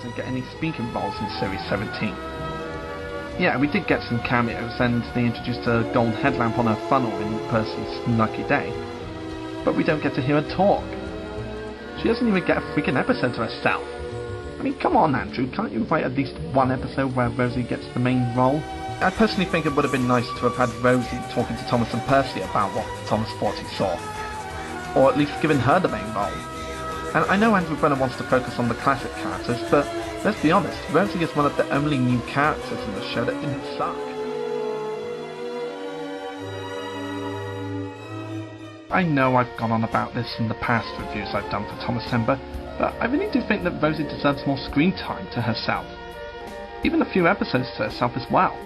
doesn't get any speaking roles in Series 17. Yeah, we did get some cameos, and they introduced a gold headlamp on her funnel in Percy's Lucky Day, but we don't get to hear her talk. She doesn't even get a freaking episode to herself. I mean, come on, Andrew, can't you write at least one episode where Rosie gets the main role? I personally think it would have been nice to have had Rosie talking to Thomas and Percy about what Thomas thought he saw. Or at least given her the main role. And I know Andrew Brenner wants to focus on the classic characters, but let's be honest, Rosie is one of the only new characters in the show that didn't suck. I know I've gone on about this in the past reviews I've done for Thomas Ember, but I really do think that Rosie deserves more screen time to herself. Even a few episodes to herself as well.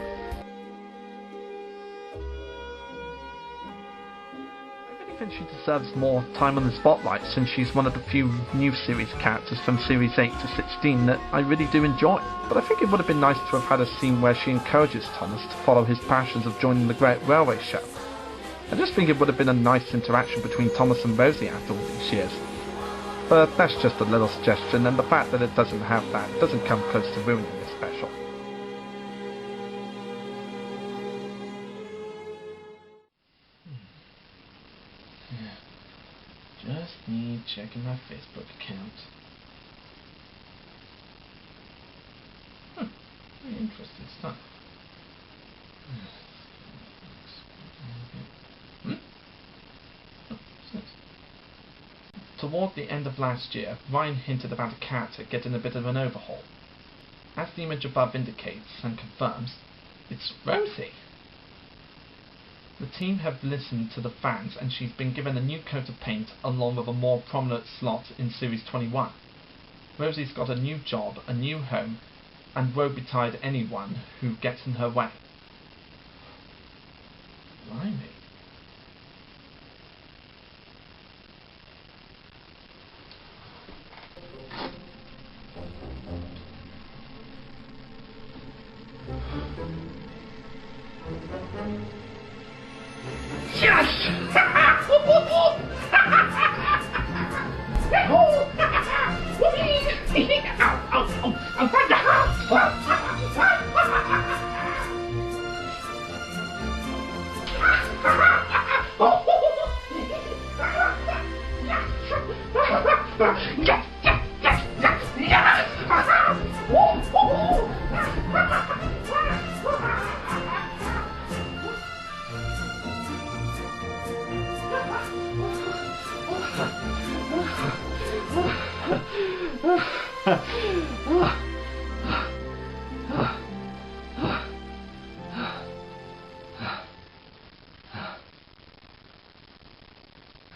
I really think she deserves more time on the spotlight since she's one of the few new series characters from Series 8 to 16 that I really do enjoy. But I think it would have been nice to have had a scene where she encourages Thomas to follow his passions of joining the Great Railway Show. I just think it would have been a nice interaction between Thomas and Rosie after all these years. But that's just a little suggestion, and the fact that it doesn't have that doesn't come close to ruining this special. Just need checking my Facebook account. Very interesting stuff. Toward the end of last year, Ryan hinted about a character getting a bit of an overhaul. As the image above indicates and confirms, it's Rosie. The team have listened to the fans and she's been given a new coat of paint along with a more prominent slot in Series 21. Rosie's got a new job, a new home, and woe betide anyone who gets in her way. Blimey. Yes!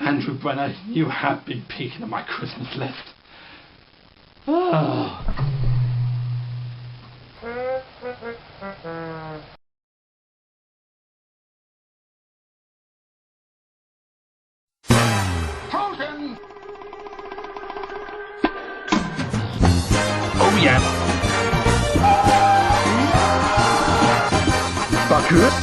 Andrew Brenner, you have been peeking at my Christmas list. Oh. Oh yeah. Bacchus?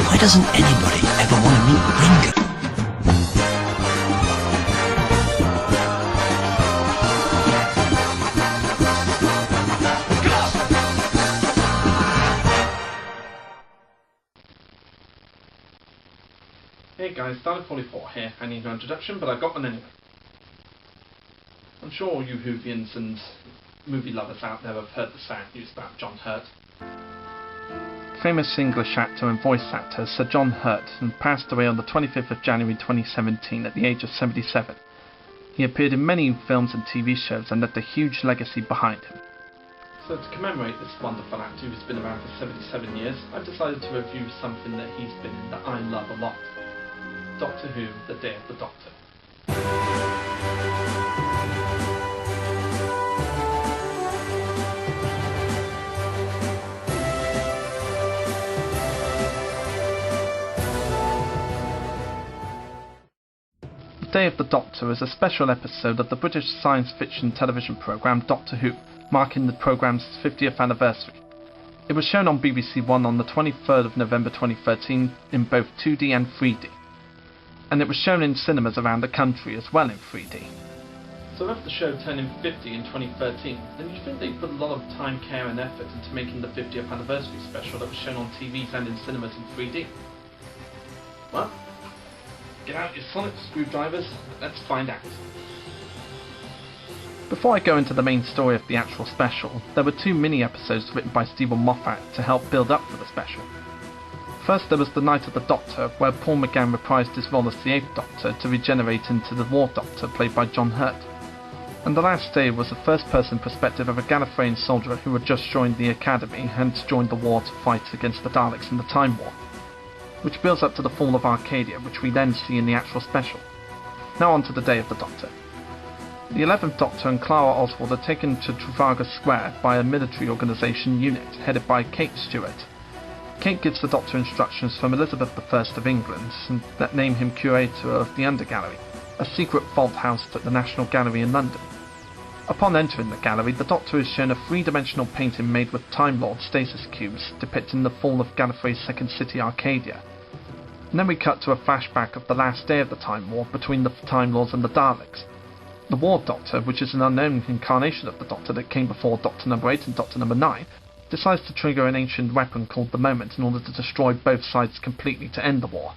Why doesn't anybody ever want to meet Ringo? Hey guys, Dalek44 here. I need no introduction, but I've got one anyway. I'm sure all you Whovians and movie lovers out there have heard the sad news about John Hurt. Famous English actor and voice actor Sir John Hurt passed away on the 25th of January 2017 at the age of 77. He appeared in many films and TV shows and left a huge legacy behind him. So to commemorate this wonderful actor who's been around for 77 years, I've decided to review something that he's been in that I love a lot. Doctor Who, The Day of the Doctor. The Day of the Doctor is a special episode of the British science fiction television programme Doctor Who, marking the programme's 50th anniversary. It was shown on BBC One on the 23rd of November 2013 in both 2D and 3D. And it was shown in cinemas around the country as well in 3D. So after the show turning 50 in 2013, then you'd think they put a lot of time, care and effort into making the 50th anniversary special that was shown on TVs and in cinemas in 3D. Well, get out your sonic screwdrivers, let's find out. Before I go into the main story of the actual special, there were 2 mini-episodes written by Stephen Moffat to help build up for the special. First there was The Night of the Doctor, where Paul McGann reprised his role as the 8th Doctor to regenerate into the War Doctor played by John Hurt. And the last day was the first-person perspective of a Gallifreyan soldier who had just joined the Academy and joined the war to fight against the Daleks in the Time War, which builds up to the fall of Arcadia, which we then see in the actual special. Now on to the Day of the Doctor. The 11th Doctor and Clara Oswald are taken to Trafalgar Square by a military organisation unit headed by Kate Stewart. Kate gives the Doctor instructions from Elizabeth I of England that name him curator of the Undergallery, a secret vault housed at the National Gallery in London. Upon entering the gallery, the Doctor is shown a 3-dimensional painting made with Time Lord stasis cubes depicting the fall of Gallifrey's second city, Arcadia. And then we cut to a flashback of the last day of the Time War between the Time Lords and the Daleks. The War Doctor, which is an unknown incarnation of the Doctor that came before Doctor No. 8 and Doctor No. 9, decides to trigger an ancient weapon called the Moment in order to destroy both sides completely to end the war.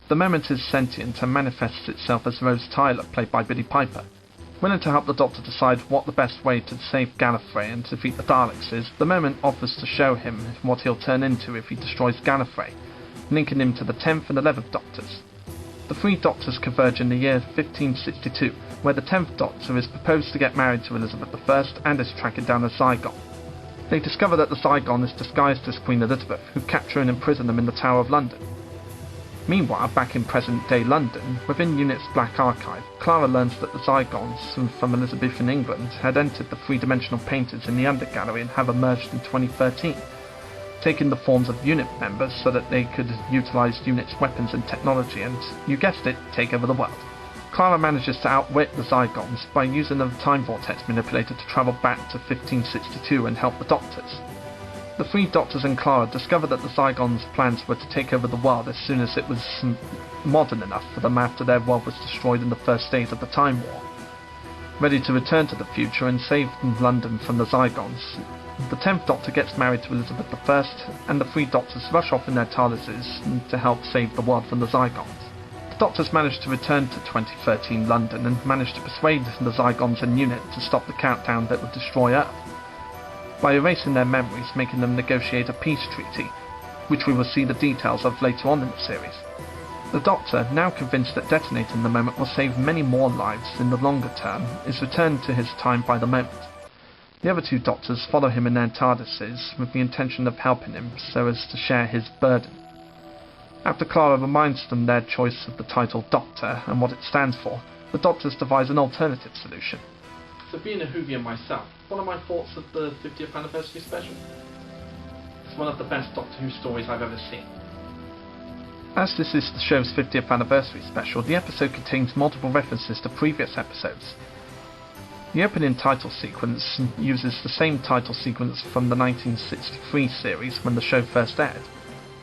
The Moment is sentient and manifests itself as Rose Tyler, played by Billie Piper. Willing to help the Doctor decide what the best way to save Gallifrey and defeat the Daleks is, the Moment offers to show him what he'll turn into if he destroys Gallifrey, linking him to the 10th and 11th Doctors. The 3 Doctors converge in the year 1562, where the 10th Doctor is proposed to get married to Elizabeth I and is tracking down a Zygon. They discover that the Zygon is disguised as Queen Elizabeth, who capture and imprison them in the Tower of London. Meanwhile, back in present-day London, within UNIT's Black Archive, Clara learns that the Zygons from Elizabethan England had entered the 3-dimensional paintings in the Undergallery and have emerged in 2013, taking the forms of UNIT members so that they could utilise UNIT's weapons and technology and, you guessed it, take over the world. Clara manages to outwit the Zygons by using the time vortex manipulator to travel back to 1562 and help the Doctors. The 3 Doctors and Clara discover that the Zygons' plans were to take over the world as soon as it was modern enough for them after their world was destroyed in the first days of the Time War. Ready to return to the future and save London from the Zygons, the 10th Doctor gets married to Elizabeth I, and the 3 Doctors rush off in their TARDISes to help save the world from the Zygons. The Doctors manage to return to 2013 London and manage to persuade the Zygons and UNIT to stop the countdown that would destroy Earth, by erasing their memories, making them negotiate a peace treaty, which we will see the details of later on in the series. The Doctor, now convinced that detonating the Moment will save many more lives in the longer term, is returned to his time by the Moment. The other 2 Doctors follow him in their TARDISes with the intention of helping him so as to share his burden. After Clara reminds them their choice of the title Doctor and what it stands for, the Doctors devise an alternative solution. So being a Whovian myself, what are my thoughts of the 50th anniversary special? It's one of the best Doctor Who stories I've ever seen. As this is the show's 50th anniversary special, the episode contains multiple references to previous episodes. The opening title sequence uses the same title sequence from the 1963 series when the show first aired.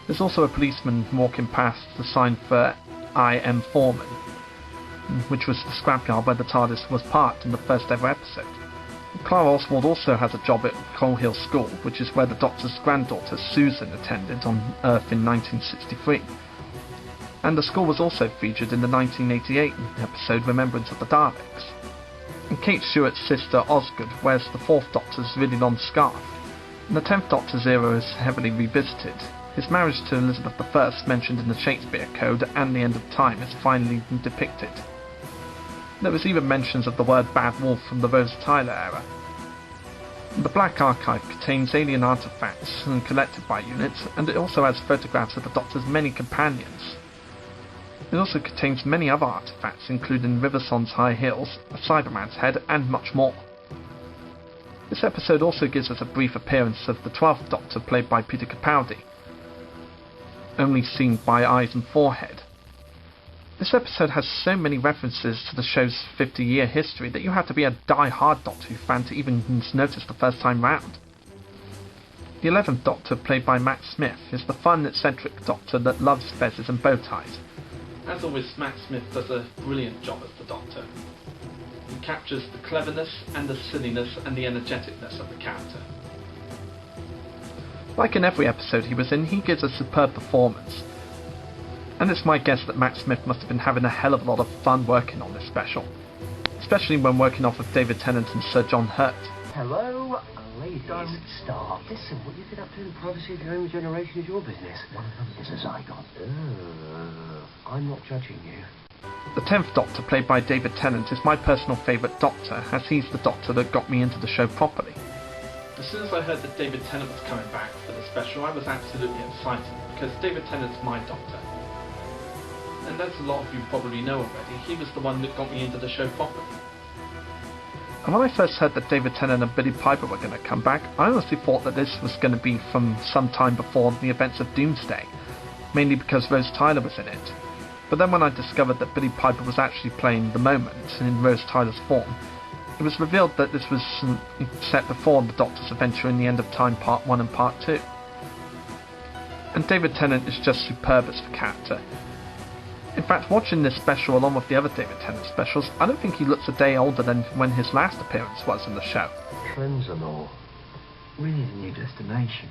There's also a policeman walking past the sign for I Am Foreman, which was the scrapyard where the TARDIS was parked in the first ever episode. Clara Oswald also has a job at Coal Hill School, which is where the Doctor's granddaughter Susan attended on Earth in 1963. And the school was also featured in the 1988 episode Remembrance of the Daleks. And Kate Stewart's sister Osgood wears the 4th Doctor's really long scarf. And the 10th Doctor's era is heavily revisited. His marriage to Elizabeth I, mentioned in the Shakespeare Code and the End of Time, is finally depicted. There was even mentions of the word Bad Wolf from the Rose Tyler era. The Black Archive contains alien artefacts collected by units, and it also has photographs of the Doctor's many companions. It also contains many other artefacts, including Riverson's high heels, a Cyberman's head, and much more. This episode also gives us a brief appearance of the 12th Doctor, played by Peter Capaldi, only seen by eyes and forehead. This episode has so many references to the show's 50-year history that you have to be a die-hard Doctor Who fan to even notice the first time round. The 11th Doctor, played by Matt Smith, is the fun, eccentric Doctor that loves fezzes and bow ties. As always, Matt Smith does a brilliant job as the Doctor. He captures the cleverness and the silliness and the energeticness of the character. Like in every episode he was in, he gives a superb performance. And it's my guess that Matt Smith must have been having a hell of a lot of fun working on this special. Especially when working off of David Tennant and Sir John Hurt. Hello, ladies. Don't start. Listen, what you get up to in the privacy of your own generation is your business. One of them is a zygon. I'm not judging you. The 10th Doctor, played by David Tennant, is my personal favourite Doctor, as he's the Doctor that got me into the show properly. As soon as I heard that David Tennant was coming back for the special, I was absolutely excited, because David Tennant's my Doctor. And as a lot of you probably know already, he was the one that got me into the show properly. And when I first heard that David Tennant and Billy Piper were going to come back, I honestly thought that this was going to be from some time before the events of Doomsday, mainly because Rose Tyler was in it. But then when I discovered that Billy Piper was actually playing the Moment in Rose Tyler's form, it was revealed that this was set before the Doctor's adventure in the End of Time Part 1 and Part 2. And David Tennant is just superb as the character. In fact, watching this special along with the other David Tennant specials, I don't think he looks a day older than when his last appearance was in the show. Trends and all. We need a new destination.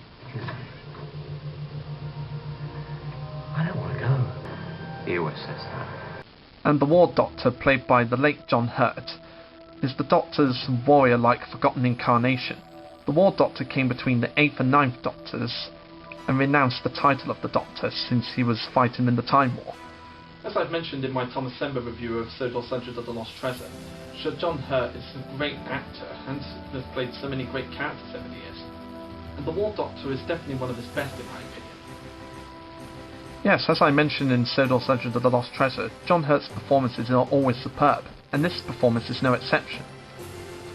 I don't want to go. He always says that. And the War Doctor, played by the late John Hurt, is the Doctor's warrior-like forgotten incarnation. The War Doctor came between the 8th and 9th Doctors and renounced the title of the Doctor since he was fighting in the Time War. As I've mentioned in my Thomas Sember review of Sodor Sundred of the Lost Treasure, Sir John Hurt is a great actor and has played so many great characters over the years. And the War Doctor is definitely one of his best in my opinion. Yes, as I mentioned in Sodor Sundred of the Lost Treasure, John Hurt's performances are always superb, and this performance is no exception.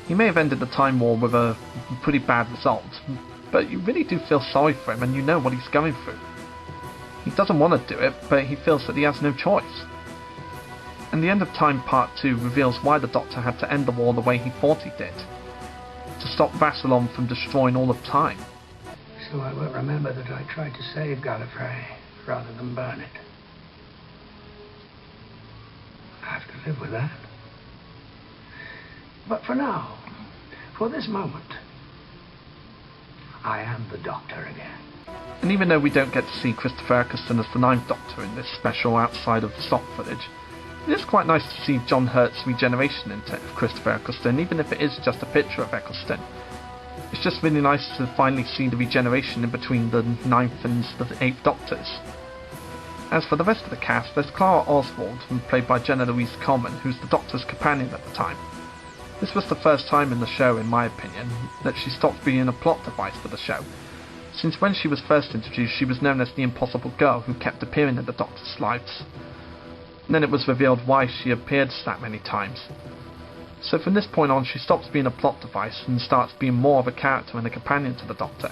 He may have ended the Time War with a pretty bad result, but you really do feel sorry for him and you know what he's going through. He doesn't want to do it, but he feels that he has no choice. And the End of Time Part 2 reveals why the Doctor had to end the war the way he thought he did. To stop Vassalon from destroying all of time. So I will remember that I tried to save Gallifrey rather than burn it. I have to live with that. But for now, for this moment, I am the Doctor again. And even though we don't get to see Christopher Eccleston as the 9th Doctor in this special outside of stock footage, it is quite nice to see John Hurt's regeneration into Christopher Eccleston, even if it is just a picture of Eccleston. It's just really nice to finally see the regeneration in between the 9th and the 8th Doctors. As for the rest of the cast, there's Clara Oswald, played by Jenna Louise Coleman, who's the Doctor's companion at the time. This was the first time in the show, in my opinion, that she stopped being a plot device for the show, since when she was first introduced she was known as the Impossible Girl who kept appearing in the Doctor's lives. And then it was revealed why she appeared that many times. So from this point on she stops being a plot device and starts being more of a character and a companion to the Doctor.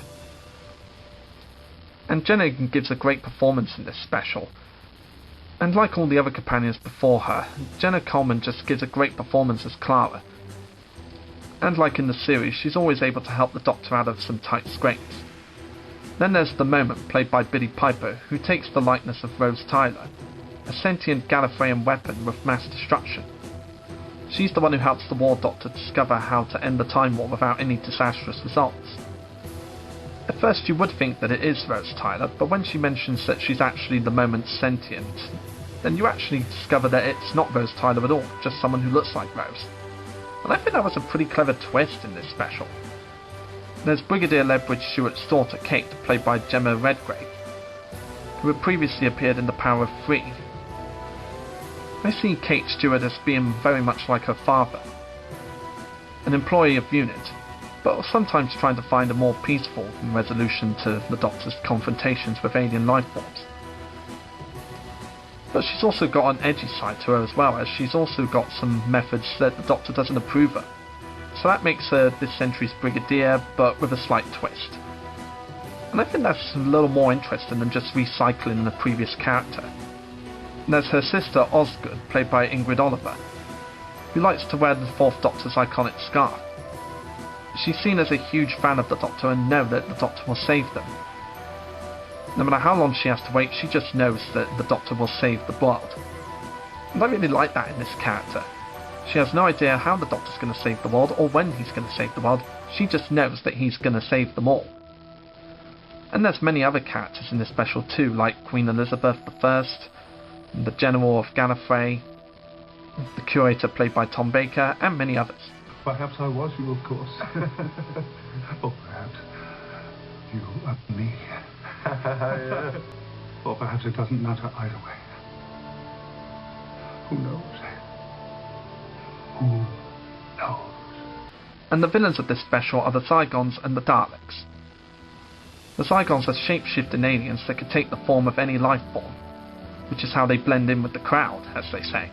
And Jenna gives a great performance in this special. And like all the other companions before her, Jenna Coleman just gives a great performance as Clara. And like in the series, she's always able to help the Doctor out of some tight scrapes. Then there's the Moment, played by Billy Piper, who takes the likeness of Rose Tyler, a sentient Gallifreyan weapon with mass destruction. She's the one who helps the War Doctor discover how to end the Time War without any disastrous results. At first you would think that it is Rose Tyler, but when she mentions that she's actually the Moment's sentient, then you actually discover that it's not Rose Tyler at all, just someone who looks like Rose. And I think that was a pretty clever twist in this special. There's Brigadier Ledwidge Stewart's daughter, Kate, played by Gemma Redgrave, who had previously appeared in The Power of Three. I see Kate Stewart as being very much like her father, an employee of UNIT, but sometimes trying to find a more peaceful resolution to the Doctor's confrontations with alien lifeforms. But she's also got an edgy side to her as well, as she's also got some methods that the Doctor doesn't approve of. So that makes her this century's Brigadier, but with a slight twist. And I think that's a little more interesting than just recycling a previous character. And there's her sister Osgood, played by Ingrid Oliver, who likes to wear the 4th Doctor's iconic scarf. she's seen as a huge fan of the Doctor and know that the Doctor will save them. No matter how long she has to wait, she just knows that the Doctor will save the world. And I really like that in this character. She has no idea how the Doctor's going to save the world or when he's going to save the world. She just knows that he's going to save them all. And there's many other characters in this special too, like Queen Elizabeth I, the General of Gallifrey, the Curator played by Tom Baker, and many others. Perhaps I was you, of course. Or perhaps you of me. Or perhaps it doesn't matter either way. Who knows? Who knows? And the villains of this special are the Zygons and the Daleks. The Zygons are shape-shifting aliens that could take the form of any life form, which is how they blend in with the crowd, as they say.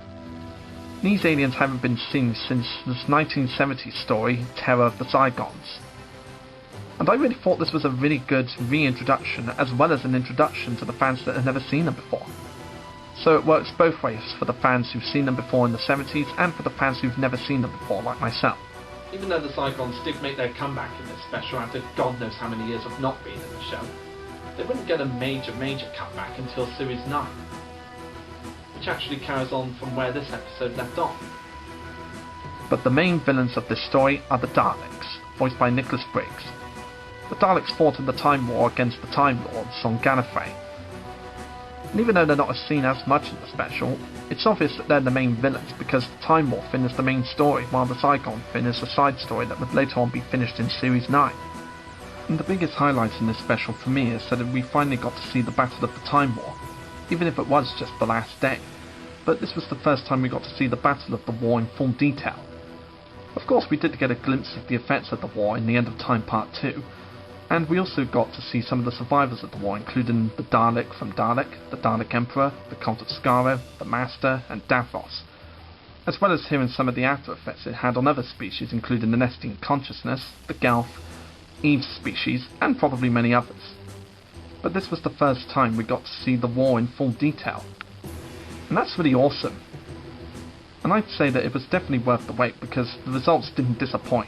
These aliens haven't been seen since this 1970s story, Terror of the Zygons. And I really thought this was a really good reintroduction, as well as an introduction to the fans that had never seen them before. So it works both ways for the fans who've seen them before in the 70s, and for the fans who've never seen them before, like myself. Even though the Zygons did make their comeback in this special after God knows how many years of not being in the show, they wouldn't get a major comeback until Series 9, which actually carries on from where this episode left off. But the main villains of this story are the Daleks, voiced by Nicholas Briggs. The Daleks fought in the Time War against the Time Lords on Gallifrey. And even though they're not seen as much in the special, it's obvious that they're the main villains because the Time Morphin is the main story, while the Zygon Fin is a side story that would later on be finished in Series 9. And the biggest highlight in this special for me is that we finally got to see the Battle of the Time War, even if it was just the last day. But this was the first time we got to see the Battle of the War in full detail. Of course, we did get a glimpse of the effects of the war in the End of Time Part 2, and we also got to see some of the survivors of the war, including the Dalek from Dalek, the Dalek Emperor, the Cult of Skaro, the Master, and Davros, as well as hearing some of the after effects it had on other species, including the Nestine Consciousness, the Gelf, Eve's species, and probably many others. But this was the first time we got to see the war in full detail. And that's really awesome. And I'd say that it was definitely worth the wait because the results didn't disappoint.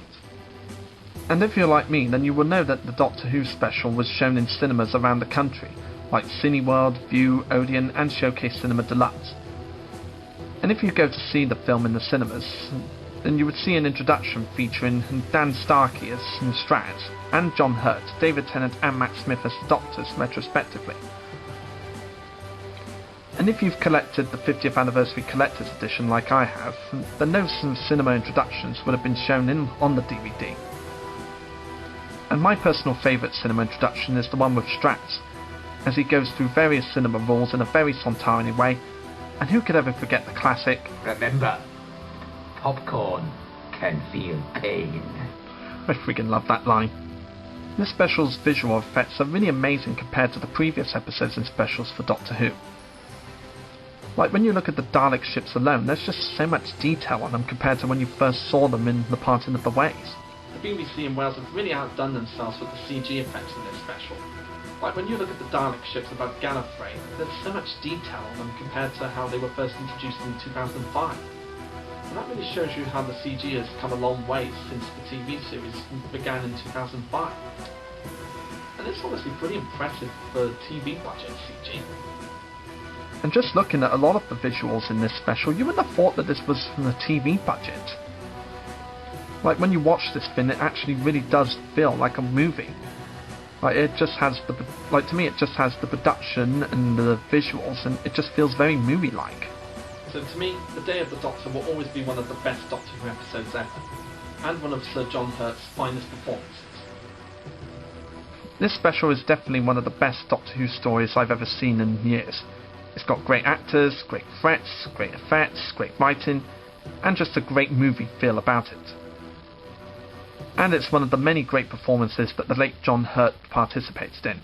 And if you're like me, then you will know that the Doctor Who special was shown in cinemas around the country, like Cineworld, View, Odeon, and Showcase Cinema Deluxe. And if you go to see the film in the cinemas, then you would see an introduction featuring Dan Starkey as Straz, and John Hurt, David Tennant, and Matt Smith as the Doctors, retrospectively. And if you've collected the 50th Anniversary Collector's Edition like I have, then those cinema introductions would have been shown on the DVD. And my personal favourite cinema introduction is the one with Straz, as he goes through various cinema rules in a very Sontarany way, and who could ever forget the classic Remember, popcorn can feel pain. I friggin' love that line. This special's visual effects are really amazing compared to the previous episodes and specials for Doctor Who. Like when you look at the Dalek ships alone, there's just so much detail on them compared to when you first saw them in The Parting of the Ways. The BBC in Wales have really outdone themselves with the CG effects in this special. Like when you look at the Dalek ships above Gallifrey, there's so much detail on them compared to how they were first introduced in 2005. And that really shows you how the CG has come a long way since the TV series began in 2005. And it's honestly pretty impressive for TV budget CG. And just looking at a lot of the visuals in this special, you wouldn't have thought that this was from the TV budget. Like when you watch this thing, it actually really does feel like a movie. Like it just has to me it just has the production and the visuals, and it just feels very movie-like. So to me, The Day of the Doctor will always be one of the best Doctor Who episodes ever, and one of Sir John Hurt's finest performances. This special is definitely one of the best Doctor Who stories I've ever seen in years. It's got great actors, great threats, great effects, great writing, and just a great movie feel about it. And it's one of the many great performances that the late John Hurt participated in.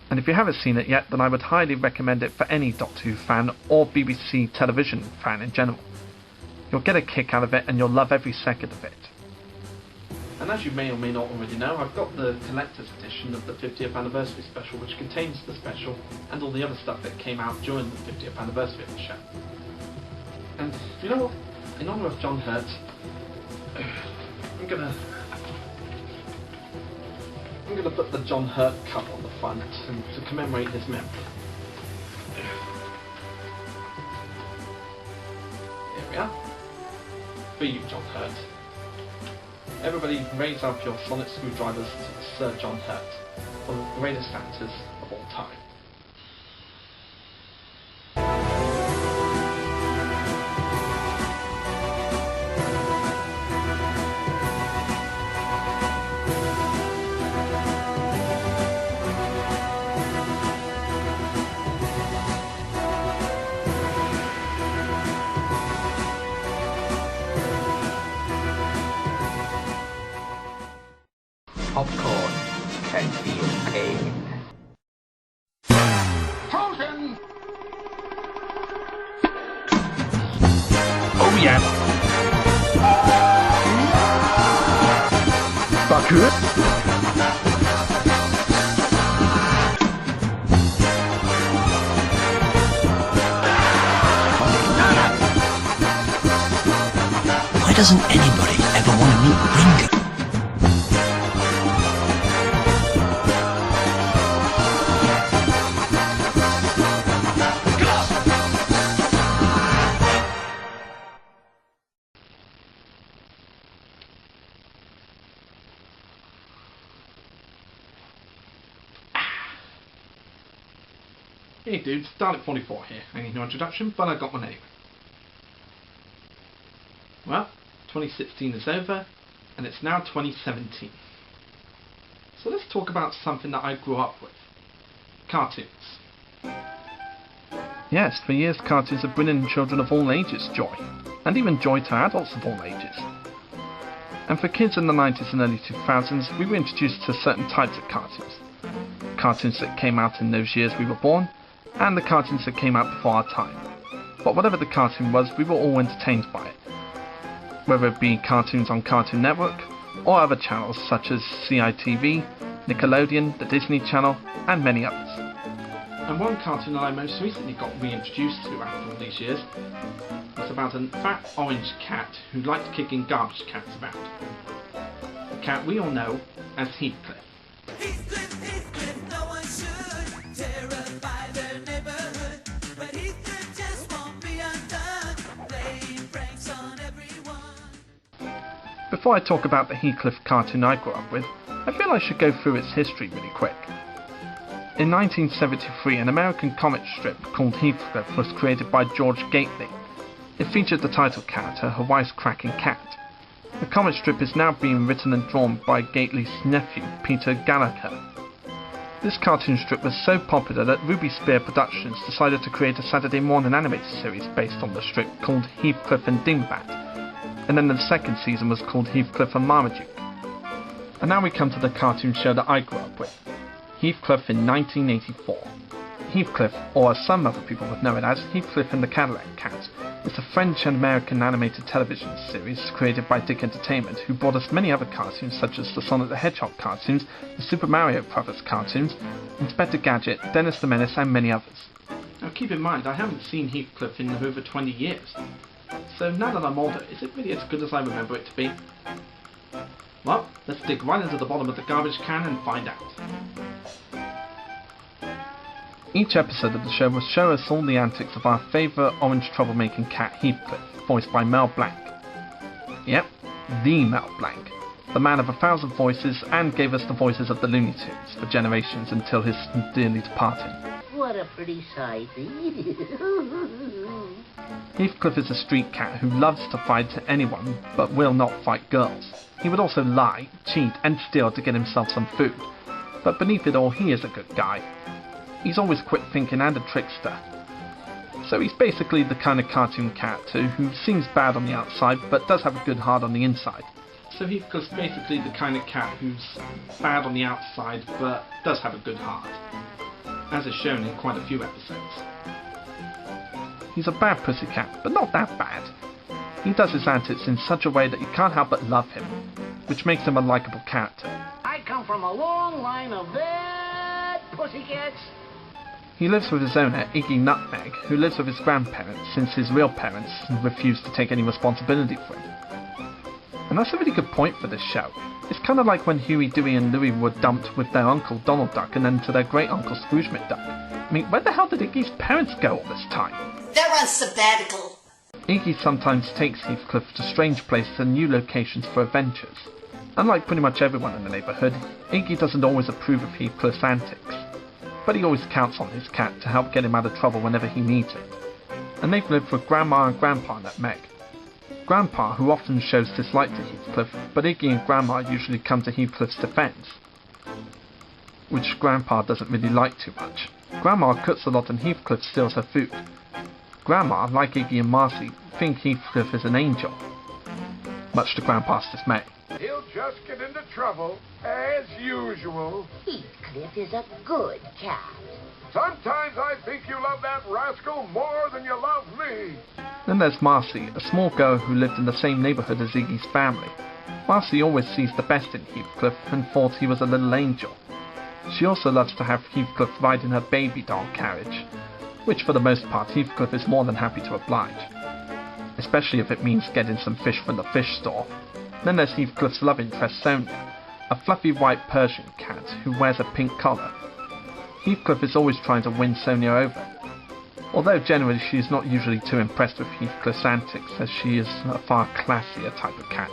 And if you haven't seen it yet, then I would highly recommend it for any Doctor Who fan or BBC television fan in general. You'll get a kick out of it and you'll love every second of it. And as you may or may not already know, I've got the collector's edition of the 50th anniversary special, which contains the special and all the other stuff that came out during the 50th anniversary of the show. And you know what? In honour of John Hurt, I'm gonna going to put the John Hurt cup on the front to commemorate his memory. Here we are. For you, John Hurt. Everybody raise up your sonic screwdrivers to Sir John Hurt, one of the greatest actors of all time. Popcorn can feel pain. Frozen! Oh yeah! Baku? Why doesn't anybody ever want to meet Ringo? Hey dudes, Dalek44 here. I need no introduction, but I got one anyway. Well, 2016 is over, and it's now 2017. So let's talk about something that I grew up with. Cartoons. Yes, for years cartoons have bringing children of all ages joy, and even joy to adults of all ages. And for kids in the 90s and early 2000s, we were introduced to certain types of cartoons. Cartoons that came out in those years we were born, and the cartoons that came out before our time. But whatever the cartoon was, we were all entertained by it. Whether it be cartoons on Cartoon Network, or other channels such as CITV, Nickelodeon, the Disney Channel, and many others. And one cartoon that I most recently got reintroduced to after all these years was about a fat orange cat who liked kicking garbage cans about. The cat we all know as Heathcliff. Heathcliff, Heathcliff, no one should terrify their neighborhood, but Heathcliff just won't be undone, playing pranks on everyone. Before I talk about the Heathcliff cartoon I grew up with, I feel I should go through its history really quick. In 1973, an American comic strip called Heathcliff was created by George Gately. It featured the title character, a wisecracking cat. The comic strip is now being written and drawn by Gately's nephew, Peter Gallagher. This cartoon strip was so popular that Ruby Spear Productions decided to create a Saturday morning animated series based on the strip called Heathcliff and Dingbat, and then the second season was called Heathcliff and Marmaduke. And now we come to the cartoon show that I grew up with, Heathcliff in 1984. Heathcliff, or as some other people would know it as, Heathcliff and the Cadillac Cat, is a French and American animated television series created by Dick Entertainment, who brought us many other cartoons such as the Sonic the Hedgehog cartoons, the Super Mario Brothers cartoons, Inspector Gadget, Dennis the Menace, and many others. Now keep in mind, I haven't seen Heathcliff in over 20 years, so now that I'm older, is it really as good as I remember it to be? Well, let's dig right into the bottom of the garbage can and find out. Each episode of the show will show us all the antics of our favourite orange troublemaking cat Heathcliff, voiced by Mel Blanc. Yep, the Mel Blanc, the man of 1,000 voices, and gave us the voices of the Looney Tunes for generations until his dearly departing. What a pretty sight. Heathcliff is a street cat who loves to fight anyone but will not fight girls. He would also lie, cheat, and steal to get himself some food. But beneath it all, he is a good guy. He's always quick thinking and a trickster. So he's basically the kind of cartoon character who seems bad on the outside but does have a good heart on the inside. So Heathcliff's basically the kind of cat who's bad on the outside but does have a good heart, as is shown in quite a few episodes. He's a bad pussycat, but not that bad. He does his antics in such a way that you can't help but love him, which makes him a likeable character. I come from a long line of bad pussycats. He lives with his owner, Iggy Nutmeg, who lives with his grandparents since his real parents refused to take any responsibility for him. And that's a really good point for this show. It's kind of like when Huey, Dewey and Louie were dumped with their uncle Donald Duck and then to their great uncle Scrooge McDuck. I mean, where the hell did Iggy's parents go all this time? They're on sabbatical. Iggy sometimes takes Heathcliff to strange places and new locations for adventures. Unlike pretty much everyone in the neighbourhood, Iggy doesn't always approve of Heathcliff's antics. But he always counts on his cat to help get him out of trouble whenever he needs it. And they've lived with Grandma and Grandpa at Meg. Grandpa, who often shows dislike to Heathcliff, but Iggy and Grandma usually come to Heathcliff's defence, which Grandpa doesn't really like too much. Grandma cooks a lot and Heathcliff steals her food. Grandma, like Iggy and Marcy, think Heathcliff is an angel, much to Grandpa's dismay. He'll just get into trouble, as usual. Heathcliff is a good cat. Sometimes I think you love that rascal more than you love me. Then there's Marcy, a small girl who lived in the same neighbourhood as Iggy's family. Marcy always sees the best in Heathcliff and thought he was a little angel. She also loves to have Heathcliff ride in her baby doll carriage, which for the most part Heathcliff is more than happy to oblige, especially if it means getting some fish from the fish store. Then there's Heathcliff's love interest Sonia, a fluffy white Persian cat who wears a pink collar. Heathcliff is always trying to win Sonia over, although generally she is not usually too impressed with Heathcliff's antics, as she is a far classier type of cat.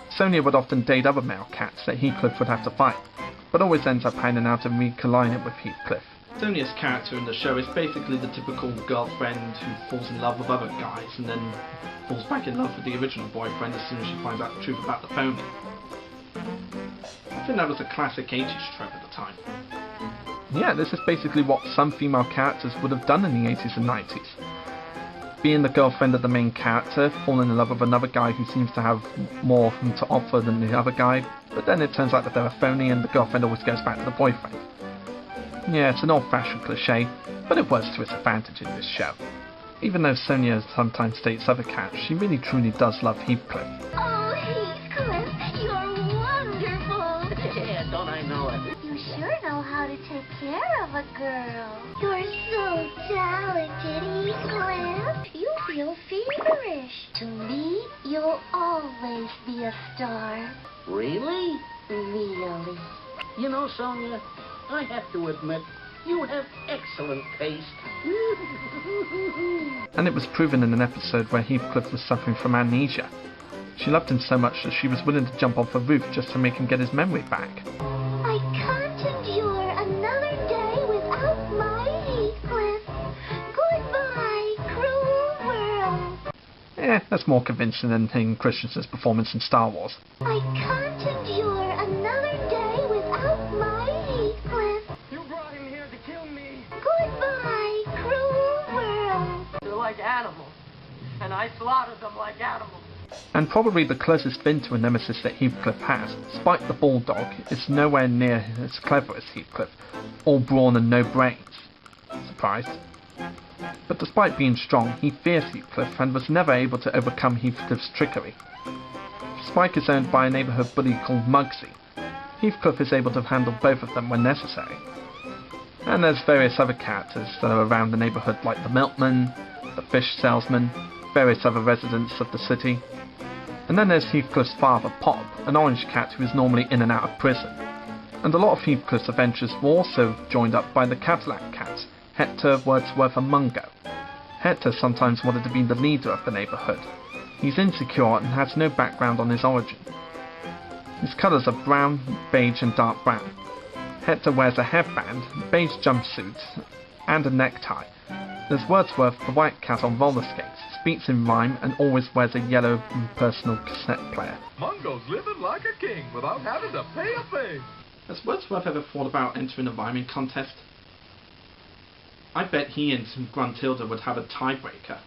Sonia would often date other male cats that Heathcliff would have to fight, but always ends up hanging out and reconciling with Heathcliff. Sonia's character in the show is basically the typical girlfriend who falls in love with other guys and then falls back in love with the original boyfriend as soon as she finds out the truth about the phony. I think that was a classic 80s trope at the time. Yeah, this is basically what some female characters would have done in the 80s and 90s. Being the girlfriend of the main character, falling in love with another guy who seems to have more to offer than the other guy, but then it turns out that they're a phony and the girlfriend always goes back to the boyfriend. Yeah, it's an old-fashioned cliche, but it works to its advantage in this show. Even though Sonia sometimes dates other cats, she really truly does love Heathcliff. Oh, Heathcliff, you're wonderful. Yeah, don't I know it? You sure know how to take care of a girl. You're so talented, Heathcliff. You feel feverish. To me, you'll always be a star. Really? Really. You know, Sonia, I have to admit, you have excellent taste. And it was proven in an episode where Heathcliff was suffering from amnesia. She loved him so much that she was willing to jump off a roof just to make him get his memory back. I can't endure another day without my Heathcliff. Goodbye, cruel world. That's more convincing than Hayden Christensen's performance in Star Wars. I can't endure another day without my Heathcliff. You brought him here to kill me. Goodbye, cruel world. They're like animals, and I slaughtered them like animals. And probably the closest thing to a nemesis that Heathcliff has, Spike the Bulldog, is nowhere near as clever as Heathcliff, all brawn and no brains. Surprised? But despite being strong, he fears Heathcliff and was never able to overcome Heathcliff's trickery. Spike is owned by a neighbourhood bully called Muggsy. Heathcliff is able to handle both of them when necessary. And there's various other characters that are around the neighbourhood, like the milkman, the fish salesman, various other residents of the city. And then there's Heathcliff's father, Pop, an orange cat who is normally in and out of prison. And a lot of Heathcliff's adventures were also joined up by the Cadillac cats, Hector, Wordsworth and Mungo. Hector sometimes wanted to be the leader of the neighbourhood. He's insecure and has no background on his origin. His colours are brown, beige and dark brown. Hector wears a headband, beige jumpsuit and a necktie. There's Wordsworth, the white cat on roller skates, speaks in rhyme and always wears a yellow personal cassette player. Mungo's living like a king without having to pay a thing. Has Wordsworth ever thought about entering a rhyming contest? I bet he and Gruntilda would have a tiebreaker.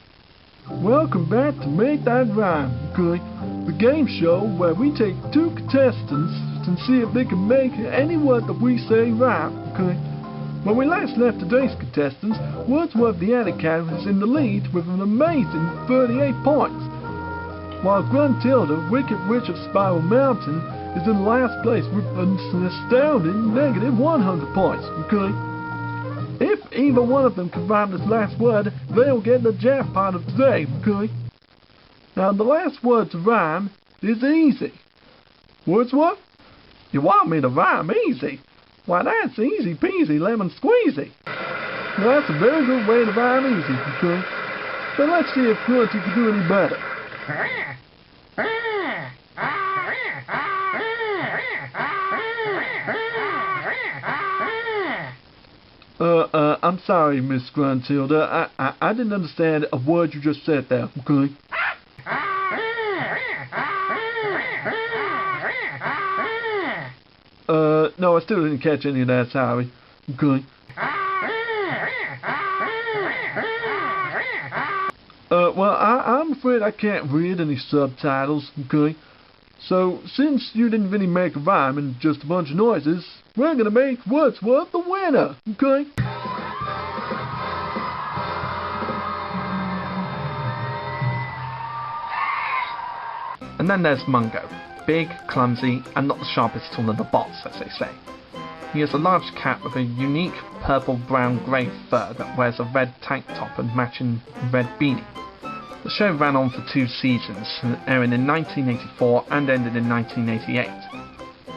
Welcome back to Make That Rhyme, okay? The game show where we take two contestants and see if they can make any word that we say rhyme, okay? When we last left today's contestants, Wordsworth the Alley Cat was in the lead with an amazing 38 points, while Gruntilda, Wicked Witch of Spiral Mountain, is in last place with an astounding negative 100 points, okay? If either one of them can rhyme this last word, they'll get the jackpot of today, okay? Now the last word to rhyme is easy. Wordsworth? You want me to rhyme easy? Why, that's easy peasy lemon squeezy. Well, that's a very good way to rhyme easy, okay? But let's see if Grunty can do any better. I'm sorry, Miss Gruntilda. I didn't understand a word you just said there, okay? No, I still didn't catch any of that, sorry. Okay. Well, I'm afraid I can't read any subtitles, okay? So, since you didn't really make a rhyme and just a bunch of noises, we're gonna make Wordsworth the winner, okay? And then there's Mungo. Big, clumsy, and not the sharpest tool in the box, as they say. He has a large cat with a unique purple-brown-grey fur that wears a red tank top and matching red beanie. The show ran on for 2 seasons, airing in 1984 and ended in 1988.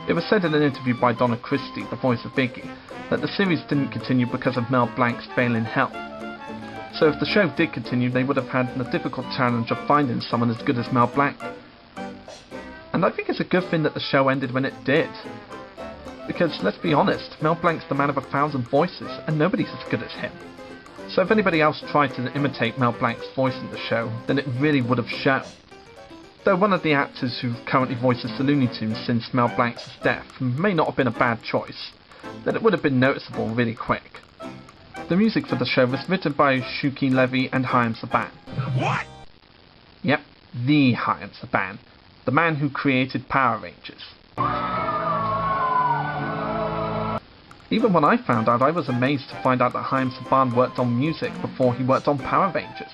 It was said in an interview by Donna Christie, the voice of Biggie, that the series didn't continue because of Mel Blanc's failing health. So if the show did continue, they would have had the difficult challenge of finding someone as good as Mel Blanc. And I think it's a good thing that the show ended when it did. Because, let's be honest, Mel Blanc's the man of 1,000 voices, and nobody's as good as him. So if anybody else tried to imitate Mel Blanc's voice in the show, then it really would have shown. Though one of the actors who currently voices the Looney Tunes since Mel Blanc's death may not have been a bad choice, then it would have been noticeable really quick. The music for the show was written by Shuki Levy and Chaim Saban. What? Yep, the Chaim Saban. The man who created Power Rangers. Even when I found out, I was amazed to find out that Chaim Saban worked on music before he worked on Power Rangers.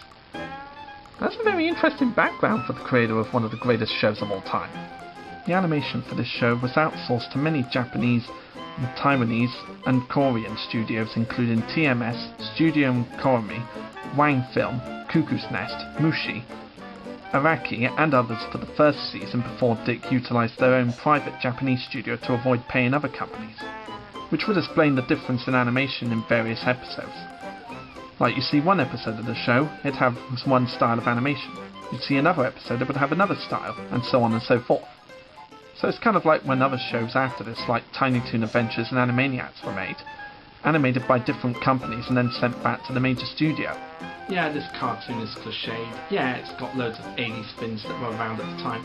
That's a very interesting background for the creator of one of the greatest shows of all time. The animation for this show was outsourced to many Japanese, Taiwanese and Korean studios including TMS, Studio Koromi, Wang Film, Cuckoo's Nest, Mushi, Araki and others for the first season before Dick utilised their own private Japanese studio to avoid paying other companies, which would explain the difference in animation in various episodes. Like you see one episode of the show, it'd have one style of animation, you'd see another episode that would have another style, and so on and so forth. So it's kind of like when other shows after this, like Tiny Toon Adventures and Animaniacs were made, animated by different companies and then sent back to the major studio. Yeah, this cartoon is cliched, yeah, it's got loads of 80s spins that were around at the time,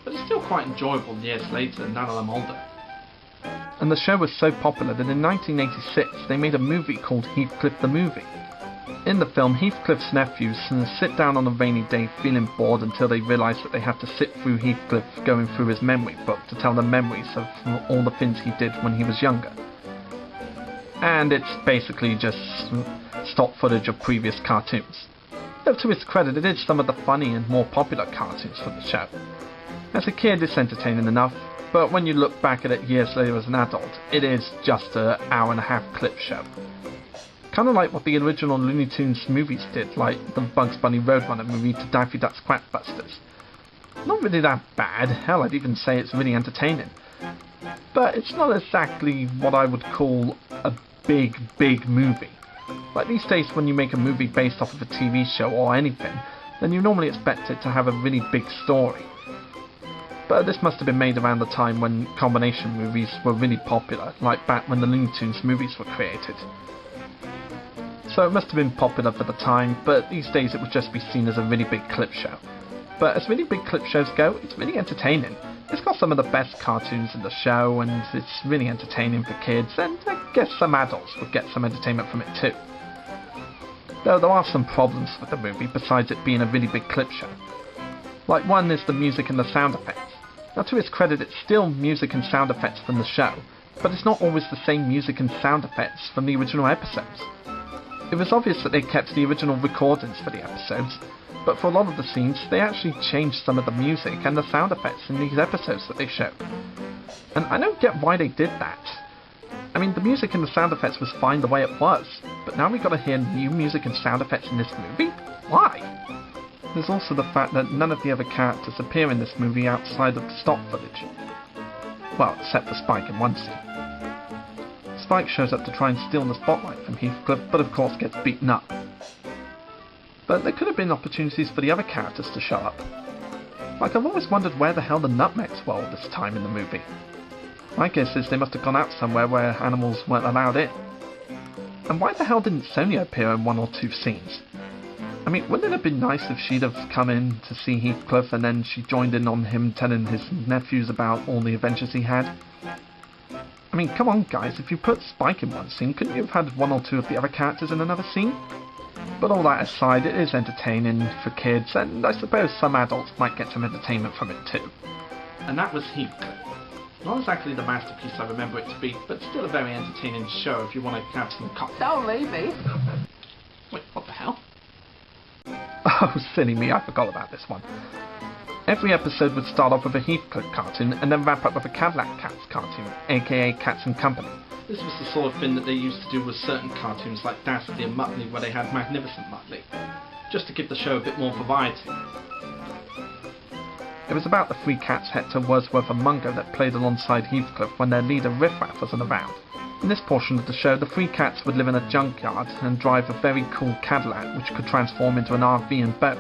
but it's still quite enjoyable years later now that I'm older. And the show was so popular that in 1986 they made a movie called Heathcliff the Movie. In the film, Heathcliff's nephews sit down on a rainy day feeling bored until they realise that they have to sit through Heathcliff going through his memory book to tell them memories of all the things he did when he was younger. And it's basically just stock footage of previous cartoons. Though to its credit, it is some of the funny and more popular cartoons from the show. As a kid, it's entertaining enough, but when you look back at it years later as an adult, it is just an hour-and-a-half clip show. Kind of like what the original Looney Tunes movies did, like the Bugs Bunny Roadrunner movie to Daffy Duck's Quackbusters. Not really that bad, hell I'd even say it's really entertaining. But it's not exactly what I would call a big movie. Like these days when you make a movie based off of a TV show or anything, then you normally expect it to have a really big story. But this must have been made around the time when combination movies were really popular, like back when the Looney Tunes movies were created. So it must have been popular for the time, but these days it would just be seen as a really big clip show. But as really big clip shows go, it's really entertaining. It's got some of the best cartoons in the show, and it's really entertaining for kids, and I guess some adults would get some entertainment from it too. Though there are some problems with the movie besides it being a really big clip show. Like one is the music and the sound effects. Now to its credit, it's still music and sound effects from the show, but it's not always the same music and sound effects from the original episodes. It was obvious that they kept the original recordings for the episodes, but for a lot of the scenes, they actually changed some of the music and the sound effects in these episodes that they showed. And I don't get why they did that. I mean, the music and the sound effects was fine the way it was, but now we gotta hear new music and sound effects in this movie? Why? There's also the fact that none of the other characters appear in this movie outside of the stock footage. Well, except for Spike in one scene. Spike shows up to try and steal the spotlight from Heathcliff, but of course gets beaten up. But there could have been opportunities for the other characters to show up. Like, I've always wondered where the hell the nutmegs were all this time in the movie. My guess is they must have gone out somewhere where animals weren't allowed in. And why the hell didn't Sonia appear in one or two scenes? I mean, wouldn't it have been nice if she'd have come in to see Heathcliff and then she joined in on him telling his nephews about all the adventures he had? I mean, come on guys, if you put Spike in one scene, couldn't you have had one or two of the other characters in another scene? But all that aside, it is entertaining for kids, and I suppose some adults might get some entertainment from it too. And that was Heathcliff. Not exactly the masterpiece I remember it to be, but still a very entertaining show if you want to have some coffee. Don't leave me. Wait, what the hell? Oh, silly me, I forgot about this one. Every episode would start off with a Heathcliff cartoon and then wrap up with a Cadillac Cats cartoon, aka Cats and Company. This was the sort of thing that they used to do with certain cartoons like Dastardly and Muttley, where they had Magnificent Muttley, just to give the show a bit more variety. It was about the three cats Hector, Wordsworth and Mungo that played alongside Heathcliff when their leader Riff Raff wasn't around. In this portion of the show, the three cats would live in a junkyard and drive a very cool Cadillac which could transform into an RV and boat.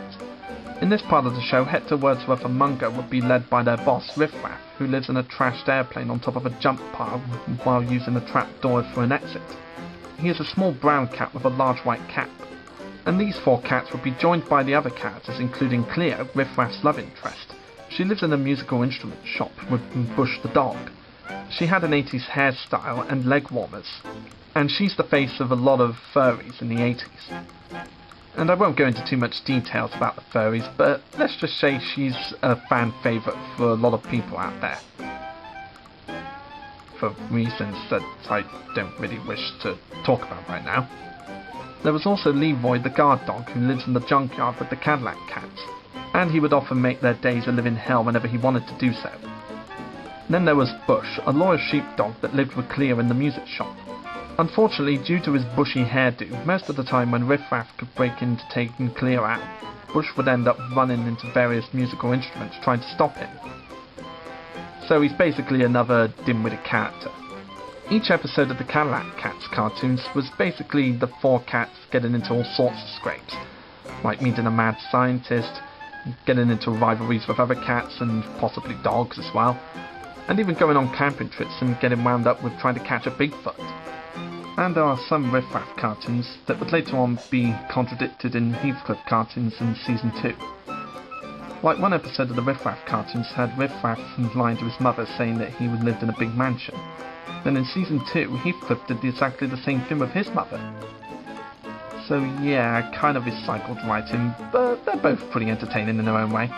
In this part of the show, Hector, Wordsworth and Mungo would be led by their boss Riff Raff, who lives in a trashed airplane on top of a jump pile while using a trapdoor for an exit. He is a small brown cat with a large white cap. And these four cats would be joined by the other characters, including Cleo, Riff Raff's love interest. She lives in a musical instrument shop with Bush the dog. She had an 80s hairstyle and leg warmers, and she's the face of a lot of furries in the 80s. And I won't go into too much details about the furries, but let's just say she's a fan favourite for a lot of people out there. For reasons that I don't really wish to talk about right now. There was also Leroy the guard dog who lives in the junkyard with the Cadillac cats, and he would often make their days a living hell whenever he wanted to do so. Then there was Bush, a loyal sheepdog that lived with Cleo in the music shop. Unfortunately, due to his bushy hairdo, most of the time when Riff Raff could break into taking Cleo out, Bush would end up running into various musical instruments trying to stop him. So he's basically another dim-witted character. Each episode of the Cadillac Cats cartoons was basically the four cats getting into all sorts of scrapes, like meeting a mad scientist, getting into rivalries with other cats and possibly dogs as well, and even going on camping trips and getting wound up with trying to catch a Bigfoot. And there are some Riff Raff cartoons that would later on be contradicted in Heathcliff cartoons in Season 2. Like one episode of the Riff Raff cartoons had Riff Raff lying to his mother saying that he lived in a big mansion. Then in Season 2, Heathcliff did exactly the same thing with his mother. So yeah, kind of recycled writing, but they're both pretty entertaining in their own way.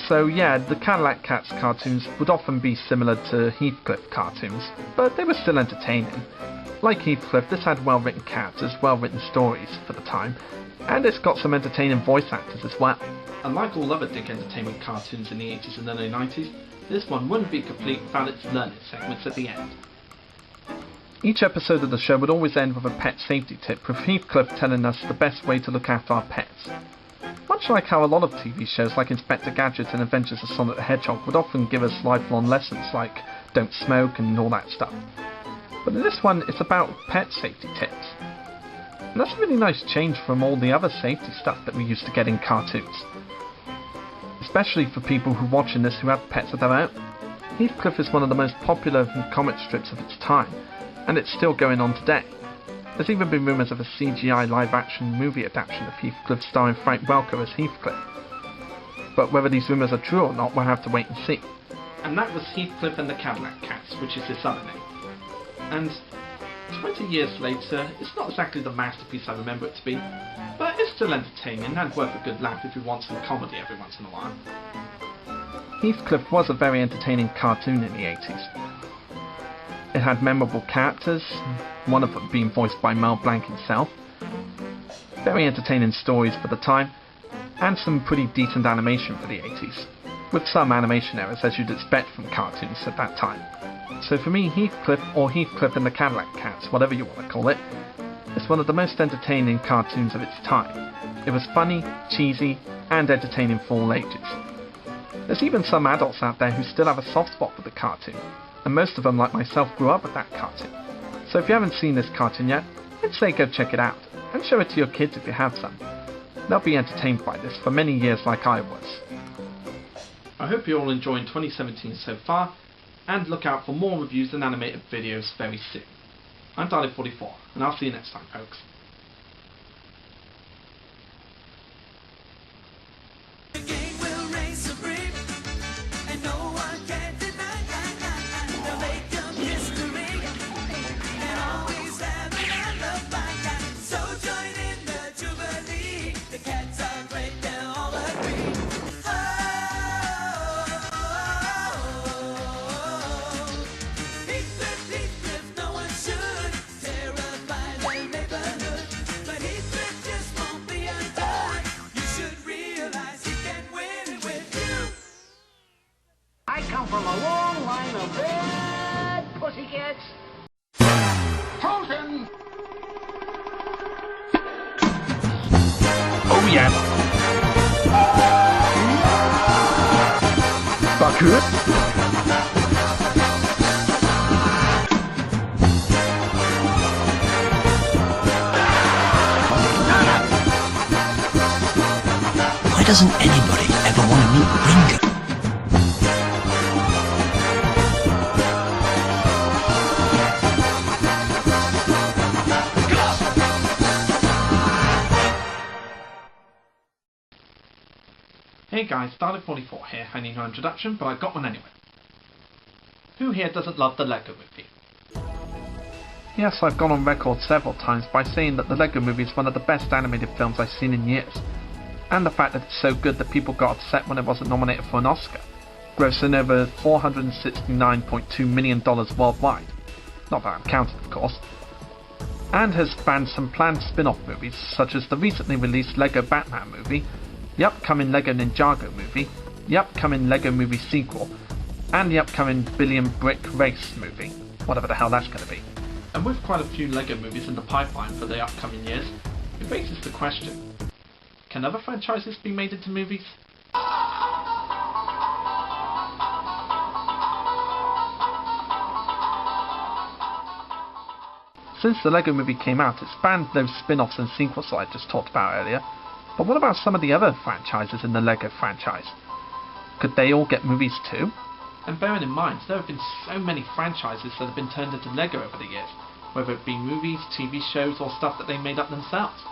So yeah, the Cadillac Cats cartoons would often be similar to Heathcliff cartoons, but they were still entertaining. Like Heathcliff, this had well-written characters, well-written stories for the time, and it's got some entertaining voice actors as well. And like all other Dick Entertainment cartoons in the 80s and early 90s, this one wouldn't be complete without its learning segments at the end. Each episode of the show would always end with a pet safety tip, with Heathcliff telling us the best way to look after our pets. Much like how a lot of TV shows like Inspector Gadget and Adventures of Sonic the Hedgehog would often give us lifelong lessons like don't smoke and all that stuff. But in this one, it's about pet safety tips. And that's a really nice change from all the other safety stuff that we used to get in cartoons. Especially for people who are watching this who have pets of their own. Heathcliff is one of the most popular comic strips of its time, and it's still going on today. There's even been rumours of a CGI live-action movie adaptation of Heathcliff starring Frank Welker as Heathcliff. But whether these rumours are true or not, we'll have to wait and see. And that was Heathcliff and the Cadillac Cats, which is his other name. And 20 years later, it's not exactly the masterpiece I remember it to be, but it's still entertaining and worth a good laugh if you want some comedy every once in a while. Heathcliff was a very entertaining cartoon in the 80s. It had memorable characters, one of them being voiced by Mel Blanc himself, very entertaining stories for the time, and some pretty decent animation for the 80s, with some animation errors as you'd expect from cartoons at that time. So for me, Heathcliff, or Heathcliff and the Cadillac Cats, whatever you want to call it, is one of the most entertaining cartoons of its time. It was funny, cheesy, and entertaining for all ages. There's even some adults out there who still have a soft spot for the cartoon, and most of them, like myself, grew up with that cartoon. So if you haven't seen this cartoon yet, I'd say go check it out, and show it to your kids if you have some. They'll be entertained by this for many years like I was. I hope you're all enjoying 2017 so far, and look out for more reviews and animated videos very soon. I'm Dalek44, and I'll see you next time, folks. The game will reign supreme, and no one can deny. They'll make them history, and always have an alibi. So join in the jubilee. The cats are great, they'll all agree. Heathcliff, no one should terrify their neighborhood, but Heathcliff just won't be undone. You should realize he can win it with you. I come from a long line of bad pussycats. Frozen! Oh yeah! Baku? Why doesn't anybody ever want to meet Ringo? Hey guys, Dalek44 here. I need no introduction, but I got one anyway. Who here doesn't love the Lego Movie? Yes, I've gone on record several times by saying that the Lego Movie is one of the best animated films I've seen in years, and the fact that it's so good that people got upset when it wasn't nominated for an Oscar, grossing over $469.2 million worldwide, not that I'm counting of course, and has spanned some planned spin-off movies such as the recently released Lego Batman movie, the upcoming Lego Ninjago movie, the upcoming Lego movie sequel, and the upcoming Billion Brick Race movie, whatever the hell that's going to be. And with quite a few Lego movies in the pipeline for the upcoming years, it raises the question, can other franchises be made into movies? Since the Lego Movie came out, it spanned those spin-offs and sequels that I just talked about earlier, but what about some of the other franchises in the Lego franchise? Could they all get movies too? And bearing in mind, there have been so many franchises that have been turned into Lego over the years, whether it be movies, TV shows, or stuff that they made up themselves.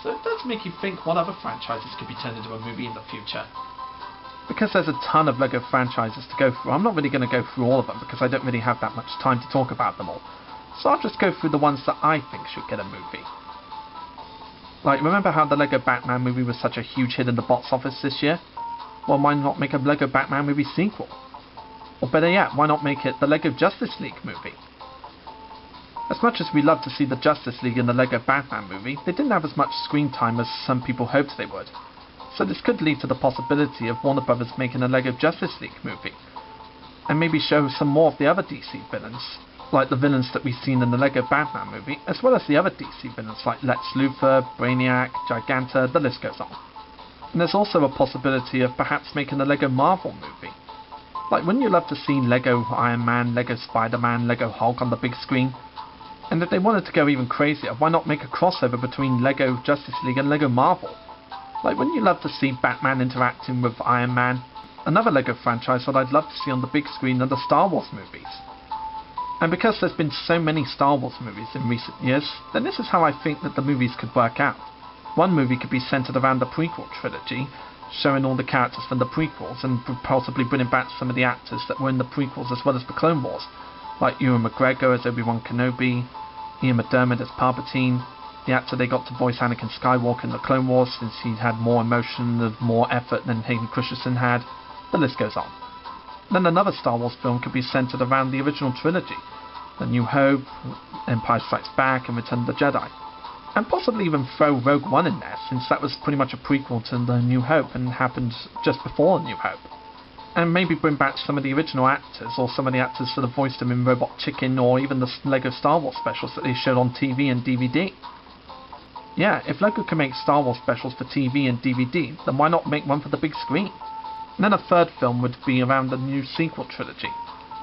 So it does make you think what other franchises could be turned into a movie in the future. Because there's a ton of Lego franchises to go through, I'm not really going to go through all of them because I don't really have that much time to talk about them all. So I'll just go through the ones that I think should get a movie. Like, remember how the Lego Batman movie was such a huge hit in the box office this year? Well, why not make a Lego Batman movie sequel? Or better yet, why not make it the Lego Justice League movie? As much as we love to see the Justice League in the Lego Batman movie, they didn't have as much screen time as some people hoped they would. So this could lead to the possibility of Warner Brothers making a Lego Justice League movie. And maybe show some more of the other DC villains, like the villains that we've seen in the Lego Batman movie, as well as the other DC villains like Lex Luthor, Brainiac, Giganta, the list goes on. And there's also a possibility of perhaps making a Lego Marvel movie. Like, wouldn't you love to see Lego Iron Man, Lego Spider-Man, Lego Hulk on the big screen? And if they wanted to go even crazier, why not make a crossover between Lego Justice League and Lego Marvel? Like, wouldn't you love to see Batman interacting with Iron Man? Another Lego franchise that I'd love to see on the big screen are the Star Wars movies. And because there's been so many Star Wars movies in recent years, then this is how I think that the movies could work out. One movie could be centered around the prequel trilogy, showing all the characters from the prequels and possibly bringing back some of the actors that were in the prequels as well as the Clone Wars, like Ewan McGregor as Obi-Wan Kenobi, Ian McDiarmid as Palpatine, the actor they got to voice Anakin Skywalker in the Clone Wars since he had more emotion and more effort than Hayden Christensen had, the list goes on. Then another Star Wars film could be centered around the original trilogy, The New Hope, Empire Strikes Back and Return of the Jedi. And possibly even throw Rogue One in there, since that was pretty much a prequel to The New Hope and happened just before The New Hope. And maybe bring back some of the original actors, or some of the actors that have voiced them in Robot Chicken, or even the Lego Star Wars specials that they showed on TV and DVD. Yeah, if Lego can make Star Wars specials for TV and DVD, then why not make one for the big screen? And then a third film would be around the new sequel trilogy,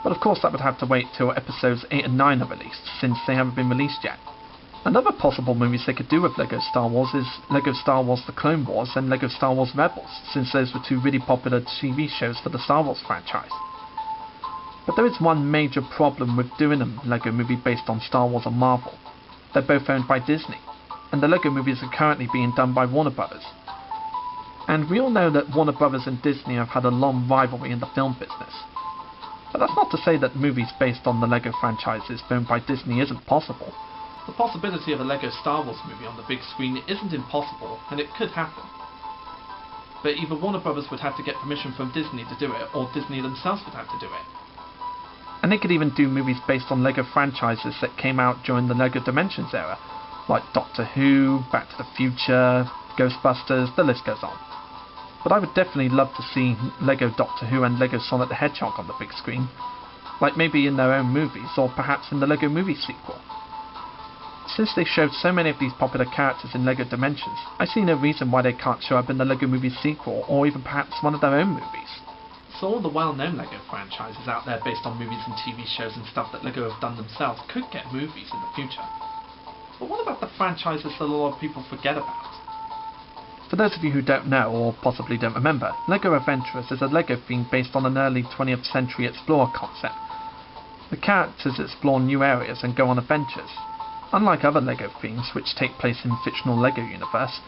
But of course that would have to wait till episodes 8 and 9 are released, since they haven't been released yet. Another possible movies they could do with LEGO Star Wars is LEGO Star Wars The Clone Wars and LEGO Star Wars Rebels, since those were two really popular TV shows for the Star Wars franchise. But there is one major problem with doing a LEGO movie based on Star Wars or Marvel. They're both owned by Disney, and the LEGO movies are currently being done by Warner Brothers. And we all know that Warner Brothers and Disney have had a long rivalry in the film business. But that's not to say that movies based on the LEGO franchises owned by Disney isn't possible. The possibility of a LEGO Star Wars movie on the big screen isn't impossible, and it could happen. But either Warner Brothers would have to get permission from Disney to do it, or Disney themselves would have to do it. And they could even do movies based on LEGO franchises that came out during the LEGO Dimensions era, like Doctor Who, Back to the Future, Ghostbusters, the list goes on. But I would definitely love to see LEGO Doctor Who and LEGO Sonic the Hedgehog on the big screen, like maybe in their own movies, or perhaps in the LEGO movie sequel. Since they showed so many of these popular characters in LEGO Dimensions, I see no reason why they can't show up in the LEGO movie sequel, or even perhaps one of their own movies. So all the well-known LEGO franchises out there based on movies and TV shows and stuff that LEGO have done themselves could get movies in the future. But what about the franchises that a lot of people forget about? For those of you who don't know, or possibly don't remember, LEGO Adventurers is a LEGO theme based on an early 20th century explorer concept. The characters explore new areas and go on adventures. Unlike other LEGO themes, which take place in fictional LEGO universe,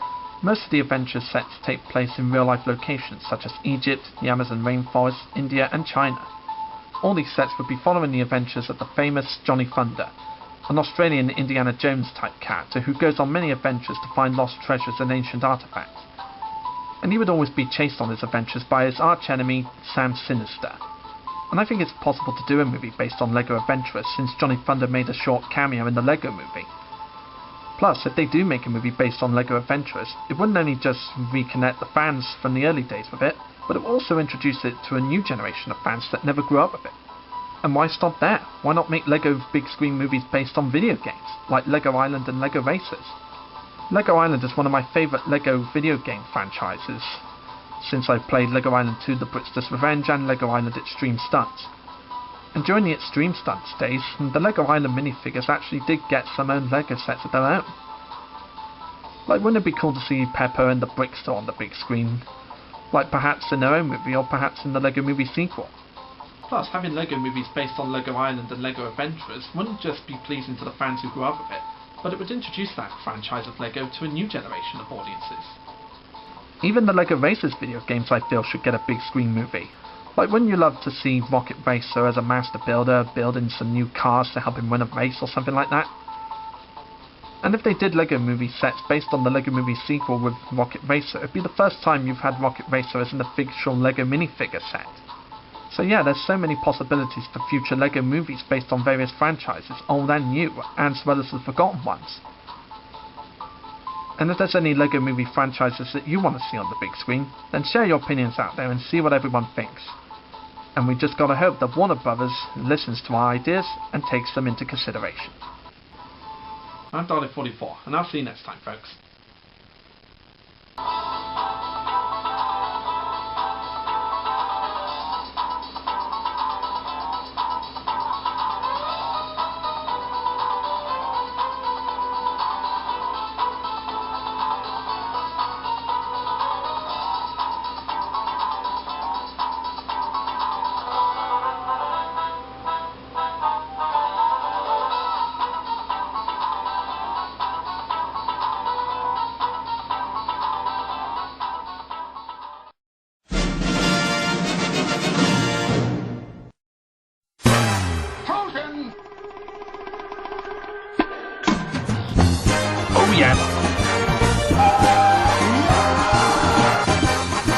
most of the adventure sets take place in real-life locations such as Egypt, the Amazon rainforest, India and China. All these sets would be following the adventures of the famous Johnny Thunder, an Australian Indiana Jones type character who goes on many adventures to find lost treasures and ancient artifacts. And he would always be chased on his adventures by his arch-enemy, Sam Sinister. And I think it's possible to do a movie based on LEGO Adventurers, since Johnny Thunder made a short cameo in the LEGO movie. Plus, if they do make a movie based on LEGO Adventurers, it wouldn't only just reconnect the fans from the early days with it, but it would also introduce it to a new generation of fans that never grew up with it. And why stop there? Why not make LEGO big screen movies based on video games, like LEGO Island and LEGO Racers? LEGO Island is one of my favourite LEGO video game franchises, since I've played LEGO Island 2 The Brickster's Revenge and LEGO Island Extreme Stunts. And during the Extreme Stunts days, the LEGO Island minifigures actually did get some own LEGO sets of their own. Like, wouldn't it be cool to see Pepper and the Brickster on the big screen? Like perhaps in their own movie, or perhaps in the LEGO movie sequel. Plus, having LEGO movies based on LEGO Island and LEGO Adventurers wouldn't just be pleasing to the fans who grew up with it, but it would introduce that franchise of LEGO to a new generation of audiences. Even the LEGO Racers video games I feel should get a big screen movie. Like, wouldn't you love to see Rocket Racer as a master builder building some new cars to help him win a race or something like that? And if they did LEGO movie sets based on the LEGO movie sequel with Rocket Racer, it'd be the first time you've had Rocket Racer as an official LEGO minifigure set. So yeah, there's so many possibilities for future LEGO movies based on various franchises, old and new, as well as the forgotten ones. And if there's any LEGO movie franchises that you want to see on the big screen, then share your opinions out there and see what everyone thinks. And we just gotta hope that Warner Brothers listens to our ideas and takes them into consideration. I'm Dalek44, and I'll see you next time, folks. Oh yeah.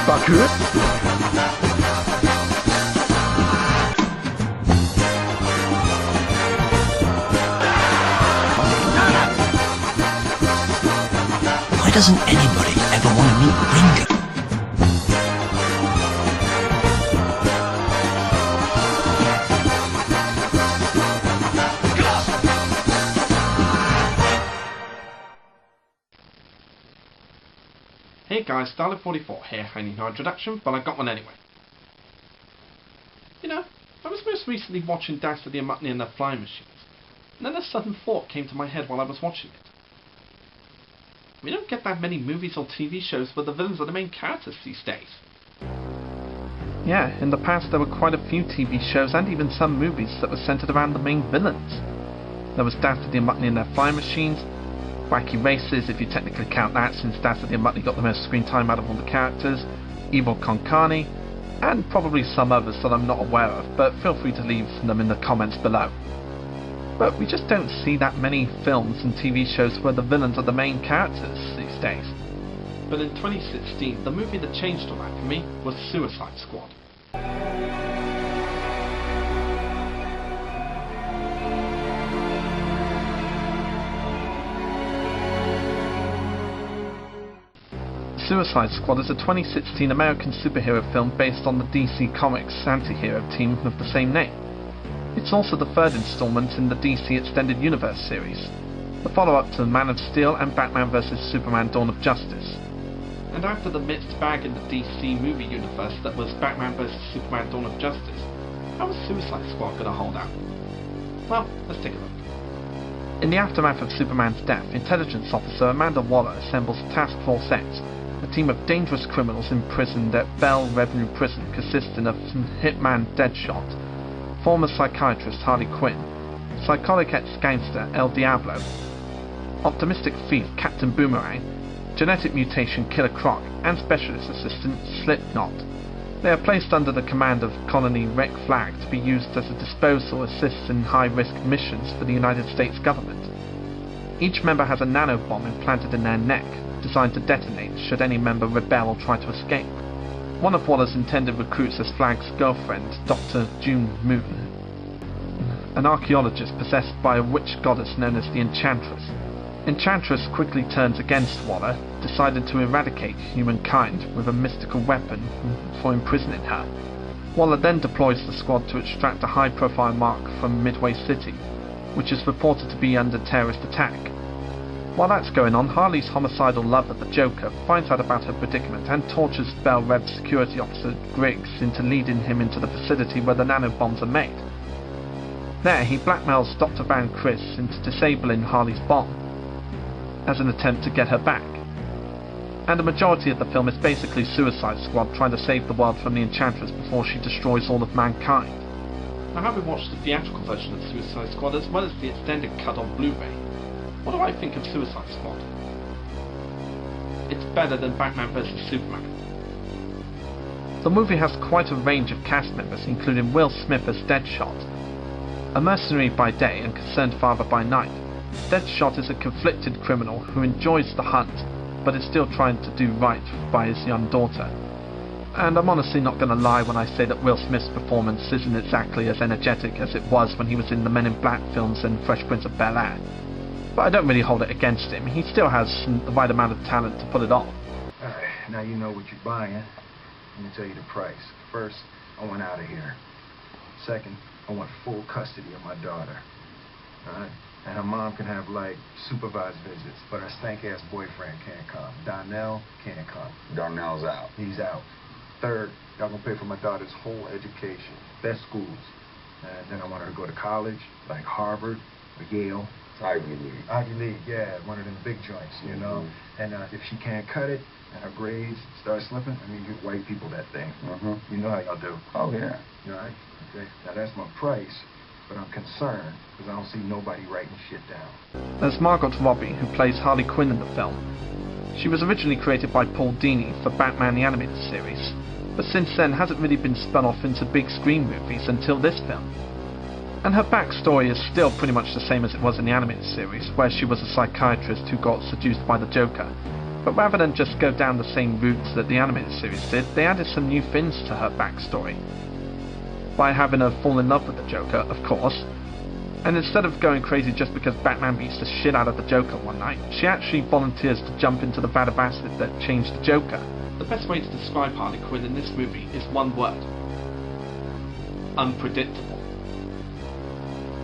Baku? Why doesn't anybody ever want to meet Ringo? Hey guys, Dalek44 here. I need no introduction, but I got one anyway. You know, I was most was recently watching Dastardly and Muttley and their flying machines, and then a sudden thought came to my head while I was watching it. We don't get that many movies or TV shows where the villains are the main characters these days. Yeah, in the past there were quite a few TV shows and even some movies that were centered around the main villains. There was Dastardly and Muttley and their flying machines, Wacky Races, if you technically count that, since Dastardly and Muttley got the most screen time out of all the characters, Evil Con Carne, and probably some others that I'm not aware of, but feel free to leave them in the comments below. But we just don't see that many films and TV shows where the villains are the main characters these days. But in 2016, the movie that changed all that for me was Suicide Squad. Suicide Squad is a 2016 American superhero film based on the DC Comics anti-hero team of the same name. It's also the third installment in the DC Extended Universe series, the follow-up to Man of Steel and Batman vs Superman Dawn of Justice. And after the mixed bag in the DC movie universe that was Batman vs Superman Dawn of Justice, how was Suicide Squad going to hold out? Well, let's take a look. In the aftermath of Superman's death, intelligence officer Amanda Waller assembles Task Force X, a team of dangerous criminals imprisoned at Bell Revenue Prison consisting of hitman Deadshot, former psychiatrist Harley Quinn, psychotic ex-gangster El Diablo, optimistic thief Captain Boomerang, genetic mutation Killer Croc, and specialist assistant Slipknot. They are placed under the command of Colony Rec Flag to be used as a disposal assist in high-risk missions for the United States government. Each member has a nanobomb implanted in their neck, designed to detonate should any member rebel or try to escape. One of Waller's intended recruits is Flag's girlfriend, Dr. June Moon, an archaeologist possessed by a witch goddess known as the Enchantress. Enchantress quickly turns against Waller, deciding to eradicate humankind with a mystical weapon for imprisoning her. Waller then deploys the squad to extract a high-profile mark from Midway City, which is reported to be under terrorist attack. While that's going on, Harley's homicidal lover, the Joker, finds out about her predicament and tortures Bell Rev security officer Griggs into leading him into the facility where the nanobombs are made. There, he blackmails Dr. Van Chris into disabling Harley's bomb, as an attempt to get her back. And the majority of the film is basically Suicide Squad trying to save the world from the Enchantress before she destroys all of mankind. Now, having watched the theatrical version of Suicide Squad as well as the extended cut on Blu-ray, what do I think of Suicide Squad? It's better than Batman vs Superman. The movie has quite a range of cast members, including Will Smith as Deadshot. A mercenary by day and concerned father by night, Deadshot is a conflicted criminal who enjoys the hunt, but is still trying to do right by his young daughter. And I'm honestly not going to lie when I say that Will Smith's performance isn't exactly as energetic as it was when he was in the Men in Black films and Fresh Prince of Bel-Air. But I don't really hold it against him. He still has the right amount of talent to pull it off. Alright, now you know what you're buying. Let me tell you the price. First, I want out of here. Second, I want full custody of my daughter. Alright? And her mom can have, like, supervised visits, but her stank-ass boyfriend can't come. Donnell can't come. Darnell's out. He's out. Third, y'all gonna pay for my daughter's whole education. Best schools. And then I want her to go to college, like Harvard or Yale. Ivy League. Ivy League, yeah, one of them big joints, you know. And if she can't cut it and her grades start slipping, I mean, you white people that thing. You know how y'all do. Oh, yeah. All right? Okay. Now, that's my price, but I'm concerned because I don't see nobody writing shit down. There's Margot Robbie, who plays Harley Quinn in the film. She was originally created by Paul Dini for Batman the Animated Series, but since then hasn't really been spun off into big screen movies until this film. And her backstory is still pretty much the same as it was in the animated series, where she was a psychiatrist who got seduced by the Joker. But rather than just go down the same routes that the animated series did, they added some new things to her backstory. By having her fall in love with the Joker, of course. And instead of going crazy just because Batman beats the shit out of the Joker one night, she actually volunteers to jump into the vat of acid that changed the Joker. The best way to describe Harley Quinn in this movie is one word. Unpredictable.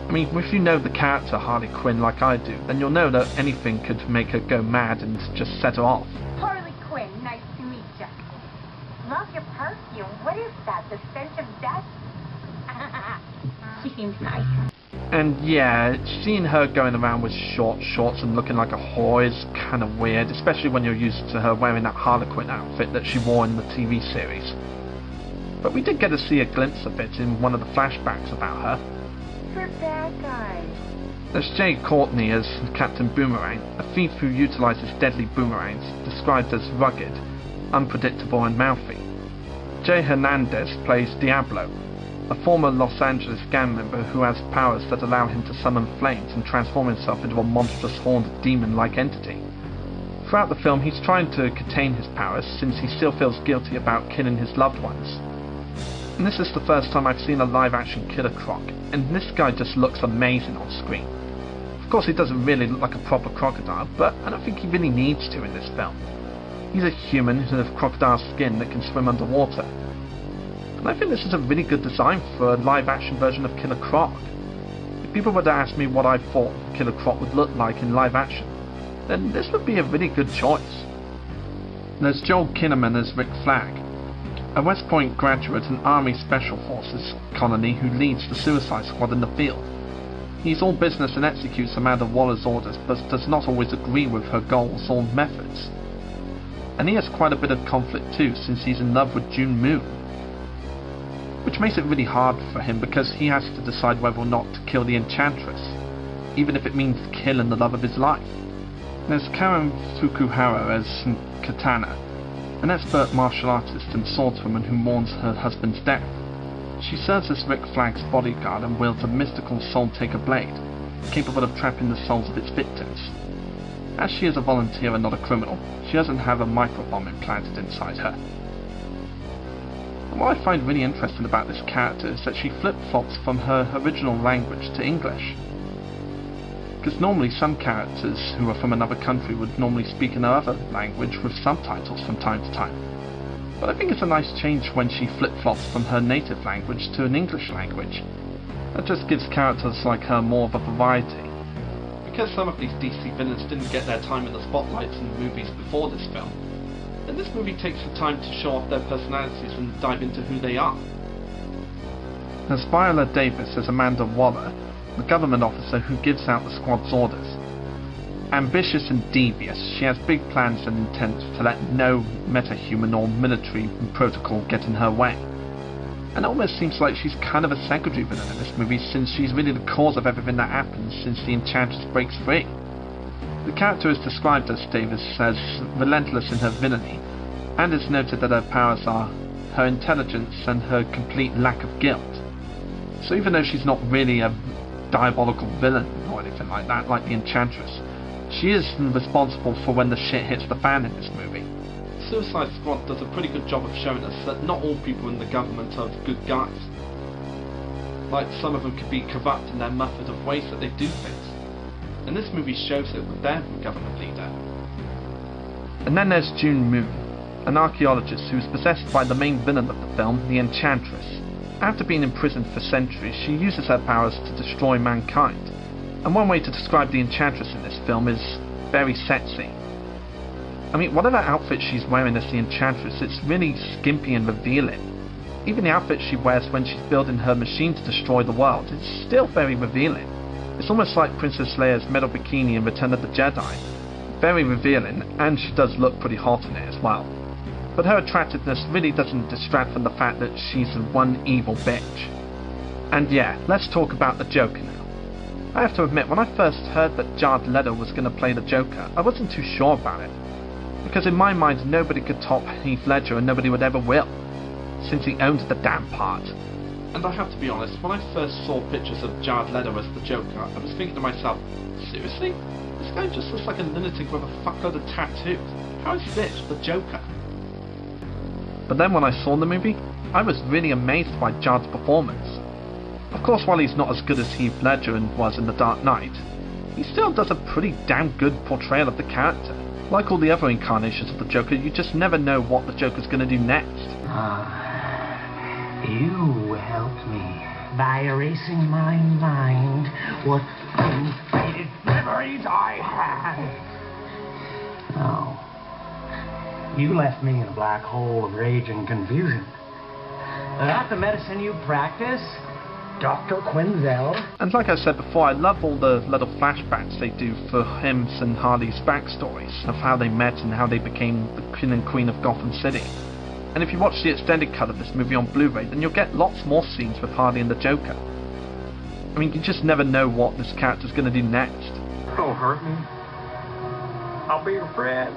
I mean, if you know the character Harley Quinn like I do, then you'll know that anything could make her go mad and just set her off. Harley Quinn, nice to meet you. Love your perfume. What is that? The stench of death? She seems nice. And yeah, seeing her going around with short shorts and looking like a whore is kind of weird, especially when you're used to her wearing that Harlequin outfit that she wore in the TV series. But we did get to see a glimpse of it in one of the flashbacks about her. For bad guys. There's Jay Courtney as Captain Boomerang, a thief who utilizes deadly boomerangs, described as rugged, unpredictable and mouthy. Jay Hernandez plays Diablo, a former Los Angeles gang member who has powers that allow him to summon flames and transform himself into a monstrous horned demon-like entity. Throughout the film, he's trying to contain his powers since he still feels guilty about killing his loved ones. And this is the first time I've seen a live-action Killer Croc, and this guy just looks amazing on screen. Of course, he doesn't really look like a proper crocodile, but I don't think he really needs to in this film. He's a human with crocodile skin that can swim underwater. And I think this is a really good design for a live-action version of Killer Croc. If people were to ask me what I thought Killer Croc would look like in live action, then this would be a really good choice. There's Joel Kinnaman as Rick Flag, a West Point graduate and Army Special Forces colony who leads the Suicide Squad in the field. He's all business and executes Amanda Waller's orders, but does not always agree with her goals or methods. And he has quite a bit of conflict too, since he's in love with June Moon, which makes it really hard for him because he has to decide whether or not to kill the Enchantress, even if it means killing the love of his life. There's Karen Fukuhara as Katana, an expert martial artist and swordswoman who mourns her husband's death. She serves as Rick Flag's bodyguard and wields a mystical soul-taker blade, capable of trapping the souls of its victims. As she is a volunteer and not a criminal, she doesn't have a microbomb implanted inside her. And what I find really interesting about this character is that she flip-flops from her original language to English. Because normally some characters who are from another country would normally speak in another language with subtitles from time to time. But I think it's a nice change when she flip-flops from her native language to an English language. That just gives characters like her more of a variety. Because some of these DC villains didn't get their time in the spotlights in movies before this film, then this movie takes the time to show off their personalities and dive into who they are. There's Viola Davis as Amanda Waller, the government officer who gives out the squad's orders. Ambitious and devious, she has big plans and intents to let no metahuman or military protocol get in her way. And it almost seems like she's kind of a secondary villain in this movie, since she's really the cause of everything that happens since the Enchantress breaks free. The character is described as Davis as relentless in her villainy, and it's noted that her powers are her intelligence and her complete lack of guilt. So even though she's not really a diabolical villain or anything like that, like the Enchantress, she is responsible for when the shit hits the fan in this movie. Suicide Squad does a pretty good job of showing us that not all people in the government are good guys. Like, some of them could be corrupt in their method of ways that they do things. And this movie shows it with their government leader. And then there's June Moon, an archaeologist who is possessed by the main villain of the film, the Enchantress. After being imprisoned for centuries, she uses her powers to destroy mankind. And one way to describe the Enchantress in this film is very sexy. I mean, whatever outfit she's wearing as the Enchantress, it's really skimpy and revealing. Even the outfit she wears when she's building her machine to destroy the world is still very revealing. It's almost like Princess Leia's metal bikini in Return of the Jedi. Very revealing, and she does look pretty hot in it as well. But her attractiveness really doesn't distract from the fact that she's one evil bitch. And yeah, let's talk about the Joker now. I have to admit, when I first heard that Jared Leto was going to play the Joker, I wasn't too sure about it. Because in my mind, nobody could top Heath Ledger and nobody would ever will, since he owned the damn part. And I have to be honest, when I first saw pictures of Jared Leto as the Joker, I was thinking to myself, seriously? This guy just looks like a lunatic with a fuckload of tattoos. How is this the Joker? But then when I saw the movie, I was really amazed by Jared's performance. Of course, while he's not as good as Heath Ledger was in The Dark Knight, he still does a pretty damn good portrayal of the character. Like all the other incarnations of the Joker, you just never know what the Joker's going to do next. You helped me by erasing my mind what unfaded memories I had. Oh. You left me in a black hole of rage and confusion. Without the medicine you practice, Dr. Quinzel. And like I said before, I love all the little flashbacks they do for him and Harley's backstories of how they met and how they became the king and queen of Gotham City. And if you watch the extended cut of this movie on Blu-ray, then you'll get lots more scenes with Harley and the Joker. I mean, you just never know what this character's going to do next. Don't hurt me. I'll be your friend.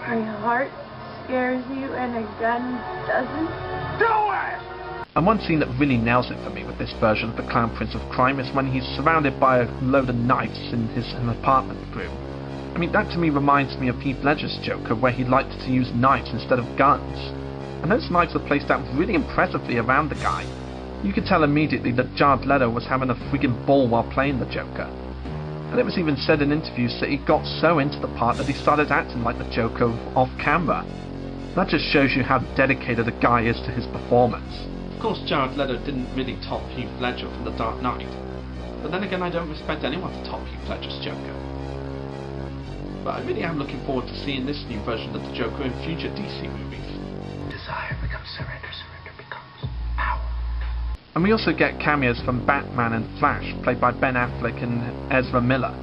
My heart scares you and a gun doesn't? Do it! And one scene that really nails it for me with this version of the Clown Prince of Crime is when he's surrounded by a load of knives in his apartment room. I mean, that to me reminds me of Heath Ledger's Joker, where he liked to use knives instead of guns. And those knives were placed out really impressively around the guy. You could tell immediately that Jared Leto was having a friggin' ball while playing the Joker. And it was even said in interviews that he got so into the part that he started acting like the Joker off camera. That just shows you how dedicated a guy is to his performance. Of course, Jared Leto didn't really top Heath Ledger from The Dark Knight. But then again, I don't expect anyone to top Heath Ledger's Joker. But I really am looking forward to seeing this new version of the Joker in future DC movies. Desire becomes surrender, surrender becomes power. And we also get cameos from Batman and Flash, played by Ben Affleck and Ezra Miller.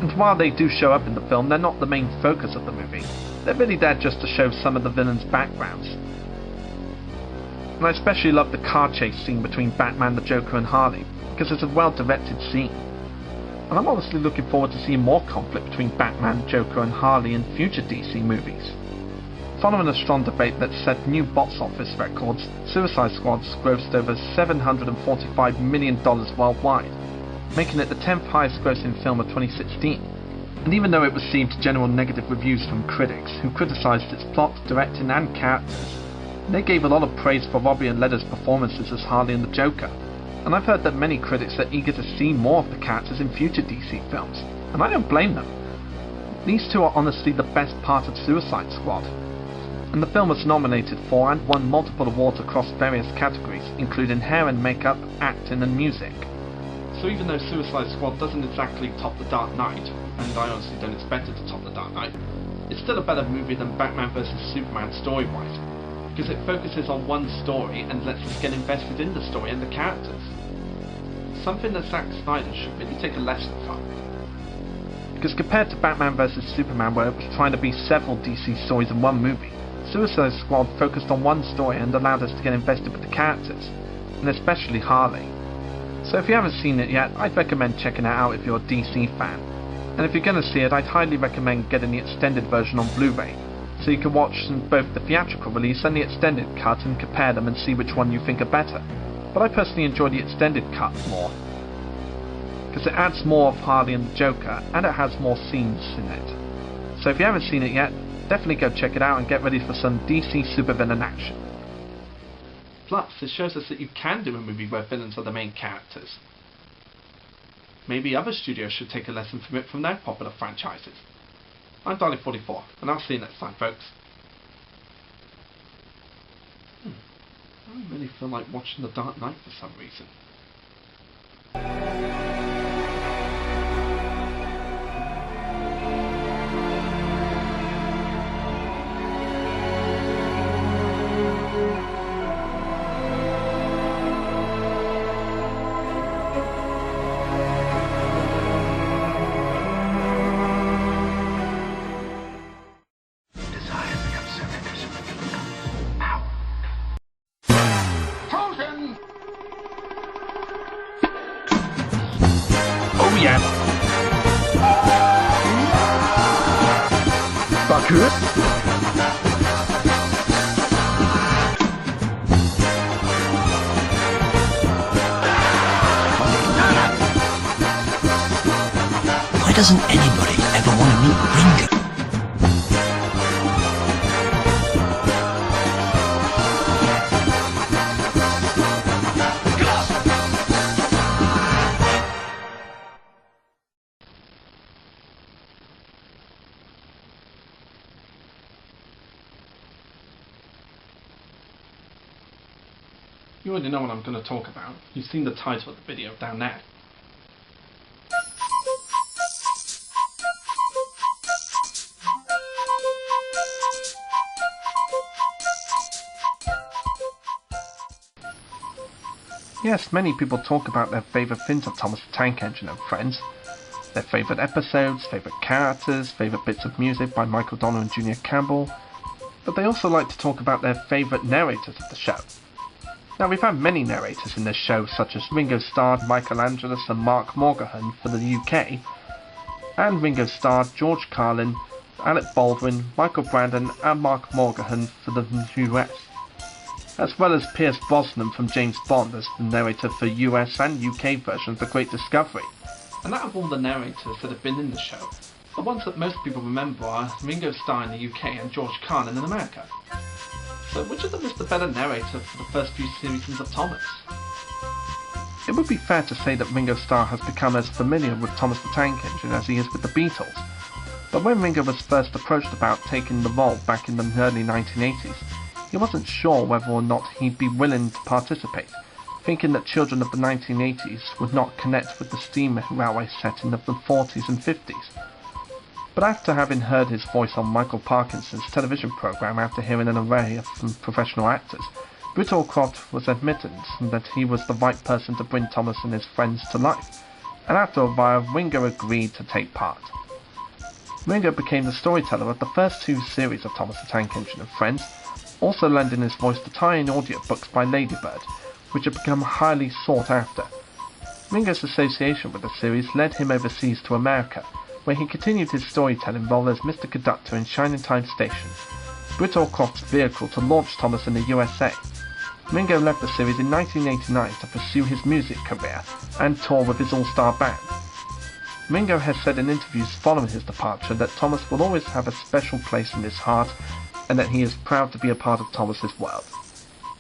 And while they do show up in the film, they're not the main focus of the movie. They're really there just to show some of the villains' backgrounds. And I especially love the car chase scene between Batman, the Joker and Harley, because it's a well-directed scene. And I'm honestly looking forward to seeing more conflict between Batman, Joker and Harley in future DC movies. Following a strong debate that set new box office records, Suicide Squad grossed over $745 million worldwide, making it the 10th highest grossing film of 2016. And even though it received general negative reviews from critics, who criticised its plot, directing and characters, they gave a lot of praise for Robbie and Leder's performances as Harley and the Joker. And I've heard that many critics are eager to see more of the characters in future DC films, and I don't blame them. These two are honestly the best part of Suicide Squad. And the film was nominated for and won multiple awards across various categories, including hair and makeup, acting and music. So even though Suicide Squad doesn't exactly top The Dark Knight, and I honestly don't expect it to top The Dark Knight, it's still a better movie than Batman vs Superman story-wise, because it focuses on one story and lets us get invested in the story and the characters. Something that Zack Snyder should really take a lesson from. Because compared to Batman vs Superman, where it was trying to be several DC stories in one movie, Suicide Squad focused on one story and allowed us to get invested with the characters, and especially Harley. So if you haven't seen it yet, I'd recommend checking it out if you're a DC fan. And if you're going to see it, I'd highly recommend getting the extended version on Blu-ray, so you can watch both the theatrical release and the extended cut and compare them and see which one you think are better. But I personally enjoy the extended cut more, because it adds more of Harley and the Joker, and it has more scenes in it. So if you haven't seen it yet, definitely go check it out and get ready for some DC supervillain action. Plus, it shows us that you can do a movie where villains are the main characters. Maybe other studios should take a lesson from it from their popular franchises. I'm Dalek44, and I'll see you next time, folks. I really feel like watching The Dark Knight for some reason. Why doesn't anybody ever want to meet Ringo? You already know what I'm going to talk about. You've seen the title of the video down there. Yes, many people talk about their favourite things of Thomas the Tank Engine and Friends. Their favourite episodes, favourite characters, favourite bits of music by Michael Donner and Junior Campbell. But they also like to talk about their favourite narrators of the show. Now, we've had many narrators in this show, such as Ringo Starr, Michael Angelis and Mark Morgan for the UK, and Ringo Starr, George Carlin, Alec Baldwin, Michael Brandon and Mark Morgan for the US, as well as Pierce Brosnan from James Bond as the narrator for US and UK versions of The Great Discovery. And out of all the narrators that have been in the show, the ones that most people remember are Ringo Starr in the UK and George Carlin in America. So which of them is the better narrator for the first few seasons of Thomas? It would be fair to say that Ringo Starr has become as familiar with Thomas the Tank Engine as he is with the Beatles, but when Ringo was first approached about taking the role back in the early 1980s, he wasn't sure whether or not he'd be willing to participate, thinking that children of the 1980s would not connect with the steam railway setting of the 40s and 50s. But after having heard his voice on Michael Parkinson's television programme after hearing an array of professional actors, Whittlescroft was admitted that he was the right person to bring Thomas and his friends to life, and after a while Ringo agreed to take part. Ringo became the storyteller of the first two series of Thomas the Tank Engine and Friends, also lending his voice to tie-in audiobooks by Ladybird, which had become highly sought after. Ringo's association with the series led him overseas to America, where he continued his storytelling role as Mr. Conductor in Shining Time Station, Whittlescroft's vehicle to launch Thomas in the USA. Ringo left the series in 1989 to pursue his music career and tour with his all-star band. Ringo has said in interviews following his departure that Thomas will always have a special place in his heart and that he is proud to be a part of Thomas's world.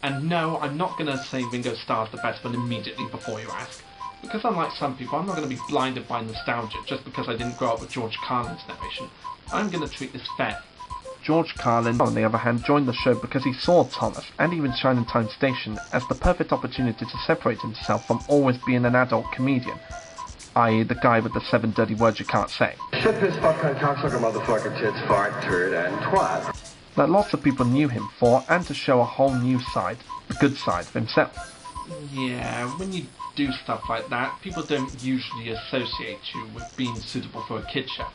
And no, I'm not going to say Ringo Starr's the best one immediately before you ask. Because unlike some people, I'm not going to be blinded by nostalgia just because I didn't grow up with George Carlin's narration. I'm going to treat this fair. George Carlin, on the other hand, joined the show because he saw Thomas, and even Shining Time Station, as the perfect opportunity to separate himself from always being an adult comedian, i.e. the guy with the 7 dirty words you can't say. Shit, piss, fuck, cunt, cocksucker, motherfucker, tits, fart, turd, and twat. That lots of people knew him for, and to show a whole new side, the good side of himself. Yeah, when you do stuff like that, people don't usually associate you with being suitable for a kid show.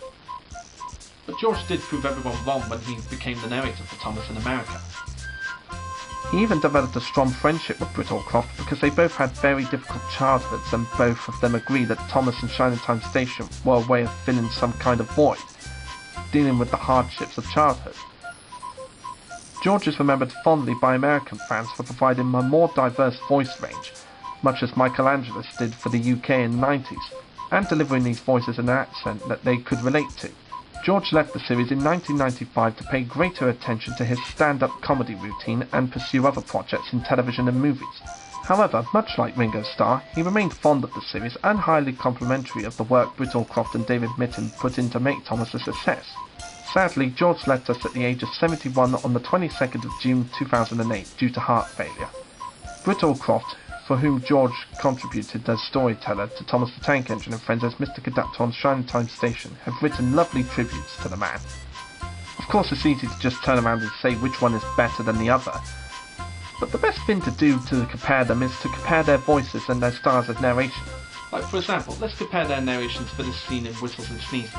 But George did prove everyone wrong when he became the narrator for Thomas in America. He even developed a strong friendship with Whittlescroft because they both had very difficult childhoods, and both of them agreed that Thomas and Shining Time Station were a way of filling some kind of void, dealing with the hardships of childhood. George is remembered fondly by American fans for providing a more diverse voice range, much as Michael Angelis did for the UK in the 90s, and delivering these voices in an accent that they could relate to. George left the series in 1995 to pay greater attention to his stand-up comedy routine and pursue other projects in television and movies. However, much like Ringo Starr, he remained fond of the series and highly complimentary of the work Whittlescroft and David Mitton put in to make Thomas a success. Sadly, George left us at the age of 71 on the 22nd of June 2008 due to heart failure. Whittlescroft, for whom George contributed as storyteller to Thomas the Tank Engine and Friends as Mr. Conductor on Shining Time Station, have written lovely tributes to the man. Of course, it's easy to just turn around and say which one is better than the other, but the best thing to do to compare them is to compare their voices and their styles of narration. Like, for example, let's compare their narrations for this scene in Whistles and Sneezes.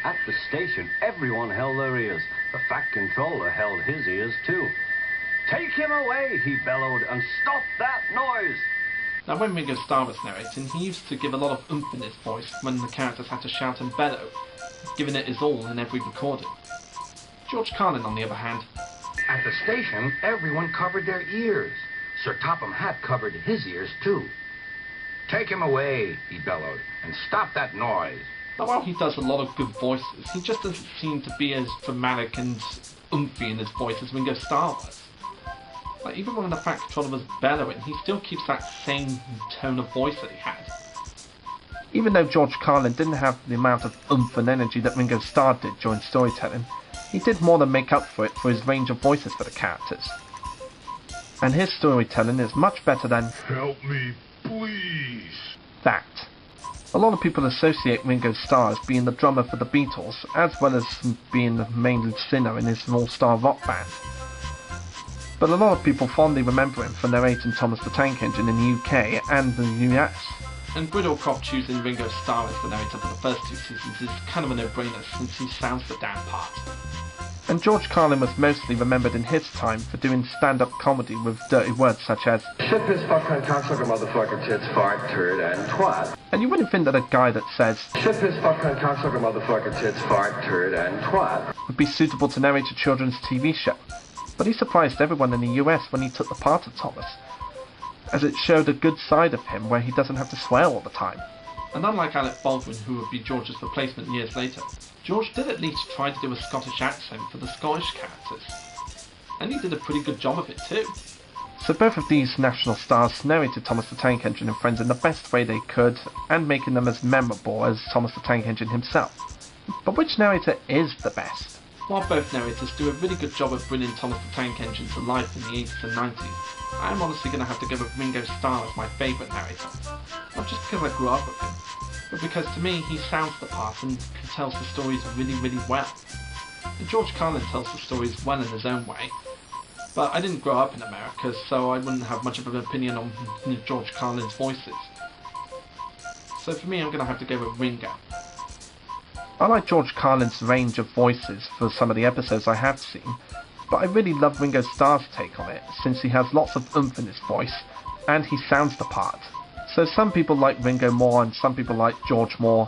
At the station, everyone held their ears. The Fat Controller held his ears too. "Take him away," he bellowed, "and stop that noise!" Now, when Ringo Starr was narrating, he used to give a lot of oomph in his voice when the characters had to shout and bellow, giving it his all in every recording. George Carlin, on the other hand, At the station, everyone covered their ears. Sir Topham Hatt covered his ears, too. "Take him away," he bellowed, "and stop that noise." now while he does a lot of good voices, he just doesn't seem to be as dramatic and oomphy in his voice as Ringo Starr was. Like, even when the Fat Controller was bellowing, he still keeps that same tone of voice that he had. Even though George Carlin didn't have the amount of oomph and energy that Ringo Starr did during storytelling, he did more than make up for it for his range of voices for the characters. And his storytelling is much better than Help me, please. that. A lot of people associate Ringo Starr as being the drummer for the Beatles, as well as being the main singer in his all-star rock band. but a lot of people fondly remember him for narrating Thomas the Tank Engine in the UK and the US. And Bridlecroft choosing Ringo Starr as the narrator for the first 2 seasons is kind of a no-brainer since he sounds the damn part. And George Carlin was mostly remembered in his time for doing stand-up comedy with dirty words such as Shit, piss, fuck, cunt, cocksucker, motherfucker, tits, fart, turd, and twat. And you wouldn't think that a guy that says Shit, piss, fuck, cunt, cocksucker, motherfucker, tits, fart, turd, and twat would be suitable to narrate a children's TV show. But he surprised everyone in the US when he took the part of Thomas, as it showed a good side of him where he doesn't have to swear all the time. And unlike Alec Baldwin, who would be George's replacement years later, George did at least try to do a Scottish accent for the Scottish characters. And he did a pretty good job of it too. So both of these national stars narrated Thomas the Tank Engine and Friends in the best way they could, and making them as memorable as Thomas the Tank Engine himself. But which narrator is the best? While both narrators do a really good job of bringing Thomas the Tank Engine to life in the 80s and 90s, I am honestly going to have to go with Ringo Starr as my favourite narrator. Not just because I grew up with him, but because to me he sounds the part and he tells the stories really, really well. And George Carlin tells the stories well in his own way, but I didn't grow up in America, so I wouldn't have much of an opinion on George Carlin's voices. So for me, I'm going to have to go with Ringo. I like George Carlin's range of voices for some of the episodes I have seen, but I really love Ringo Starr's take on it, since he has lots of oomph in his voice, and he sounds the part. So some people like Ringo more and some people like George more,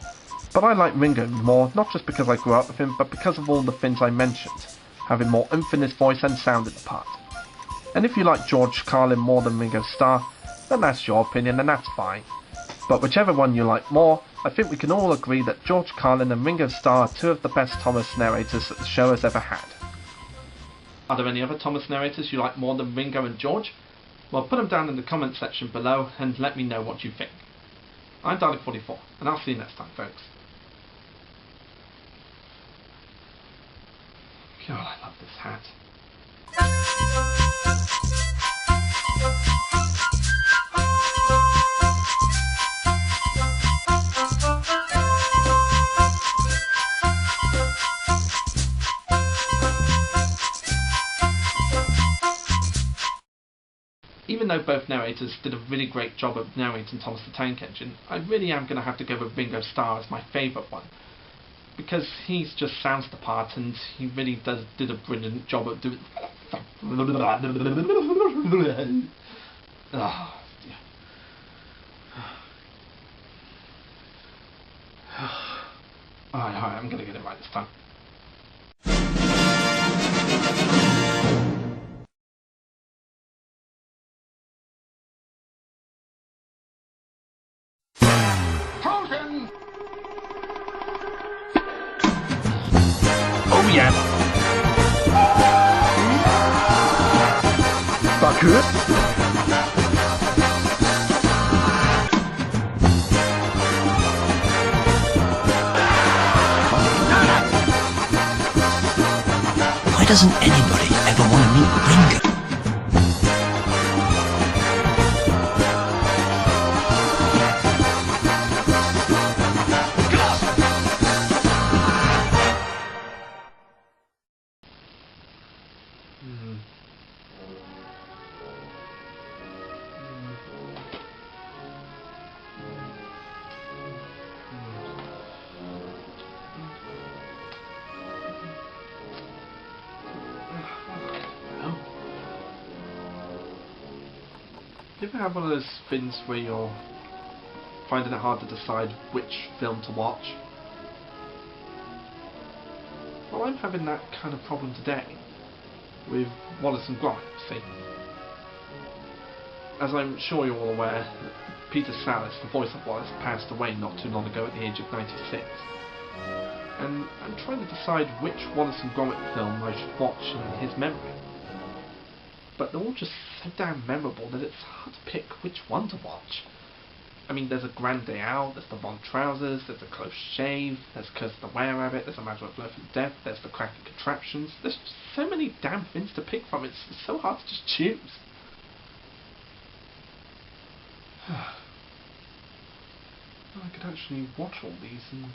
but I like Ringo more, not just because I grew up with him, but because of all the things I mentioned, having more oomph in his voice and sounding the part. And if you like George Carlin more than Ringo Starr, then that's your opinion and that's fine. But whichever one you like more, I think we can all agree that George Carlin and Ringo Starr are 2 of the best Thomas narrators that the show has ever had. Are there any other Thomas narrators you like more than Ringo and George? Well, put them down in the comment section below and let me know what you think. I'm Dalek44, and I'll see you next time, folks. God, I love this hat. Even though both narrators did a really great job of narrating Thomas the Tank Engine, I really am going to have to go with Ringo Starr as my favourite one. Because he just sounds the part and he really did a brilliant job of doing... Oh, dear. Alright, I'm going to get it right this time. Oh yeah. Baku? Why doesn't anybody ever want to meet Ringo? Do you ever have one of those things where you're finding it hard to decide which film to watch? Well, I'm having that kind of problem today with Wallace and Gromit, see? As I'm sure you're all aware, Peter Sallis, the voice of Wallace, passed away not too long ago at the age of 96. And I'm trying to decide which Wallace and Gromit film I should watch in his memory. But they're all just so damn memorable that it's hard to pick which one to watch. I mean, there's a Grand Day Out, there's the Von Trousers, there's a Close Shave, there's Curse of the Were-Rabbit, there's a Matter of Life and Death, there's the Cracking Contraptions. There's just so many damn things to pick from, it's so hard to just choose. I could actually watch all these and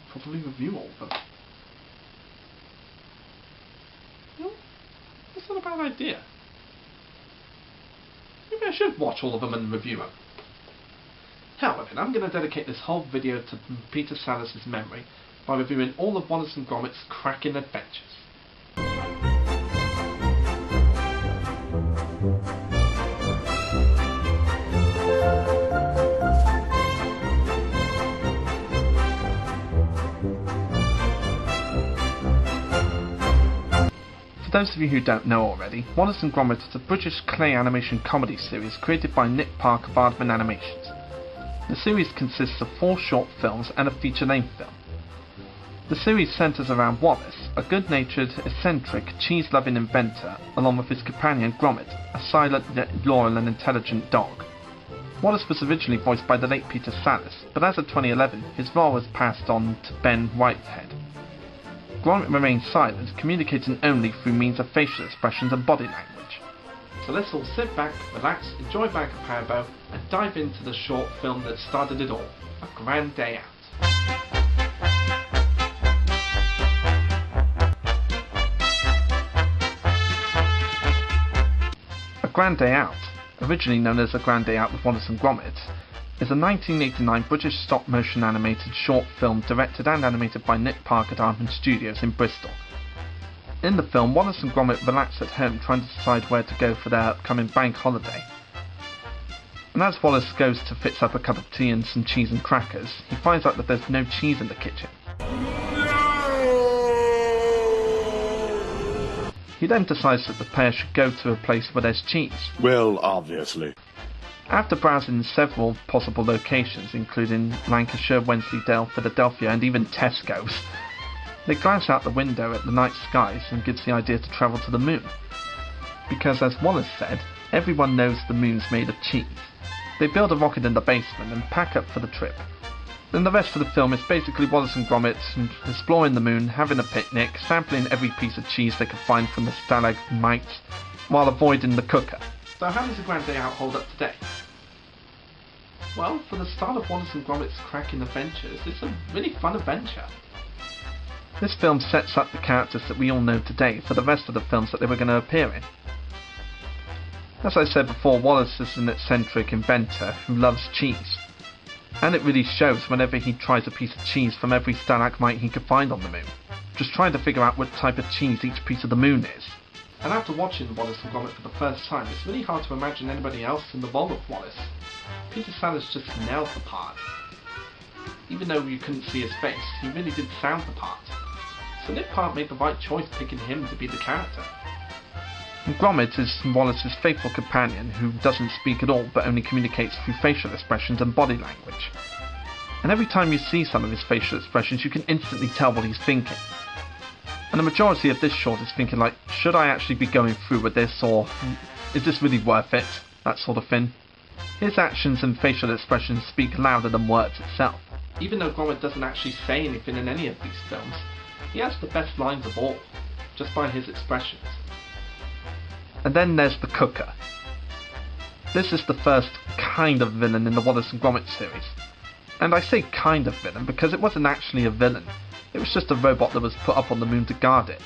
probably review all of them. Well, that's not a bad idea. I should watch all of them and review them. Hell with it, I'm going to dedicate this whole video to Peter Sallis' memory by reviewing all of Wallace and Gromit's cracking adventures. For those of you who don't know already, Wallace and Gromit is a British clay animation comedy series created by Nick Park of Aardman Animations. The series consists of 4 short films and a feature-length film. The series centres around Wallace, a good-natured, eccentric, cheese-loving inventor, along with his companion Gromit, a silent yet loyal and intelligent dog. Wallace was originally voiced by the late Peter Sallis, but as of 2011, his role was passed on to Ben Whitehead. Gromit remains silent, communicating only through means of facial expressions and body language. So let's all sit back, relax, enjoy Bag of Powerbow, and dive into the short film that started it all, A Grand Day Out. A Grand Day Out, originally known as A Grand Day Out with Wallace and Gromit, is a 1989 British stop-motion animated short film directed and animated by Nick Park at Aardman Studios in Bristol. In the film, Wallace and Gromit relax at home trying to decide where to go for their upcoming bank holiday. And as Wallace goes to fix up a cup of tea and some cheese and crackers, he finds out that there's no cheese in the kitchen. He then decides that the pair should go to a place where there's cheese. Well, obviously. After browsing several possible locations, including Lancashire, Wensleydale, Philadelphia, and even Tesco's, they glance out the window at the night skies and gives the idea to travel to the moon. Because, as Wallace said, everyone knows the moon's made of cheese. They build a rocket in the basement and pack up for the trip. Then the rest of the film is basically Wallace and Gromit exploring the moon, having a picnic, sampling every piece of cheese they can find from the stalagmites, while avoiding the cooker. So how does A Grand Day Out hold up today? Well, for the start of Wallace and Gromit's cracking adventures, it's a really fun adventure. This film sets up the characters that we all know today for the rest of the films that they were going to appear in. As I said before, Wallace is an eccentric inventor who loves cheese. And it really shows whenever he tries a piece of cheese from every stalagmite he could find on the moon, just trying to figure out what type of cheese each piece of the moon is. And after watching Wallace and Gromit for the first time, it's really hard to imagine anybody else in the role of Wallace. Peter Sallis just nailed the part. Even though you couldn't see his face, he really did sound the part. So Nick Park made the right choice picking him to be the character. And Gromit is Wallace's faithful companion who doesn't speak at all but only communicates through facial expressions and body language. And every time you see some of his facial expressions, you can instantly tell what he's thinking. And the majority of this short is thinking like, should I actually be going through with this, or is this really worth it? That sort of thing. His actions and facial expressions speak louder than words itself. Even though Gromit doesn't actually say anything in any of these films, he has the best lines of all, just by his expressions. And then there's the cooker. This is the first kind of villain in the Wallace and Gromit series. And I say kind of villain because it wasn't actually a villain. It was just a robot that was put up on the moon to guard it.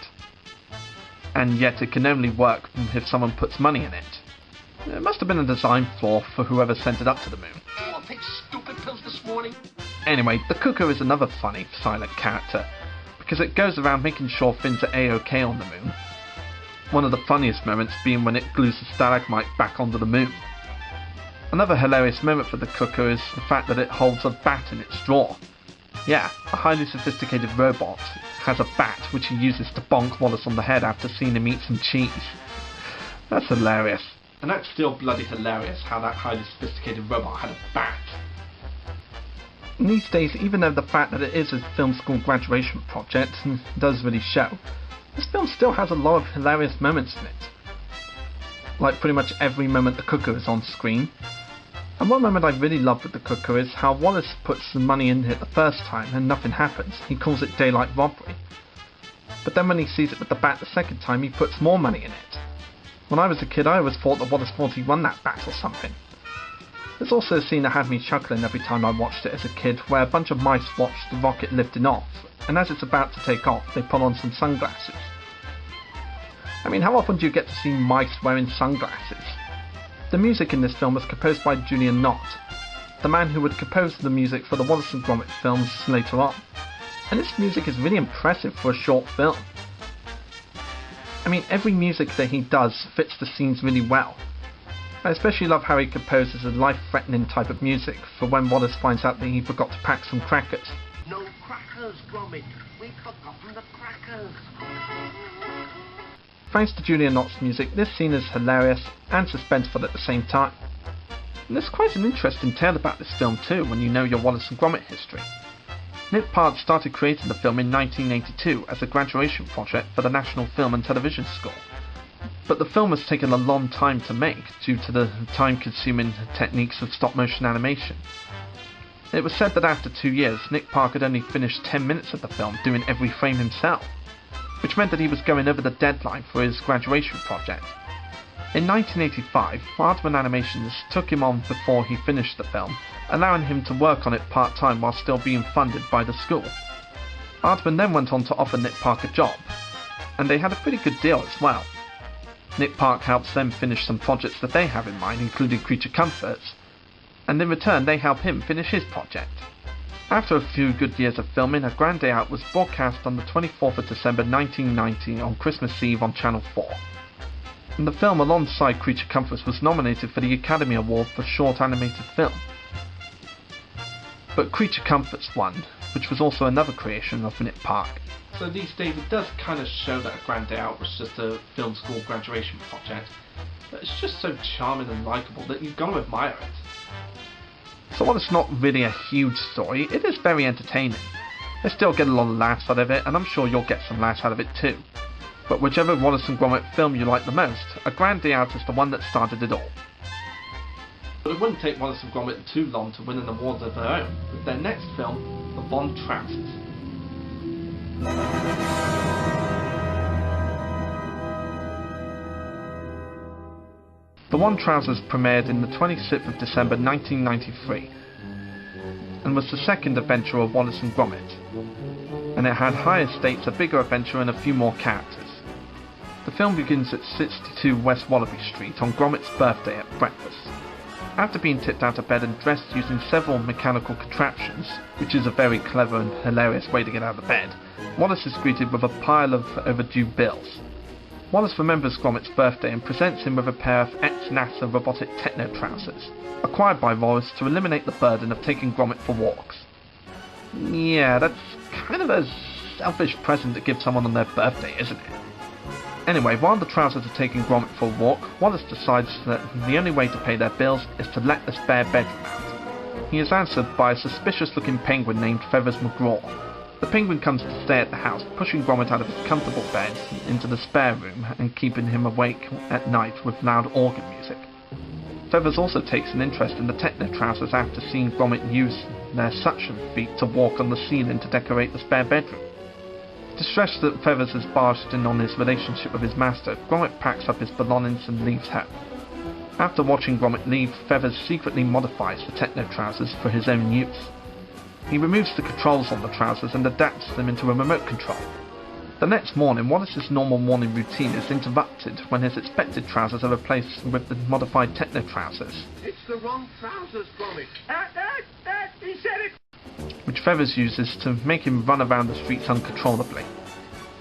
And yet it can only work if someone puts money in it. It must have been a design flaw for whoever sent it up to the moon. I'll take stupid pills this morning. Anyway, the cooker is another funny, silent character, because it goes around making sure things are A-OK on the moon. One of the funniest moments being when it glues the stalagmite back onto the moon. Another hilarious moment for the cooker is the fact that it holds a bat in its drawer. Yeah, a highly sophisticated robot has a bat which he uses to bonk Wallace on the head after seeing him eat some cheese. That's hilarious. And that's still bloody hilarious how that highly sophisticated robot had a bat. And these days, even though the fact that it is a film school graduation project does really show, this film still has a lot of hilarious moments in it. Like pretty much every moment the cooker is on screen. And one moment I really love with the cooker is how Wallace puts the money in it the first time and nothing happens. He calls it daylight robbery. But then when he sees it with the bat the second time, he puts more money in it. When I was a kid, I always thought that Wallace thought he won that bat or something. There's also a scene that had me chuckling every time I watched it as a kid, where a bunch of mice watched the rocket lifting off, and as it's about to take off, they put on some sunglasses. I mean, how often do you get to see mice wearing sunglasses? The music in this film was composed by Julian Knott, the man who would compose the music for the Wallace and Gromit films later on. And this music is really impressive for a short film. I mean, every music that he does fits the scenes really well. I especially love how he composes a life-threatening type of music for when Wallace finds out that he forgot to pack some crackers. No crackers, Gromit. We've forgotten the crackers. Thanks to Julian Knott's music, this scene is hilarious and suspenseful at the same time. And there's quite an interesting tale about this film too when you know your Wallace and Gromit history. Nick Park started creating the film in 1982 as a graduation project for the National Film and Television School. But the film has taken a long time to make due to the time-consuming techniques of stop-motion animation. It was said that after 2 years, Nick Park had only finished 10 minutes of the film doing every frame himself, which meant that he was going over the deadline for his graduation project. In 1985, Aardman Animations took him on before he finished the film, allowing him to work on it part-time while still being funded by the school. Aardman then went on to offer Nick Park a job, and they had a pretty good deal as well. Nick Park helps them finish some projects that they have in mind, including Creature Comforts, and in return they help him finish his project. After a few good years of filming, A Grand Day Out was broadcast on the 24th of December 1990 on Christmas Eve on Channel 4. And the film alongside Creature Comforts was nominated for the Academy Award for Short Animated Film. But Creature Comforts won, which was also another creation of Nick Park. So these days it does kind of show that A Grand Day Out was just a film school graduation project, but it's just so charming and likeable that you've got to admire it. So while it's not really a huge story, it is very entertaining. I still get a lot of laughs out of it, and I'm sure you'll get some laughs out of it too. But whichever Wallace and Gromit film you like the most, A Grand Day Out is the one that started it all. But it wouldn't take Wallace and Gromit too long to win an award of their own, with their next film, The Von Trousers. The Von Trousers premiered in the 26th of December 1993 and was the second adventure of Wallace and Gromit, and it had higher stakes, a bigger adventure and a few more characters. The film begins at 62 West Wallaby Street on Gromit's birthday at breakfast. After being tipped out of bed and dressed using several mechanical contraptions, which is a very clever and hilarious way to get out of bed, Wallace is greeted with a pile of overdue bills. Wallace remembers Gromit's birthday and presents him with a pair of ex-NASA robotic techno trousers, acquired by Wallace to eliminate the burden of taking Gromit for walks. Yeah, that's kind of a selfish present to give someone on their birthday, isn't it? Anyway, while the trousers are taking Gromit for a walk, Wallace decides that the only way to pay their bills is to let the spare bedroom out. He is answered by a suspicious-looking penguin named Feathers McGraw. The penguin comes to stay at the house, pushing Gromit out of his comfortable bed into the spare room and keeping him awake at night with loud organ music. Feathers also takes an interest in the techno trousers after seeing Gromit use their suction feet to walk on the ceiling to decorate the spare bedroom. Distressed that Feathers has barged in on his relationship with his master, Gromit packs up his belongings and leaves home. After watching Gromit leave, Feathers secretly modifies the techno trousers for his own use. He removes the controls on the trousers and adapts them into a remote control. The next morning, Wallace's normal morning routine is interrupted when his expected trousers are replaced with the modified techno trousers. It's the wrong trousers, Gromit. He said it! Which Feathers uses to make him run around the streets uncontrollably.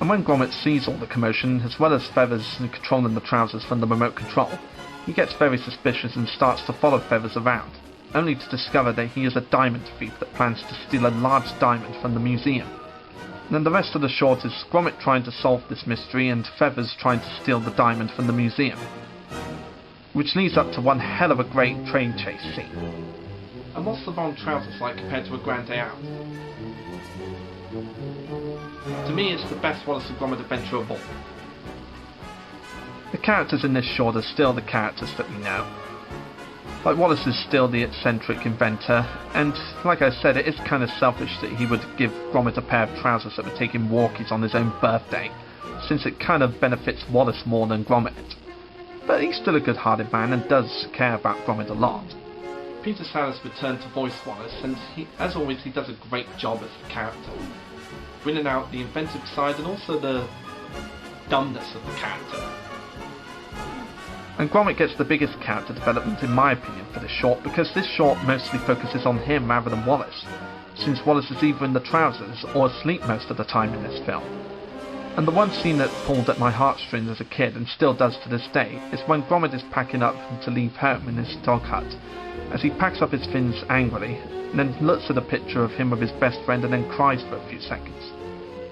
And when Gromit sees all the commotion, as well as Feathers controlling the trousers from the remote control, he gets very suspicious and starts to follow Feathers around, only to discover that he is a diamond thief that plans to steal a large diamond from the museum. And then the rest of the short is Gromit trying to solve this mystery and Feathers trying to steal the diamond from the museum, which leads up to one hell of a great train chase scene. And what's the Von Trousers like compared to A Grand Day Out? To me, it's the best Wallace and Gromit adventure of all. The characters in this short are still the characters that we know. Like, Wallace is still the eccentric inventor, and like I said, it is kind of selfish that he would give Gromit a pair of trousers that would take him walkies on his own birthday, since it kind of benefits Wallace more than Gromit. But he's still a good-hearted man and does care about Gromit a lot. Peter Sallis returned to voice Wallace, and as always he does a great job as the character, bringing out the inventive side and also the dumbness of the character. And Gromit gets the biggest character development in my opinion for this short, because this short mostly focuses on him rather than Wallace, since Wallace is either in the trousers or asleep most of the time in this film. And the one scene that pulled at my heartstrings as a kid, and still does to this day, is when Gromit is packing up to leave home in his dog hut, as he packs up his fins angrily, and then looks at a picture of him with his best friend and then cries for a few seconds.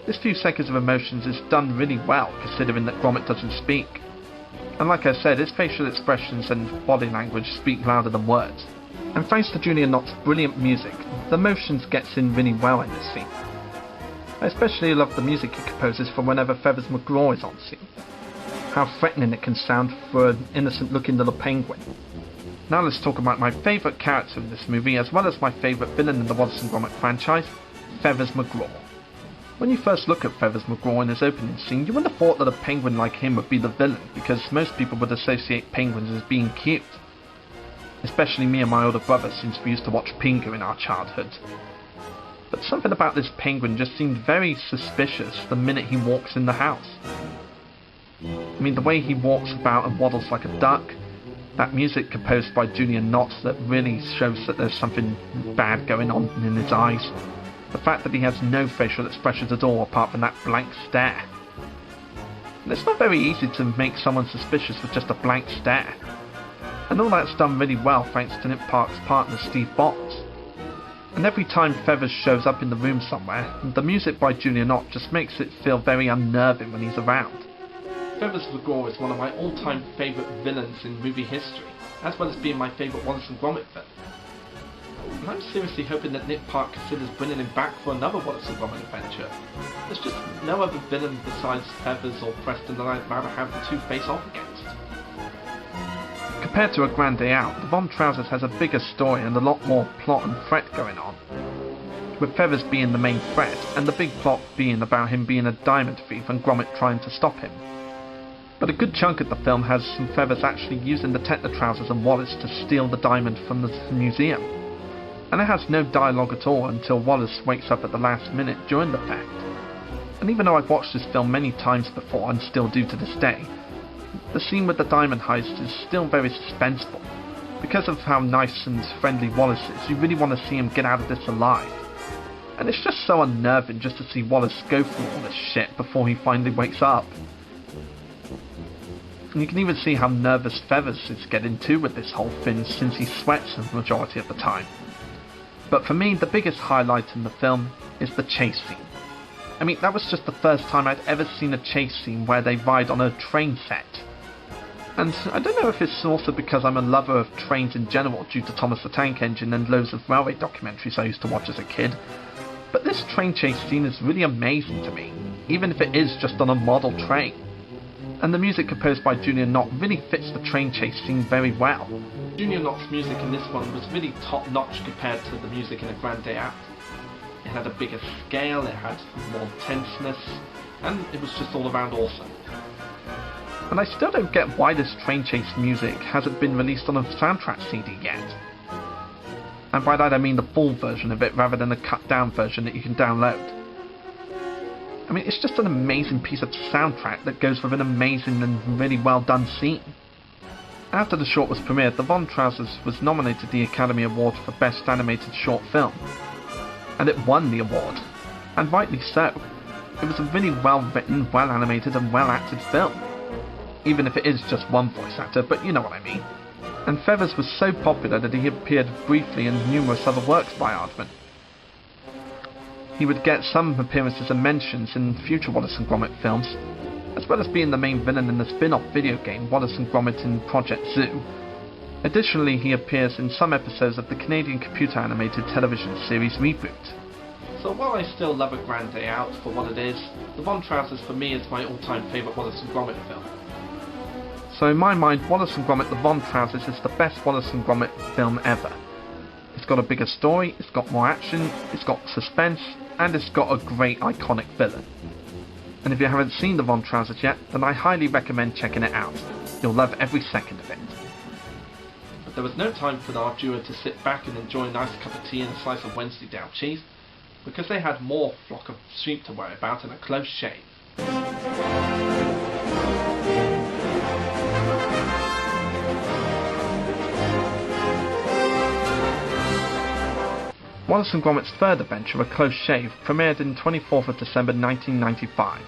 This few seconds of emotions is done really well, considering that Gromit doesn't speak. And like I said, his facial expressions and body language speak louder than words. And thanks to Junior Nott's brilliant music, the emotions gets in really well in this scene. I especially love the music he composes for whenever Feathers McGraw is on scene. How threatening it can sound for an innocent looking little penguin. Now let's talk about my favourite character in this movie, as well as my favourite villain in the Wallace and Gromit franchise, Feathers McGraw. When you first look at Feathers McGraw in his opening scene, you would have thought that a penguin like him would be the villain, because most people would associate penguins as being cute. Especially me and my older brother, since we used to watch Pingu in our childhood. But something about this penguin just seemed very suspicious the minute he walks in the house. I mean, the way he walks about and waddles like a duck, that music composed by Junior Nott that really shows that there's something bad going on in his eyes. The fact that he has no facial expressions at all apart from that blank stare. And it's not very easy to make someone suspicious with just a blank stare. And all that's done really well thanks to Nick Park's partner Steve Botts. And every time Feathers shows up in the room somewhere, the music by Junior Nott just makes it feel very unnerving when he's around. Feathers McGraw is one of my all-time favourite villains in movie history, as well as being my favourite Wallace and Gromit villain. And I'm seriously hoping that Nick Park considers bringing him back for another Wallace and Gromit adventure. There's just no other villain besides Feathers or Preston that I'd rather have the two face off against. Compared to A Grand Day Out, The Von Trousers has a bigger story and a lot more plot and threat going on, with Feathers being the main threat, and the big plot being about him being a diamond thief and Gromit trying to stop him. But a good chunk of the film has some Feathers actually using the Techno-Trousers and Wallace to steal the diamond from the museum. And it has no dialogue at all until Wallace wakes up at the last minute during the fact. And even though I've watched this film many times before and still do to this day, the scene with the diamond heist is still very suspenseful. Because of how nice and friendly Wallace is, you really want to see him get out of this alive. And it's just so unnerving just to see Wallace go through all this shit before he finally wakes up. And you can even see how nervous Feathers is getting too with this whole thing, since he sweats the majority of the time. But for me, the biggest highlight in the film is the chase scene. I mean, that was just the first time I'd ever seen a chase scene where they ride on a train set. And I don't know if it's also because I'm a lover of trains in general due to Thomas the Tank Engine and loads of railway documentaries I used to watch as a kid, but this train chase scene is really amazing to me, even if it is just on a model train. And the music composed by Junior Nott really fits the train chase scene very well. Junior Nott's music in this one was really top-notch compared to the music in A Grand Day Out. It had a bigger scale, it had more tenseness, and it was just all around awesome. And I still don't get why this train chase music hasn't been released on a soundtrack CD yet. And by that I mean the full version of it rather than the cut down version that you can download. I mean, it's just an amazing piece of soundtrack that goes with an amazing and really well done scene. After the short was premiered, The Von Trousers was nominated the Academy Award for Best Animated Short Film. And it won the award. And rightly so. It was a really well written, well animated and well acted film. Even if it is just one voice actor, but you know what I mean. And Feathers was so popular that he appeared briefly in numerous other works by Aardman. He would get some appearances and mentions in future Wallace and Gromit films, as well as being the main villain in the spin-off video game Wallace and Gromit in Project Zoo. Additionally, he appears in some episodes of the Canadian computer-animated television series Reboot. So while I still love A Grand Day Out for what it is, The Von Trousers for me is my all-time favourite Wallace and Gromit film. So in my mind, Wallace and Gromit The Von Trousers is the best Wallace and Gromit film ever. It's got a bigger story, it's got more action, it's got suspense, and it's got a great iconic villain. And if you haven't seen The Von Trousers yet, then I highly recommend checking it out. You'll love every second of it. But there was no time for our duo to sit back and enjoy a nice cup of tea and a slice of Wensleydale cheese, because they had more flock of sheep to worry about and a close shave. Wallace and Gromit's third adventure, A Close Shave, premiered in 24th of December 1995.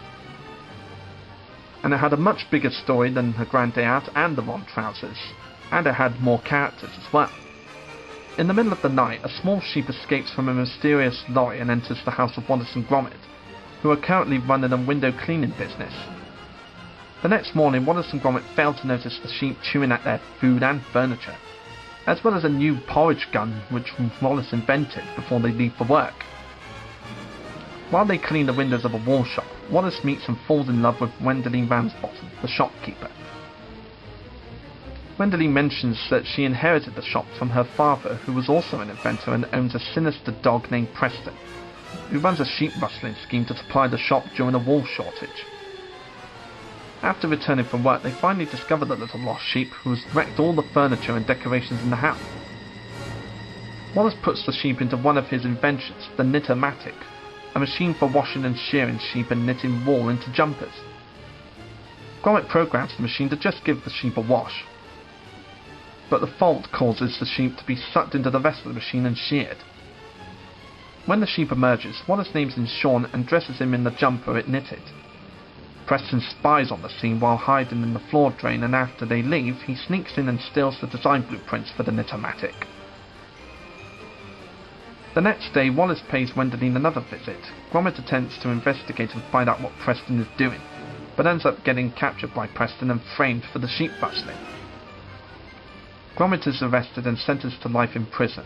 And it had a much bigger story than A Grand Day Out and The Ron Trousers, and it had more characters as well. In the middle of the night, a small sheep escapes from a mysterious lorry and enters the house of Wallace and Gromit, who are currently running a window cleaning business. The next morning, Wallace and Gromit fail to notice the sheep chewing at their food and furniture, as well as a new porridge gun which Wallace invented before they leave for work. While they clean the windows of a wool shop, Wallace meets and falls in love with Wendelin Ramsbottom, the shopkeeper. Wendelin mentions that she inherited the shop from her father, who was also an inventor and owns a sinister dog named Preston, who runs a sheep rustling scheme to supply the shop during a wool shortage. After returning from work, they finally discover the little lost sheep who has wrecked all the furniture and decorations in the house. Wallace puts the sheep into one of his inventions, the Knittermatic, a machine for washing and shearing sheep and knitting wool into jumpers. Gromit programs the machine to just give the sheep a wash, but the fault causes the sheep to be sucked into the rest of the machine and sheared. When the sheep emerges, Wallace names him Sean and dresses him in the jumper it knitted. Preston spies on the scene while hiding in the floor drain, and after they leave, he sneaks in and steals the design blueprints for the Knittermatic. The next day, Wallace pays Wendelin another visit. Gromit attempts to investigate and find out what Preston is doing, but ends up getting captured by Preston and framed for the sheep rustling. Gromit is arrested and sentenced to life in prison,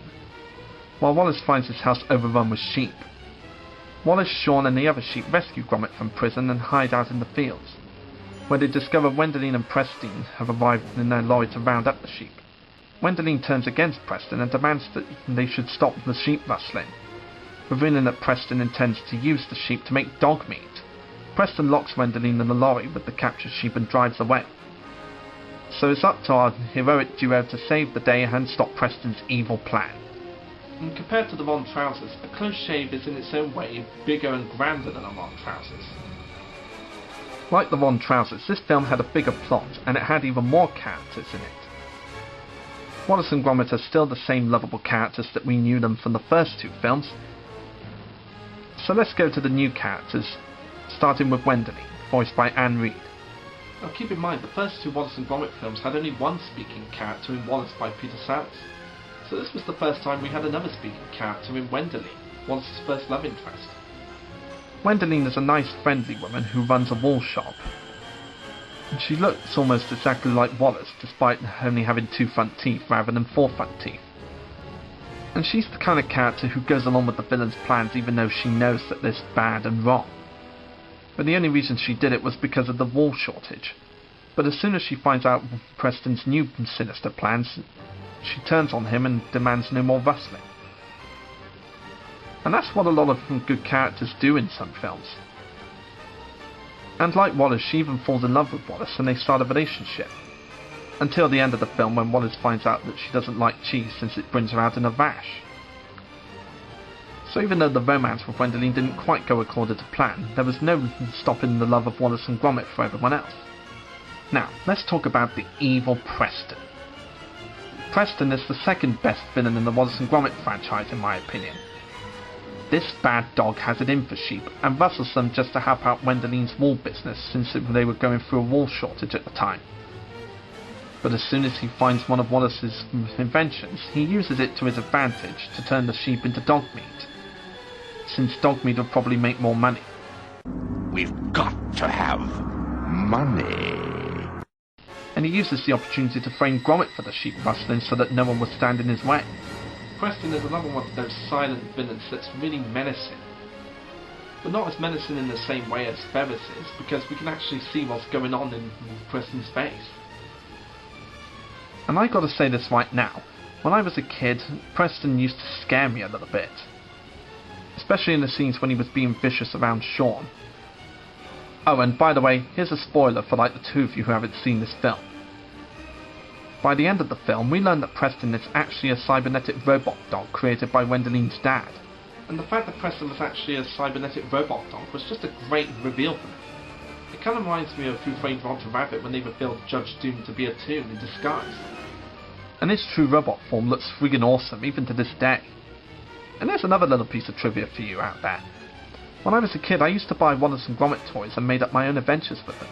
while Wallace finds his house overrun with sheep. Wallace, Sean and the other sheep rescue Gromit from prison and hide out in the fields, where they discover Wendelin and Preston have arrived in their lorry to round up the sheep. Wendelin turns against Preston and demands that they should stop the sheep rustling, revealing that Preston intends to use the sheep to make dog meat. Preston locks Wendelin in the lorry with the captured sheep and drives away. So it's up to our heroic duo to save the day and stop Preston's evil plan. And compared to the Ron Trousers, A Close Shave is in its own way bigger and grander than the Ron Trousers. Like the Ron Trousers, this film had a bigger plot, and it had even more characters in it. Wallace and Gromit are still the same lovable characters that we knew them from the first two films. So let's go to the new characters, starting with Wendelin, voiced by Anne Reid. Now keep in mind, the first two Wallace and Gromit films had only one speaking character in Wallace by Peter Sallis. So this was the first time we had another speaking character in Wendelin, Wallace's first love interest. Wendelin is a nice, friendly woman who runs a wool shop. And she looks almost exactly like Wallace, despite only having 2 front teeth rather than 4 front teeth. And she's the kind of character who goes along with the villain's plans even though she knows that they're bad and wrong. But the only reason she did it was because of the wool shortage. But as soon as she finds out Preston's new sinister plans, she turns on him and demands no more rustling. And that's what a lot of good characters do in some films. And like Wallace, she even falls in love with Wallace and they start a relationship. Until the end of the film when Wallace finds out that she doesn't like cheese since it brings her out in a rash. So even though the romance with Wendelin didn't quite go according to plan, there was no stopping the love of Wallace and Gromit for everyone else. Now, let's talk about the evil Preston. Preston is the second best villain in the Wallace and Gromit franchise in my opinion. This bad dog has it in for sheep and rustles them just to help out Wendelin's wool business since they were going through a wool shortage at the time. But as soon as he finds one of Wallace's inventions, he uses it to his advantage to turn the sheep into dog meat, since dog meat will probably make more money. We've got to have money. And he uses the opportunity to frame Gromit for the sheep rustling so that no one would stand in his way. Preston is another one of those silent villains that's really menacing. But not as menacing in the same way as Ferris is, because we can actually see what's going on in Preston's face. And I gotta say this right now, when I was a kid, Preston used to scare me a little bit. Especially in the scenes when he was being vicious around Sean. Oh, and by the way, here's a spoiler for like the 2 of you who haven't seen this film. By the end of the film, we learn that Preston is actually a cybernetic robot dog created by Wendelin's dad. And the fact that Preston was actually a cybernetic robot dog was just a great reveal for me. It kind of reminds me of Who Framed Roger Rabbit when they revealed Judge Doom to be a Toon in disguise. And his true robot form looks friggin' awesome even to this day. And there's another little piece of trivia for you out there. When I was a kid, I used to buy Wallace and Gromit toys and made up my own adventures with them.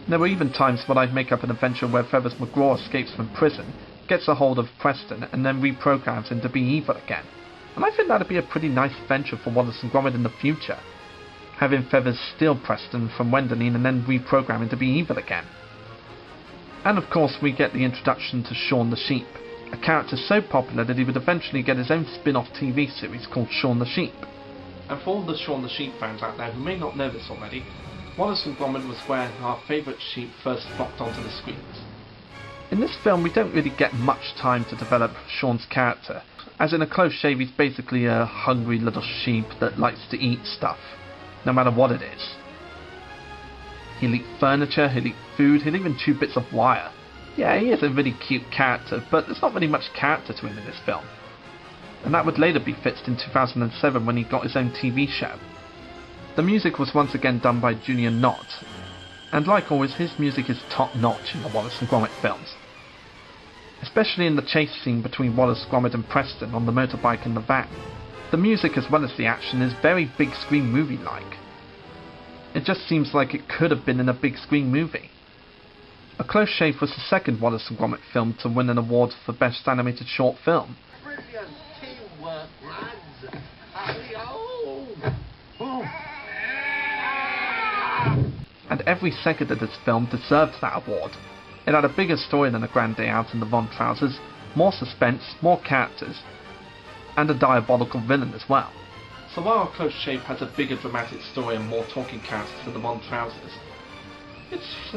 There were even times when I'd make up an adventure where Feathers McGraw escapes from prison, gets a hold of Preston, and then reprograms him to be evil again. And I think that'd be a pretty nice adventure for Wallace and Gromit in the future. Having Feathers steal Preston from Wendelin and then reprogram him to be evil again. And of course we get the introduction to Shaun the Sheep, a character so popular that he would eventually get his own spin-off TV series called Shaun the Sheep. And for all the Shaun the Sheep fans out there who may not know this already, Wallace and Gromit was where our favourite sheep first flocked onto the screens. In this film we don't really get much time to develop Shaun's character, as in a close shave he's basically a hungry little sheep that likes to eat stuff, no matter what it is. He'll eat furniture, he'll eat food, he'll even chew bits of wire. Yeah, he is a really cute character, but there's not really much character to him in this film. And that would later be fixed in 2007 when he got his own TV show. The music was once again done by Junior Knott, and like always his music is top notch in the Wallace and Gromit films. Especially in the chase scene between Wallace, Gromit and Preston on the motorbike and the van. The music as well as the action is very big screen movie like. It just seems like it could have been in a big screen movie. A Close Shave was the second Wallace and Gromit film to win an award for Best Animated Short Film. Brilliant teamwork, lads. And every second of this film deserved that award. It had a bigger story than A Grand Day Out in the Von Trousers, more suspense, more characters, and a diabolical villain as well. So while A Close Shave has a bigger dramatic story and more talking characters than the Von Trousers, it's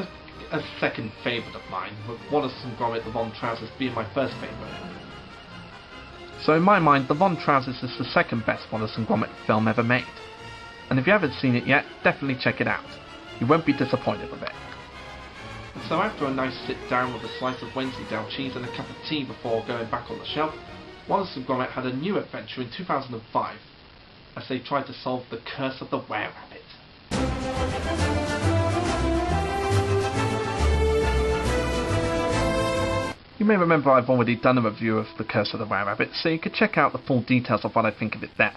a second favourite of mine, with Wallace and Gromit the Von Trousers being my first favourite. So in my mind, the Von Trousers is the second best Wallace and Gromit film ever made. And if you haven't seen it yet, definitely check it out. You won't be disappointed with it. So after a nice sit down with a slice of Wensleydale cheese and a cup of tea before going back on the shelf, Wallace and Gromit had a new adventure in 2005 as they tried to solve the curse of the were-rabbit. You may remember I've already done a review of The Curse of the Were-Rabbit, so you could check out the full details of what I think of it there.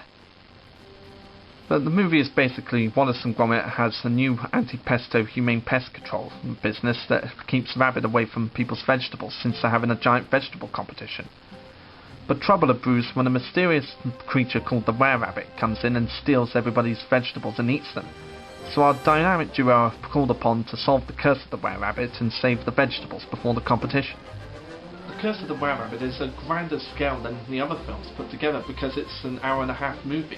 But the movie is basically Wallace and Gromit has a new anti-pesto humane pest control business that keeps rabbit away from people's vegetables since they're having a giant vegetable competition. But trouble brews when a mysterious creature called the were-rabbit comes in and steals everybody's vegetables and eats them. So our dynamic duo are called upon to solve the curse of the were-rabbit and save the vegetables before the competition. The Curse of the Were-Rabbit is a grander scale than the other films put together because it's an hour-and-a-half movie.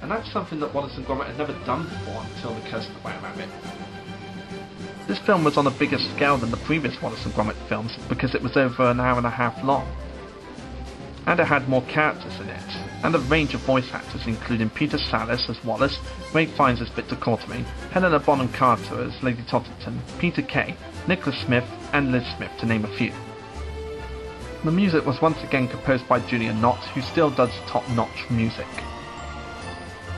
And that's something that Wallace and Gromit had never done before until The Curse of the Were-Rabbit. This film was on a bigger scale than the previous Wallace and Gromit films because it was over an hour-and-a-half long. And it had more characters in it, and a range of voice actors including Peter Sallis as Wallace, Ray Fiennes as Victor Quartermain, Helena Bonham Carter as Lady Totterton, Peter Kay, Nicholas Smith and Liz Smith to name a few. The music was once again composed by Junior Knott, who still does top-notch music.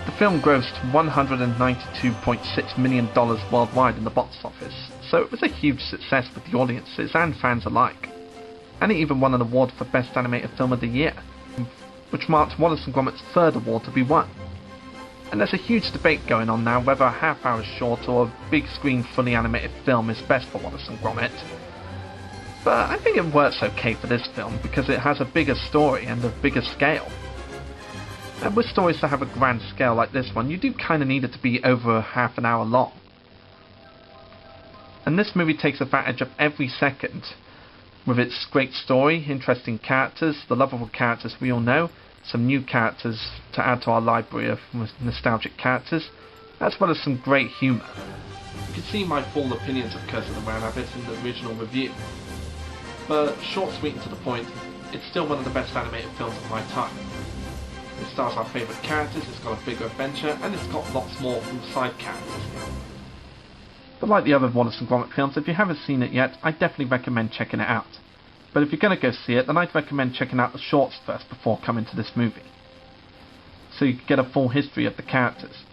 The film grossed $192.6 million worldwide in the box office, so it was a huge success with the audiences and fans alike. And it even won an award for Best Animated Film of the Year, which marked Wallace and Gromit's third award to be won. And there's a huge debate going on now whether a half-hour short or a big-screen fully animated film is best for Wallace and Gromit. But I think it works okay for this film because it has a bigger story and a bigger scale. And with stories that have a grand scale like this one, you do kind of need it to be over half an hour long. And this movie takes advantage of every second, with its great story, interesting characters, the lovable characters we all know, some new characters to add to our library of nostalgic characters, as well as some great humour. You can see my full opinions of Curse of the Were-Rabbit in the original review. But short, sweet and to the point, it's still one of the best animated films of my time. It stars our favourite characters, it's got a bigger adventure, and it's got lots more from side characters. But like the other Wallace and Gromit films, if you haven't seen it yet, I definitely recommend checking it out. But if you're going to go see it, then I'd recommend checking out the shorts first before coming to this movie, so you can get a full history of the characters.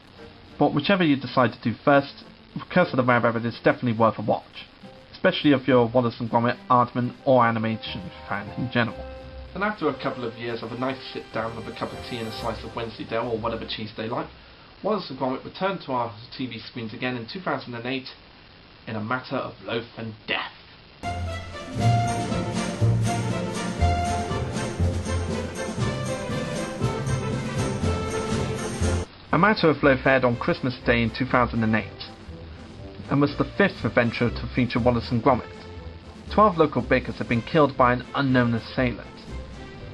But whichever you decide to do first, Curse of the Were-Rabbit is definitely worth a watch, especially if you're a Wallace and Gromit, Aardman or animation fan in general. And after a couple of years of a nice sit down with a cup of tea and a slice of Wensleydale or whatever cheese they like, Wallace and Gromit returned to our TV screens again in 2008 in A Matter of Loaf and Death. A Matter of Loaf aired on Christmas Day in 2008 and was the fifth adventure to feature Wallace and Gromit. 12 local bakers have been killed by an unknown assailant.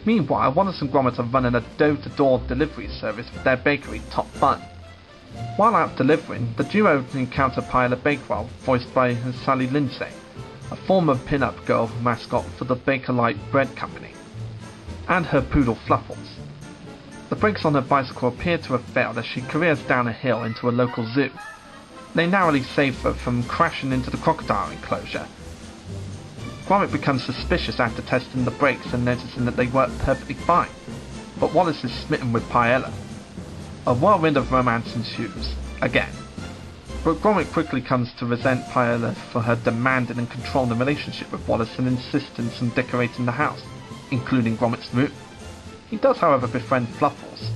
Meanwhile, Wallace and Gromit are running a door-to-door delivery service with their bakery, Top Bun. While out delivering, the duo encounter Pilot Bakewell, voiced by Sally Lindsay, a former pin-up girl mascot for the Baker-like bread company, and her poodle Fluffles. The brakes on her bicycle appear to have failed as she careers down a hill into a local zoo. They narrowly save her from crashing into the crocodile enclosure. Gromit becomes suspicious after testing the brakes and noticing that they work perfectly fine, but Wallace is smitten with Paella. A whirlwind of romance ensues, again. But Gromit quickly comes to resent Paella for her demanding and controlling relationship with Wallace and insistence on decorating the house, including Gromit's room. He does, however, befriend Fluffles,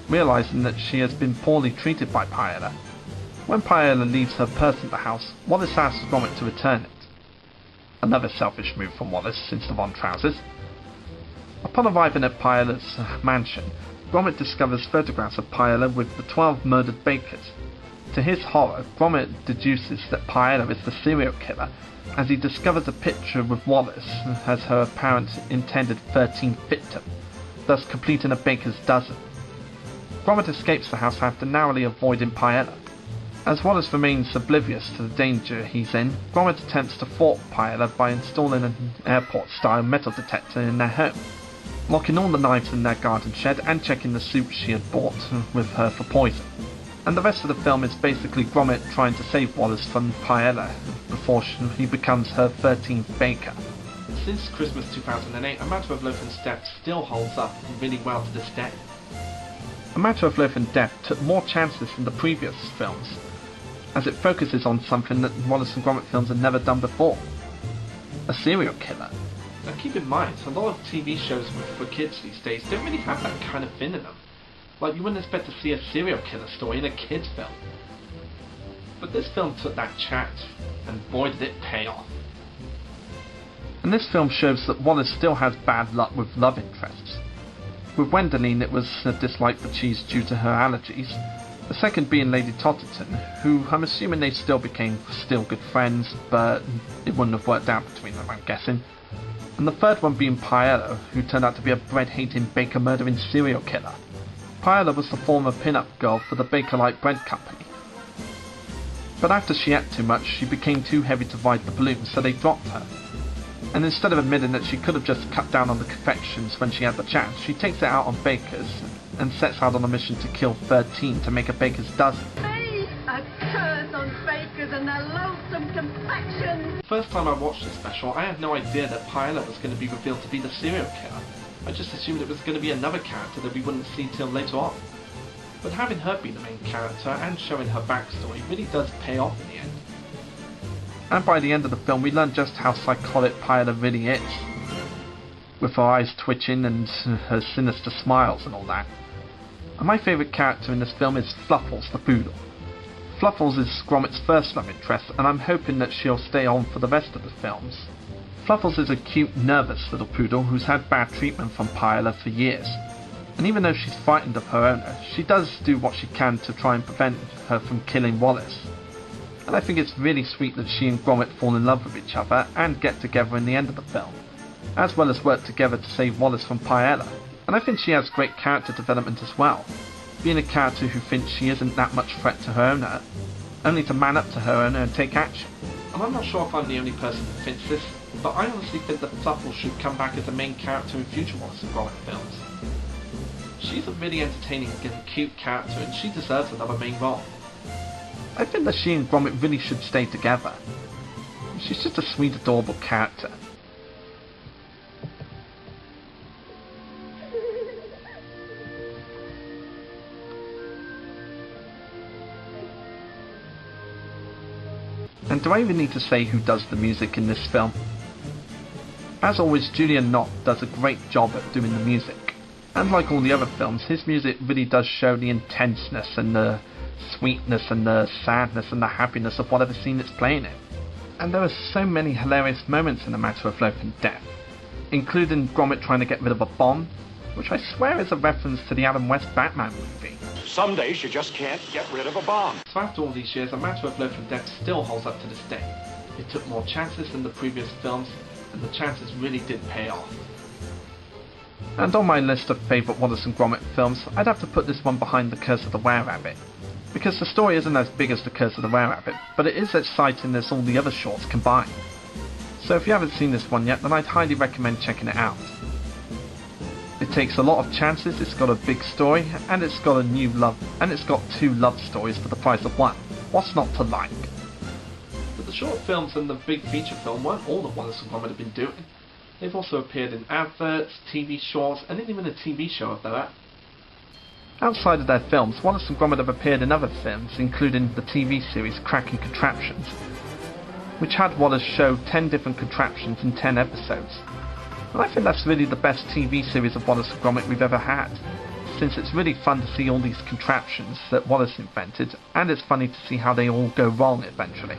realizing that she has been poorly treated by Paella. When Paella leaves her purse at the house, Wallace asks Gromit to return it. Another selfish move from Wallace since the Von trousers. Upon arriving at Paella's mansion, Gromit discovers photographs of Paella with the 12 murdered bakers. To his horror, Gromit deduces that Paella is the serial killer, as he discovers a picture with Wallace as her apparent intended 13th victim, thus completing a baker's dozen. Gromit escapes the house after narrowly avoiding Paella. As Wallace remains oblivious to the danger he's in, Gromit attempts to thwart Paella by installing an airport-style metal detector in their home, locking all the knives in their garden shed and checking the soup she had bought with her for poison. And the rest of the film is basically Gromit trying to save Wallace from Paella before he becomes her 13th baker. Since Christmas 2008, A Matter of Loaf and Death still holds up really well to this day. A Matter of Loaf and Death took more chances than the previous films, as it focuses on something that Wallace and Gromit films have never done before. A serial killer. Now keep in mind, a lot of TV shows for kids these days don't really have that kind of thing in them. Like, you wouldn't expect to see a serial killer story in a kids film. But this film took that chat, and boy did it pay off. And this film shows that Wallace still has bad luck with love interests. With Wendeline it was a dislike for cheese due to her allergies, the second being Lady Totterton, who I'm assuming they still became good friends, but it wouldn't have worked out between them, I'm guessing. And the third one being Paella, who turned out to be a bread-hating, baker-murdering serial killer. Paella was the former pin-up girl for the Baker-like bread company. But after she ate too much, she became too heavy to ride the balloon, so they dropped her. And instead of admitting that she could have just cut down on the confections when she had the chance, she takes it out on bakers and sets out on a mission to kill 13 to make a baker's dozen. Me, a curse on bakers and their loathsome confections! First time I watched this special, I had no idea that Paella was going to be revealed to be the serial killer. I just assumed it was going to be another character that we wouldn't see till later on. But having her be the main character and showing her backstory really does pay off in the end. And by the end of the film we learn just how psychotic Paella really is, with her eyes twitching and her sinister smiles and all that. And my favourite character in this film is Fluffles the poodle. Fluffles is Gromit's first love interest, and I'm hoping that she'll stay on for the rest of the films. Fluffles is a cute, nervous little poodle who's had bad treatment from Paella for years. And even though she's frightened of her owner, she does do what she can to try and prevent her from killing Wallace. And I think it's really sweet that she and Gromit fall in love with each other and get together in the end of the film, as well as work together to save Wallace from Paella. And I think she has great character development as well, being a character who thinks she isn't that much threat to her owner, only to man up to her owner and take action. And I'm not sure if I'm the only person who thinks this, but I honestly think that Fluffles should come back as the main character in future Wallace and Gromit films. She's a really entertaining and cute character, and she deserves another main role. I think that she and Gromit really should stay together. She's just a sweet, adorable character. And do I even need to say who does the music in this film? As always, Julian Knott does a great job at doing the music. And like all the other films, his music really does show the intenseness and the sweetness and the sadness and the happiness of whatever scene it's playing in. And there are so many hilarious moments in A Matter of Life and Death, including Gromit trying to get rid of a bomb, which I swear is a reference to the Adam West Batman movie. Some days you just can't get rid of a bomb. So after all these years, A Matter of Life and Death still holds up to this day. It took more chances than the previous films, and the chances really did pay off. And on my list of favourite Wallace and Gromit films, I'd have to put this one behind The Curse of the Were-Rabbit. Because the story isn't as big as The Curse of the Were-Rabbit, but it is exciting as all the other shorts combined. So if you haven't seen this one yet, then I'd highly recommend checking it out. It takes a lot of chances, it's got a big story, and it's got two love stories for the price of one. What's not to like? But the short films and the big feature film weren't all that Wallace and Gromit have been doing. They've also appeared in adverts, TV shorts, and even a TV show of their own. Outside of their films, Wallace and Gromit have appeared in other films, including the TV series Cracking Contraptions, which had Wallace show 10 different contraptions in 10 episodes. And I think that's really the best TV series of Wallace and Gromit we've ever had, since it's really fun to see all these contraptions that Wallace invented, and it's funny to see how they all go wrong eventually.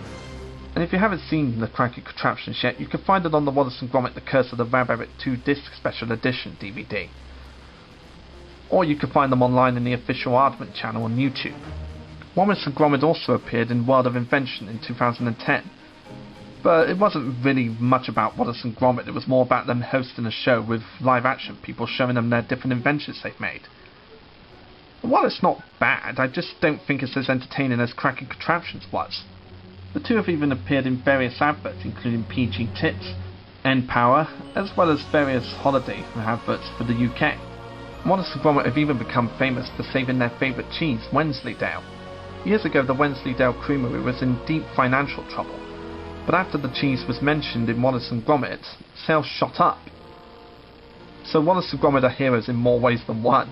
And if you haven't seen the Cracking Contraptions yet, you can find it on the Wallace and Gromit The Curse of the Were-Rabbit 2-disc Special Edition DVD. Or you can find them online in the official Aardman channel on YouTube. Wallace and Gromit also appeared in World of Invention in 2010. But it wasn't really much about Wallace and Gromit, it was more about them hosting a show with live action people showing them their different inventions they've made. And while it's not bad, I just don't think it's as entertaining as Cracking Contraptions was. The two have even appeared in various adverts, including PG Tips, N-Power, as well as various holiday adverts for the UK. Wallace and Gromit have even become famous for saving their favourite cheese, Wensleydale. Years ago, the Wensleydale Creamery was in deep financial trouble, but after the cheese was mentioned in Wallace and Gromit, sales shot up. So Wallace and Gromit are heroes in more ways than one.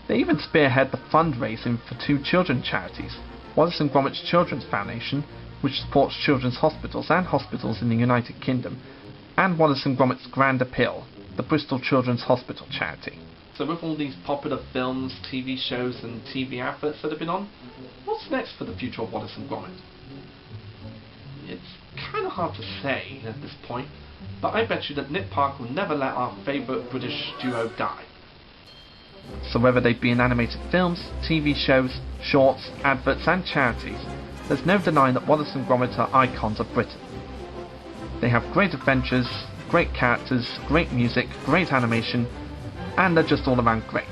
They even spearhead the fundraising for two children's charities, Wallace and Gromit's Children's Foundation, which supports children's hospitals and hospitals in the United Kingdom, and Wallace and Gromit's Grand Appeal, the Bristol Children's Hospital charity. So with all these popular films, TV shows and TV adverts that have been on, what's next for the future of Wallace and Gromit? It's kind of hard to say at this point, but I bet you that Nick Park will never let our favourite British duo die. So whether they be in animated films, TV shows, shorts, adverts and charities, there's no denying that Wallace and Gromit are icons of Britain. They have great adventures, great characters, great music, great animation, and they're just all around great.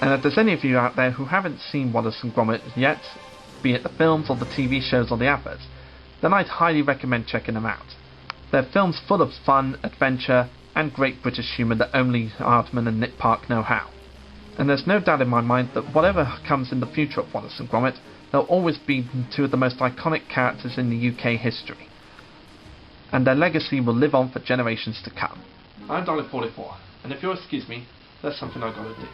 And if there's any of you out there who haven't seen Wallace and Gromit yet, be it the films or the TV shows or the adverts, then I'd highly recommend checking them out. They're films full of fun, adventure, and great British humour that only Aardman and Nick Park know how. And there's no doubt in my mind that whatever comes in the future of Wallace and Gromit, they'll always be two of the most iconic characters in the UK history. And their legacy will live on for generations to come. I'm Dalek44, and if you'll excuse me, there's something I've got to do.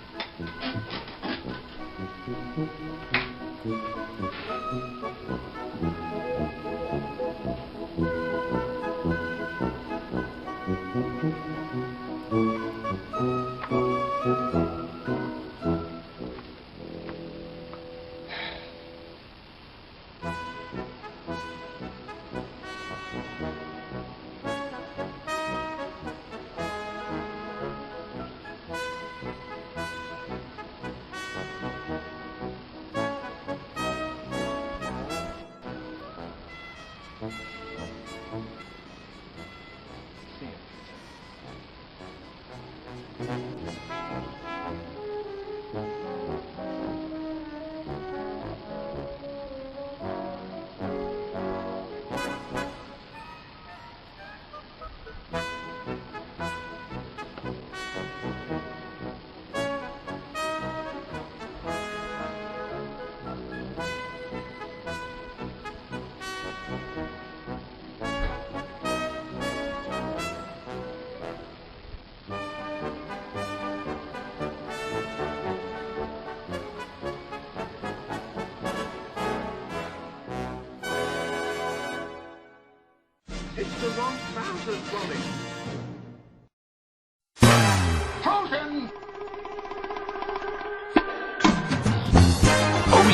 It's the wrong trousers, Rosie.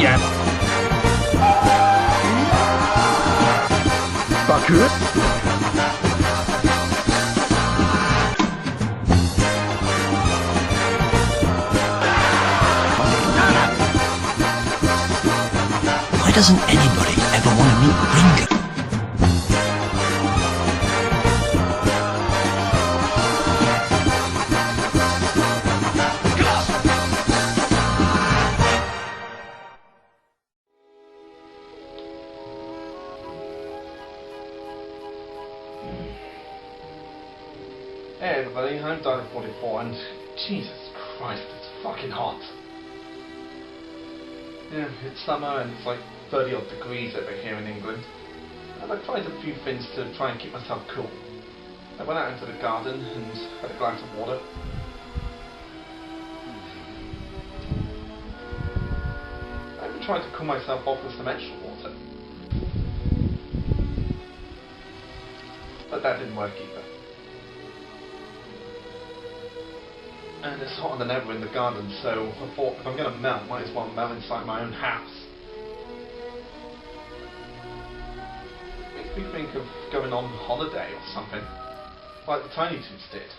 yes! Baku? Why doesn't anybody ever want to meet Ringo? Hey everybody, I'm Dalek44 and Jesus Christ, it's fucking hot. Yeah, it's summer and it's like 30 odd degrees over here in England. And I've tried a few things to try and keep myself cool. I went out into the garden and had a glass of water. I even tried to cool myself off with some extra water. But that didn't work either. And it's hotter than ever in the garden, so I thought if I'm going to melt, might as well melt inside my own house. Makes me think of going on holiday or something, like the Tiny Toons did.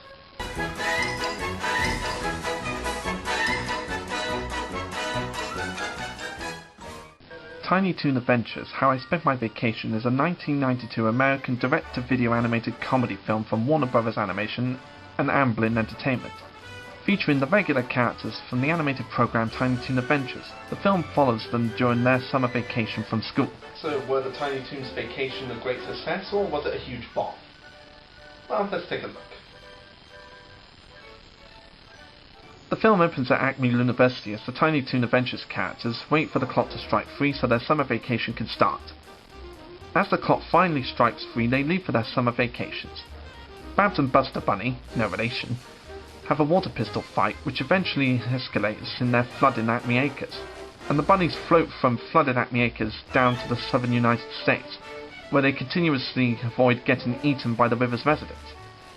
Tiny Toon Adventures, How I Spent My Vacation is a 1992 American direct-to-video animated comedy film from Warner Bros. Animation and Amblin Entertainment, featuring the regular characters from the animated program Tiny Toon Adventures. The film follows them during their summer vacation from school. So, were the Tiny Toons' vacation a great success, or was it a huge bomb? Well, let's take a look. The film opens at Acme University as the Tiny Toon Adventures characters wait for the clock to strike 3 so their summer vacation can start. As the clock finally strikes 3, they leave for their summer vacations. Babs and Buster Bunny, no relation, have a water pistol fight which eventually escalates in their flooded Acme Acres, and the bunnies float from flooded Acme Acres down to the southern United States, where they continuously avoid getting eaten by the river's residents.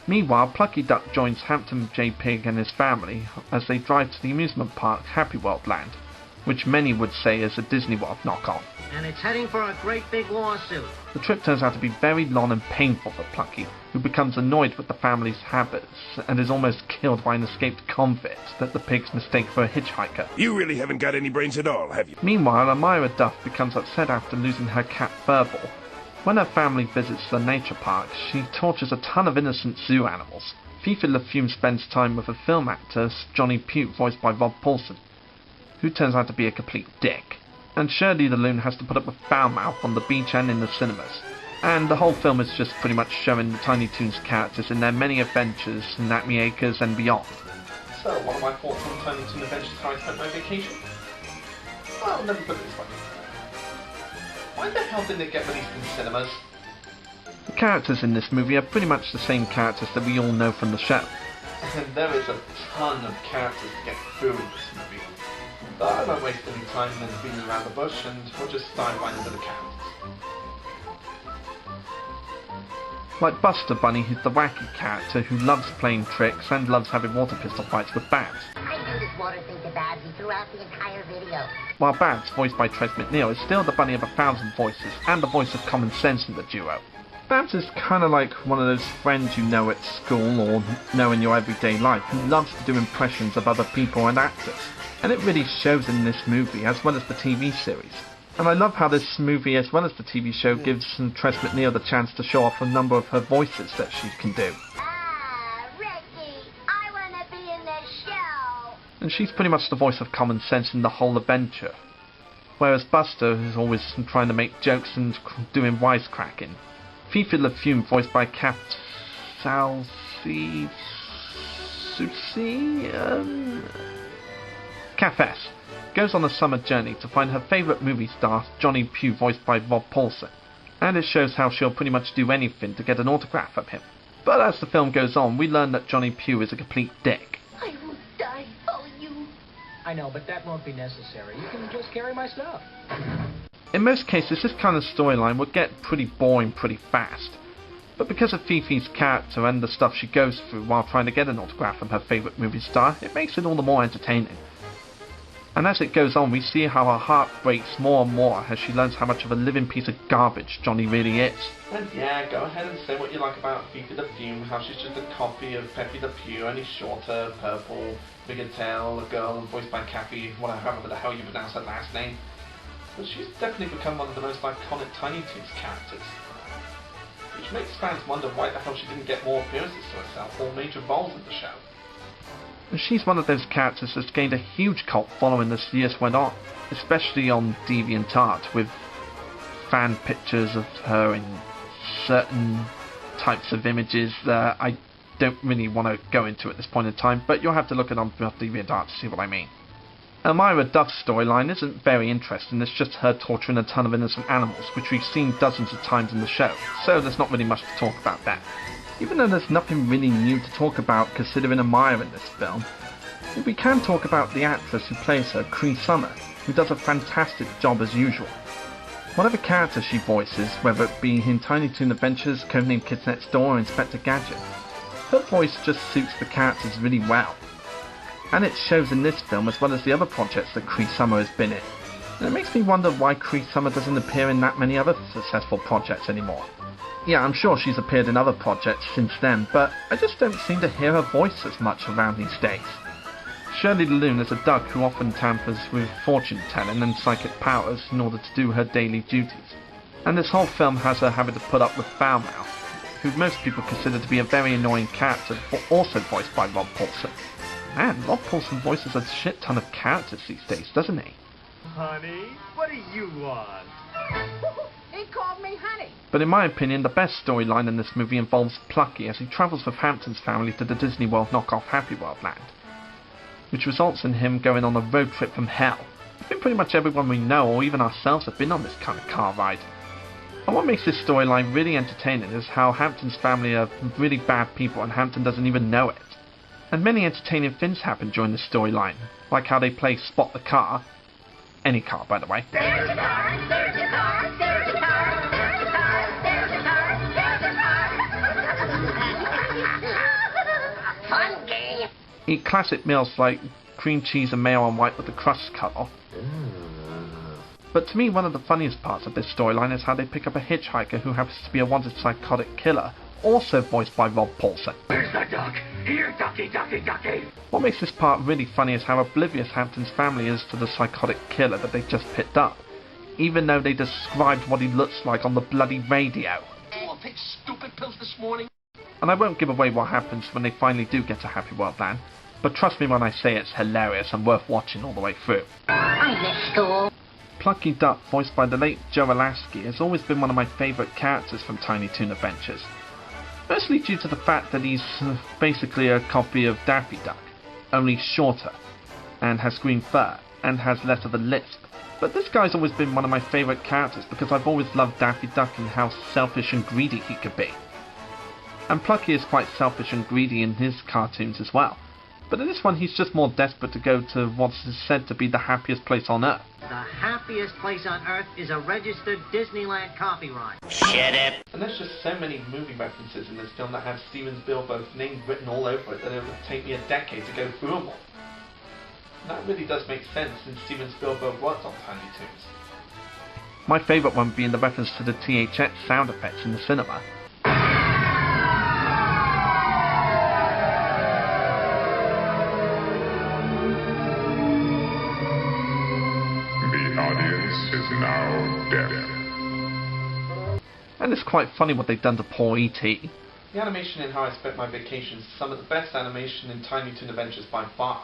Meanwhile, Plucky Duck joins Hampton J. Pig and his family as they drive to the amusement park Happy World Land, which many would say is a Disney World knockoff. And it's heading for a great big lawsuit. The trip turns out to be very long and painful for Plucky, who becomes annoyed with the family's habits and is almost killed by an escaped convict that the pigs mistake for a hitchhiker. You really haven't got any brains at all, have you? Meanwhile, Amira Duff becomes upset after losing her cat Furball. When her family visits the nature park, she tortures a ton of innocent zoo animals. Fifi LaFume spends time with a film actor, Johnny Pugh, voiced by Rob Paulson, who turns out to be a complete dick. And Shirley the Loon has to put up with foul mouth on the beach and in the cinemas. And the whole film is just pretty much showing the Tiny Toons characters in their many adventures in Acme Acres and beyond. So, what are my thoughts on Tiny Toon Adventures How I Spent My Vacation? Well, let me put it this way. Why the hell didn't it get released in cinemas? The characters in this movie are pretty much the same characters that we all know from the show. And there is a ton of characters to get through in this movie. But I won't waste any time in beating around the bush, and we'll just dive right into the characters. Like Buster Bunny, who's the wacky character who loves playing tricks and loves having water pistol fights with Babs. I do this water thing to Babsy throughout the entire video. While Babs, voiced by Tress MacNeille, is still the bunny of 1,000 voices and the voice of common sense in the duo. Babs is kind of like one of those friends you know at school or know in your everyday life who loves to do impressions of other people and actors. And it really shows in this movie as well as the TV series. And I love how this movie as well as the TV show gives Tress MacNeille the chance to show off a number of her voices that she can do. Ricky, I want to be in this show. And she's pretty much the voice of common sense in the whole adventure. Whereas Buster is always trying to make jokes and doing wisecracking. Fifi LaFume, voiced by Sallis, Cafes, goes on a summer journey to find her favourite movie star, Johnny Pugh, voiced by Rob Paulson, and it shows how she'll pretty much do anything to get an autograph from him. But as the film goes on, we learn that Johnny Pugh is a complete dick. I will die for you. I know, but that won't be necessary. You can just carry my stuff. In most cases, this kind of storyline would get pretty boring pretty fast. But because of Fifi's character and the stuff she goes through while trying to get an autograph from her favourite movie star, it makes it all the more entertaining. And as it goes on, we see how her heart breaks more and more as she learns how much of a living piece of garbage Johnny really is. And yeah, go ahead and say what you like about Fifi the Fume, how she's just a copy of Peppy the Pew, only shorter, purple, bigger tail, a girl, and voiced by Kathy, however the hell you pronounce her last name. But she's definitely become one of the most iconic Tiny Toons characters. Which makes fans wonder why the hell she didn't get more appearances to herself or major roles in the show. She's one of those characters that's gained a huge cult following as years went on, especially on DeviantArt, with fan pictures of her in certain types of images that I don't really want to go into at this point in time, but you'll have to look it on DeviantArt to see what I mean. Elmira Duff's storyline isn't very interesting, it's just her torturing a ton of innocent animals, which we've seen dozens of times in the show, so there's not really much to talk about that. Even though there's nothing really new to talk about considering Elmira in this film, we can talk about the actress who plays her, Cree Summer, who does a fantastic job as usual. Whatever character she voices, whether it be in Tiny Toon Adventures, Codename Kids Next Door, or Inspector Gadget, her voice just suits the characters really well. And it shows in this film as well as the other projects that Cree Summer has been in. And it makes me wonder why Cree Summer doesn't appear in that many other successful projects anymore. Yeah, I'm sure she's appeared in other projects since then, but I just don't seem to hear her voice as much around these days. Shirley Loon is a duck who often tampers with fortune-telling and psychic powers in order to do her daily duties. And this whole film has her having to put up with Foulmouth, who most people consider to be a very annoying character, but also voiced by Rob Paulsen. Man, Rob Paulsen voices a shit ton of characters these days, doesn't he? Honey, what do you want? He called me honey. But in my opinion, the best storyline in this movie involves Plucky as he travels with Hampton's family to the Disney World knockoff Happy World land, which results in him going on a road trip from hell. I think pretty much everyone we know, or even ourselves, have been on this kind of car ride. And what makes this storyline really entertaining is how Hampton's family are really bad people and Hampton doesn't even know it. And many entertaining things happen during this storyline, like how they play Spot the Car. Any car, by the way. There's a car, there's a car, there's a car, there's a car, there's a car, there's a car. Fun game. Eat classic meals like cream cheese and mayo on white with the crust cut off. But to me, one of the funniest parts of this storyline is how they pick up a hitchhiker who happens to be a wanted psychotic killer, also voiced by Rob Paulsen. Where's the duck? Here, ducky, ducky, ducky. What makes this part really funny is how oblivious Hampton's family is to the psychotic killer that they just picked up, even though they described what he looks like on the bloody radio. I'll take stupid pills this morning. And I won't give away what happens when they finally do get to Happy World Land, but trust me when I say it's hilarious and worth watching all the way through. I miss school. Plucky Duck, voiced by the late Joe Alasky, has always been one of my favourite characters from Tiny Toon Adventures. Mostly due to the fact that he's basically a copy of Daffy Duck, only shorter, and has green fur, and has less of a lisp. But this guy's always been one of my favourite characters because I've always loved Daffy Duck and how selfish and greedy he could be. And Plucky is quite selfish and greedy in his cartoons as well. But in this one he's just more desperate to go to what is said to be the happiest place on Earth. The happiest place on Earth is a registered Disneyland copyright. Shut up! And there's just so many movie references in this film that have Steven Spielberg's name written all over it that it would take me a decade to go through them all. And that really does make sense since Steven Spielberg worked on Tiny Toons. My favourite one being the reference to the THX sound effects in the cinema. Now dead. And it's quite funny what they've done to poor E.T. The animation in How I Spent My Vacation is some of the best animation in Tiny Toon Adventures by far.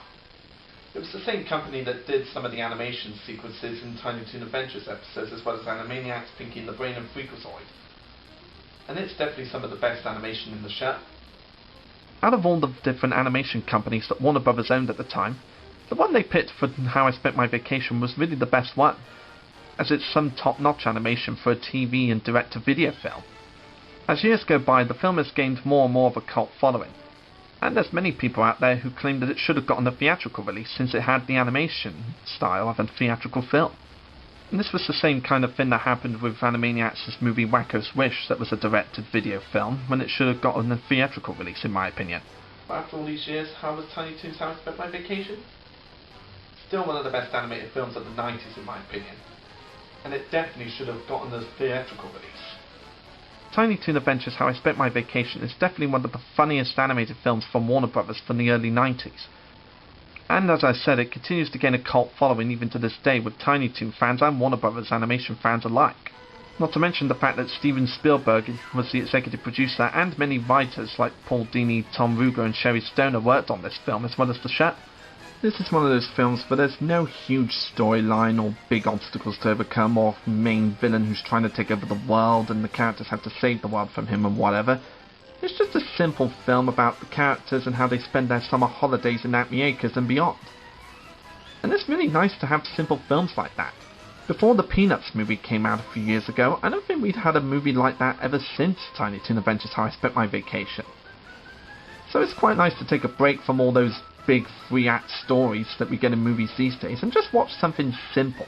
It was the same company that did some of the animation sequences in Tiny Toon Adventures episodes, as well as Animaniacs, Pinky and the Brain, and Freakazoid. And it's definitely some of the best animation in the show. Out of all the different animation companies that Warner Brothers owned at the time, the one they picked for How I Spent My Vacation was really the best one, as it's some top-notch animation for a TV and direct-to-video film. As years go by, the film has gained more and more of a cult following, and there's many people out there who claim that it should have gotten a theatrical release since it had the animation style of a theatrical film. And this was the same kind of thing that happened with Animaniacs' movie Wacko's Wish that was a direct-to-video film when it should have gotten a theatrical release in my opinion. But after all these years, how was Tiny Toons How I Spent My Vacation? still one of the best animated films of the 90s in my opinion, and it definitely should have gotten a theatrical release. Tiny Toon Adventures How I Spent My Vacation is definitely one of the funniest animated films from Warner Brothers from the early 90s. And as I said, it continues to gain a cult following even to this day with Tiny Toon fans and Warner Brothers animation fans alike. Not to mention the fact that Steven Spielberg was the executive producer and many writers like Paul Dini, Tom Ruegger and Sherry Stoner worked on this film as well as the show. This is one of those films where there's no huge storyline or big obstacles to overcome or main villain who's trying to take over the world and the characters have to save the world from him and whatever. It's just a simple film about the characters and how they spend their summer holidays in Acme Acres and beyond. And it's really nice to have simple films like that. Before the Peanuts movie came out a few years ago, I don't think we'd had a movie like that ever since Tiny Toon Adventures How I Spent My Vacation. So it's quite nice to take a break from all those big 3-act stories that we get in movies these days and just watch something simple.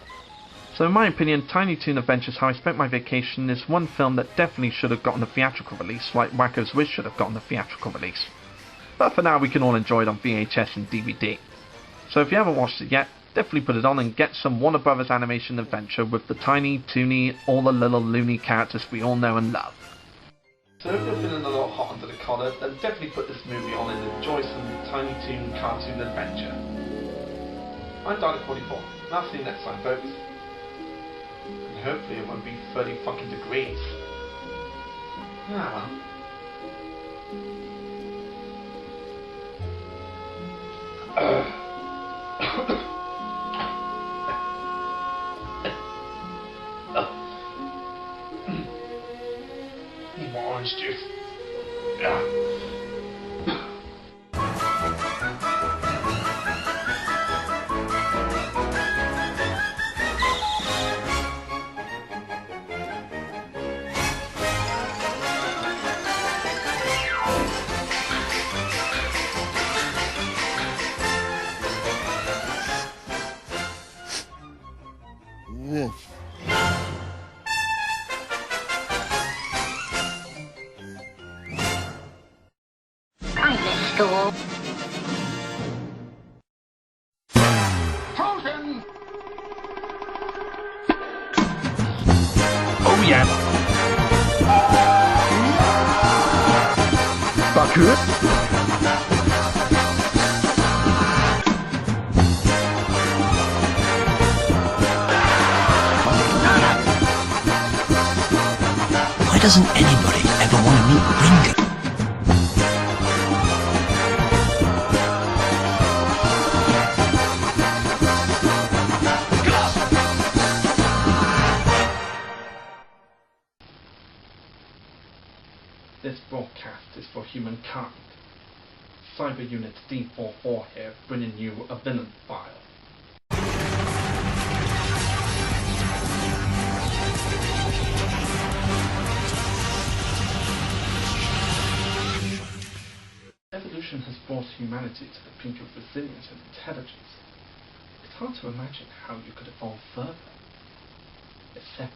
So in my opinion, Tiny Toon Adventures How I Spent My Vacation is one film that definitely should have gotten a theatrical release, like Wacko's Wiz should have gotten a theatrical release. But for now we can all enjoy it on VHS and DVD. So if you haven't watched it yet, definitely put it on and get some Warner Brothers animation adventure with the tiny, toony, all the little loony characters we all know and love. So if you're feeling a little hot under the collar, then definitely put this movie on and enjoy some Tiny Toon cartoon adventure. I'm Dalek44, and I'll see you next time, folks. And hopefully it won't be 30 fucking degrees. Ah well. Orange juice. Oh yeah. Baku? Why doesn't anybody ever want to meet Ringo? This broadcast is for humankind. Cyber Unit D44 here, bringing you a villain file. Evolution has brought humanity to the peak of resilience and intelligence. It's hard to imagine how you could evolve further, except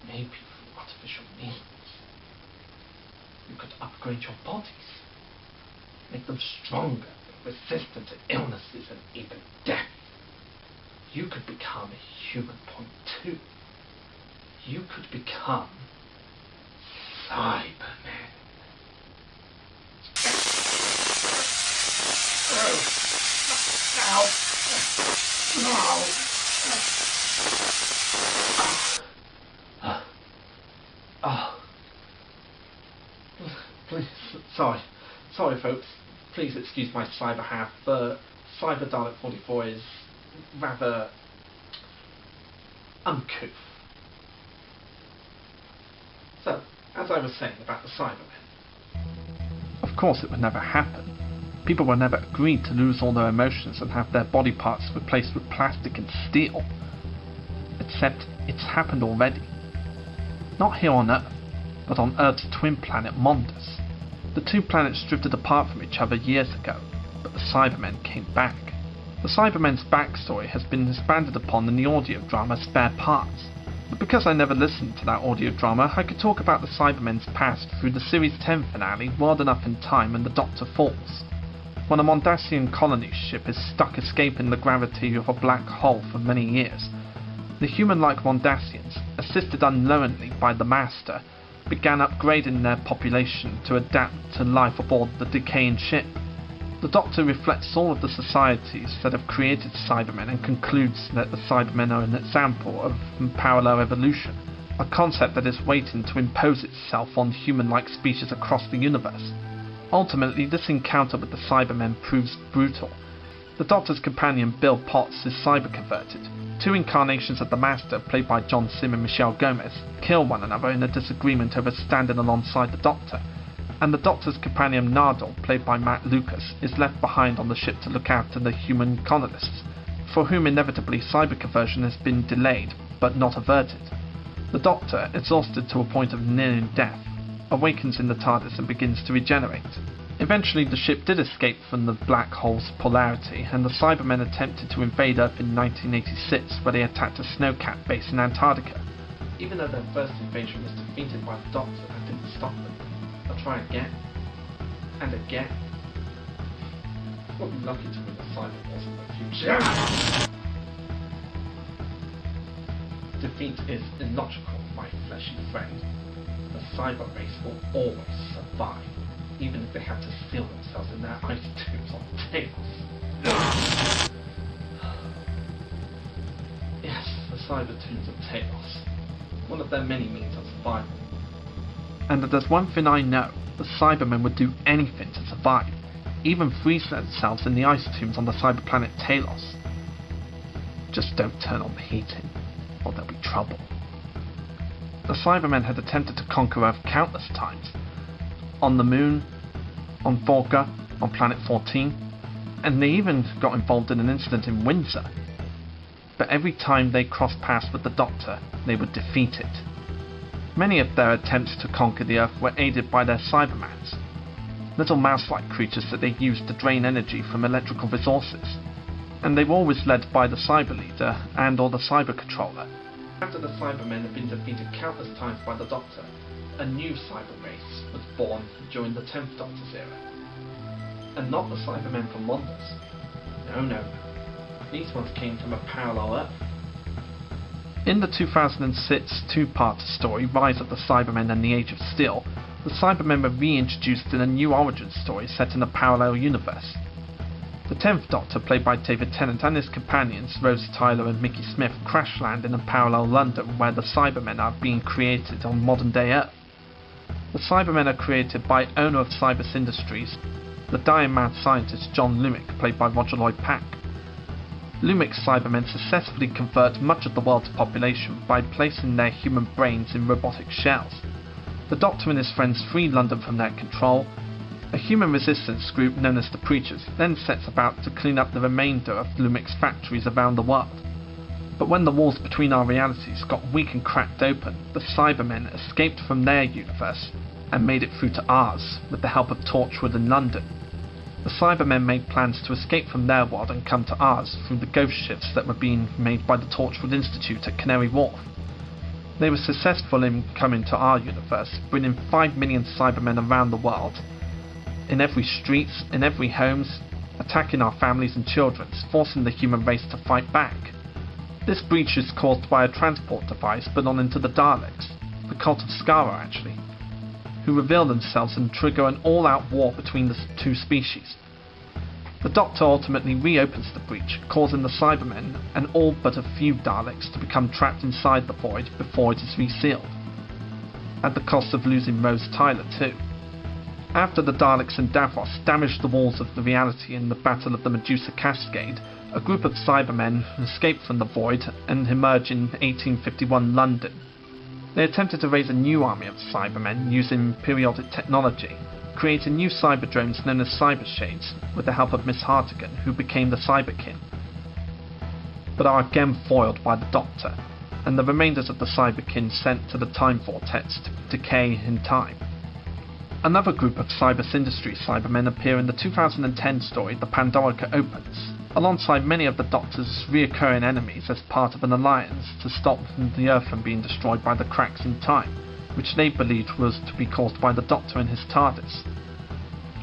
maybe through artificial means. You could upgrade your bodies, make them stronger, resistant to illnesses and even death. You could become a human point 2. You could become Cybermen. Please, sorry folks, please excuse my cyber half, but Cyber Dalek44 is rather uncouth. So, as I was saying about the Cybermen, of course it would never happen. People would never agree to lose all their emotions and have their body parts replaced with plastic and steel. Except it's happened already. Not here on Earth, but on Earth's twin planet Mondas. The two planets drifted apart from each other years ago, but the Cybermen came back. The Cybermen's backstory has been expanded upon in the audio drama Spare Parts, but because I never listened to that audio drama, I could talk about the Cybermen's past through the Series 10 finale, World Enough in Time and The Doctor Falls. when a Mondasian colony ship is stuck escaping the gravity of a black hole for many years, the human-like Mondasians, assisted unknowingly by the Master, began upgrading their population to adapt to life aboard the decaying ship. The Doctor reflects all of the societies that have created Cybermen and concludes that the Cybermen are an example of parallel evolution, a concept that is waiting to impose itself on human-like species across the universe. Ultimately, this encounter with the Cybermen proves brutal. The Doctor's companion, Bill Potts, is cyber-converted. Two incarnations of the Master, played by John Sim and Michelle Gomez, kill one another in a disagreement over standing alongside the Doctor, and the Doctor's companion Nardole, played by Matt Lucas, is left behind on the ship to look after the human colonists, for whom inevitably cyber-conversion has been delayed, but not averted. The Doctor, exhausted to a point of nearing death, awakens in the TARDIS and begins to regenerate. Eventually the ship did escape from the black hole's polarity, and the Cybermen attempted to invade Earth in 1986, where they attacked a snowcat base in Antarctica. Even though their first invasion was defeated by the Doctor, that didn't stop them. They'll try again. And again. We'll be lucky to win the Cyber Wars in the future. Defeat is illogical, my fleshy friend. The cyber race will always survive, even if they have to seal themselves in their ice tubes on Talos. Yes, the cyber tubes of Talos. One of their many means of survival. And if there's one thing I know, the Cybermen would do anything to survive, even freeze themselves in the ice tubes on the cyber planet Talos. Just don't turn on the heating, or there'll be trouble. The Cybermen had attempted to conquer Earth countless times. On the Moon, on Volga, on Planet 14, and they even got involved in an incident in Windsor. But every time they crossed paths with the Doctor, they were defeated. Many of their attempts to conquer the Earth were aided by their Cybermans, little mouse-like creatures that they used to drain energy from electrical resources, and they were always led by the Cyber Leader and or the Cyber Controller. After the Cybermen had been defeated countless times by the Doctor, a new cyber race was born during the 10th Doctor's era. And not the Cybermen from Wonders. No. These ones came from a parallel Earth. In the 2006 two-part story, Rise of the Cybermen and the Age of Steel, the Cybermen were reintroduced in a new origin story set in a parallel universe. The 10th Doctor, played by David Tennant, and his companions, Rosie Tyler and Mickey Smith, crash land in a parallel London where the Cybermen are being created on modern-day Earth. The Cybermen are created by owner of Cybus Industries, the dying mad scientist John Lumick, played by Roger Lloyd Pack. Lumick's Cybermen successfully convert much of the world's population by placing their human brains in robotic shells. The Doctor and his friends free London from their control. A human resistance group known as the Preachers then sets about to clean up the remainder of Lumick's factories around the world. But when the walls between our realities got weak and cracked open, the Cybermen escaped from their universe and made it through to ours with the help of Torchwood in London. The Cybermen made plans to escape from their world and come to ours through the ghost ships that were being made by the Torchwood Institute at Canary Wharf. They were successful in coming to our universe, bringing 5 million Cybermen around the world, in every street, in every homes, attacking our families and children, forcing the human race to fight back. This breach is caused by a transport device belonging to the Daleks, the cult of Skara actually, who reveal themselves and trigger an all-out war between the two species. The Doctor ultimately reopens the breach, causing the Cybermen and all but a few Daleks to become trapped inside the void before it is resealed, at the cost of losing Rose Tyler too. After the Daleks and Davros damaged the walls of the reality in the Battle of the Medusa Cascade, a group of Cybermen escaped from the void and emerged in 1851 London. They attempted to raise a new army of Cybermen using periodic technology, creating new cyberdrones known as Cybershades with the help of Miss Hartigan, who became the Cyberkin, but are again foiled by the Doctor, and the remainders of the Cyberkin sent to the Time Vortex to decay in time. Another group of Cybus Industries Cybermen appear in the 2010 story The Pandorica Opens, alongside many of the Doctor's reoccurring enemies as part of an alliance to stop the Earth from being destroyed by the cracks in time, which they believed was to be caused by the Doctor and his TARDIS.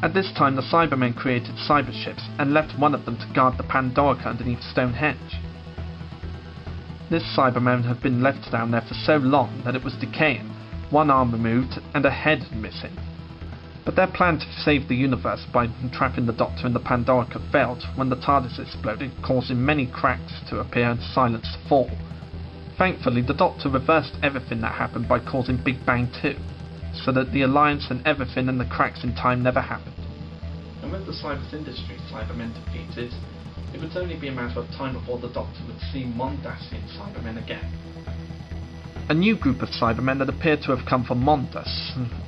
At this time, the Cybermen created cyberships and left one of them to guard the Pandorica underneath Stonehenge. This Cyberman had been left down there for so long that it was decaying, one arm removed and a head missing. But their plan to save the universe by trapping the Doctor in the Pandorica failed when the TARDIS exploded, causing many cracks to appear and silence to fall. Thankfully, the Doctor reversed everything that happened by causing Big Bang 2, so that the Alliance and everything and the cracks in time never happened. And with the Cybers industry Cybermen defeated, it would only be a matter of time before the Doctor would see Mondasian Cybermen again. A new group of Cybermen that appeared to have come from Mondas,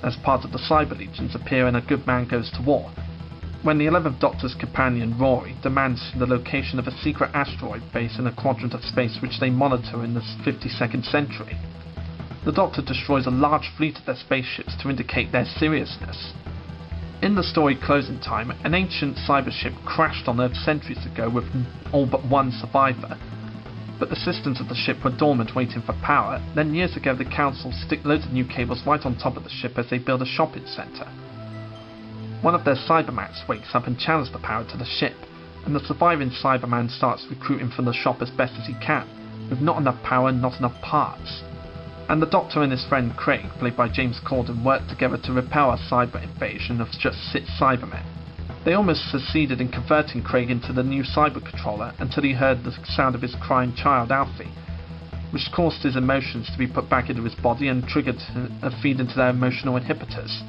as part of the Cyber Legions, appear in A Good Man Goes to War, when the 11th Doctor's companion, Rory, demands the location of a secret asteroid base in a quadrant of space which they monitor in the 52nd century. The Doctor destroys a large fleet of their spaceships to indicate their seriousness. In the story closing time, an ancient cyber ship crashed on Earth centuries ago with all but one survivor, but the systems of the ship were dormant waiting for power. Then years ago the Council stick loads of new cables right on top of the ship as they build a shopping centre. One of their Cybermats wakes up and channels the power to the ship, and the surviving Cyberman starts recruiting from the shop as best as he can, with not enough power and not enough parts. And the Doctor and his friend Craig, played by James Corden, work together to repel a cyber invasion of just 6 Cybermen. They almost succeeded in converting Craig into the new cyber controller until he heard the sound of his crying child Alfie, which caused his emotions to be put back into his body and triggered a feed into their emotional inhibitors,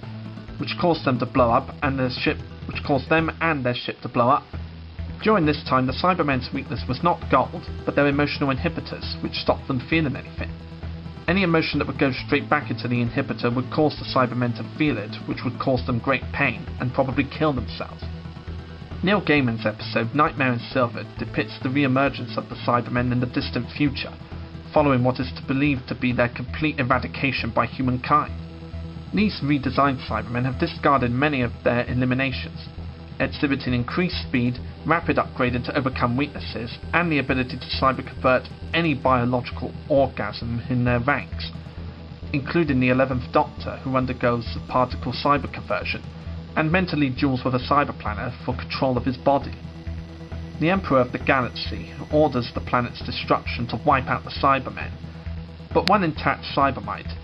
which caused them to blow up and their ship to blow up. During this time, the Cybermen's weakness was not gold, but their emotional inhibitors, which stopped them feeling anything. Any emotion that would go straight back into the inhibitor would cause the Cybermen to feel it, which would cause them great pain, and probably kill themselves. Neil Gaiman's episode Nightmare in Silver depicts the re-emergence of the Cybermen in the distant future, following what is believed to be their complete eradication by humankind. These redesigned Cybermen have discarded many of their eliminations, exhibiting increased speed, rapid upgrading to overcome weaknesses, and the ability to cyber-convert any biological orgasm in their ranks, including the 11th Doctor, who undergoes particle cyber-conversion, and mentally duels with a cyber-planner for control of his body. The Emperor of the Galaxy orders the planet's destruction to wipe out the Cybermen, but one intact Cybermite,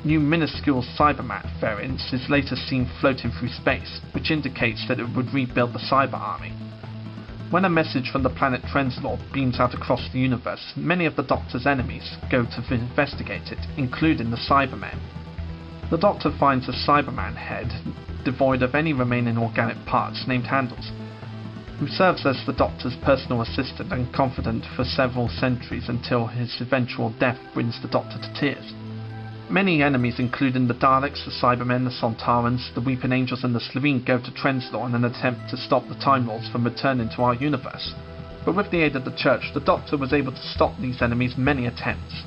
new minuscule Cybermat variants, is later seen floating through space, which indicates that it would rebuild the Cyber Army. When a message from the planet Trenzlor beams out across the universe, many of the Doctor's enemies go to investigate it, including the Cybermen. The Doctor finds a Cyberman head, devoid of any remaining organic parts, named Handles, who serves as the Doctor's personal assistant and confidant for several centuries until his eventual death brings the Doctor to tears. Many enemies, including the Daleks, the Cybermen, the Sontarans, the Weeping Angels and the Slitheen, go to Trenzlor in an attempt to stop the Time Lords from returning to our universe. But with the aid of the Church, the Doctor was able to stop these enemies' many attempts.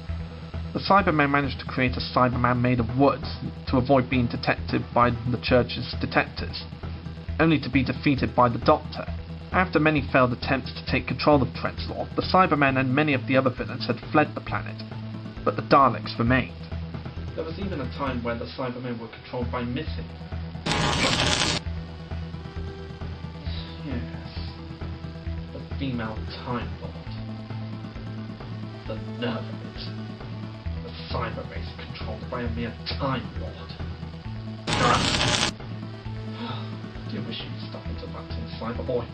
The Cybermen managed to create a Cyberman made of wood to avoid being detected by the Church's detectors, only to be defeated by the Doctor. After many failed attempts to take control of Trenzlor, the Cybermen and many of the other villains had fled the planet, but the Daleks remained. There was even a time where the Cybermen were controlled by Missy. Yes, the female Time Lord. The nerve of it. The cyber race controlled by a mere Time Lord. Do you wish you'd stop interrupting, Cyberboy?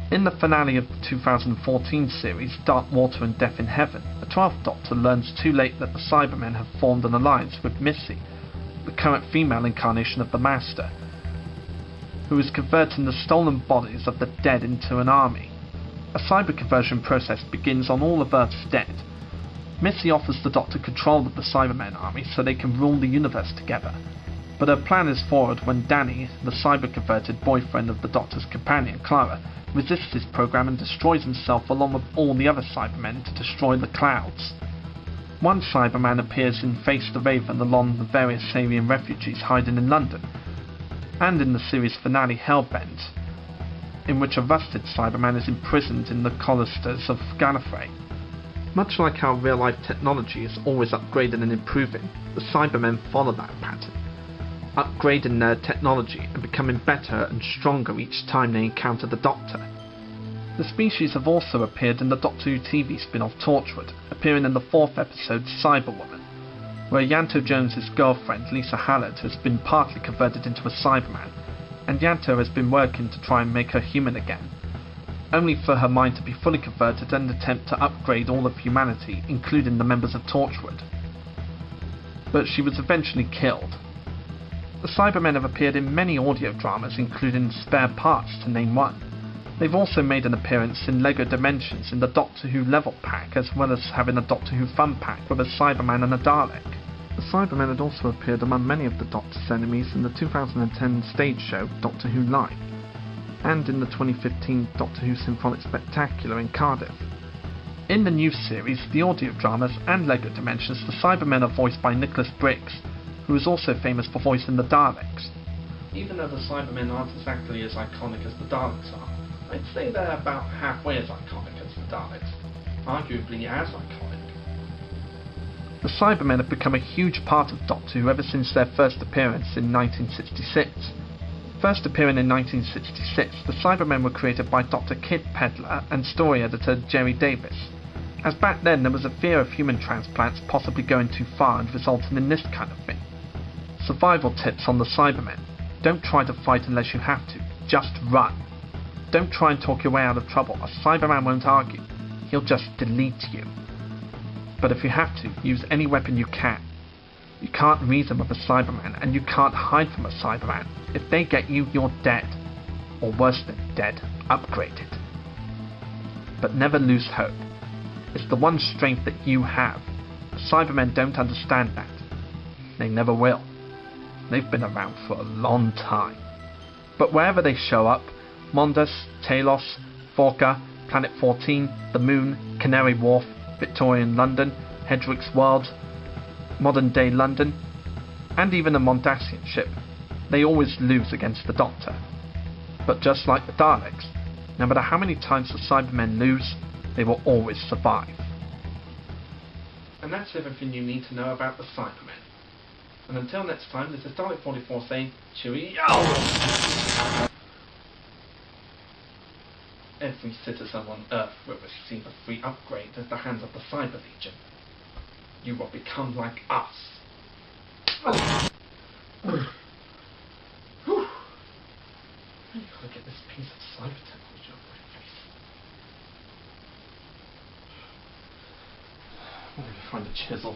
In the finale of the 2014 series, Dark Water and Death in Heaven, the 12th Doctor learns too late that the Cybermen have formed an alliance with Missy, the current female incarnation of the Master, who is converting the stolen bodies of the dead into an army. A cyber conversion process begins on all of Earth's dead. Missy offers the Doctor control of the Cybermen army so they can rule the universe together, but her plan is foiled when Danny, the cyber-converted boyfriend of the Doctor's companion, Clara, resists his program and destroys himself along with all the other Cybermen to destroy the clouds. One Cyberman appears in Face the Raven along the various alien refugees hiding in London, and in the series finale Hellbent, in which a rusted Cyberman is imprisoned in the cloisters of Gallifrey. Much like how real-life technology is always upgrading and improving, the Cybermen follow that pattern. upgrading their technology and becoming better and stronger each time they encounter the Doctor. The species have also appeared in the Doctor Who TV spin-off Torchwood, appearing in the 4th episode Cyberwoman, where Yanto Jones's girlfriend Lisa Hallard has been partly converted into a Cyberman, and Yanto has been working to try and make her human again, only for her mind to be fully converted and attempt to upgrade all of humanity, including the members of Torchwood. But she was eventually killed. The Cybermen have appeared in many audio dramas, including Spare Parts to name one. They've also made an appearance in LEGO Dimensions in the Doctor Who Level Pack, as well as having a Doctor Who Fun Pack with a Cyberman and a Dalek. The Cybermen had also appeared among many of the Doctor's enemies in the 2010 stage show Doctor Who Live, and in the 2015 Doctor Who Symphonic Spectacular in Cardiff. In the new series, the audio dramas and LEGO Dimensions, the Cybermen are voiced by Nicholas Briggs, who is also famous for voicing the Daleks. Even though the Cybermen aren't exactly as iconic as the Daleks are, I'd say they're about halfway as iconic as the Daleks, arguably as iconic. The Cybermen have become a huge part of Doctor Who ever since their first appearance in 1966. First appearing in 1966, the Cybermen were created by Dr. Kit Pedler and story editor Jerry Davis, as back then there was a fear of human transplants possibly going too far and resulting in this kind of thing. Survival tips on the Cybermen: don't try to fight unless you have to, just run. Don't try and talk your way out of trouble, a Cyberman won't argue, he'll just delete you. But if you have to, use any weapon you can. You can't reason with a Cyberman, and you can't hide from a Cyberman. If they get you, you're dead. Or worse than dead, upgraded. But never lose hope. It's the one strength that you have. The Cybermen don't understand that. They never will. They've been around for a long time. But wherever they show up, Mondas, Talos, Forca, Planet 14, the Moon, Canary Wharf, Victorian London, Hedrick's World, modern-day London, and even a Mondasian ship, they always lose against the Doctor. But just like the Daleks, no matter how many times the Cybermen lose, they will always survive. And that's everything you need to know about the Cybermen. And until next time, this is Dalek44 saying, cheerio! Every citizen on Earth will receive a free upgrade at the hands of the Cyber Legion. You will become like us. I gotta get this piece of cyber technology off my face. Let me find a chisel.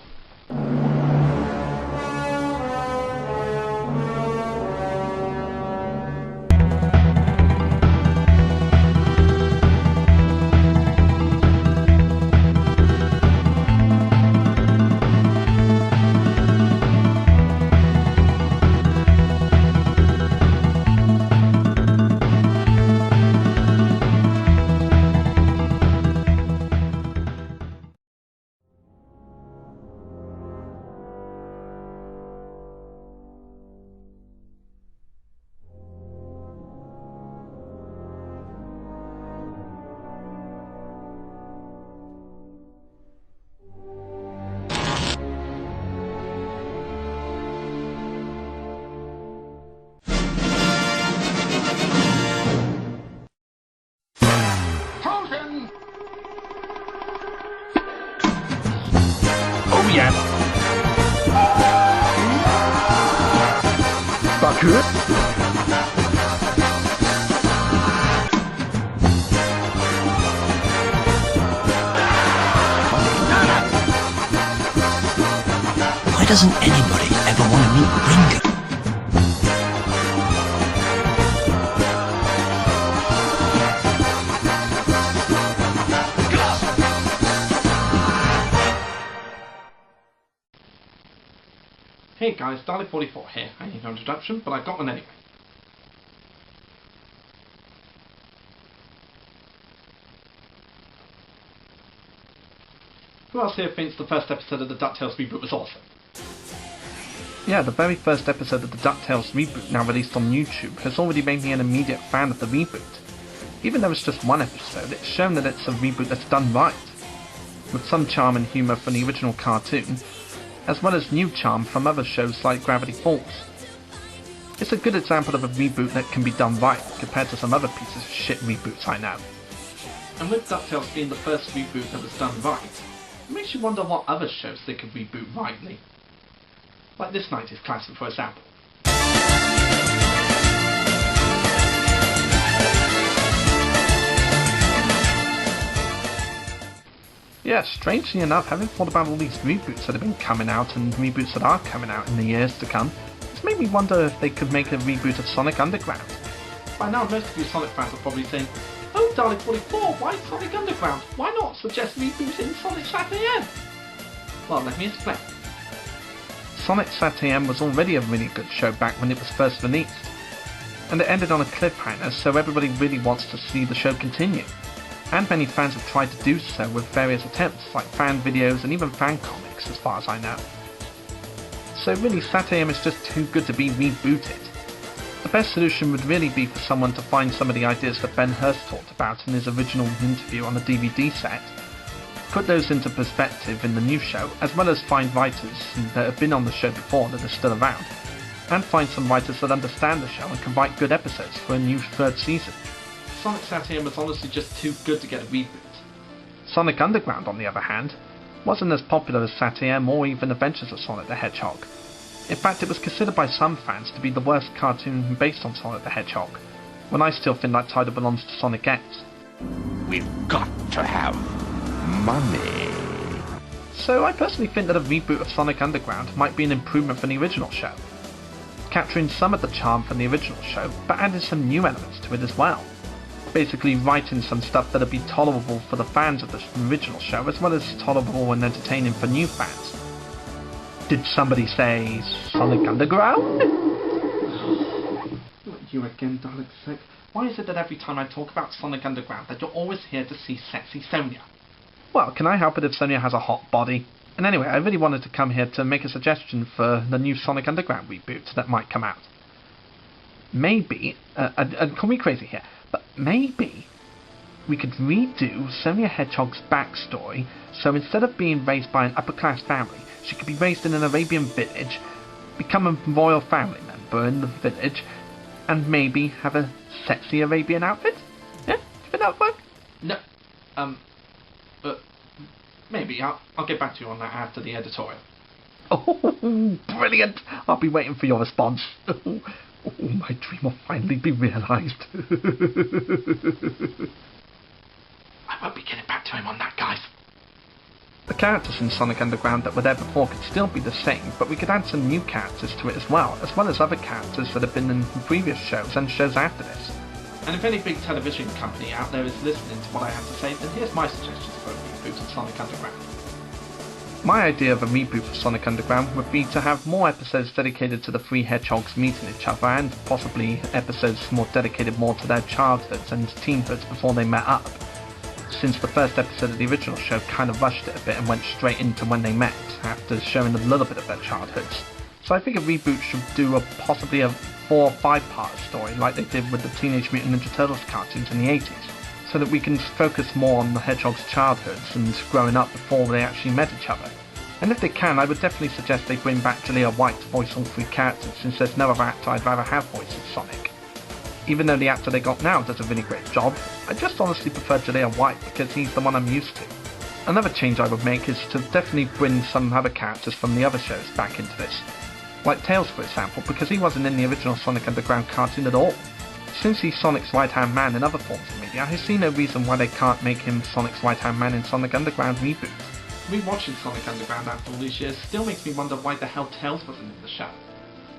Yes. Baku? Why doesn't anybody ever want to meet Ringo? Hey guys, Dalek44 here. I need no introduction, but I got one anyway. Who else here thinks the first episode of the DuckTales reboot was awesome? Yeah, the very first episode of the DuckTales reboot, now released on YouTube, has already made me an immediate fan of the reboot. Even though it's just one episode, it's shown that it's a reboot that's done right, with some charm and humour from the original cartoon, as well as new charm from other shows like Gravity Falls. It's a good example of a reboot that can be done right, compared to some other pieces of shit reboots I know. And with DuckTales being the first reboot that was done right, it makes you wonder what other shows they could reboot rightly. Like this 90s classic, for example. Yeah, strangely enough, having thought about all these reboots that have been coming out and reboots that are coming out in the years to come, it's made me wonder if they could make a reboot of Sonic Underground. By now, most of you Sonic fans are probably saying, "Oh, Dalek44, why Sonic Underground? Why not suggest rebooting Sonic Sat AM?" Well, let me explain. Sonic Sat AM was already a really good show back when it was first released, and it ended on a cliffhanger, so everybody really wants to see the show continue. And many fans have tried to do so with various attempts, like fan videos and even fan comics, as far as I know. So really, Sat AM is just too good to be rebooted. The best solution would really be for someone to find some of the ideas that Ben Hurst talked about in his original interview on the DVD set, put those into perspective in the new show, as well as find writers that have been on the show before that are still around, and find some writers that understand the show and can write good episodes for a new third season. Sonic Sat AM was honestly just too good to get a reboot. Sonic Underground, on the other hand, wasn't as popular as Sat AM or even Adventures of Sonic the Hedgehog. In fact, it was considered by some fans to be the worst cartoon based on Sonic the Hedgehog, when I still think that title belongs to Sonic X. We've got to have money. So I personally think that a reboot of Sonic Underground might be an improvement from the original show, capturing some of the charm from the original show, but adding some new elements to it as well. Basically writing some stuff that'll be tolerable for the fans of the original show, as well as tolerable and entertaining for new fans. Did somebody say Sonic Underground? You again, Dalek Sick. Why is it that every time I talk about Sonic Underground that you're always here to see sexy Sonia? Well, can I help it if Sonia has a hot body? And anyway, I really wanted to come here to make a suggestion for the new Sonic Underground reboot that might come out. Maybe, and call me crazy here, but maybe we could redo Sonia Hedgehog's backstory, so instead of being raised by an upper-class family, she could be raised in an Arabian village, become a royal family member in the village, and maybe have a sexy Arabian outfit? Yeah? Do you think that would work? No. Maybe. I'll get back to you on that after the editorial. Oh, brilliant! I'll be waiting for your response. Oh, my dream will finally be realised. I won't be getting back to him on that, guys. The characters in Sonic Underground that were there before could still be the same, but we could add some new characters to it as well as other characters that have been in previous shows and shows after this. And if any big television company out there is listening to what I have to say, then here's my suggestions for a reboot of Sonic Underground. My idea of a reboot for Sonic Underground would be to have more episodes dedicated to the three hedgehogs meeting each other, and possibly episodes dedicated more to their childhoods and teenhoods before they met up, since the first episode of the original show kind of rushed it a bit and went straight into when they met, after showing a little bit of their childhoods. So I think a reboot should do possibly a 4 or 5 part story like they did with the Teenage Mutant Ninja Turtles cartoons in the 80s. So that we can focus more on the Hedgehog's childhoods and growing up before they actually met each other. And if they can, I would definitely suggest they bring back Jalea White to voice all 3 characters, since there's no other actor I'd rather have voicing Sonic. Even though the actor they got now does a really great job, I just honestly prefer Jalea White because he's the one I'm used to. Another change I would make is to definitely bring some other characters from the other shows back into this. Like Tails, for example, because he wasn't in the original Sonic Underground cartoon at all. Since he's Sonic's right-hand man in other forms of media, I see no reason why they can't make him Sonic's right-hand man in Sonic Underground Reboot. Rewatching Sonic Underground after all these years still makes me wonder why the hell Tails wasn't in the show.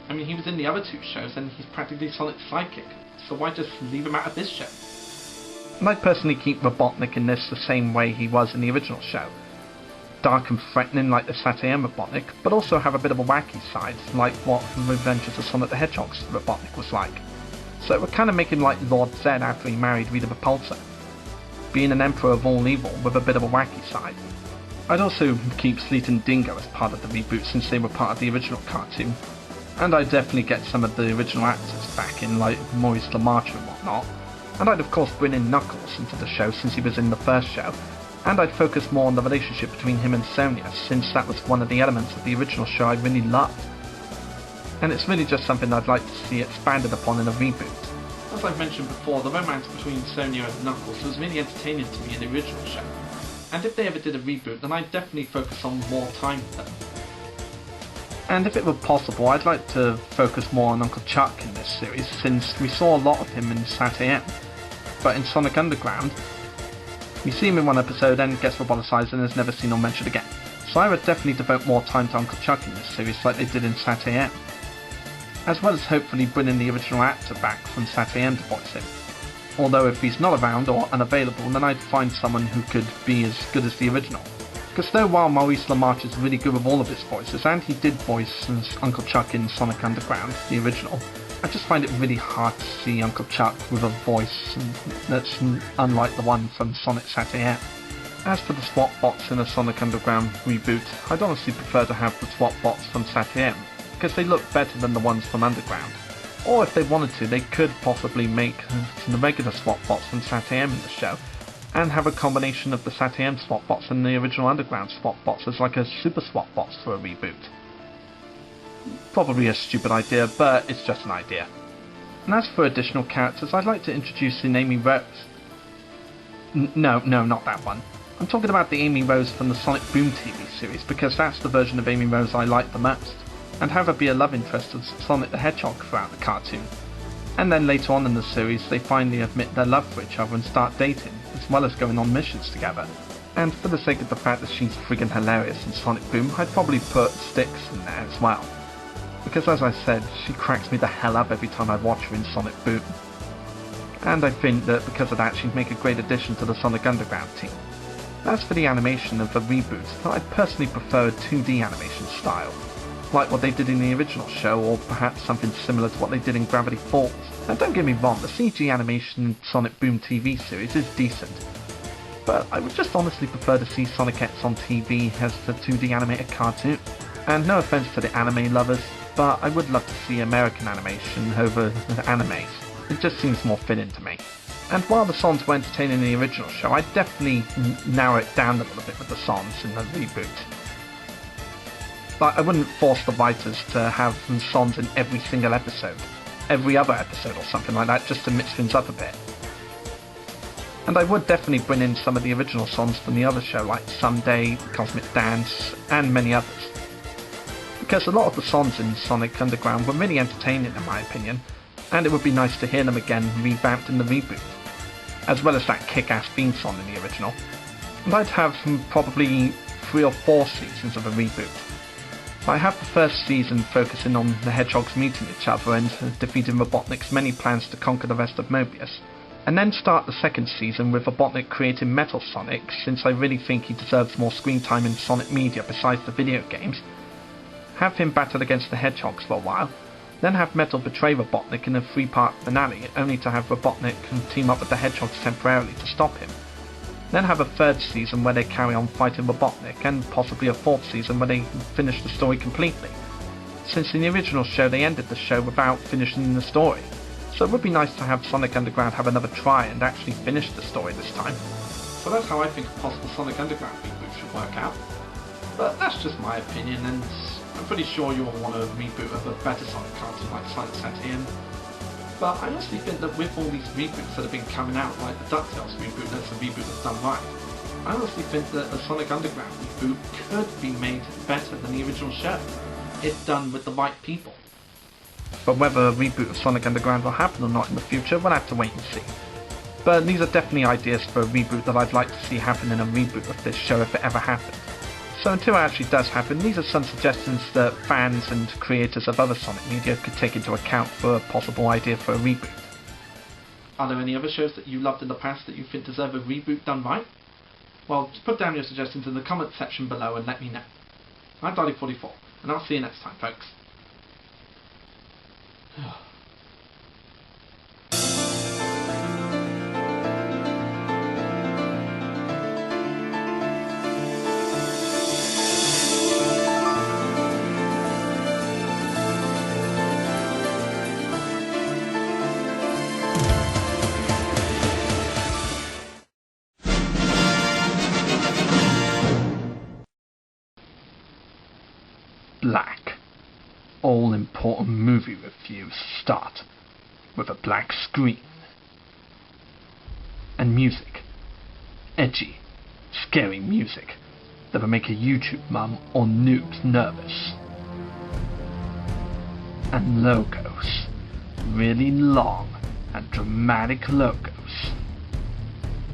I mean, he was in the other 2 shows and he's practically Sonic's sidekick, so why just leave him out of this show? And I'd personally keep Robotnik in this the same way he was in the original show. Dark and threatening like the Sat AM Robotnik, but also have a bit of a wacky side, like what the Adventures of Sonic the Hedgehog's Robotnik was like. So it would kind of make him like Lord Zed after he married Rita Repulsa, being an emperor of all evil with a bit of a wacky side. I'd also keep Sleet and Dingo as part of the reboot since they were part of the original cartoon, and I'd definitely get some of the original actors back in, like Maurice LaMarche and whatnot, and I'd of course bring in Knuckles into the show since he was in the first show, and I'd focus more on the relationship between him and Sonia since that was one of the elements of the original show I really loved. and it's really just something I'd like to see expanded upon in a reboot. As I've mentioned before, the romance between Sonia and Knuckles was really entertaining to me in the original show, and if they ever did a reboot, then I'd definitely focus on more time with them. And if it were possible, I'd like to focus more on Uncle Chuck in this series, since we saw a lot of him in Sat AM. But in Sonic Underground, we see him in one episode and gets roboticized and is never seen or mentioned again. So I would definitely devote more time to Uncle Chuck in this series like they did in Sat AM. As well as hopefully bringing the original actor back from Sat AM to voice him. Although if he's not around or unavailable, then I'd find someone who could be as good as the original. Because though while Maurice LaMarche is really good with all of his voices, and he did voice Uncle Chuck in Sonic Underground, the original, I just find it really hard to see Uncle Chuck with a voice that's unlike the one from Sonic Sat AM. As for the SWAT bots in a Sonic Underground reboot, I'd honestly prefer to have the SWAT bots from Sat AM, because they look better than the ones from Underground. Or if they wanted to, they could possibly make the regular SWAT bots from Sat AM in the show, and have a combination of the Sat AM SWAT bots and the original Underground SWAT bots as like a super SWAT bots for a reboot. Probably a stupid idea, but it's just an idea. And as for additional characters, I'd like to introduce in Amy Rose. No, not that one. I'm talking about the Amy Rose from the Sonic Boom TV series, because that's the version of Amy Rose I like the most, and have her be a love interest of Sonic the Hedgehog throughout the cartoon. And then later on in the series, they finally admit their love for each other and start dating, as well as going on missions together. And for the sake of the fact that she's friggin' hilarious in Sonic Boom, I'd probably put Styx in there as well. Because as I said, she cracks me the hell up every time I watch her in Sonic Boom. And I think that because of that, she'd make a great addition to the Sonic Underground team. As for the animation of the reboot, I'd personally prefer a 2D animation style, like what they did in the original show, or perhaps something similar to what they did in Gravity Falls. And don't get me wrong, the CG animation in Sonic Boom TV series is decent, but I would just honestly prefer to see Sonic X on TV as the 2D animated cartoon. And no offense to the anime lovers, but I would love to see American animation over animes. It just seems more fitting to me. And while the songs were entertaining in the original show, I'd definitely narrow it down a little bit with the songs in the reboot. Like, I wouldn't force the writers to have songs in every single episode, every other episode or something like that, just to mix things up a bit. And I would definitely bring in some of the original songs from the other show, like Someday, Cosmic Dance, and many others. Because a lot of the songs in Sonic Underground were really entertaining in my opinion, and it would be nice to hear them again revamped in the reboot, as well as that kick-ass theme song in the original. And I'd have probably 3 or 4 seasons of a reboot. I have the first season focusing on the Hedgehogs meeting each other and defeating Robotnik's many plans to conquer the rest of Mobius, and then start the second season with Robotnik creating Metal Sonic, since I really think he deserves more screen time in Sonic media besides the video games. Have him battle against the Hedgehogs for a while, then have Metal betray Robotnik in a 3-part finale, only to have Robotnik team up with the Hedgehogs temporarily to stop him. Then have a 3rd season where they carry on fighting Robotnik, and possibly a 4th season where they finish the story completely, since in the original show they ended the show without finishing the story. So it would be nice to have Sonic Underground have another try and actually finish the story this time. So that's how I think a possible Sonic Underground reboot should work out. But that's just my opinion, and I'm pretty sure you'll want a reboot of a better Sonic cartoon like Sonic Sat AM. But I honestly think that with all these reboots that have been coming out, like the DuckTales reboot, that's a reboot that's done right, I honestly think that a Sonic Underground reboot could be made better than the original show, if done with the right people. But whether a reboot of Sonic Underground will happen or not in the future, we'll have to wait and see. But these are definitely ideas for a reboot that I'd like to see happen in a reboot of this show if it ever happened. So until it actually does happen, these are some suggestions that fans and creators of other Sonic media could take into account for a possible idea for a reboot. Are there any other shows that you loved in the past that you think deserve a reboot done right? Well, just put down your suggestions in the comment section below and let me know. I'm Dalek44, and I'll see you next time, folks. Black. all-important movie reviews start with a black screen and music. Edgy, scary music that will make a YouTube mum or noob nervous. And logos. Really long and dramatic logos.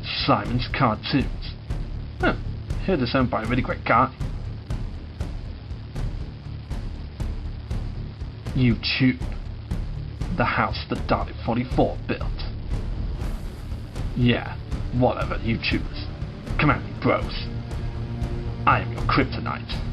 Simon's Cartoons. Huh, heard it's owned by a really great guy. YouTube. The house that Dalek44 built. Yeah, whatever, YouTubers. Come at me, bros. I am your kryptonite.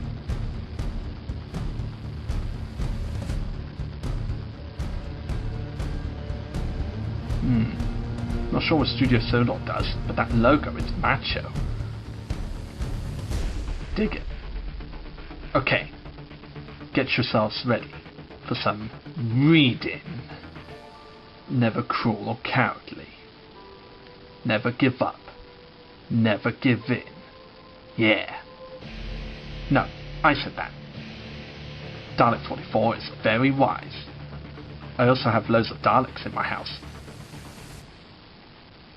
Not sure what Studio Solar does, but that logo is macho. Dig it. Okay, get yourselves ready for some reading. Never cruel or cowardly. Never give up. Never give in. Yeah. No, I said that. Dalek44 is very wise. I also have loads of Daleks in my house.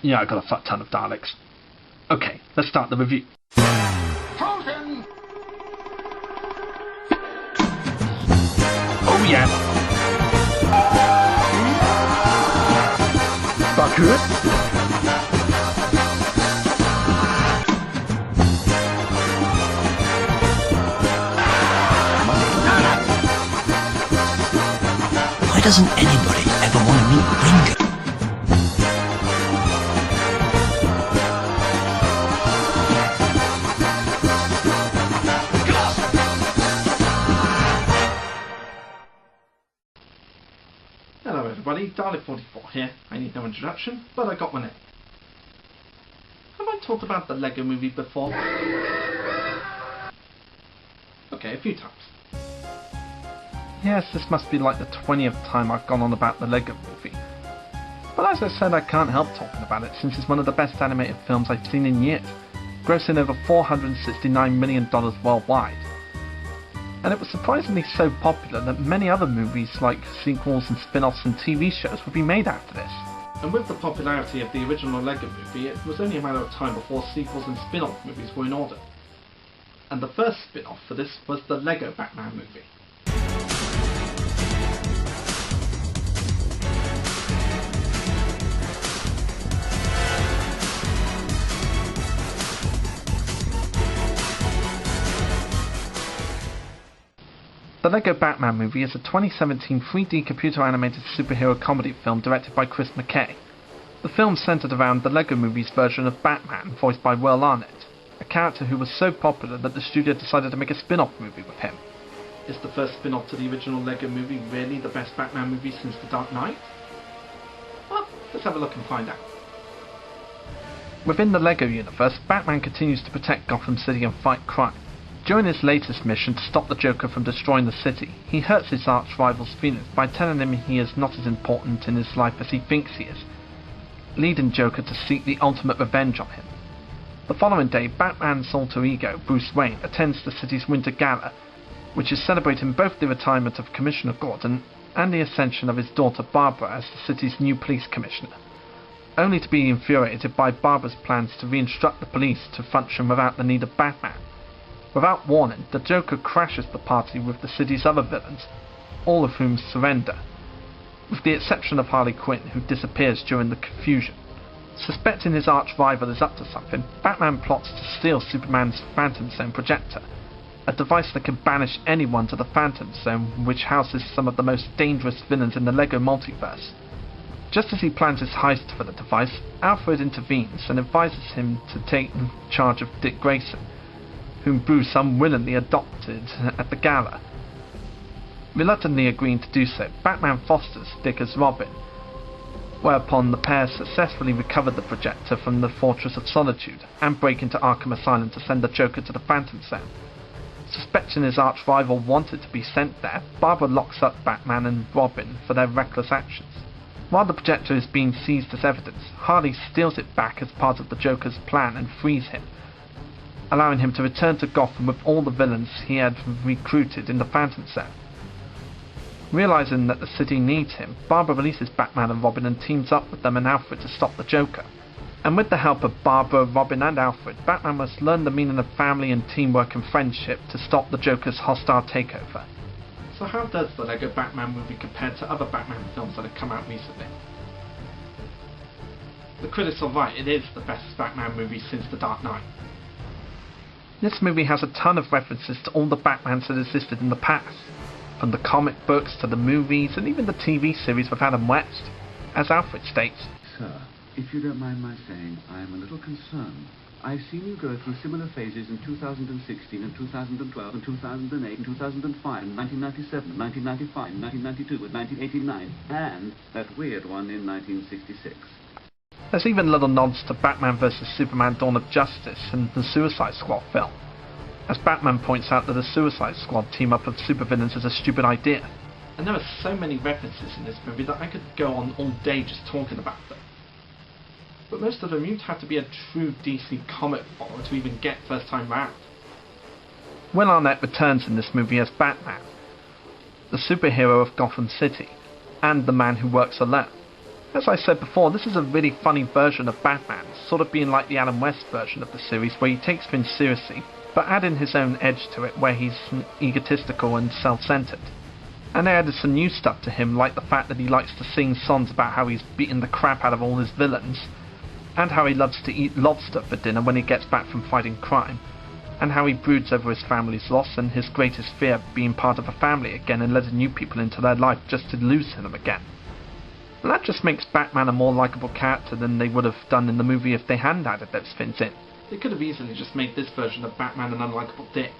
Yeah, I got a fuck ton of Daleks. Okay, let's start the review. Frozen! Oh yeah. Bucket? Why doesn't anybody ever want to meet Ringo? Hello everybody, Dalek44 here. I need no introduction, but I got one in. Have I talked about the Lego movie before? Okay, a few times. Yes, this must be like the 20th time I've gone on about the Lego movie. But as I said, I can't help talking about it since it's one of the best animated films I've seen in years, grossing over $469 million worldwide. And it was surprisingly so popular that many other movies like sequels and spin-offs and TV shows would be made after this. And with the popularity of the original Lego movie, it was only a matter of time before sequels and spin-off movies were in order. And the first spin-off for this was the Lego Batman movie. The Lego Batman movie is a 2017 3D computer-animated superhero comedy film directed by Chris McKay. The film centered around the Lego movie's version of Batman, voiced by Will Arnett, a character who was so popular that the studio decided to make a spin-off movie with him. Is the first spin-off to the original Lego movie really the best Batman movie since The Dark Knight? Well, let's have a look and find out. Within the Lego universe, Batman continues to protect Gotham City and fight crime. During his latest mission to stop the Joker from destroying the city, he hurts his arch-rival's feelings by telling him he is not as important in his life as he thinks he is, leading Joker to seek the ultimate revenge on him. The following day, Batman's alter ego, Bruce Wayne, attends the city's Winter Gala, which is celebrating both the retirement of Commissioner Gordon and the ascension of his daughter Barbara as the city's new police commissioner, only to be infuriated by Barbara's plans to re-instruct the police to function without the need of Batman. Without warning, the Joker crashes the party with the city's other villains, all of whom surrender, with the exception of Harley Quinn, who disappears during the confusion. Suspecting his arch-rival is up to something, Batman plots to steal Superman's Phantom Zone projector, a device that can banish anyone to the Phantom Zone, which houses some of the most dangerous villains in the Lego multiverse. Just as he plans his heist for the device, Alfred intervenes and advises him to take charge of Dick Grayson, whom Bruce unwillingly adopted at the gala. Reluctantly agreeing to do so, Batman fosters Dick as Robin, whereupon the pair successfully recovered the projector from the Fortress of Solitude and break into Arkham Asylum to send the Joker to the Phantom Zone. Suspecting his arch-rival wanted to be sent there, Barbara locks up Batman and Robin for their reckless actions. While the projector is being seized as evidence, Harley steals it back as part of the Joker's plan and frees him, allowing him to return to Gotham with all the villains he had recruited in the Phantom Zone. Realising that the city needs him, Barbara releases Batman and Robin and teams up with them and Alfred to stop the Joker. And with the help of Barbara, Robin and Alfred, Batman must learn the meaning of family and teamwork and friendship to stop the Joker's hostile takeover. So how does the Lego Batman movie compare to other Batman films that have come out recently? The critics are right, it is the best Batman movie since The Dark Knight. This movie has a ton of references to all the Batmans that existed in the past, from the comic books to the movies and even the TV series with Adam West. As Alfred states, "Sir, if you don't mind my saying, I am a little concerned. I've seen you go through similar phases in 2016 and 2012 and 2008 and 2005 and 1997 and 1995 and 1992 and 1989 and that weird one in 1966. There's even little nods to Batman vs Superman Dawn of Justice and the Suicide Squad film, as Batman points out that the Suicide Squad team-up of supervillains is a stupid idea. And there are so many references in this movie that I could go on all day just talking about them. But most of them you'd have to be a true DC comic follower to even get first time round. Will Arnett returns in this movie as Batman, the superhero of Gotham City, and the man who works alone. As I said before, this is a really funny version of Batman, sort of being like the Adam West version of the series where he takes things seriously, but adding his own edge to it where he's egotistical and self-centered. And they added some new stuff to him, like the fact that he likes to sing songs about how he's beaten the crap out of all his villains, and how he loves to eat lobster for dinner when he gets back from fighting crime, and how he broods over his family's loss and his greatest fear being part of a family again and letting new people into their life just to lose them again. And that just makes Batman a more likeable character than they would have done in the movie if they hadn't added those things in. They could have easily just made this version of Batman an unlikable dick.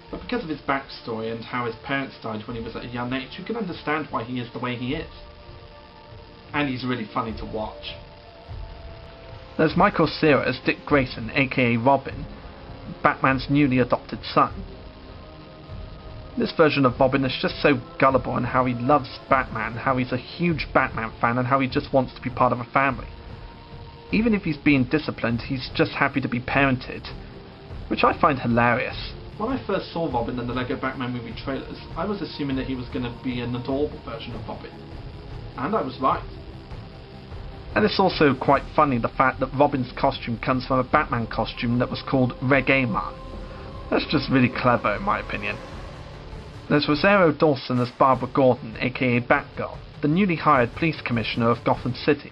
But because of his backstory and how his parents died when he was at a young age, you can understand why he is the way he is. And he's really funny to watch. There's Michael Cera as Dick Grayson, aka Robin, Batman's newly adopted son. This version of Robin is just so gullible in how he loves Batman, how he's a huge Batman fan, and how he just wants to be part of a family. Even if he's being disciplined, he's just happy to be parented, which I find hilarious. When I first saw Robin in the Lego Batman movie trailers, I was assuming that he was going to be an adorable version of Robin. And I was right. And it's also quite funny the fact that Robin's costume comes from a Batman costume that was called Reggae Man. That's just really clever in my opinion. There's Rosario Dawson as Barbara Gordon, aka Batgirl, the newly hired police commissioner of Gotham City,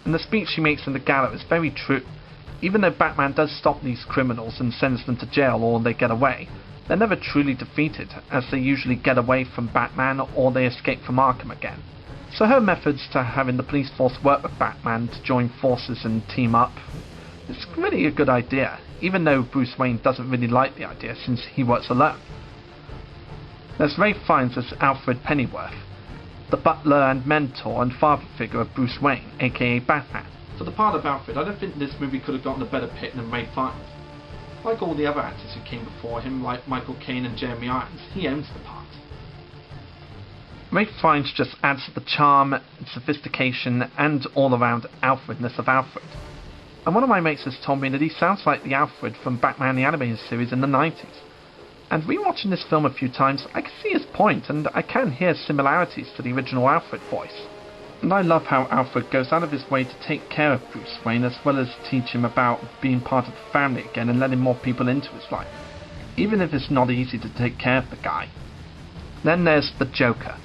and the speech she makes in the gala is very true. Even though Batman does stop these criminals and sends them to jail or they get away, they're never truly defeated, as they usually get away from Batman or they escape from Arkham again. So her methods to having the police force work with Batman to join forces and team up is really a good idea, even though Bruce Wayne doesn't really like the idea since he works alone. There's Ralph Fiennes as Alfred Pennyworth, the butler and mentor and father figure of Bruce Wayne, aka Batman. For the part of Alfred, I don't think this movie could have gotten a better pick than Ralph Fiennes. Like all the other actors who came before him, like Michael Caine and Jeremy Irons, he owns the part. Ralph Fiennes just adds the charm, sophistication, and all-around Alfredness of Alfred. And one of my mates has told me that he sounds like the Alfred from Batman the Animated Series in the 90s. And rewatching this film a few times, I can see his point, and I can hear similarities to the original Alfred voice. And I love how Alfred goes out of his way to take care of Bruce Wayne, as well as teach him about being part of the family again and letting more people into his life, even if it's not easy to take care of the guy. Then there's the Joker,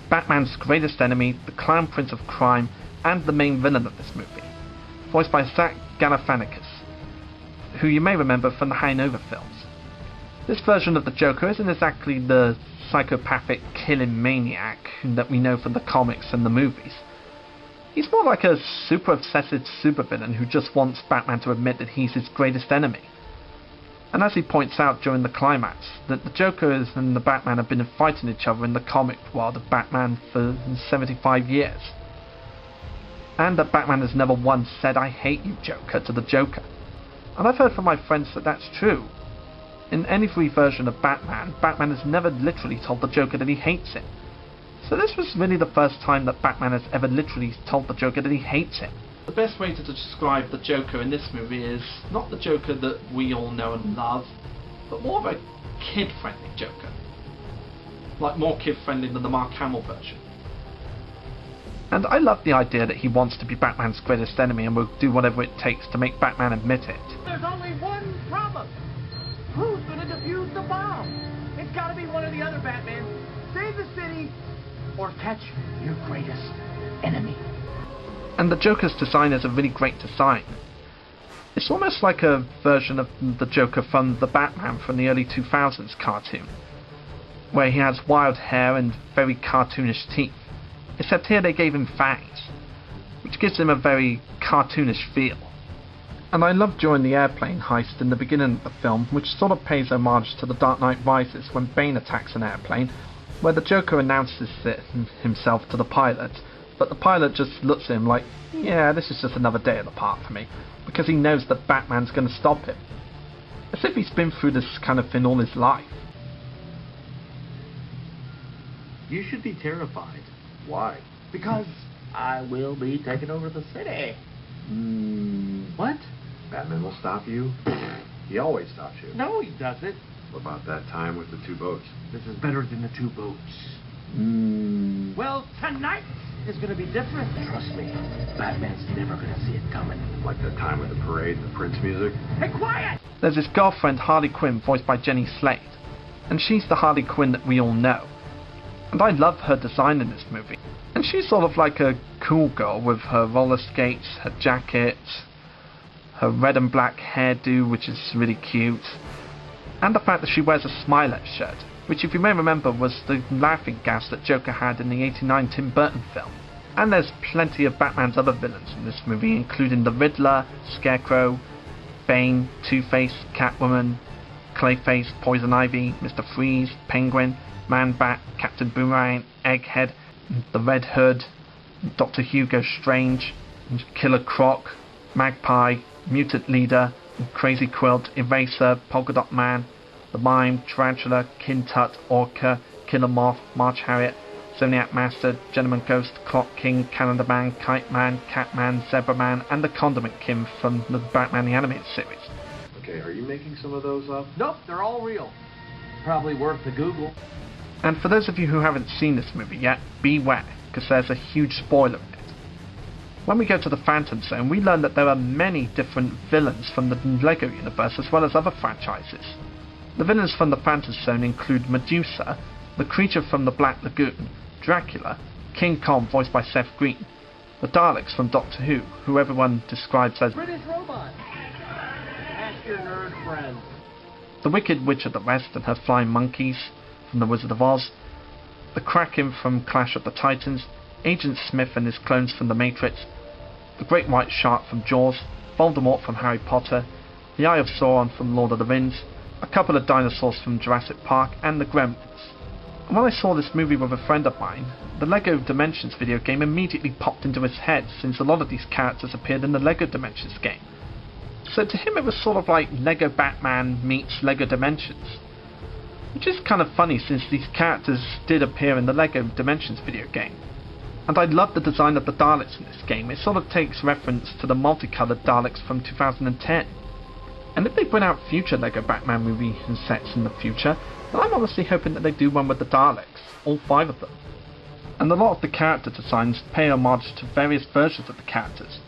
Batman's greatest enemy, the clown prince of crime, and the main villain of this movie, voiced by Zach Galifianakis, who you may remember from the Hangover films. This version of the Joker isn't exactly the psychopathic killing maniac that we know from the comics and the movies. He's more like a super obsessive supervillain who just wants Batman to admit that he's his greatest enemy. And as he points out during the climax, that the Joker and the Batman have been fighting each other in the comic world of Batman for 75 years. And that Batman has never once said, "I hate you, Joker," to the Joker. And I've heard from my friends that that's true. In any free version of Batman, Batman has never literally told the Joker that he hates him. So this was really the first time that Batman has ever literally told the Joker that he hates him. The best way to describe the Joker in this movie is not the Joker that we all know and love, but more of a kid-friendly Joker. like more kid-friendly than the Mark Hamill version. And I love the idea that he wants to be Batman's greatest enemy and will do whatever it takes to make Batman admit it. There's only one problem. Who's gonna defuse the bomb? It's gotta be one or the other, Batman. Save the city or catch your greatest enemy. And the Joker's design is a really great design. It's almost like a version of the Joker from the Batman from the early 2000s cartoon, where he has wild hair and very cartoonish teeth, except here they gave him fangs, which gives him a very cartoonish feel. And I love during the airplane heist in the beginning of the film, which sort of pays homage to The Dark Knight Rises when Bane attacks an airplane, where the Joker announces it himself to the pilot, but the pilot just looks at him like, yeah, this is just another day at the park for me, because he knows that Batman's going to stop him. As if he's been through this kind of thing all his life. You should be terrified. Why? Because I will be taking over the city. What? Batman will stop you? He always stops you. No, he doesn't. What about that time with the 2 boats? This is better than the 2 boats. Well, tonight is going to be different. Trust me, Batman's never going to see it coming. Like the time with the parade and the Prince music? Hey, quiet! There's his girlfriend Harley Quinn, voiced by Jenny Slate, and she's the Harley Quinn that we all know. And I love her design in this movie. And she's sort of like a cool girl with her roller skates, her jacket, her red and black hairdo, which is really cute, and the fact that she wears a Smilex shirt, which, if you may remember, was the laughing gas that Joker had in the '89 Tim Burton film. And there's plenty of Batman's other villains in this movie, including the Riddler, Scarecrow, Bane, Two-Face, Catwoman, Clayface, Poison Ivy, Mr. Freeze, Penguin, Man-Bat, Captain Boomerang, Egghead, the Red Hood, Dr. Hugo Strange, Killer Croc, Magpie, Mutant Leader, Crazy Quilt, Eraser, Polka Dot Man, The Mime, Tarantula, Kintut, Orca, Killer Moth, March Harriet, Zodiac Master, Gentleman Ghost, Clock King, Calendar Man, Kite Man, Catman, Zebra Man, and the Condiment King from the Batman the Animated Series. Okay, are you making some of those up? Nope, they're all real. Probably worth the Google. And for those of you who haven't seen this movie yet, beware, because there's a huge spoiler in it. When we go to the Phantom Zone, we learn that there are many different villains from the LEGO universe as well as other franchises. The villains from the Phantom Zone include Medusa, the creature from the Black Lagoon, Dracula, King Kong voiced by Seth Green, the Daleks from Doctor who everyone describes as British robot. Ask your nerd friend. the Wicked Witch of the West and her flying monkeys from The Wizard of Oz, the Kraken from Clash of the Titans, Agent Smith and his clones from The Matrix, the Great White Shark from Jaws, Voldemort from Harry Potter, the Eye of Sauron from Lord of the Rings, a couple of dinosaurs from Jurassic Park, and the Gremlins. And when I saw this movie with a friend of mine, the LEGO Dimensions video game immediately popped into his head, since a lot of these characters appeared in the LEGO Dimensions game. So to him it was sort of like LEGO Batman meets LEGO Dimensions. Which is kind of funny, since these characters did appear in the LEGO Dimensions video game. And I love the design of the Daleks in this game. It sort of takes reference to the multicoloured Daleks from 2010. And if they bring out future LEGO Batman movies and sets in the future, then I'm honestly hoping that they do one with the Daleks, all 5 of them. And a lot of the character designs pay homage to various versions of the characters.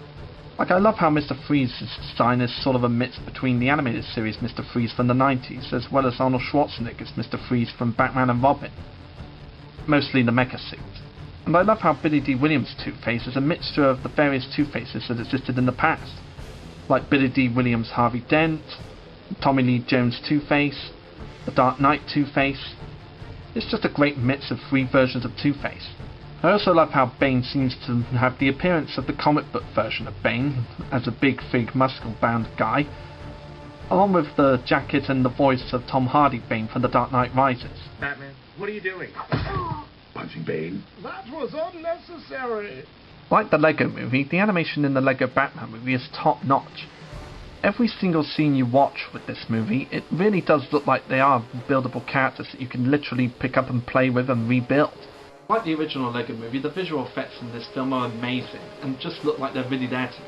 Like, I love how Mr. Freeze's design is sort of a mix between the animated series Mr. Freeze from the 90s, as well as Arnold Schwarzenegger's Mr. Freeze from Batman and Robin. Mostly the mecha suit. And I love how Billy D. Williams' Two-Face is a mixture of the various Two-Faces that existed in the past. Like Billy D. Williams' Harvey Dent, Tommy Lee Jones' Two-Face, the Dark Knight Two-Face. It's just a great mix of 3 versions of Two-Face. I also love how Bane seems to have the appearance of the comic book version of Bane, as a big, thick, muscle-bound guy, along with the jacket and the voice of Tom Hardy Bane from The Dark Knight Rises. Batman, what are you doing? Punching Bane. That was unnecessary. Like the LEGO movie, the animation in the LEGO Batman movie is top-notch. Every single scene you watch with this movie, it really does look like they are buildable characters that you can literally pick up and play with and rebuild. Like the original LEGO movie, the visual effects in this film are amazing and just look like they're really there to me.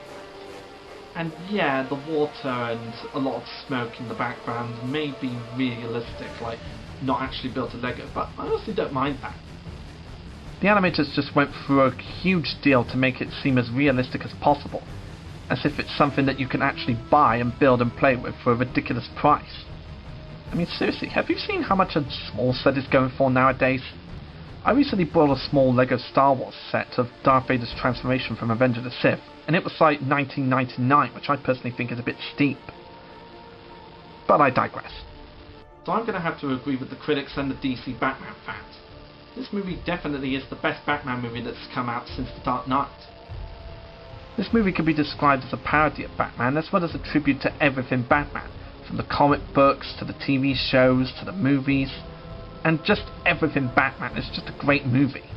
And yeah, the water and a lot of smoke in the background may be realistic, like not actually built a Lego, but I honestly don't mind that. The animators just went through a huge deal to make it seem as realistic as possible, as if it's something that you can actually buy and build and play with for a ridiculous price. I mean, seriously, have you seen how much a small set is going for nowadays? I recently bought a small Lego Star Wars set of Darth Vader's transformation from Revenge of the Sith, and it was like $19.99, which I personally think is a bit steep. But I digress. So I'm going to have to agree with the critics and the DC Batman fans. This movie definitely is the best Batman movie that's come out since The Dark Knight. This movie can be described as a parody of Batman, as well as a tribute to everything Batman, from the comic books, to the TV shows, to the movies, and just everything Batman. It's just a great movie.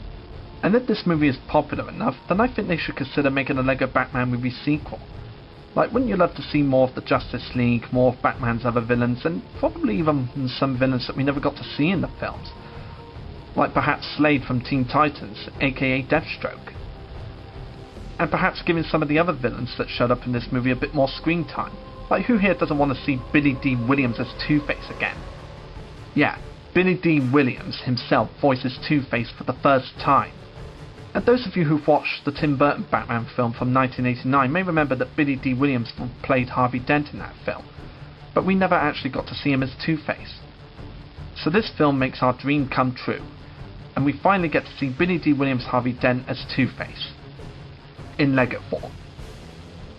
And if this movie is popular enough, then I think they should consider making a Lego Batman movie sequel. Like, wouldn't you love to see more of the Justice League, more of Batman's other villains, and probably even some villains that we never got to see in the films? Like perhaps Slade from Teen Titans, aka Deathstroke. And perhaps giving some of the other villains that showed up in this movie a bit more screen time. Like, who here doesn't want to see Billy D. Williams as Two-Face again? Yeah, Billy D. Williams himself voices Two-Face for the first time. And those of you who've watched the Tim Burton Batman film from 1989 may remember that Billy D. Williams played Harvey Dent in that film, but we never actually got to see him as Two-Face. So this film makes our dream come true, and we finally get to see Billy D. Williams Harvey Dent as Two-Face, in Lego form.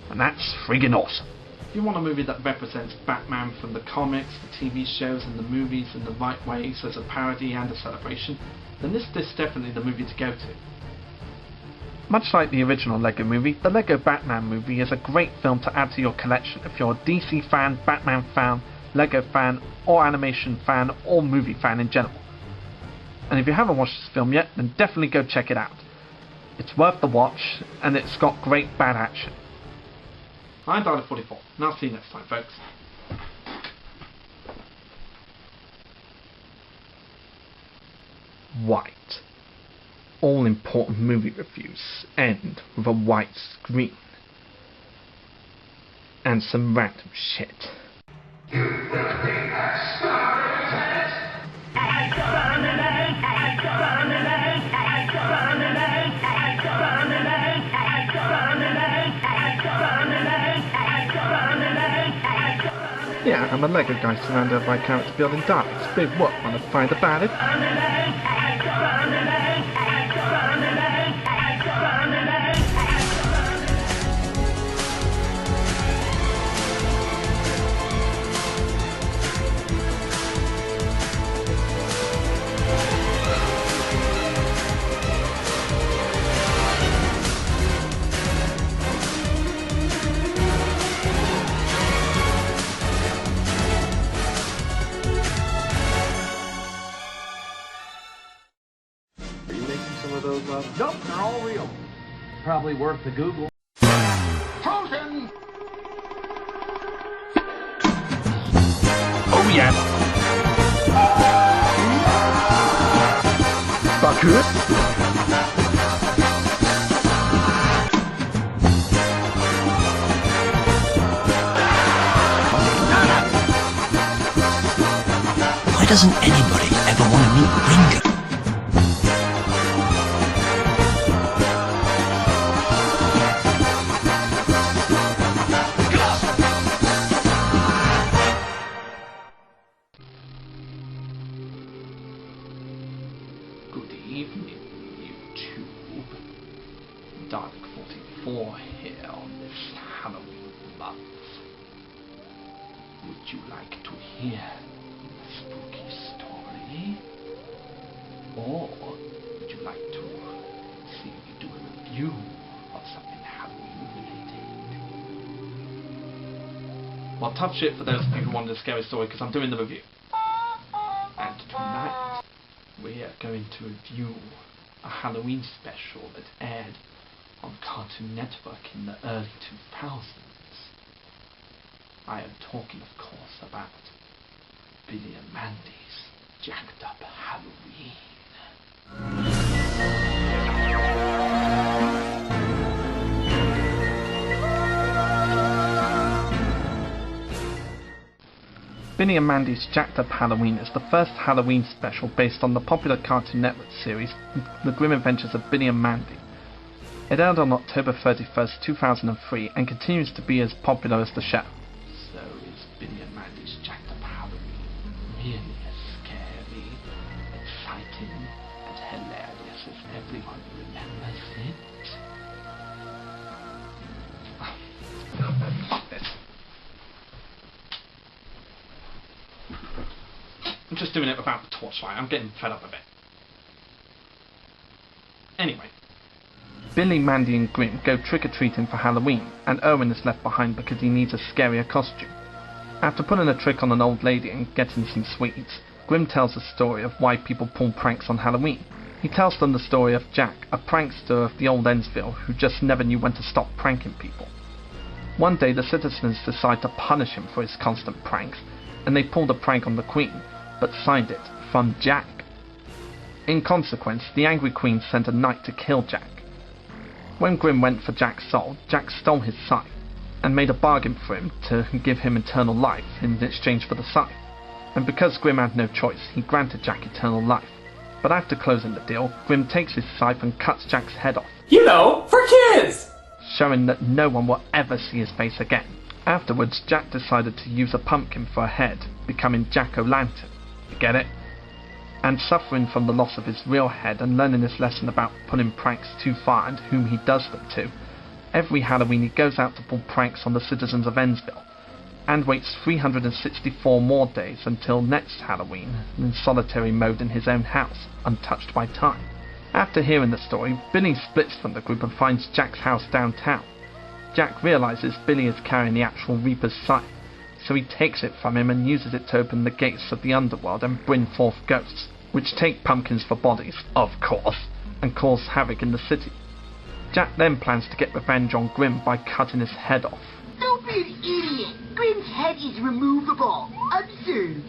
And that's friggin' awesome. If you want a movie that represents Batman from the comics, the TV shows and the movies in the right ways as a parody and a celebration, then this is definitely the movie to go to. Much like the original Lego movie, the Lego Batman movie is a great film to add to your collection if you're a DC fan, Batman fan, Lego fan, or animation fan, or movie fan in general. And if you haven't watched this film yet, then definitely go check it out. It's worth the watch, and it's got great bad action. I'm Dalek44, and I'll see you next time, folks. White. All important movie reviews end with a white screen. And some random shit. Yeah, I'm a Lego guy surrounded by character building Daleks. Big what? Wanna find about it? Nope, they're all real. Probably worth the Google. Frozen! Oh yeah. Baku? Why doesn't anybody ever want to meet Ringo? Dalek44 here on this Halloween month. Would you like to hear a spooky story? Or would you like to see me do a review of something Halloween related? Well, tough shit for those of you who wanted a scary story, because I'm doing the review. And tonight we are going to review a Halloween special that aired on Cartoon Network in the early 2000s. I am talking, of course, about Billy and Mandy's Jacked Up Halloween. Billy and Mandy's Jacked Up Halloween is the first Halloween special based on the popular Cartoon Network series The Grim Adventures of Billy and Mandy. It aired on October 31st, 2003 and continues to be as popular as the show. So is Billy and Mandy's Jacked Up Halloween really as scary, exciting, and hilarious as everyone remembers it? Fuck this. I'm just doing it without the torchlight. I'm getting fed up of it. Anyway. Billy, Mandy and Grim go trick-or-treating for Halloween, and Owen is left behind because he needs a scarier costume. After pulling a trick on an old lady and getting some sweets, Grim tells a story of why people pull pranks on Halloween. He tells them the story of Jack, a prankster of the old Ennsville who just never knew when to stop pranking people. One day the citizens decide to punish him for his constant pranks, and they pulled a prank on the Queen, but signed it from Jack. In consequence, the angry Queen sent a knight to kill Jack. When Grim went for Jack's soul, Jack stole his scythe, and made a bargain for him to give him eternal life in exchange for the scythe. And because Grim had no choice, he granted Jack eternal life. But after closing the deal, Grim takes his scythe and cuts Jack's head off. You know, for kids! Showing that no one will ever see his face again. Afterwards, Jack decided to use a pumpkin for a head, becoming Jack-o'-lantern. You get it? And suffering from the loss of his real head and learning his lesson about pulling pranks too far and whom he does them to, every Halloween he goes out to pull pranks on the citizens of Ennsville, and waits 364 more days until next Halloween in solitary mode in his own house, untouched by time. After hearing the story, Billy splits from the group and finds Jack's house downtown. Jack realizes Billy is carrying the actual Reaper's scythe, so he takes it from him and uses it to open the gates of the underworld and bring forth ghosts, which take pumpkins for bodies, of course, and cause havoc in the city. Jack then plans to get revenge on Grim by cutting his head off. Don't be an idiot. Grim's head is removable. Observe.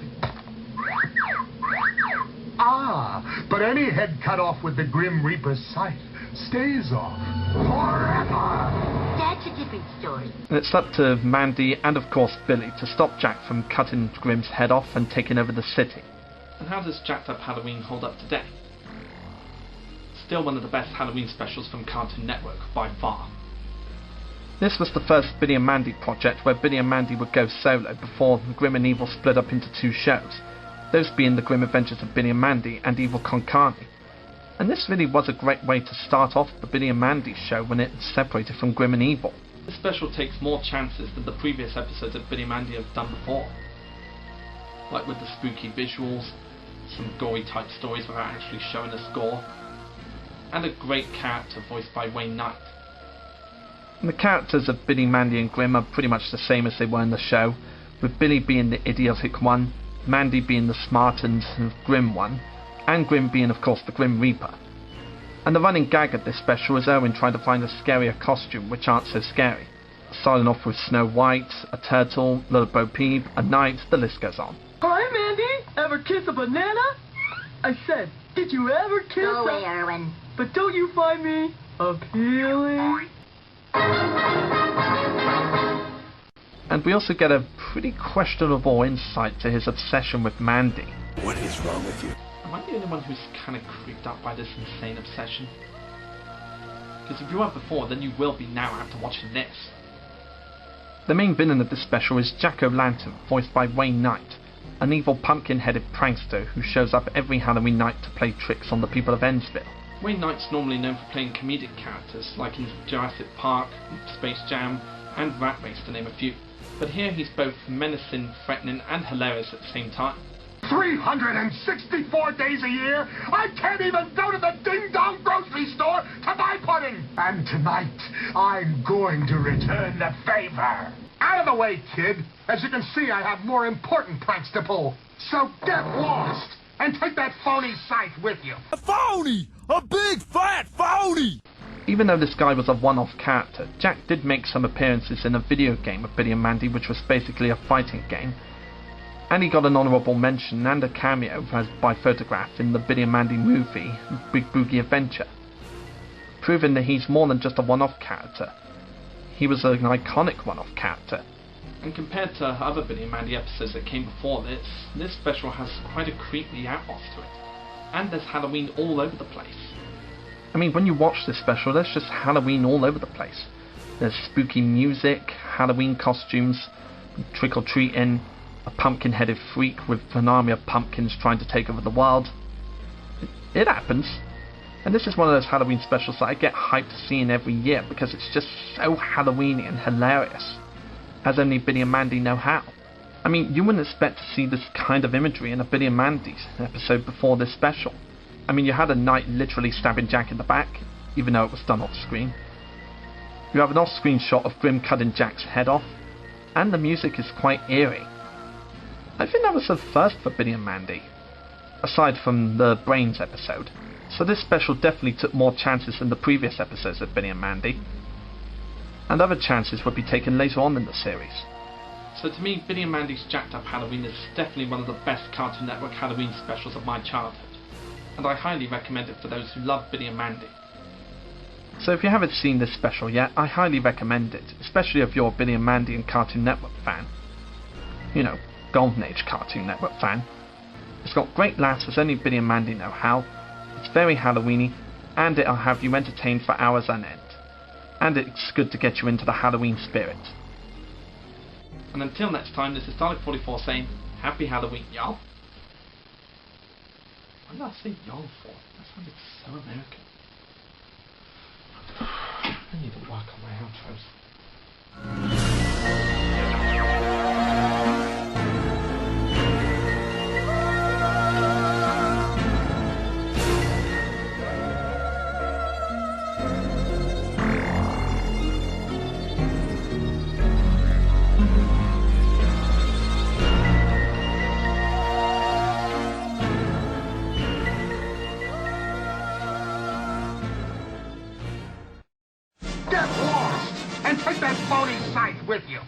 Ah, but any head cut off with the Grim Reaper's scythe stays off forever. That's a different story. And it's up to Mandy and of course Billy to stop Jack from cutting Grim's head off and taking over the city. And how does Jacked Up Halloween hold up today? Still one of the best Halloween specials from Cartoon Network, by far. This was the first Billy and Mandy project where Billy and Mandy would go solo before Grim and Evil split up into two shows, those being The Grim Adventures of Billy and Mandy and Evil Con Carne. And this really was a great way to start off the Billy and Mandy show when it separated from Grim and Evil. This special takes more chances than the previous episodes of Billy and Mandy have done before, like with the spooky visuals, some gory type stories without actually showing a gore, and a great character voiced by Wayne Knight. And the characters of Billy, Mandy and Grim are pretty much the same as they were in the show, with Billy being the idiotic one, Mandy being the smart and grim one, and Grim being of course the Grim Reaper. And the running gag of this special is Owen trying to find a scarier costume which aren't so scary, starting off with Snow White, a turtle, Little Bo Peep, a knight, the list goes on. Hi, Mandy. Ever kiss a banana? I said, did you ever kiss Go away, Erwin. But don't you find me appealing? And we also get a pretty questionable insight to his obsession with Mandy. What is wrong with you? Am I the only one who's kind of creeped out by this insane obsession? Because if you weren't before, then you will be now after watching this. The main villain of this special is Jack-o'-lantern, voiced by Wayne Knight, an evil pumpkin-headed prankster who shows up every Halloween night to play tricks on the people of Ennsville. Wayne Knight's normally known for playing comedic characters, like in Jurassic Park, Space Jam, and Rat Race to name a few. But here he's both menacing, threatening, and hilarious at the same time. 364 days a year, I can't even go to the ding-dong grocery store to buy pudding. And tonight, I'm going to return the favor. Out of the way, kid. As you can see, I have more important pranks to pull. So get lost and take that phony scythe with you. A phony! A big fat phony! Even though this guy was a one-off character, Jack did make some appearances in a video game of Billy and Mandy, which was basically a fighting game. And he got an honourable mention and a cameo by photograph in the Billy and Mandy movie, Big Boogie Adventure, proving that he's more than just a one-off character. He was an iconic one-off character, And compared to other Billy and Mandy episodes that came before this special has quite a creepy atmosphere to it. And there's Halloween all over the place. I mean, when you watch this special, there's just Halloween all over the place. There's spooky music, Halloween costumes, trick-or-treating, a pumpkin-headed freak with an army of pumpkins trying to take over the world. It happens. And this is one of those Halloween specials that I get hyped to seeing every year because it's just so Halloweeny and hilarious, as only Billy and Mandy know how. I mean, you wouldn't expect to see this kind of imagery in a Billy and Mandy episode before this special. I mean, you had a knight literally stabbing Jack in the back, even though it was done off screen. You have an off-screen shot of Grim cutting Jack's head off, and the music is quite eerie. I think that was the first for Billy and Mandy, aside from the Brains episode. So this special definitely took more chances than the previous episodes of Billy and Mandy, and other chances would be taken later on in the series. So to me, Billy and Mandy's Jacked Up Halloween is definitely one of the best Cartoon Network Halloween specials of my childhood, and I highly recommend it for those who love Billy and Mandy. So if you haven't seen this special yet, I highly recommend it, especially if you're a Billy and Mandy and Cartoon Network fan. You know, Golden Age Cartoon Network fan. It's got great laughs as only Billy and Mandy know how, it's very Halloweeny, and it'll have you entertained for hours on end. And it's good to get you into the Halloween spirit. And until next time, this is Dalek44 saying, Happy Halloween, y'all. What did I say y'all for? That sounded so American. I need to work on my outros. Take that phony scythe with you.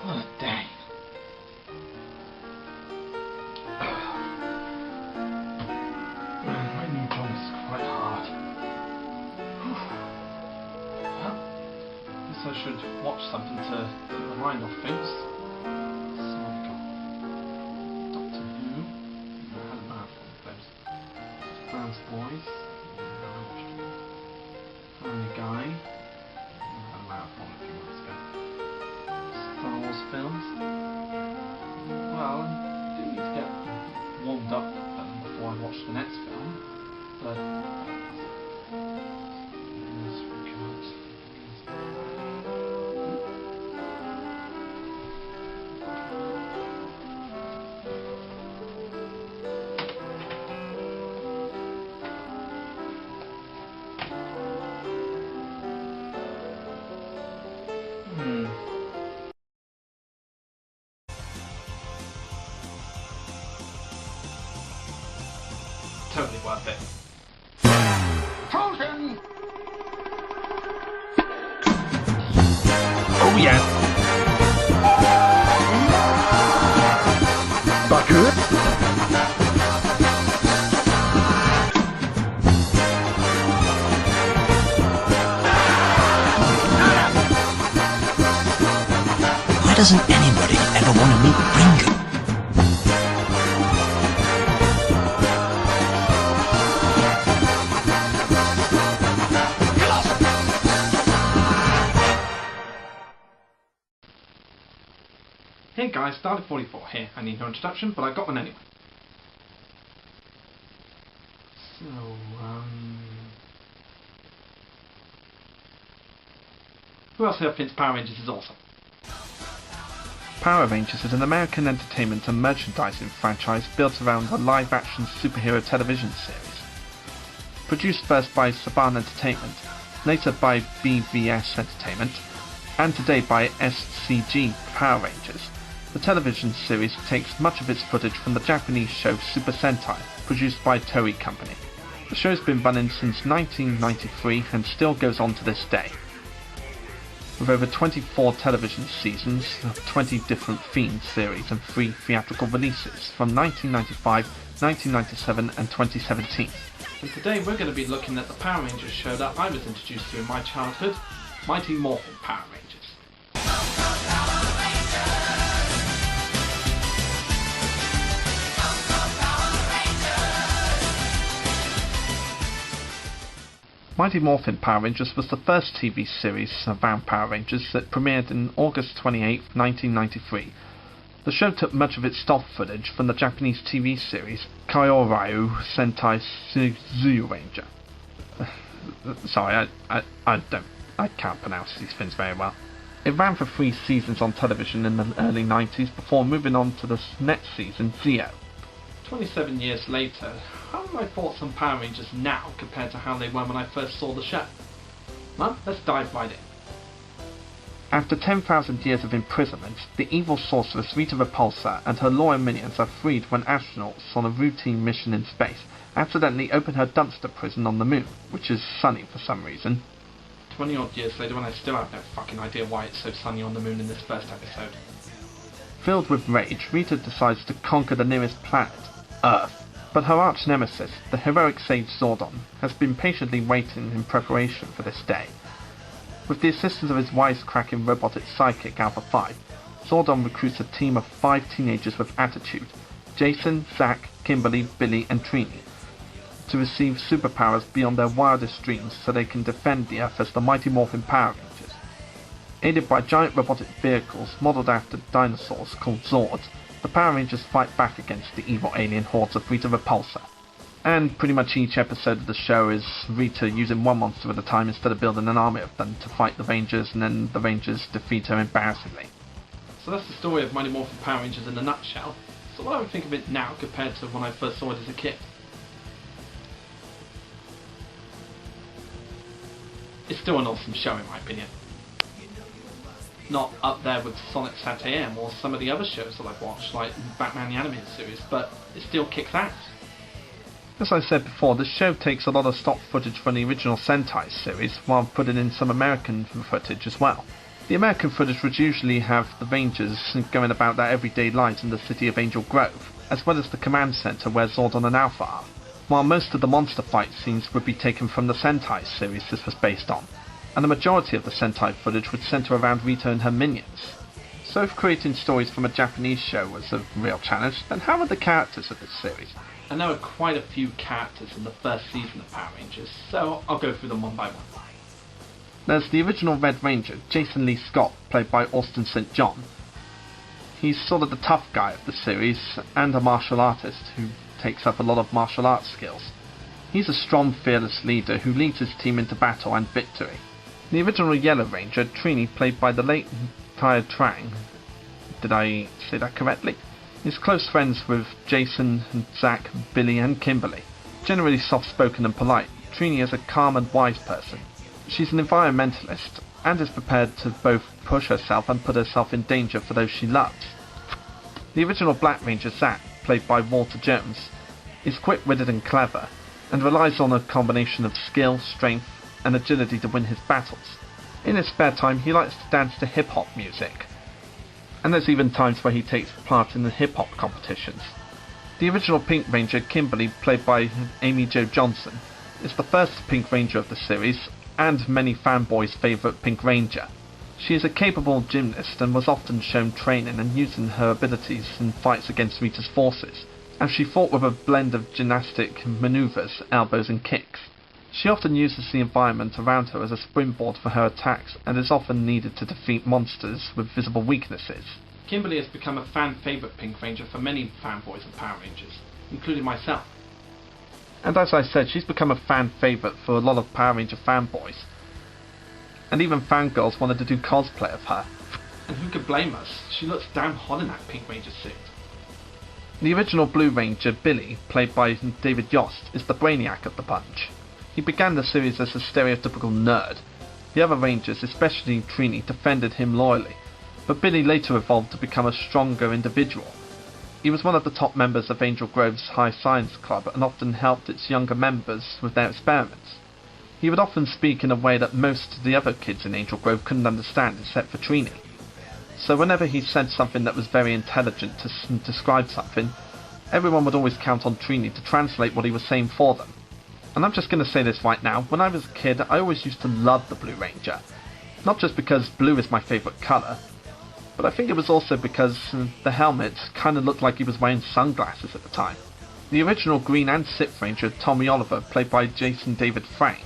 What a day. My new job is quite hard. Well, guess I should watch something to remind off things. So I've got Doctor Who. I had a marathon of those. Brown's Boys. I watched it. Family Guy. I had a marathon a few months ago. Star Wars films. Well, I do need to get warmed up before I watch the next film, but totally worth it. Frozen! Oh yeah! Baku? Why doesn't anybody ever want to meet Ringo? Hey guys, Dalek44 here. I need no introduction, but I got one anyway. So, who else here thinks Power Rangers is awesome? Power Rangers is an American entertainment and merchandising franchise built around a live-action superhero television series. Produced first by Saban Entertainment, later by BVS Entertainment, and today by SCG Power Rangers. The television series takes much of its footage from the Japanese show Super Sentai, produced by Toei Company. The show's been running since 1993 and still goes on to this day. with over 24 television seasons, 20 different themed series and 3 theatrical releases from 1995, 1997 and 2017. And today we're going to be looking at the Power Rangers show that I was introduced to in my childhood, Mighty Morphin Power Rangers. Mighty Morphin Power Rangers was the first TV series around Power Rangers that premiered in August 28, 1993. The show took much of its stock footage from the Japanese TV series Kyoryu Sentai Zyuranger. Sorry, I can't pronounce these things very well. It ran for 3 seasons on television in the early 90s before moving on to the next season, Zeo. 27 years later, how are my thoughts on Power Rangers now compared to how they were when I first saw the show? Well, let's dive right in. After 10,000 years of imprisonment, the evil sorceress Rita Repulsa and her loyal minions are freed when astronauts on a routine mission in space accidentally open her dumpster prison on the moon, which is sunny for some reason. 20 odd years later and I still have no fucking idea why it's so sunny on the moon in this first episode. Filled with rage, Rita decides to conquer the nearest planet, Earth. But her arch-nemesis, the heroic sage Zordon, has been patiently waiting in preparation for this day. With the assistance of his wisecracking robotic sidekick Alpha 5, Zordon recruits a team of 5 teenagers with attitude, Jason, Zack, Kimberly, Billy and Trini, to receive superpowers beyond their wildest dreams so they can defend the Earth as the Mighty Morphin Power Rangers. Aided by giant robotic vehicles modelled after dinosaurs called Zords, the Power Rangers fight back against the evil alien hordes of Rita Repulsa. And pretty much each episode of the show is Rita using one monster at a time instead of building an army of them to fight the Rangers, and then the Rangers defeat her embarrassingly. So that's the story of Mighty Morphin Power Rangers in a nutshell. So what do I think of it now compared to when I first saw it as a kid? It's still an awesome show in my opinion. Not up there with Sonic Sat AM or some of the other shows that I've watched, like Batman the Animated Series, but it still kicks ass. As I said before, the show takes a lot of stock footage from the original Sentai series, while putting in some American footage as well. The American footage would usually have the Rangers going about their everyday lives in the city of Angel Grove, as well as the command center where Zordon and Alpha are, while most of the monster fight scenes would be taken from the Sentai series this was based on, and the majority of the Sentai footage would center around Rita and her minions. So if creating stories from a Japanese show was a real challenge, then how are the characters of this series? And there are quite a few characters in the first season of Power Rangers, so I'll go through them one by one. There's the original Red Ranger, Jason Lee Scott, played by Austin St. John. He's sort of the tough guy of the series, and a martial artist who takes up a lot of martial arts skills. He's a strong, fearless leader who leads his team into battle and victory. The original Yellow Ranger, Trini, played by the late Tai Trang, did I say that correctly? Is close friends with Jason, Zack, Billy and Kimberly. Generally soft-spoken and polite, Trini is a calm and wise person. She's an environmentalist, and is prepared to both push herself and put herself in danger for those she loves. The original Black Ranger, Zack, played by Walter Jones, is quick-witted and clever, and relies on a combination of skill, strength, and agility to win his battles. In his spare time, he likes to dance to hip-hop music, and there's even times where he takes part in the hip-hop competitions. The original Pink Ranger, Kimberly, played by Amy Jo Johnson, is the first Pink Ranger of the series, and many fanboys' favourite Pink Ranger. She is a capable gymnast and was often shown training and using her abilities in fights against Rita's forces, as she fought with a blend of gymnastic manoeuvres, elbows and kicks. She often uses the environment around her as a springboard for her attacks, and is often needed to defeat monsters with visible weaknesses. Kimberly has become a fan favourite Pink Ranger for many fanboys of Power Rangers, including myself. And as I said, she's become a fan favourite for a lot of Power Ranger fanboys. And even fangirls wanted to do cosplay of her. And who could blame us? She looks damn hot in that Pink Ranger suit. The original Blue Ranger, Billy, played by David Yost, is the brainiac of the bunch. He began the series as a stereotypical nerd. The other Rangers, especially Trini, defended him loyally, but Billy later evolved to become a stronger individual. He was one of the top members of Angel Grove's High Science Club and often helped its younger members with their experiments. He would often speak in a way that most of the other kids in Angel Grove couldn't understand except for Trini. So whenever he said something that was very intelligent to describe something, everyone would always count on Trini to translate what he was saying for them. And I'm just going to say this right now, when I was a kid I always used to love the Blue Ranger. Not just because blue is my favourite colour, but I think it was also because the helmet kind of looked like he was wearing sunglasses at the time. The original Green and Sith Ranger, Tommy Oliver, played by Jason David Frank,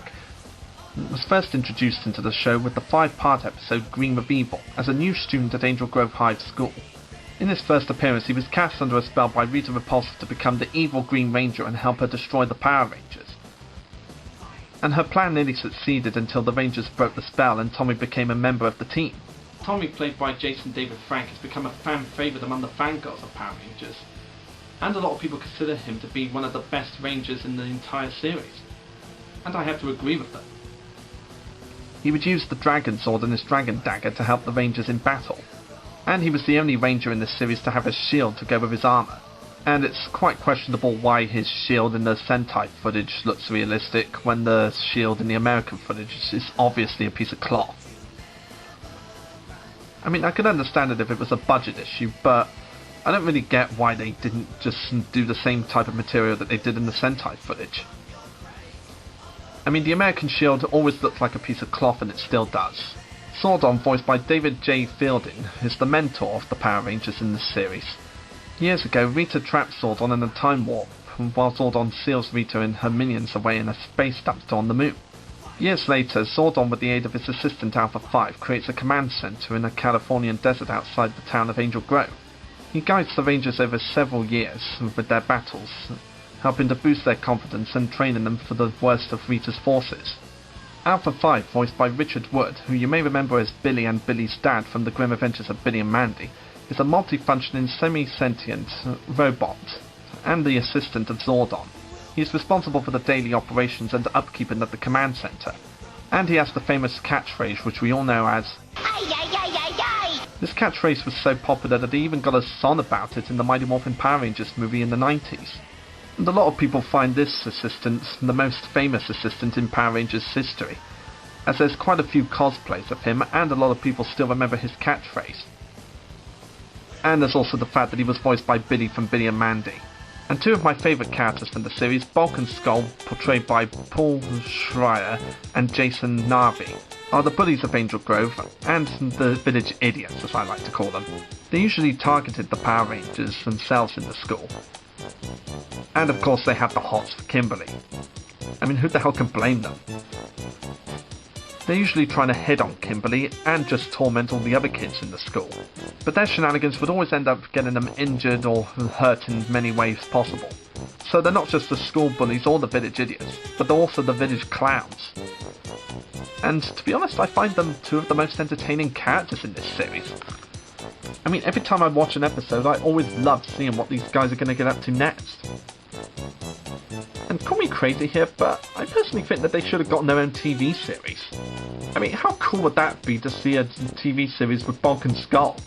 was first introduced into the show with the 5-part episode Green of Evil as a new student at Angel Grove High School. In his first appearance he was cast under a spell by Rita Repulsa to become the evil Green Ranger and help her destroy the Power Rangers. And her plan nearly succeeded until the Rangers broke the spell and Tommy became a member of the team. Tommy, played by Jason David Frank, has become a fan favourite among the fangirls of Power Rangers, and a lot of people consider him to be one of the best Rangers in the entire series. And I have to agree with them. He would use the Dragon Sword and his Dragon Dagger to help the Rangers in battle, and he was the only Ranger in this series to have a shield to go with his armour. And it's quite questionable why his shield in the Sentai footage looks realistic when the shield in the American footage is obviously a piece of cloth. I mean, I could understand it if it was a budget issue, but I don't really get why they didn't just do the same type of material that they did in the Sentai footage. I mean, the American shield always looked like a piece of cloth, and it still does. Zordon, voiced by David J. Fielding, is the mentor of the Power Rangers in this series. Years ago, Rita trapped Zordon in a time warp, while Zordon seals Rita and her minions away in a space dumpster on the moon. Years later, Zordon, with the aid of his assistant Alpha 5, creates a command center in a Californian desert outside the town of Angel Grove. He guides the Rangers over several years with their battles, helping to boost their confidence and training them for the worst of Rita's forces. Alpha 5, voiced by Richard Wood, who you may remember as Billy and Billy's dad from the Grim Adventures of Billy and Mandy, is a multifunctioning semi-sentient robot and the assistant of Zordon. He is responsible for the daily operations and upkeeping of the command center, and he has the famous catchphrase which we all know as "Ay, ay, ay, ay, ay." This catchphrase was so popular that he even got a song about it in the Mighty Morphin Power Rangers movie in the 90s. And a lot of people find this assistant the most famous assistant in Power Rangers history, as there's quite a few cosplays of him and a lot of people still remember his catchphrase. And there's also the fact that he was voiced by Billy from Billy and Mandy. And two of my favourite characters from the series, Bulk and Skull, portrayed by Paul Schreier and Jason Narvi, are the bullies of Angel Grove, and the village idiots, as I like to call them. They usually targeted the Power Rangers themselves in the school. And of course they have the hots for Kimberly. I mean, who the hell can blame them? They're usually trying to hit on Kimberly and just torment all the other kids in the school. But their shenanigans would always end up getting them injured or hurt in many ways possible. So they're not just the school bullies or the village idiots, but they're also the village clowns. And to be honest, I find them two of the most entertaining characters in this series. I mean, every time I watch an episode, I always love seeing what these guys are going to get up to next. And call me crazy here, but I personally think that they should have gotten their own TV series. I mean, how cool would that be to see a TV series with Bulk and Skull?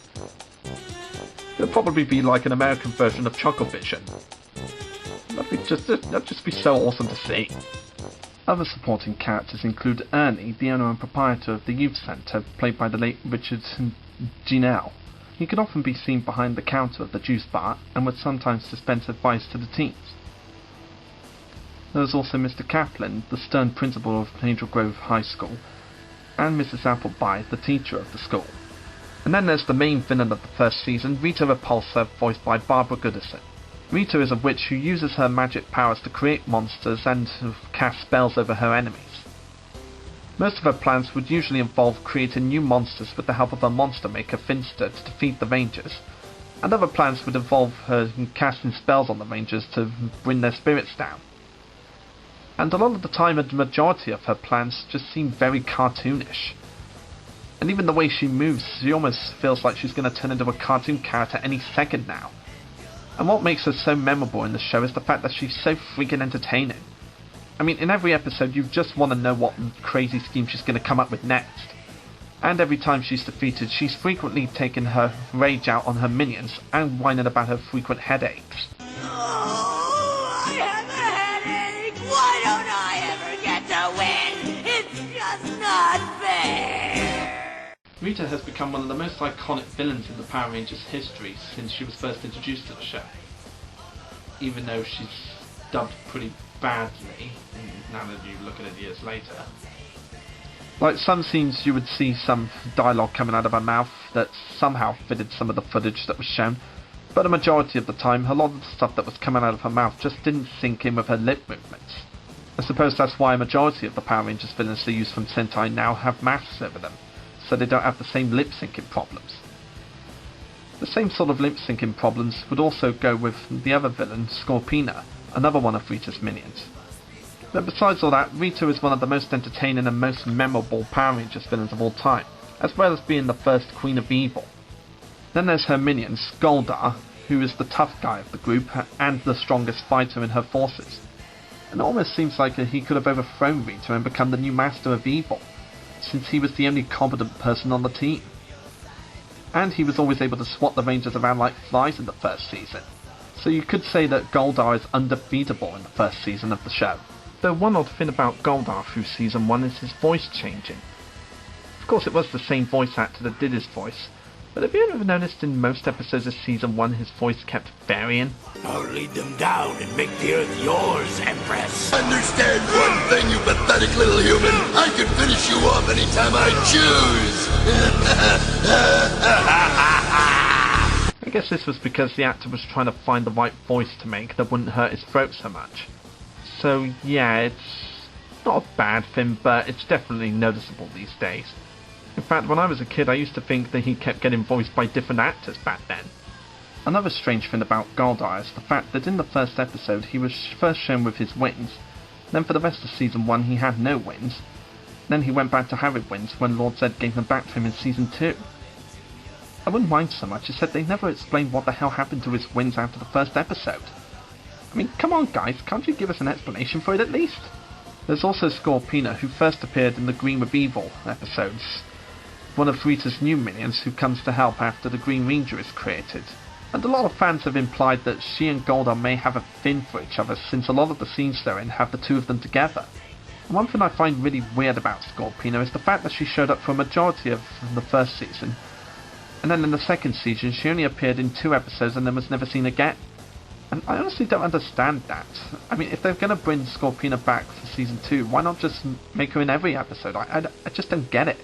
It would probably be like an American version of Chucklevision. That'd just be so awesome to see. Other supporting characters include Ernie, the owner and proprietor of the youth centre, played by the late Richard Ginell. He could often be seen behind the counter of the juice bar and would sometimes dispense advice to the teens. There was also Mr. Kaplan, the stern principal of Angel Grove High School, and Mrs. Appleby, the teacher of the school. And then there's the main villain of the first season, Rita Repulsa, voiced by Barbara Goodison. Rita is a witch who uses her magic powers to create monsters and cast spells over her enemies. Most of her plans would usually involve creating new monsters with the help of her monster maker Finster to defeat the Rangers, and other plans would involve her casting spells on the Rangers to bring their spirits down. And a lot of the time, the majority of her plans just seem very cartoonish. And even the way she moves, she almost feels like she's going to turn into a cartoon character any second now. And what makes her so memorable in the show is the fact that she's so freaking entertaining. I mean, in every episode you just want to know what crazy scheme she's going to come up with next. And every time she's defeated, she's frequently taking her rage out on her minions and whining about her frequent headaches. Oh, I have a headache! Why don't I ever get to win? Rita has become one of the most iconic villains in the Power Rangers history since she was first introduced to the show. Even though she's dubbed pretty badly, now that you look at it years later. Like some scenes you would see some dialogue coming out of her mouth that somehow fitted some of the footage that was shown, but a majority of the time a lot of the stuff that was coming out of her mouth just didn't sync in with her lip movements. I suppose that's why a majority of the Power Rangers villains they use from Sentai now have masks over them, so they don't have the same lip syncing problems. The same sort of lip syncing problems would also go with the other villain, Scorpina, another one of Rita's minions. But besides all that, Rita is one of the most entertaining and most memorable Power Rangers villains of all time, as well as being the first Queen of Evil. Then there's her minion, Goldar, who is the tough guy of the group and the strongest fighter in her forces. And it almost seems like he could have overthrown Rita and become the new Master of Evil, since he was the only competent person on the team. And he was always able to swat the Rangers around like flies in the first season, so you could say that Goldar is undefeatable in the first season of the show. Though one odd thing about Goldar through season 1 is his voice changing. Of course it was the same voice actor that did his voice, but have you ever noticed in most episodes of season 1 his voice kept varying? I'll lead them down and make the earth yours, Empress. Understand one thing, you pathetic little human. I can finish you off anytime I choose. I guess this was because the actor was trying to find the right voice to make that wouldn't hurt his throat so much. So yeah, it's not a bad thing, but it's definitely noticeable these days. In fact, when I was a kid, I used to think that he kept getting voiced by different actors back then. Another strange thing about Goldar is the fact that in the first episode he was first shown with his wings, then for the rest of season 1 he had no wings, then he went back to having wings when Lord Zed gave them back to him in season 2. I wouldn't mind so much, except they never explained what the hell happened to his wings after the first episode. I mean, come on guys, can't you give us an explanation for it at least? There's also Scorpina, who first appeared in the Green with Evil episodes, one of Rita's new minions who comes to help after the Green Ranger is created. And a lot of fans have implied that she and Goldar may have a thing for each other since a lot of the scenes they're in have the two of them together. And one thing I find really weird about Scorpina is the fact that she showed up for a majority of the first season, and then in the second season she only appeared in 2 episodes and then was never seen again. And I honestly don't understand that. I mean, if they're going to bring Scorpina back for season 2, why not just make her in every episode? I just don't get it.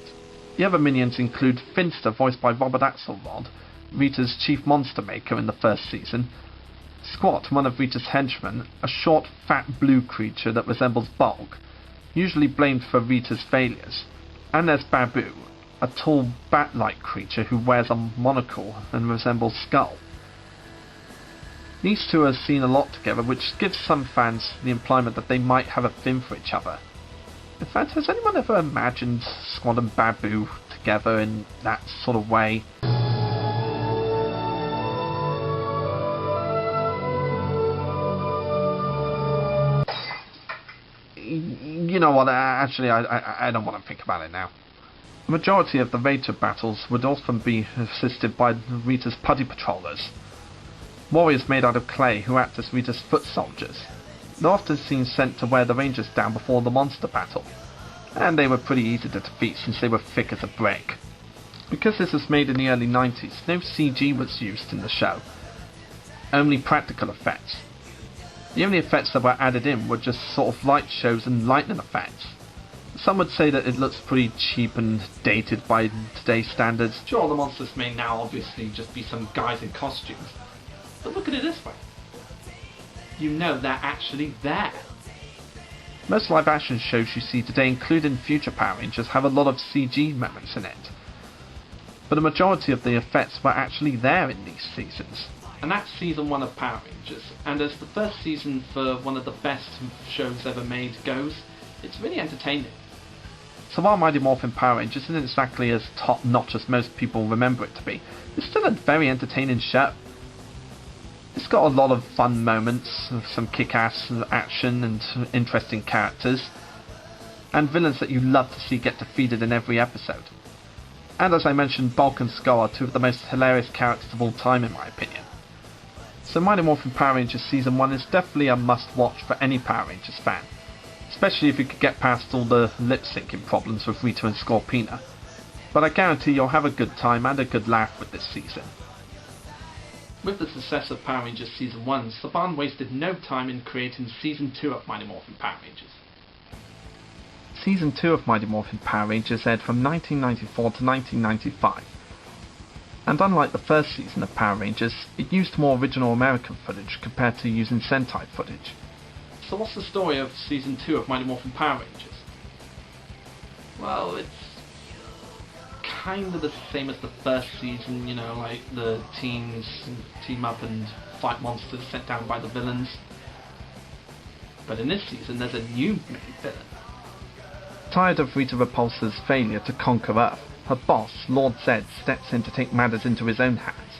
The other minions include Finster, voiced by Robert Axelrod, Rita's chief monster maker in the first season, Squat, one of Rita's henchmen, a short, fat blue creature that resembles Bulk, usually blamed for Rita's failures, and there's Babu, a tall, bat-like creature who wears a monocle and resembles Skull. These two are seen a lot together, which gives some fans the impliement that they might have a thing for each other. In fact, has anyone ever imagined Squad and Babu together in that sort of way? You know what, actually I don't want to think about it now. The majority of the Rita battles would often be assisted by Rita's putty patrollers, warriors made out of clay who act as Rita's foot soldiers. They're often seen sent to wear the Rangers down before the monster battle, and they were pretty easy to defeat since they were thick as a brick. Because this was made in the early 90s, no CG was used in the show, only practical effects. The only effects that were added in were just sort of light shows and lightning effects. Some would say that it looks pretty cheap and dated by today's standards. Sure, the monsters may now obviously just be some guys in costumes, but look at it this way. You know they're actually there. Most live action shows you see today, including future Power Rangers, have a lot of CG moments in it, but a majority of the effects were actually there in these seasons. And that's season 1 of Power Rangers, and as the first season for one of the best shows ever made goes, it's really entertaining. So while Mighty Morphin Power Rangers isn't exactly as top-notch as most people remember it to be, it's still a very entertaining show. It's got a lot of fun moments, some kick-ass action and interesting characters, and villains that you love to see get defeated in every episode. And as I mentioned, Bulk and Skull are 2 of the most hilarious characters of all time in my opinion. So Mighty Morphin Power Rangers Season 1 is definitely a must-watch for any Power Rangers fan, especially if you could get past all the lip-syncing problems with Rita and Scorpina. but I guarantee you'll have a good time and a good laugh with this season. With the success of Power Rangers Season 1, Saban wasted no time in creating Season 2 of Mighty Morphin Power Rangers. Season 2 of Mighty Morphin Power Rangers aired from 1994 to 1995. And unlike the first season of Power Rangers, it used more original American footage compared to using Sentai footage. So what's the story of Season 2 of Mighty Morphin Power Rangers? Well, it's kind of the same as the first season, you know, like the teens team up and fight monsters sent down by the villains. But in this season, there's a new main villain. Tired of Rita Repulsa's failure to conquer Earth, her boss, Lord Zed, steps in to take matters into his own hands.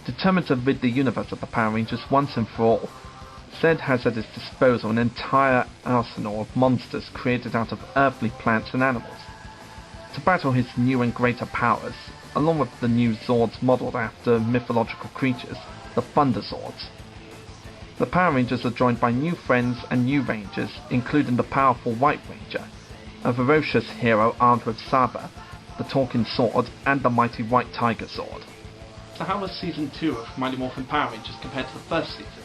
Determined to rid the universe of the Power Rangers once and for all, Zed has at his disposal an entire arsenal of monsters created out of earthly plants and animals. To battle his new and greater powers, along with the new Zords modelled after mythological creatures, the Thunder Zords. The Power Rangers are joined by new friends and new Rangers, including the powerful White Ranger, a ferocious hero armed with Saber, the Talking Sword, and the mighty White Tiger Sword. So how was Season 2 of Mighty Morphin Power Rangers compared to the first season?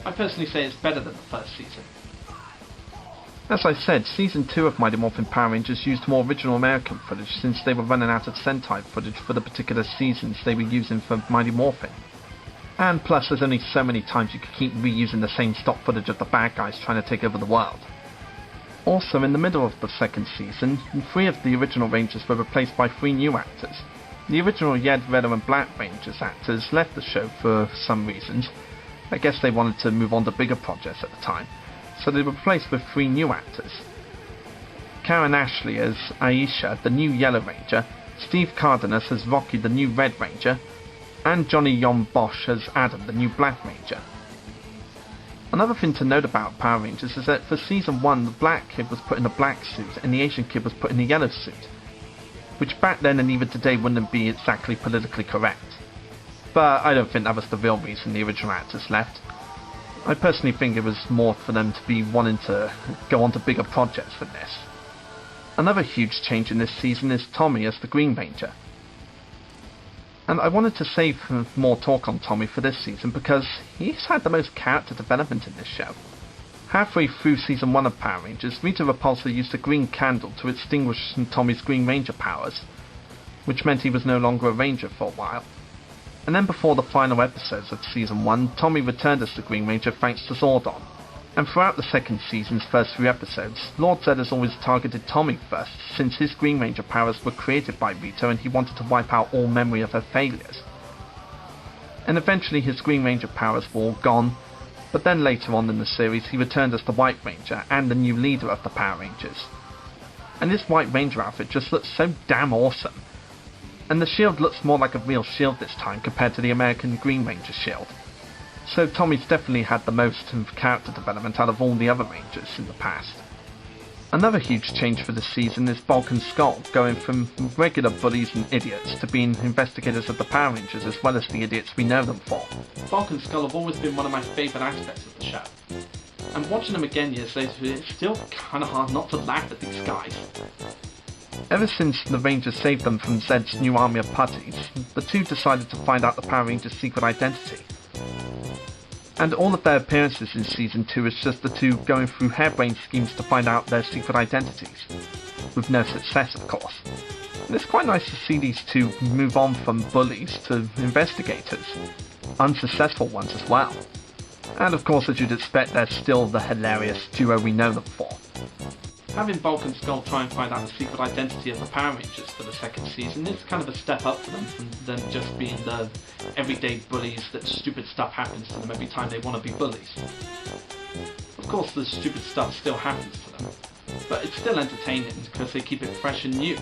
I personally say it's better than the first season. As I said, Season 2 of Mighty Morphin Power Rangers used more original American footage since they were running out of Sentai footage for the particular seasons they were using for Mighty Morphin. And plus there's only so many times you could keep reusing the same stock footage of the bad guys trying to take over the world. Also, in the middle of the second season, 3 of the original Rangers were replaced by 3 new actors. The original Red, and Black Rangers actors left the show for some reasons. I guess they wanted to move on to bigger projects at the time, so they were replaced with 3 new actors. Karen Ashley as Aisha, the new Yellow Ranger, Steve Cardenas as Rocky, the new Red Ranger, and Johnny Yon Bosch as Adam, the new Black Ranger. Another thing to note about Power Rangers is that for Season 1 the black kid was put in a black suit and the Asian kid was put in a yellow suit, which back then and even today wouldn't be exactly politically correct. But I don't think that was the real reason the original actors left. I personally think it was more for them to be wanting to go on to bigger projects than this. Another huge change in this season is Tommy as the Green Ranger. And I wanted to save more talk on Tommy for this season because he's had the most character development in this show. Halfway through Season 1 of Power Rangers, Rita Repulsa used a green candle to extinguish Tommy's Green Ranger powers, which meant he was no longer a Ranger for a while. And then before the final episodes of Season 1, Tommy returned as the Green Ranger thanks to Zordon. And throughout the second season's first 3 episodes, Lord Zed has always targeted Tommy first, since his Green Ranger powers were created by Rita and he wanted to wipe out all memory of her failures. And eventually his Green Ranger powers were all gone, but then later on in the series he returned as the White Ranger and the new leader of the Power Rangers. And this White Ranger outfit just looks so damn awesome. And the shield looks more like a real shield this time compared to the American Green Ranger shield. So Tommy's definitely had the most character development out of all the other Rangers in the past. Another huge change for this season is Bulk and Skull going from regular bullies and idiots to being investigators of the Power Rangers as well as the idiots we know them for. Bulk and Skull have always been one of my favourite aspects of the show. And watching them again years later, it's still kinda hard not to laugh at these guys. Ever since the Rangers saved them from Zed's new army of putties, the two decided to find out the Power Rangers' secret identity. And all of their appearances in Season 2 is just the two going through harebrained schemes to find out their secret identities. With no success, of course. And it's quite nice to see these two move on from bullies to investigators. Unsuccessful ones as well. And of course, as you'd expect, they're still the hilarious duo we know them for. Having Bulk and Skull try and find out the secret identity of the Power Rangers for the second season is kind of a step up for them from them just being the everyday bullies that stupid stuff happens to them every time they want to be bullies. Of course the stupid stuff still happens to them, but it's still entertaining because they keep it fresh and new.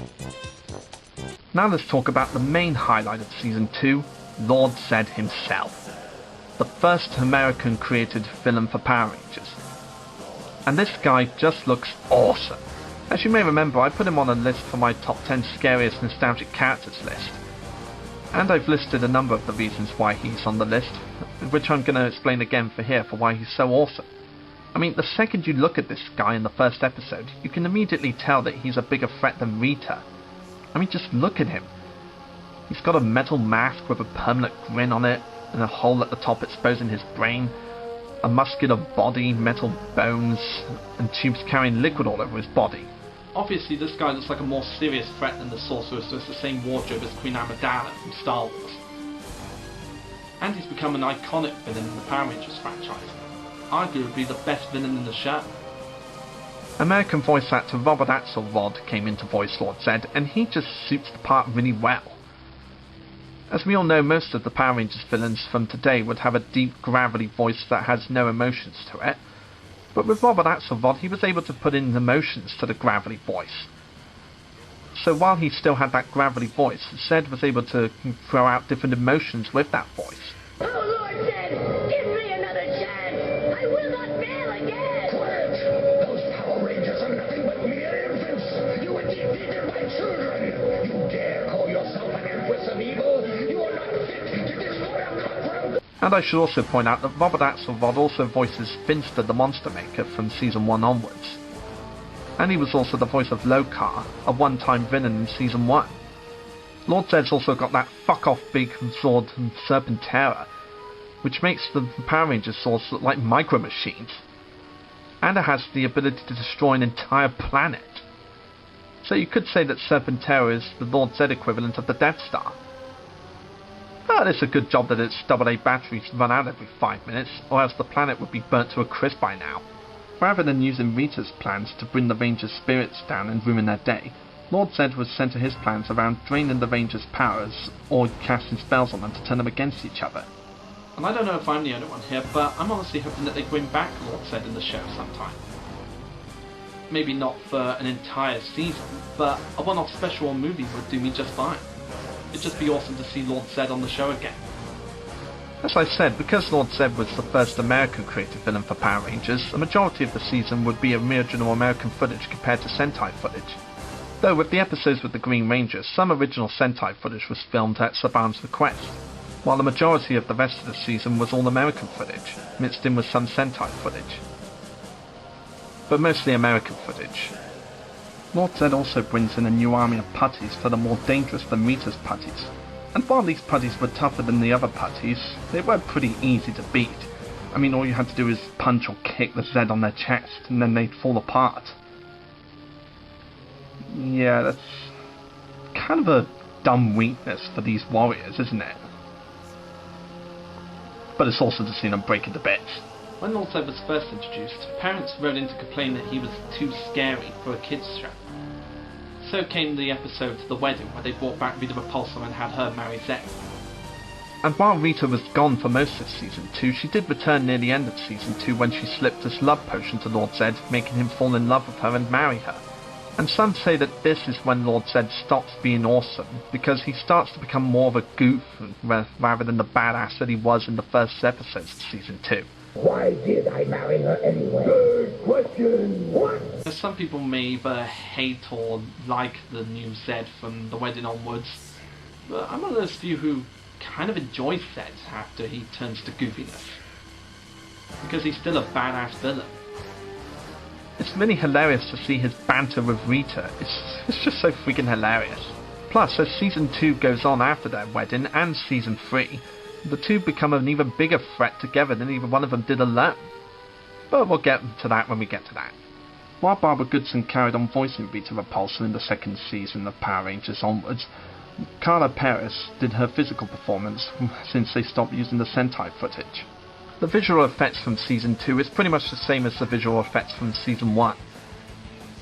Now let's talk about the main highlight of Season 2, Lord Zed himself. The first American created villain for Power Rangers. And this guy just looks awesome. As you may remember, I put him on a list for my top 10 scariest nostalgic characters list. And I've listed a number of the reasons why he's on the list, which I'm going to explain again for here for why he's so awesome. I mean, the second you look at this guy in the first episode, you can immediately tell that he's a bigger threat than Rita. I mean, just look at him. He's got a metal mask with a permanent grin on it, and a hole at the top exposing his brain, a muscular body, metal bones, and tubes carrying liquid all over his body. Obviously, this guy looks like a more serious threat than the Sorceress with the same wardrobe as Queen Amidala from Star Wars. And he's become an iconic villain in the Power Rangers franchise. Arguably the best villain in the show. American voice actor Robert Axelrod came in to voice Lord Zed, and he just suits the part really well. As we all know, most of the Power Rangers villains from today would have a deep, gravelly voice that has no emotions to it. But with Robert Axelrod, he was able to put in emotions to the gravelly voice. So while he still had that gravelly voice, Zed was able to throw out different emotions with that voice. Oh, Lord Zed, give me another chance. I will not fail again. Quiet! Those Power Rangers are nothing but mere infants. You were defeated by children. You dare call yourself an empress of evil? You are not fit to destroy a cockroach. And I should also point out that Robert Axelrod also voices Finster the Monster Maker from Season 1 onwards. And he was also the voice of Lokar, a one-time villain in Season 1. Lord Zed's also got that fuck-off big sword and Serpentera, which makes the Power Rangers swords look like micro-machines. And it has the ability to destroy an entire planet. So you could say that Serpentera is the Lord Zed equivalent of the Death Star. But it's a good job that its AA batteries run out every 5 minutes, or else the planet would be burnt to a crisp by now. Rather than using Rita's plans to bring the Rangers' spirits down and ruin their day, Lord Zed was centre his plans around draining the Rangers' powers, or casting spells on them to turn them against each other. And I don't know if I'm the only one here, but I'm honestly hoping that they bring back Lord Zed in the show sometime. Maybe not for an entire season, but a one-off special or movie would do me just fine. It'd just be awesome to see Lord Zed on the show again. As I said, because Lord Zed was the first American created villain for Power Rangers, the majority of the season would be original American footage compared to Sentai footage. Though with the episodes with the Green Ranger, some original Sentai footage was filmed at Saban's request, while the majority of the rest of the season was all American footage, mixed in with some Sentai footage. But mostly American footage. Lord Zed also brings in a new army of putties that are more dangerous than Rita's putties. And while these putties were tougher than the other putties, they were pretty easy to beat. I mean, all you had to do is punch or kick the Zed on their chest, and then they'd fall apart. Yeah, that's kind of a dumb weakness for these warriors, isn't it? But it's awesome to see them break into bits. When Lord Zed was first introduced, parents wrote in to complain that he was too scary for a kids' show. So came the episode The Wedding, where they brought back Rita Repulsa and had her marry Zed. And while Rita was gone for most of Season 2, she did return near the end of Season 2 when she slipped this love potion to Lord Zed, making him fall in love with her and marry her. And some say that this is when Lord Zed stops being awesome, because he starts to become more of a goof rather than the badass that he was in the first episodes of Season 2. Why did I marry her anyway? Good question. What? Some people may either hate or like the new Zed from The Wedding onwards, but I'm one of those few who kind of enjoys Zed after he turns to goofiness, because he's still a badass villain. It's really hilarious to see his banter with Rita. It's just so freaking hilarious. Plus, as Season 2 goes on after their wedding, and Season 3, the two become an even bigger threat together than either one of them did alone. But we'll get to that when we get to that. While Barbara Goodson carried on voicing Rita Repulsa in the second season of Power Rangers onwards, Carla Perez did her physical performance since they stopped using the Sentai footage. The visual effects from Season 2 is pretty much the same as the visual effects from Season 1,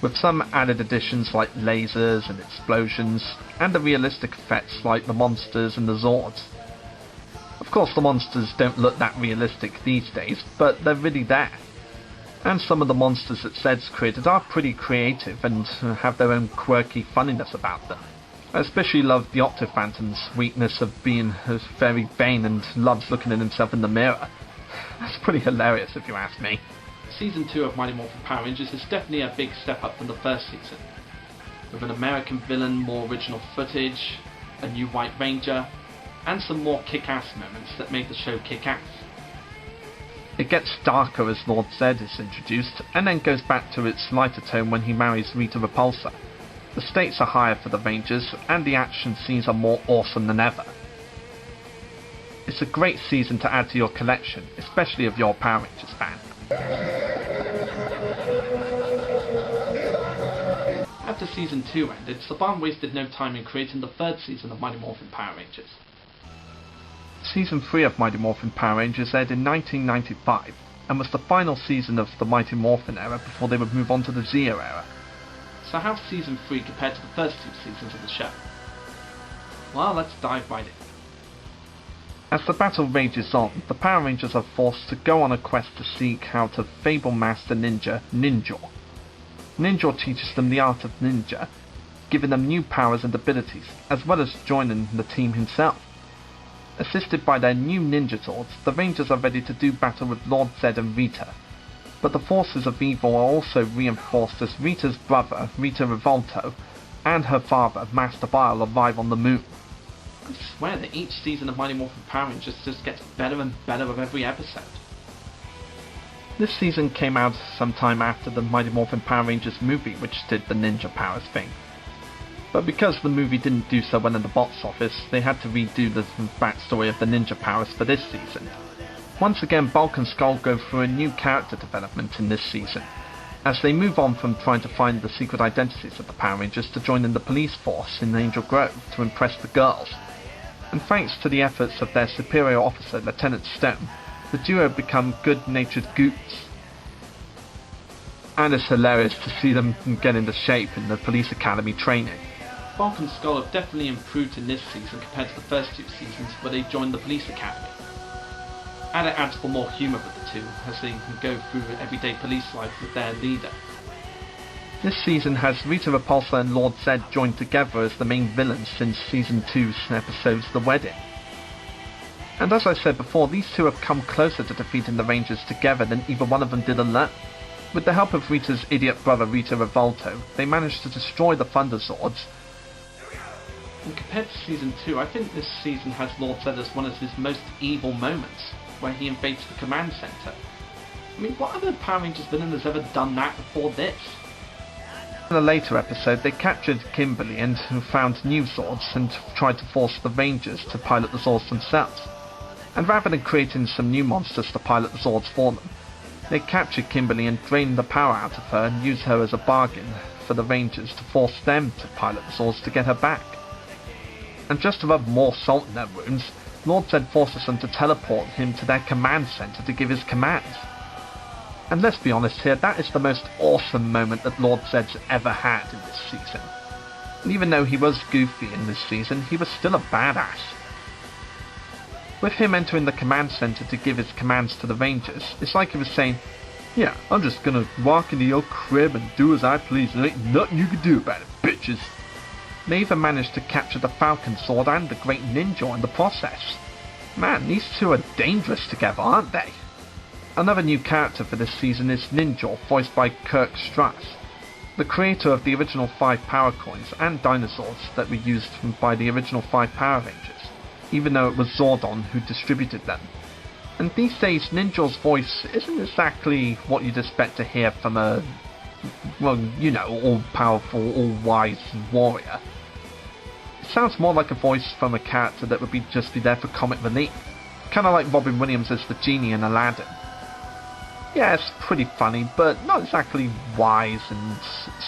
with some added additions like lasers and explosions, and the realistic effects like the monsters and the Zords. Of course, the monsters don't look that realistic these days, but they're really there. And some of the monsters that Zed's created are pretty creative and have their own quirky funniness about them. I especially love the Octophantom's weakness of being very vain and loves looking at himself in the mirror. That's pretty hilarious if you ask me. Season 2 of Mighty Morphin Power Rangers is definitely a big step up from the first season, with an American villain, more original footage, a new White Ranger, and some more kick-ass moments that made the show kick-ass. It gets darker as Lord Zed is introduced, and then goes back to its lighter tone when he marries Rita Repulsa. The stakes are higher for the Rangers, and the action scenes are more awesome than ever. It's a great season to add to your collection, especially if you're a Power Rangers fan. After Season 2 ended, Saban wasted no time in creating the third season of Mighty Morphin Power Rangers. Season 3 of Mighty Morphin Power Rangers aired in 1995, and was the final season of the Mighty Morphin era before they would move on to the Zeo era. So how's Season 3 compared to the first 2 seasons of the show? Well, let's dive right in. As the battle rages on, the Power Rangers are forced to go on a quest to seek out a Fable Master Ninja, Ninjor. Ninjor teaches them the art of ninja, giving them new powers and abilities, as well as joining the team himself. Assisted by their new ninja swords, the Rangers are ready to do battle with Lord Zed and Rita. But the forces of evil are also reinforced as Rita's brother, Rita Revolto, and her father, Master Bile, arrive on the moon. I swear that each season of Mighty Morphin Power Rangers just gets better and better with every episode. This season came out sometime after the Mighty Morphin Power Rangers movie, which did the ninja powers thing. But because the movie didn't do so well in the box office, they had to redo the backstory of the ninja powers for this season. Once again, Bulk and Skull go through a new character development in this season, as they move on from trying to find the secret identities of the Power Rangers to joining the police force in Angel Grove to impress the girls. And thanks to the efforts of their superior officer, Lieutenant Stone, the duo become good-natured goots. And it's hilarious to see them get into shape in the police academy training. Bulk and Skull have definitely improved in this season compared to the first 2 seasons where they joined the police academy. And it adds for more humour with the two, as they can go through everyday police life with their leader. This season has Rita Repulsa and Lord Zed joined together as the main villains since Season 2's episodes The Wedding. And as I said before, these two have come closer to defeating the Rangers together than either one of them did alone. With the help of Rita's idiot brother Rita Revolto, they managed to destroy the Thunder Swords. And compared to Season 2, I think this season has Lord Zed as one of his most evil moments, where he invades the command center. I mean, what other Power Rangers villain has ever done that before this? In a later episode, they captured Kimberly and found new Zords and tried to force the Rangers to pilot the Zords themselves. And rather than creating some new monsters to pilot the Zords for them, they captured Kimberly and drained the power out of her and used her as a bargain for the Rangers to force them to pilot the Zords to get her back. And just to rub more salt in their wounds, Lord Zed forces them to teleport him to their command center to give his commands. And let's be honest here, that is the most awesome moment that Lord Zed's ever had in this season. And even though he was goofy in this season, he was still a badass. With him entering the command center to give his commands to the Rangers, it's like he was saying, yeah, I'm just gonna walk into your crib and do as I please and ain't nothing you can do about it, bitches. They even managed to capture the Falcon Sword and the Great Ninja in the process. Man, these two are dangerous together, aren't they? Another new character for this season is Ninja, voiced by Kirk Strass, the creator of the original 5 Power Coins and dinosaurs that were used by the original 5 Power Rangers, even though it was Zordon who distributed them. And these days, Ninja's voice isn't exactly what you'd expect to hear from a, well, you know, all-powerful, all-wise warrior. It sounds more like a voice from a character that would just be there for comic relief, kind of like Robin Williams as the genie in Aladdin. Yeah, it's pretty funny, but not exactly wise and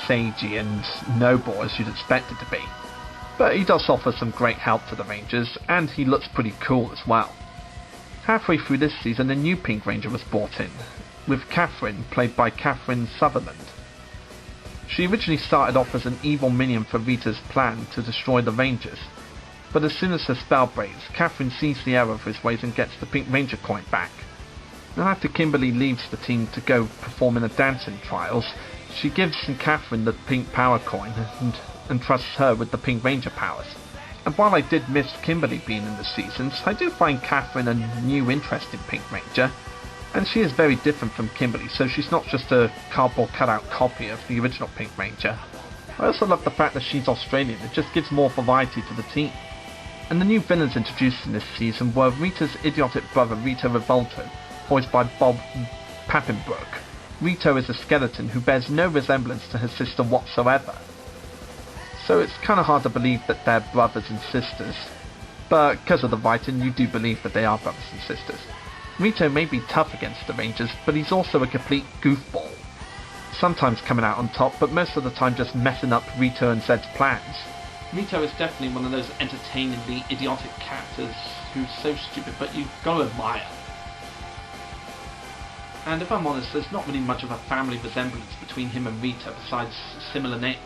sagey and noble as you'd expect it to be. But he does offer some great help to the Rangers, and he looks pretty cool as well. Halfway through this season, a new Pink Ranger was brought in, with Catherine, played by Catherine Sutherland. She originally started off as an evil minion for Rita's plan to destroy the Rangers, but as soon as her spell breaks, Catherine sees the error of his ways and gets the Pink Ranger coin back. And after Kimberly leaves the team to go perform in the dancing trials, she gives Catherine the Pink Power Coin and trusts her with the Pink Ranger powers. And while I did miss Kimberly being in the seasons, I do find Catherine a new interest in Pink Ranger, and she is very different from Kimberly, so she's not just a cardboard cutout copy of the original Pink Ranger. I also love the fact that she's Australian, it just gives more variety to the team. And the new villains introduced in this season were Rita's idiotic brother Rita Revolto, voiced by Bob Pappenbrook, Rito is a skeleton who bears no resemblance to his sister whatsoever. So it's kind of hard to believe that they're brothers and sisters, but because of the writing you do believe that they are brothers and sisters. Rito may be tough against the Rangers, but he's also a complete goofball. Sometimes coming out on top, but most of the time just messing up Rito and Zed's plans. Rito is definitely one of those entertainingly idiotic characters who's so stupid, but you've got to admire. And if I'm honest, there's not really much of a family resemblance between him and Rito besides similar names.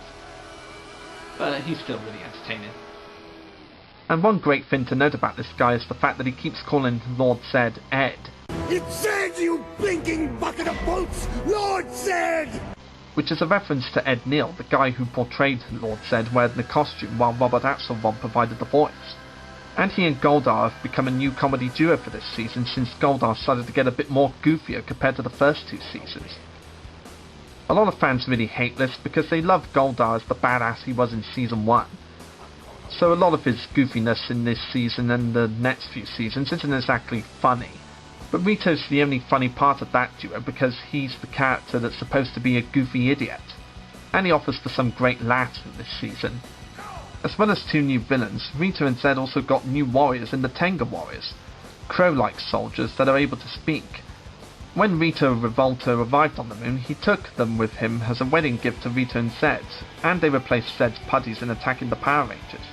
But he's still really entertaining. And one great thing to note about this guy is the fact that he keeps calling Lord Zed Ed. It's Zed, you blinking bucket of bolts! Lord Zed! Which is a reference to Ed Neal, the guy who portrayed Lord Zed wearing the costume while Robert Axelrod provided the voice. And he and Goldar have become a new comedy duo for this season since Goldar started to get a bit more goofier compared to the first two seasons. A lot of fans really hate this because they love Goldar as the badass he was in season 1. So a lot of his goofiness in this season and the next few seasons isn't exactly funny. But Rito's the only funny part of that duo because he's the character that's supposed to be a goofy idiot. And he offers for some great laughs in this season. As well as 2 new villains, Rito and Zed also got new warriors in the Tenga Warriors, crow-like soldiers that are able to speak. When Rito Revolto arrived on the moon, he took them with him as a wedding gift to Rito and Zed, and they replaced Zed's putties in attacking the Power Rangers.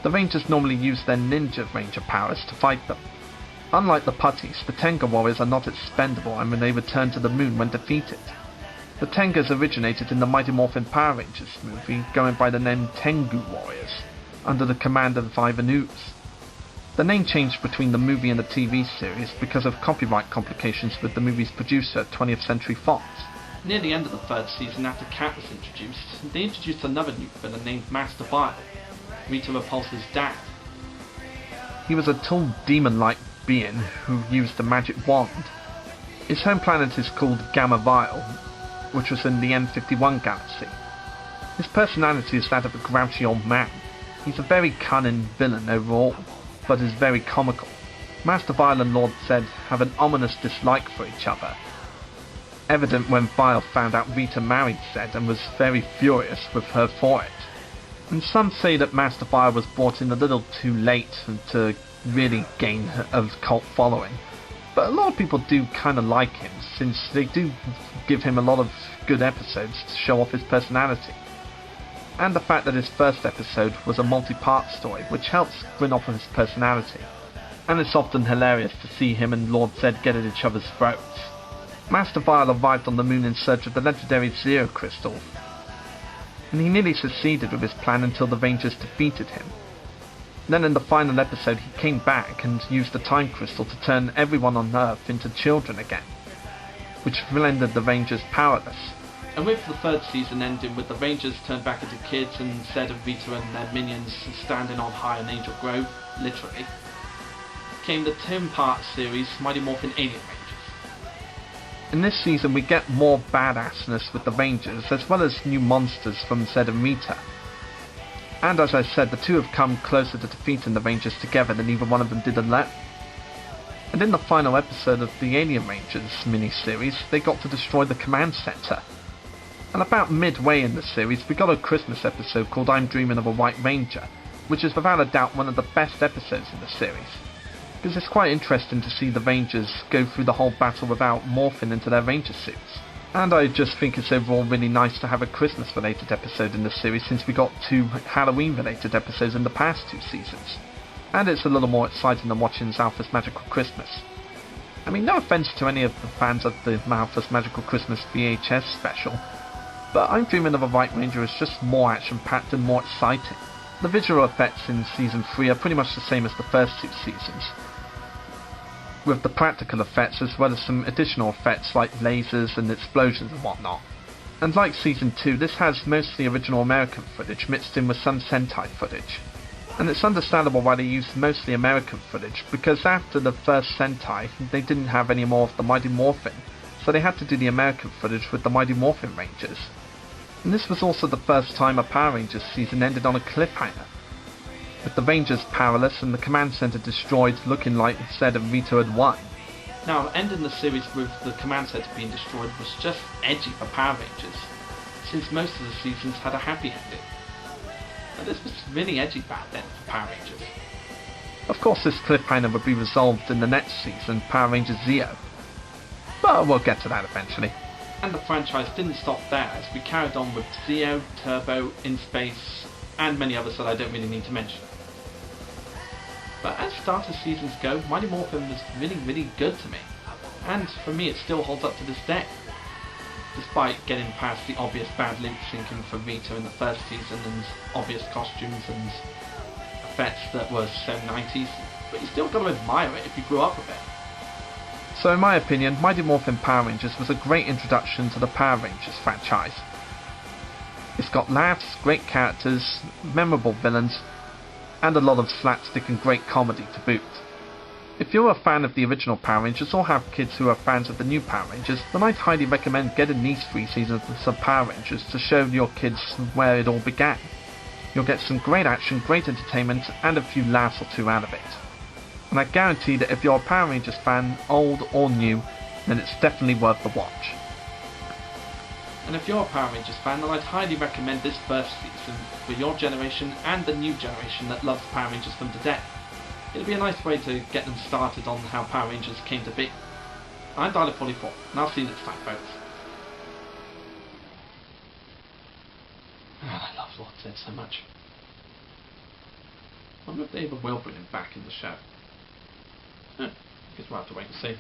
The Rangers normally use their Ninja Ranger powers to fight them. Unlike the putties, the Tenga Warriors are not expendable and when they return to the moon when defeated. The Tengas originated in the Mighty Morphin Power Rangers movie, going by the name Tengu Warriors, under the command of Ivan Ooze. The name changed between the movie and the TV series because of copyright complications with the movie's producer, 20th Century Fox. Near the end of the 3rd season, after Cat was introduced, they introduced another new villain named Master Bile, Rita Repulsa's dad. He was a tall demon-like being who used a magic wand. His home planet is called Gamma Vile, which was in the M51 galaxy. His personality is that of a grouchy old man. He's a very cunning villain overall, but is very comical. Master Vile and Lord Zed have an ominous dislike for each other, evident when Vile found out Rita married Zed and was very furious with her for it. And some say that Master Vile was brought in a little too late to really gain a cult following. But a lot of people do kind of like him, since they do give him a lot of good episodes to show off his personality. And the fact that his first episode was a multi-part story, which helps bring off his personality. And it's often hilarious to see him and Lord Zed get at each other's throats. Master Vile arrived on the moon in search of the legendary Zero Crystal, and he nearly succeeded with his plan until the Rangers defeated him. Then in the final episode he came back and used the Time Crystal to turn everyone on Earth into children again, which rendered the Rangers powerless. And with the 3rd season ending with the Rangers turned back into kids and Zed and Rita and their minions standing on high in Angel Grove, literally, came the 10-part series Mighty Morphin Alien Rangers. In this season we get more badassness with the Rangers, as well as new monsters from Zed and Rita. And as I said, the two have come closer to defeating the Rangers together than either one of them did alone. And in the final episode of the Alien Rangers miniseries, they got to destroy the command center. And about midway in the series, we got a Christmas episode called I'm Dreaming of a White Ranger, which is without a doubt one of the best episodes in the series. Because it's quite interesting to see the Rangers go through the whole battle without morphing into their Ranger suits. And I just think it's overall really nice to have a Christmas related episode in the series, since we got 2 Halloween related episodes in the past 2 seasons. And it's a little more exciting than watching Zalphus Magical Christmas. I mean, no offense to any of the fans of the Zalphus Magical Christmas VHS special, but I'm Dreaming of a White Ranger is just more action packed and more exciting. The visual effects in season 3 are pretty much the same as the first 2 seasons, with the practical effects as well as some additional effects like lasers and explosions and whatnot. And like season 2, this has mostly original American footage mixed in with some Sentai footage. And it's understandable why they used mostly American footage, because after the first Sentai, they didn't have any more of the Mighty Morphin, so they had to do the American footage with the Mighty Morphin Rangers. And this was also the first time a Power Rangers season ended on a cliffhanger, with the Rangers powerless and the command center destroyed, looking like Zed and Rito had won. Now, ending the series with the command center being destroyed was just edgy for Power Rangers, since most of the seasons had a happy ending. But this was really edgy back then for Power Rangers. Of course, this cliffhanger would be resolved in the next season, Power Rangers Zeo. But we'll get to that eventually. And the franchise didn't stop there, as we carried on with Zeo, Turbo, In Space, and many others that I don't really need to mention. But as starter seasons go, Mighty Morphin was really good to me, and for me it still holds up to this day. Despite getting past the obvious bad lip syncing for Rita in the first season and obvious costumes and effects that were so 90s, but you still got to admire it if you grew up with it. So in my opinion, Mighty Morphin Power Rangers was a great introduction to the Power Rangers franchise. It's got laughs, great characters, memorable villains, and a lot of slapstick and great comedy to boot. If you're a fan of the original Power Rangers or have kids who are fans of the new Power Rangers, then I'd highly recommend getting these 3 seasons of Power Rangers to show your kids where it all began. You'll get some great action, great entertainment, and a few laughs or two out of it. And I guarantee that if you're a Power Rangers fan, old or new, then it's definitely worth the watch. And if you're a Power Rangers fan, then I'd highly recommend this first season for your generation and the new generation that loves Power Rangers from today. It'll be a nice way to get them started on how Power Rangers came to be. I'm Dalek44, and I'll see you next time, folks. I love Lord Zed so much. I wonder if they ever will bring him back in the show. Guess we'll have to wait and see.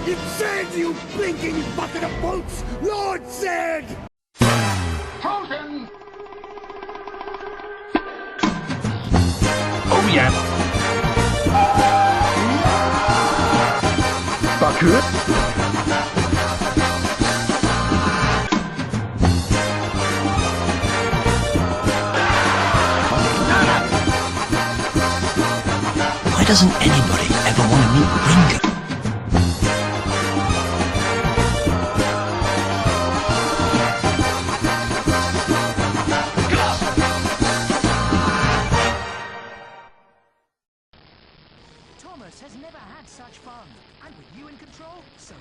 It's Zed, you blinking bucket of bolts! Lord Zed! Frozen! Oh yeah! Bucket? Why doesn't anybody ever want to meet Ringo?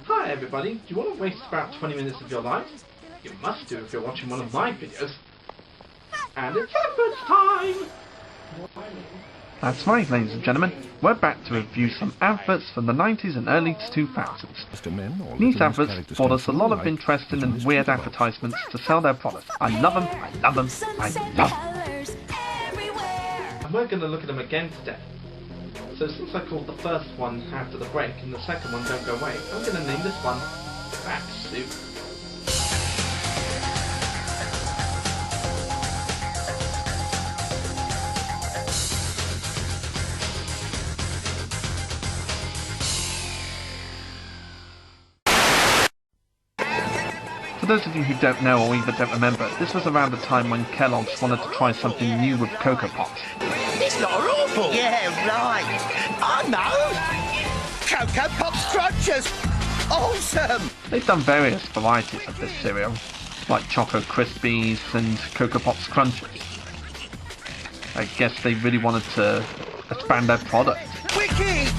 Hi everybody, do you want to waste about 20 minutes of your life? You must do if you're watching one of my videos. And it's Adverts time! That's right, ladies and gentlemen. We're back to review some adverts from the 90s and early 2000s. These adverts brought us a lot of interesting and weird advertisements to sell their products. I love them, I love them, I love them. And we're going to look at them again today. So since I called the first one after the break and the second one Don't Go Away, I'm going to name this one Back Soup. For those of you who don't know or even don't remember, this was around the time when Kellogg's wanted to try something new with Cocoa Pops. It's not awful! Yeah, right. I know! Cocoa Pops Crunchers! Awesome! They've done various varieties of this cereal, like Choco Krispies and Cocoa Pops Crunchers. I guess they really wanted to expand their product. Wicked!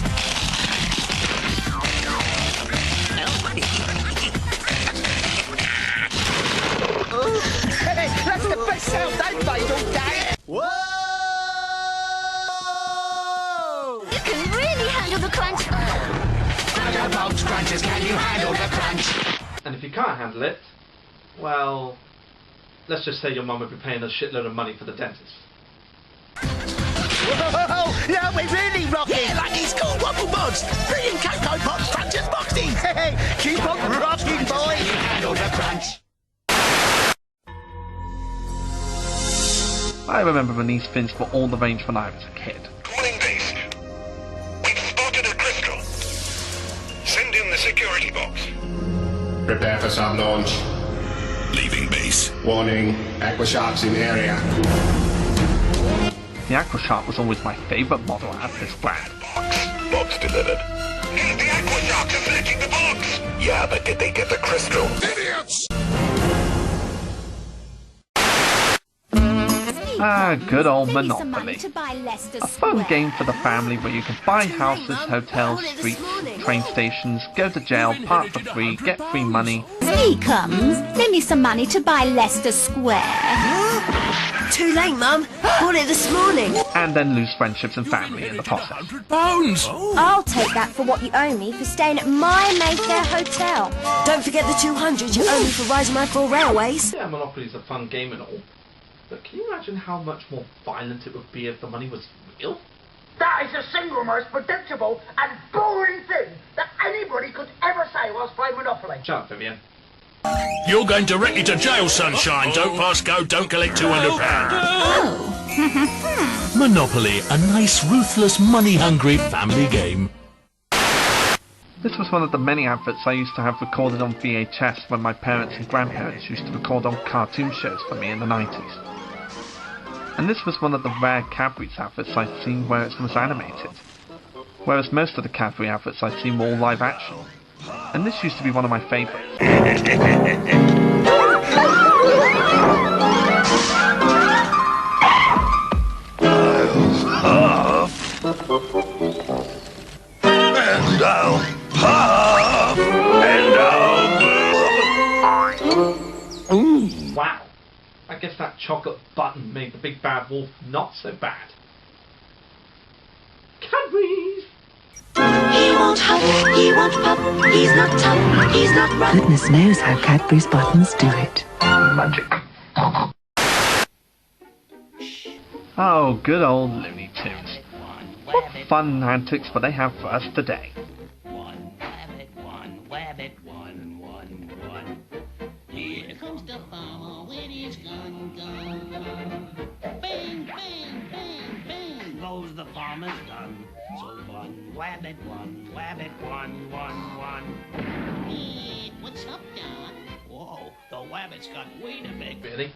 That's the best sound they've made all day! Whoa! You can really handle the crunch. Cocoa Pops Crunchers, can you handle the crunch? And if you can't handle it, well, let's just say your mum would be paying a shitload of money for the dentist. Whoa! Now we're really rocking! Yeah, like these cool wobble mods! Brilliant Cocoa Pops Crunchers boxing! Hey, keep on rocking, boy! Can you handle the crunch? I remember when these fins were all the rage when I was a kid. Morning, Beast. We've Prepare for sub-launch. Leaving base. Warning, Aqua Shark's in area. The Aqua Shark was always my favourite model out of this brand. Box delivered. The Aqua Sharks are searching the box! Yeah, but did they get the crystal? Idiots! Ah, good old Monopoly. A fun game for the family where you can buy houses, hotels, streets, train stations, go to jail, park for free, get free money. He comes. Lend me some money to buy Leicester Square. Too late, Mum. Bought it this morning. And then lose friendships and family in the process. £100! I'll take that for what you owe me for staying at my Mayfair hotel. Don't forget the 200 you owe me for riding my 4 railways. Yeah, Monopoly's a fun game and all. But can you imagine how much more violent it would be if the money was real? That is the single most predictable and boring thing that anybody could ever say whilst playing Monopoly. Shut up, Vivian. You're going directly to jail, sunshine. Don't pass go, don't collect £200. Oh. Monopoly, a nice, ruthless, money-hungry family game. This was one of the many adverts I used to have recorded on VHS when my parents and grandparents used to record on cartoon shows for me in the 90s. And this was one of the rare Cadbury's adverts I'd seen where it was animated. Whereas most of the Cadbury adverts I'd seen were all live action. And this used to be one of my favourites. And I'll huff, and I'll... Wow. I guess that chocolate button made the big bad wolf not so bad. Cadbury's! He won't huff, he won't puff, he's not tough, he's not rough. Goodness knows how Cadbury's buttons do it. Magic. Oh, good old Looney Tunes. What fun antics will they have for us today? One wabbit, one. Here comes the farmer with his gun. Bang, bang, bang, bang goes the farmer's gun. So one wabbit, one. Hey, what's up, Doc? Whoa, the wabbit's got way too big. Really?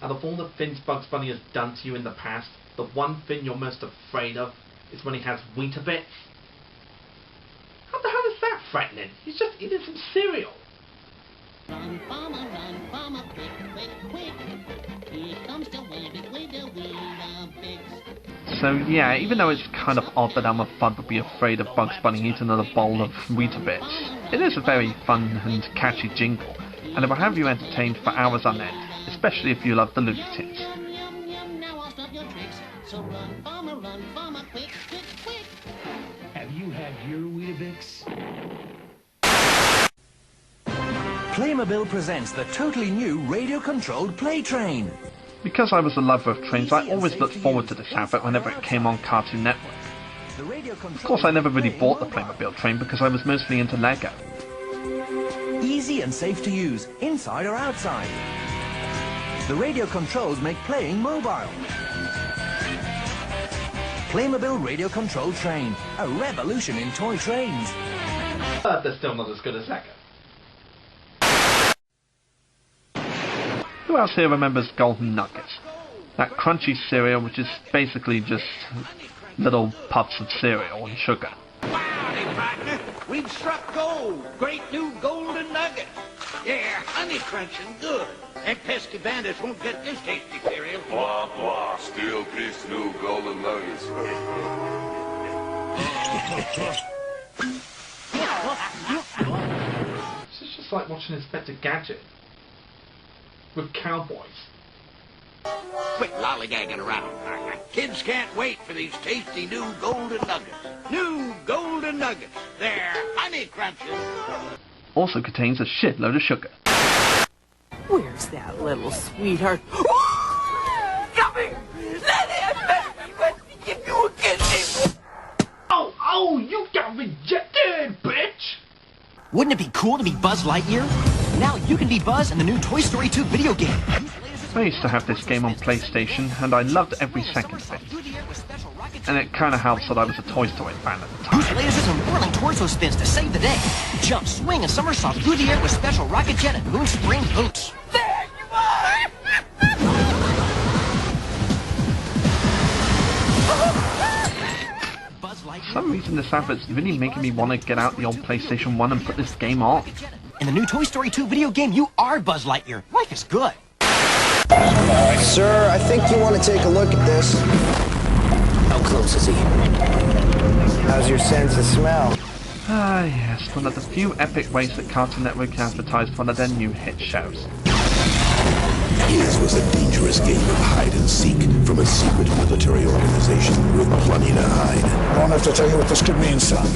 Out of all the things Bugs Bunny has done to you in the past, the one thing you're most afraid of is when he has Weetabix? How the hell is that threatening? He's just eating some cereal. Run, farmer, quick. Here comes the wabbit with the Weetabix. So yeah, even though it's kind of odd that Elmer Fudd would be afraid of Bugs Bunny eating another bowl of Weetabix, it is a very fun and catchy jingle, and it will have you entertained for hours on end, especially if you love the Looney Tunes. Now I'll stop your tricks. So run, farmer, quick. Have you had your Weetabix? Playmobil presents the totally new radio-controlled play train. Because I was a lover of trains, I always looked forward to this advert whenever it came on Cartoon Network. Of course, I never really bought the Playmobil train because I was mostly into Lego. Easy and safe to use, inside or outside. The radio controls make playing mobile. Playmobil radio-controlled train, a revolution in toy trains. But they're still not as good as Lego. Who else here remembers Golden Nuggets? That crunchy cereal which is basically just little puffs of cereal and sugar. Howdy, partner. We've struck gold. Great new golden nugget. Yeah, honey crunching good. And pesky bandits won't get this tasty cereal. Blah, blah. Still piece new golden nuggets. This is just like watching Inspector Gadget with cowboys. Quit lollygagging around, partner. Kids can't wait for these tasty new golden nuggets. New golden nuggets. They're honey crunching. Also contains a shitload of sugar. Where's that little sweetheart? Coming! Let me give you a kiss. Oh, you got rejected, bitch! Wouldn't it be cool to be Buzz Lightyear? Now you can be Buzz in the new Toy Story 2 video game. I used to have this game on PlayStation, and I loved every second of it. and it kind of helps that I was a Toy Story fan at the time. Lasers and whirling torso spins to save the day. Jump, swing, and somersault through the air with special rocket jet and moon spring boots. There you are! For some reason this advert's really making me want to get out the old PlayStation 1 and put this game on. In the new Toy Story 2 video game, you are Buzz Lightyear. Life is good. Sir, I think you want to take a look at this. How close is he? How's your sense of smell? Ah, yes, one of the few epic ways that Cartoon Network advertised one of their new hit shows. His was a dangerous game of hide-and-seek from a secret military organization with plenty to hide. I won't have to tell you what this could mean, son.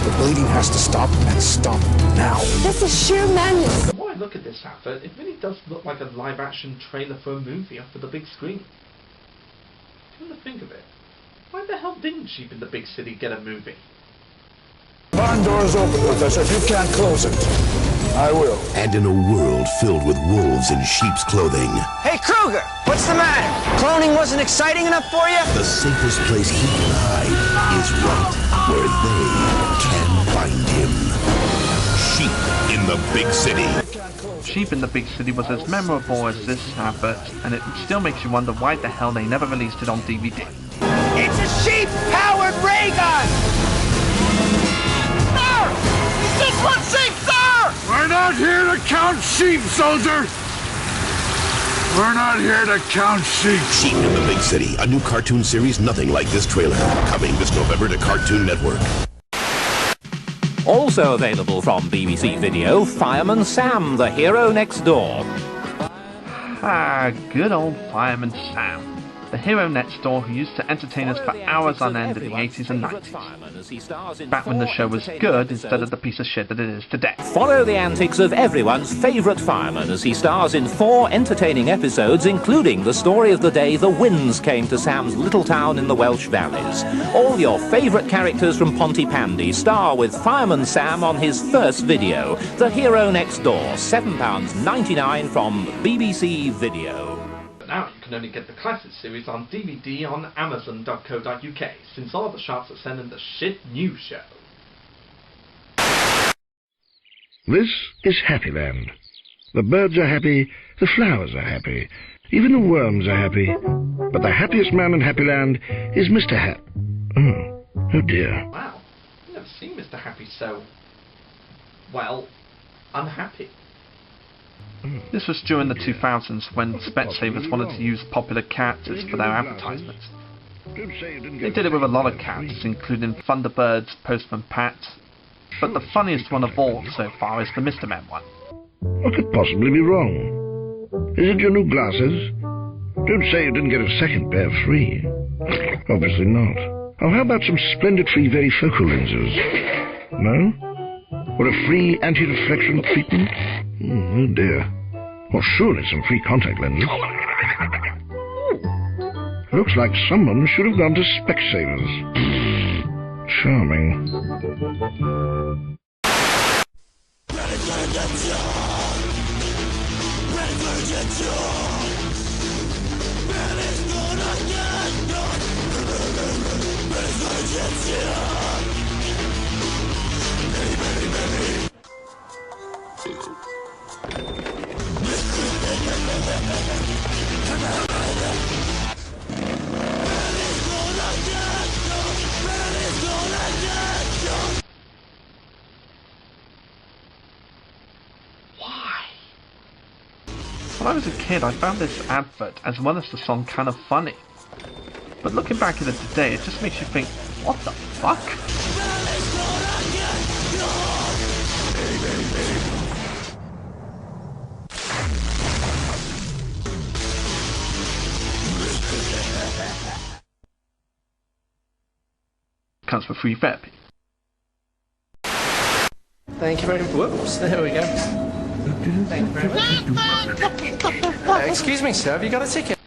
The bleeding has to stop, and stop now. This is sheer madness. The more I look at this advert, it really does look like a live-action trailer for a movie up for the big screen. Come to think of it, why the hell didn't Sheep in the Big City get a movie? Barn door is open, Professor. If you can't close it, I will. And in a world filled with wolves in sheep's clothing, Hey, Kruger! What's the matter? Cloning wasn't exciting enough for you? the safest place he can hide is right where they can find him. Sheep in the Big City. Sheep in the Big City was as memorable as this advert, and it still makes you wonder why the hell they never released it on DVD. It's a sheep-powered ray gun! Sir! He's just one sheep, sir! We're not here to count sheep, soldier! We're not here to count sheep. Sheep in the Big City, a new cartoon series nothing like this trailer. Coming this November to Cartoon Network. Also available from BBC Video, Fireman Sam, the hero next door. Ah, good old Fireman Sam. The hero next door who used to entertain us for hours on end in the 80s and 90s. Back when the show was good instead of the piece of shit that it is today. Follow the antics of everyone's favourite fireman as he stars in 4 entertaining episodes, including the story of the day the winds came to Sam's little town in the Welsh Valleys. All your favourite characters from Pontypandy star with Fireman Sam on his first video, The Hero Next Door, £7.99 from BBC Video. But now you can only get the classic series on DVD on Amazon.co.uk, since all the shops are sending the shit new show. This is Happyland. The birds are happy, the flowers are happy, even the worms are happy. But the happiest man in Happyland is Mr. Hap. Oh dear. Wow, I've never seen Mr. Happy so, well, unhappy. This was during the 2000s when Specsavers wanted to use popular characters for their advertisements. They did it with a lot of characters, including Thunderbirds, Postman Pat, but the funniest one of all so far is the Mr. Men one. What could possibly be wrong? Is it your new glasses? Don't say you didn't get a second pair free. Obviously not. Oh, how about some splendid free varifocal lenses? No? Or a free anti-reflection treatment? Oh dear. Or surely some free contact lenses. Looks like someone should have gone to Specsavers. Charming. When I was a kid, I found this advert, as well as the song, kind of funny. But looking back at it today, it just makes you think, what the fuck? Comes for free therapy. Thank you very much. Whoops, there we go. Thank you very much. Excuse me, sir, have you got a ticket?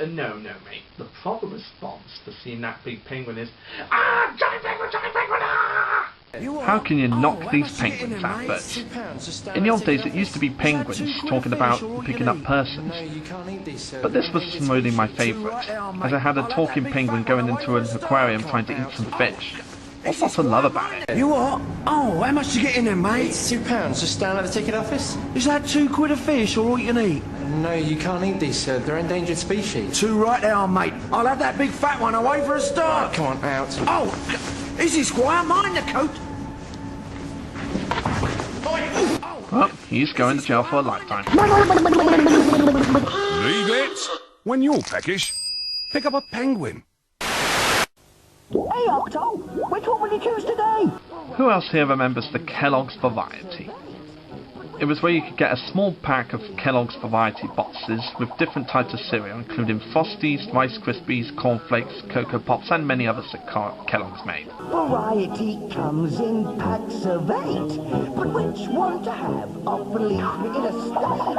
No, mate. The proper response to seeing that big penguin is, ah, giant penguin, ah! How can you knock these penguins adverts? In the old days it used to be penguins talking about picking up persons, but this was really my favourite, as I had a talking penguin going into an aquarium trying to eat some fish. What's not to love about it? You what? Oh, how much to get in there, mate? It's £2, just down at the ticket office. Is that £2 a fish or all you can eat? No, you can't eat these, sir. They're endangered species. Two right there, mate. I'll have that big fat one away for a start. Come on, out. Oh, easy, Squire. Mind the coat. Well, he's going to jail for a lifetime. Leave it. When you're peckish, pick up a penguin. Hey, Octo! Which one will you choose today? Who else here remembers the Kellogg's Variety? It was where you could get a small pack of Kellogg's Variety boxes with different types of cereal, including Frosties, Rice Krispies, Cornflakes, Cocoa Pops, and many others that Kellogg's made. Variety comes in packs of 8, but which one to have? Often leaves me in a state.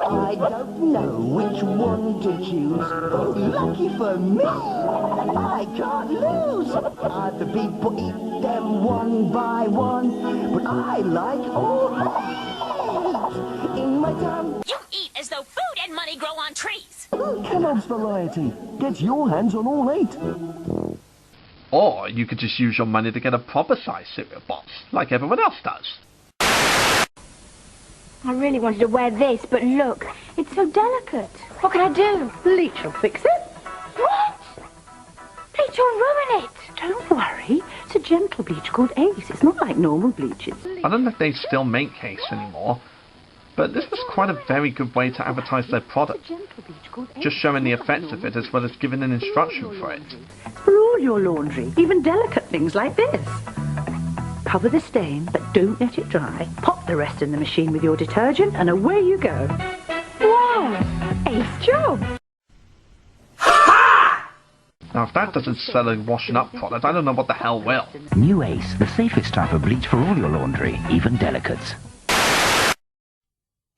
I don't know which one to choose. Oh, lucky for me, I can't lose. Other people eat them one by one, but I like all 8 in my tongue. You eat as though food and money grow on trees. Kellogg's Variety. Get your hands on all 8. Or you could just use your money to get a proper size cereal box, like everyone else does. I really wanted to wear this, but look, it's so delicate. What can I do? Bleach will fix it. What? Bleach will ruin it. Don't worry. It's a gentle bleach called Ace. It's not like normal bleaches. I don't know if they still make Ace anymore, but this was quite a very good way to advertise their product. Just showing the effects of it as well as giving an instruction for it. For all your laundry, even delicate things like this. Cover the stain, but don't let it dry. Pop the rest in the machine with your detergent, and away you go. Wow! Ace job! Now, if that doesn't sell a washing up product, I don't know what the hell will. New Ace, the safest type of bleach for all your laundry, even delicates.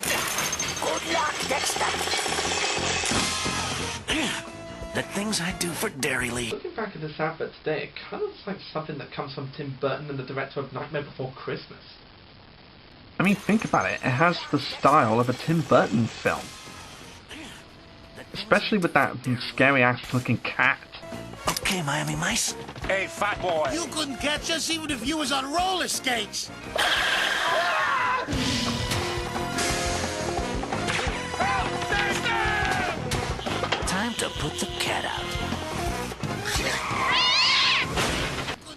Good luck, Dexter. The things I do for Dairy League. Looking back at this advert today, it kind of looks like something that comes from Tim Burton and the director of Nightmare Before Christmas. I mean, think about it. It has the style of a Tim Burton film. Especially with that scary-ass looking cat. Okay, Miami Mice. Hey, fat boy. You couldn't catch us even if you was on roller skates. Time to put the cat out.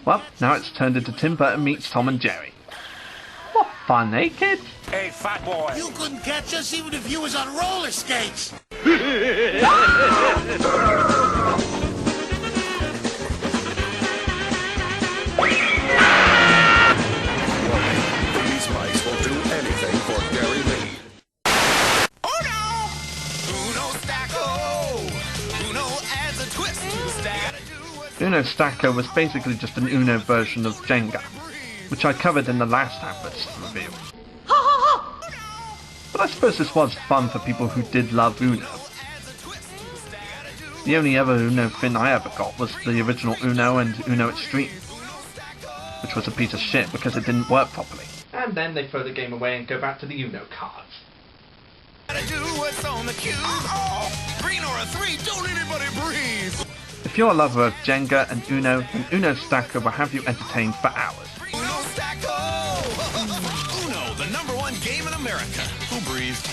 Well, now it's turned into Tim Burton meets Tom and Jerry. What fun, eh, kids? Hey, fat boy. You couldn't catch us even if you was on roller skates. These mice will do anything for Dairy League. Uno Stacco was basically just an Uno version of Jenga, which I covered in the last Adverts review. But I suppose this was fun for people who did love Uno. The only other Uno thing I ever got was the original Uno and Uno Extreme, which was a piece of shit because it didn't work properly. And then they throw the game away and go back to the Uno cards. Green or a 3, don't anybody breathe. If you're a lover of Jenga and Uno, then Uno Stacco will have you entertained for hours. Uno, the #1 game in America. Who breathed?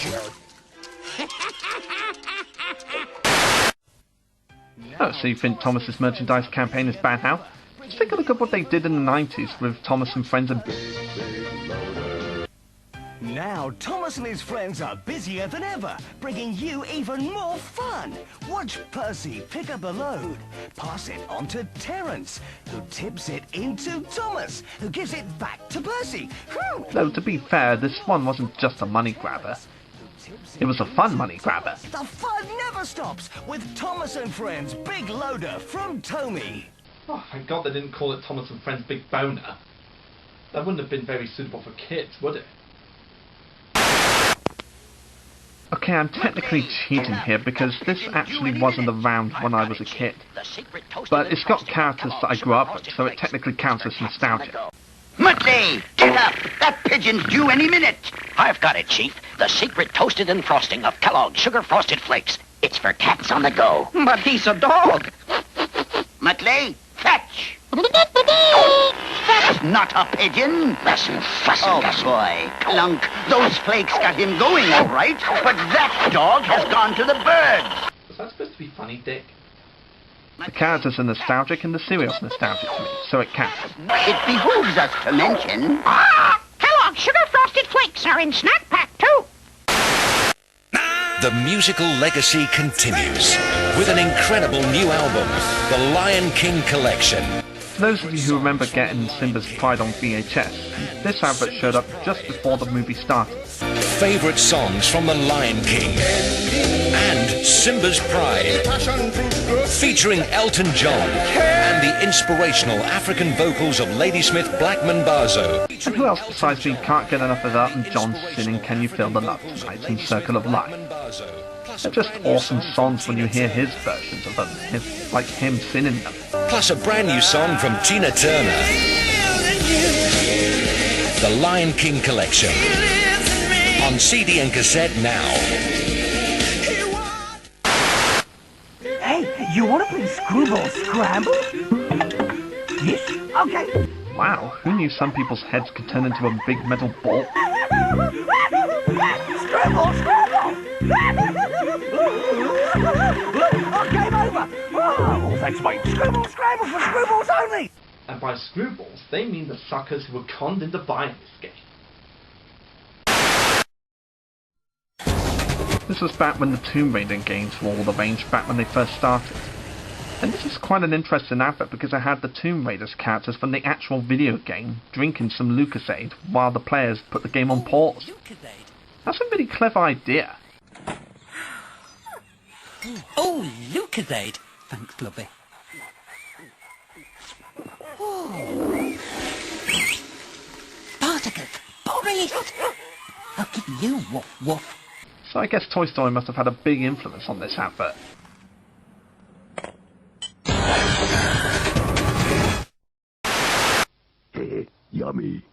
Oh, so you think Thomas's merchandise campaign is bad now? Just take a look at what they did in the 90s with Thomas and Friends and... Now, Thomas and his friends are busier than ever, bringing you even more fun. Watch Percy pick up a load, pass it on to Terence, who tips it into Thomas, who gives it back to Percy. Though, to be fair, this one wasn't just a money grabber. It was a fun money grabber. The fun never stops with Thomas and Friends Big Loader from Tommy. Oh, thank God they didn't call it Thomas and Friends Big Boner. That wouldn't have been very suitable for kids, would it? Okay, I'm technically cheating here because this actually wasn't around when I was a kid. But it's got characters that I grew up with, so it technically counts as nostalgia. Muttley, get up! That pigeon's due any minute! I've got it, Chief. The secret toasted and frosting of Kellogg's Sugar Frosted Flakes. It's for cats on the go. But he's a dog. Muttley, fetch! That's not a pigeon. Listen, oh, boy. Clunk. Those flakes got him going all right, but that dog has gone to the birds. Was that supposed to be funny, Dick? The characters are nostalgic and the serial's nostalgic to me, so it counts. It behooves us to mention... Kellogg's Sugar Frosted Flakes are in snack pack, too. The musical legacy continues with an incredible new album, The Lion King Collection. For those of you who remember getting Simba's Pride on VHS, this advert showed up just before the movie started. Favourite songs from The Lion King and Simba's Pride, featuring Elton John and the inspirational African vocals of Ladysmith Blackman Bazo. And who else besides me can't get enough of Elton John singing Can You Feel the Love Tonight and Circle of Life? They're just awesome songs when you hear his versions of them, like him singing them. Plus a brand new song from Tina Turner. The Lion King Collection. On CD and cassette now. Hey, you want to play Screwball Scramble? Yes, okay. Wow, who knew some people's heads could turn into a big metal ball? Scrabble, Scrabble! Game over! Oh, thanks, mate. Scrabble, Scrabble for Screwballs only! And by screwballs, they mean the suckers who were conned into buying this game. This was back when the Tomb Raider games were all the rage back when they first started. And this is quite an interesting advert because I had the Tomb Raiders characters from the actual video game drinking some Lucasade while the players put the game on pause. That's a really clever idea. Oh, Lucasade! Thanks, Blobby. Particles! Boris! I'll give you woof woof. So I guess Toy Story must have had a big influence on this advert. Yummy.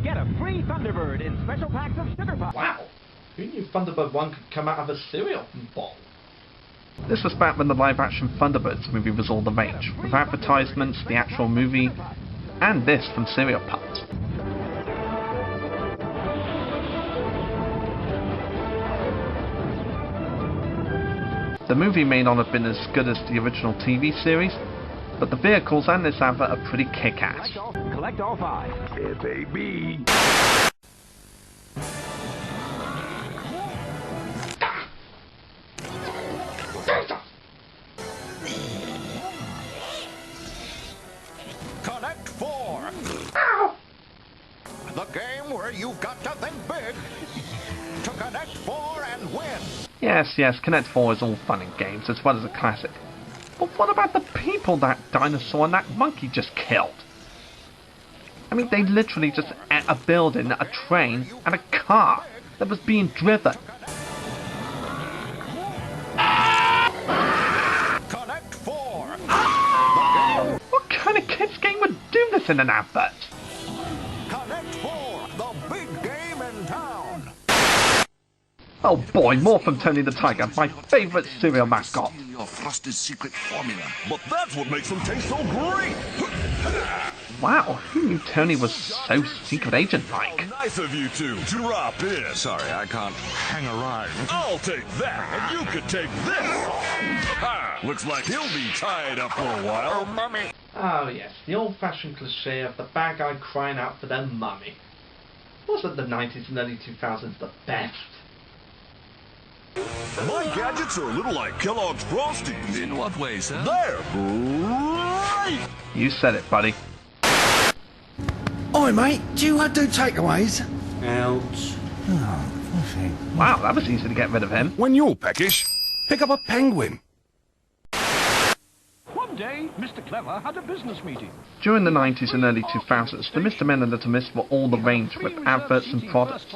Get a free Thunderbird in special packs of Sugar Pop. Wow, who knew Thunderbird 1 could come out of a cereal bowl? This was back when the live-action Thunderbirds movie was all the rage, with advertisements, the actual movie, and this from Cereal Pups. The movie may not have been as good as the original TV series, but the vehicles and this advert are pretty kick-ass. Collect all 5. F.A.B. Connect 4. The game where you've got to think big to Connect 4 and win. Yes, Connect 4 is all fun and games, as well as a classic. But what about the people that dinosaur and that monkey just killed? I mean, they literally just ate a building, a train, and a car that was being driven. Connect 4. What kind of kids game would do this in an advert? Connect 4, the big game in town. Oh boy, more from Tony the Tiger, my favourite cereal mascot. Your frosted secret formula. But that's what makes them taste so great. Wow, who knew Tony was so secret agent-like? How nice of you two to drop in. Sorry, I can't hang around. I'll take that, and you could take this. Ha! Looks like he'll be tied up for a while. Oh, Mummy. Oh yes, the old-fashioned cliche of the bad guy crying out for their mummy. Wasn't the 90s and early 2000s the best? My gadgets are a little like Kellogg's Frosties. In what way, sir? They're great! You said it, buddy. Oi, mate, do you do takeaways? Ouch. Oh, wow, that was easy to get rid of him. When you're peckish, pick up a penguin. One day, Mr. Clever had a business meeting. During the 90s and early 2000s, the Mr. Men and Little Miss were all the rage with adverts and products.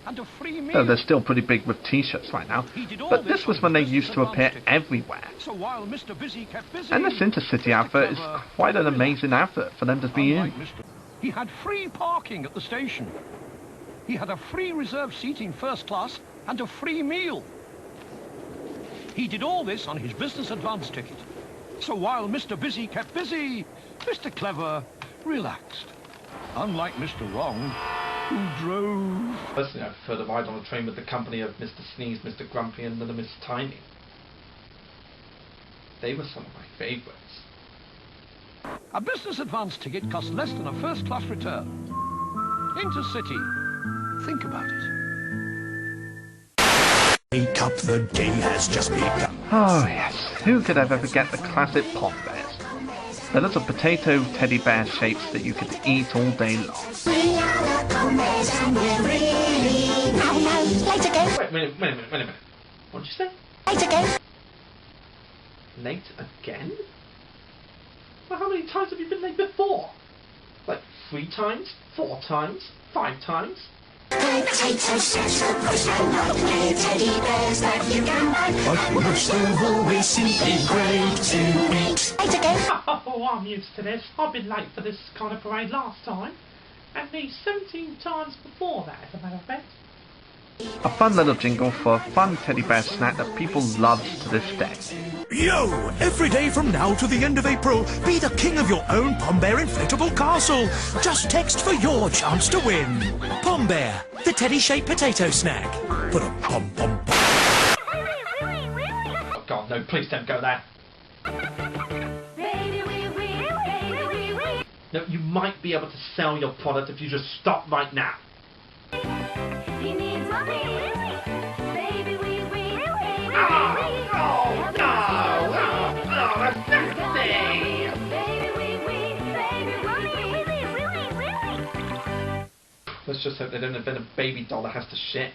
and a free meal. Though they're still pretty big with t-shirts right now, but this was when they used to appear everywhere. So while Mr. Busy kept busy, And this Intercity advert is quite an amazing advert for them to be in. He had free parking at the station. He had a free reserved seat in first class and a free meal. He did all this on his business advance ticket. So while Mr. Busy kept busy, Mr. Clever relaxed. Unlike Mr. Wrong, who drove... Personally, I prefer to ride on a train with the company of Mr. Sneeze, Mr. Grumpy and Little Miss Tiny. They were some of my favourites. A business advance ticket costs less than a first class return. Intercity. Think about it. Wake up, the day has just begun. Oh yes, who could ever forget the classic Pom Bears? The little potato teddy bear shapes that you could eat all day long. We are the Pom Bears and we're really... No, late again. Wait a minute. What did you say? Late again. Late again? Well, how many times have you been late before? Like 3 times? 4 times? 5 times? Potato sets the push and not play teddy bears that you can buy. But most of all, we're simply great to eat. Late again. Oh, I'm used to this. I've been late for this kind of parade last time. And me 17 times before that, as a matter of fact. A fun little jingle for a fun teddy bear snack that people love to this day. Yo! Every day from now to the end of April, be the king of your own Pom Bear inflatable castle. Just text for your chance to win. Pom Bear, the teddy-shaped potato snack. Put a pom-pom-pom. Oh god, no, please don't go there. No, you might be able to sell your product if you just stop right now. Let's just hope they don't invent a baby doll that has to shit.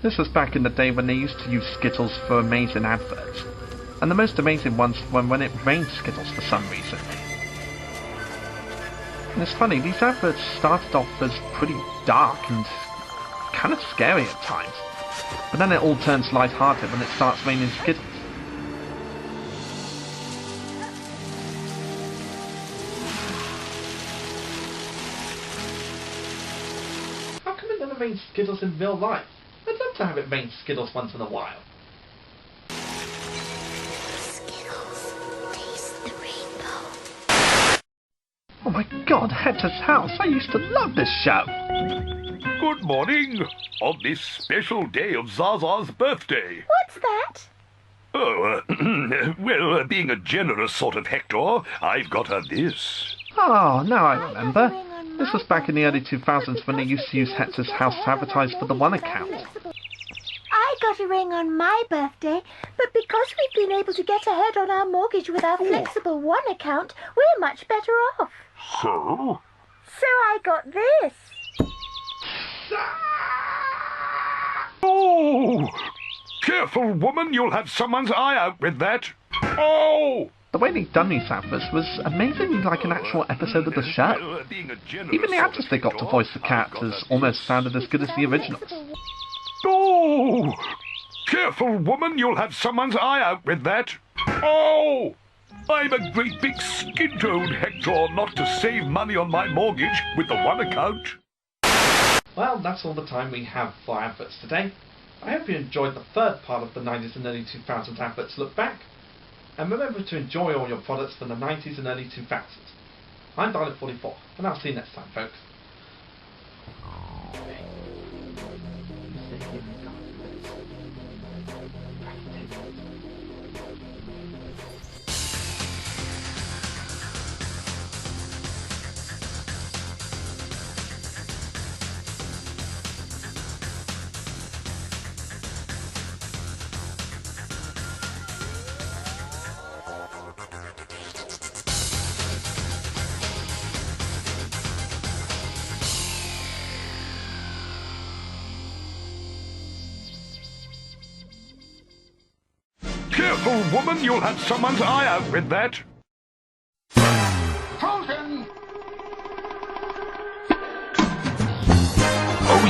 This was back in the day when they used to use Skittles for amazing adverts. And the most amazing ones were when it rained Skittles for some reason. And it's funny, these adverts started off as pretty dark and kind of scary at times. But then it all turns light-hearted when it starts raining Skittles. How come it never rains Skittles in real life? I'd love to have it rain Skittles once in a while. Oh my god, Hector's House! I used to love this show! Good morning. On this special day of Zaza's birthday. What's that? Oh, well, being a generous sort of Hector, I've got her this. Oh, now I remember. This was back in the early 2000s when they used to use Hector's House to advertise for the One account. I got a ring on my birthday, but because we've been able to get ahead on our mortgage with our flexible One account, we're much better off. So? So I got this. Oh! Careful, woman, you'll have someone's eye out with that. Oh! The way they'd done these adverts was amazingly like an actual episode of the show. Even the actors they got to voice the characters almost sounded as good as the originals. Oh! Careful, woman, you'll have someone's eye out with that. Oh! I'm a great big skin-toned Hector not to save money on my mortgage with the One account. Well, that's all the time we have for adverts today. I hope you enjoyed the third part of the 90s and early 2000s adverts look back. And remember to enjoy all your products from the 90s and early 2000s. I'm Dalek44, and I'll see you next time, folks. Careful, woman, you'll have someone's eye out with that. Frozen!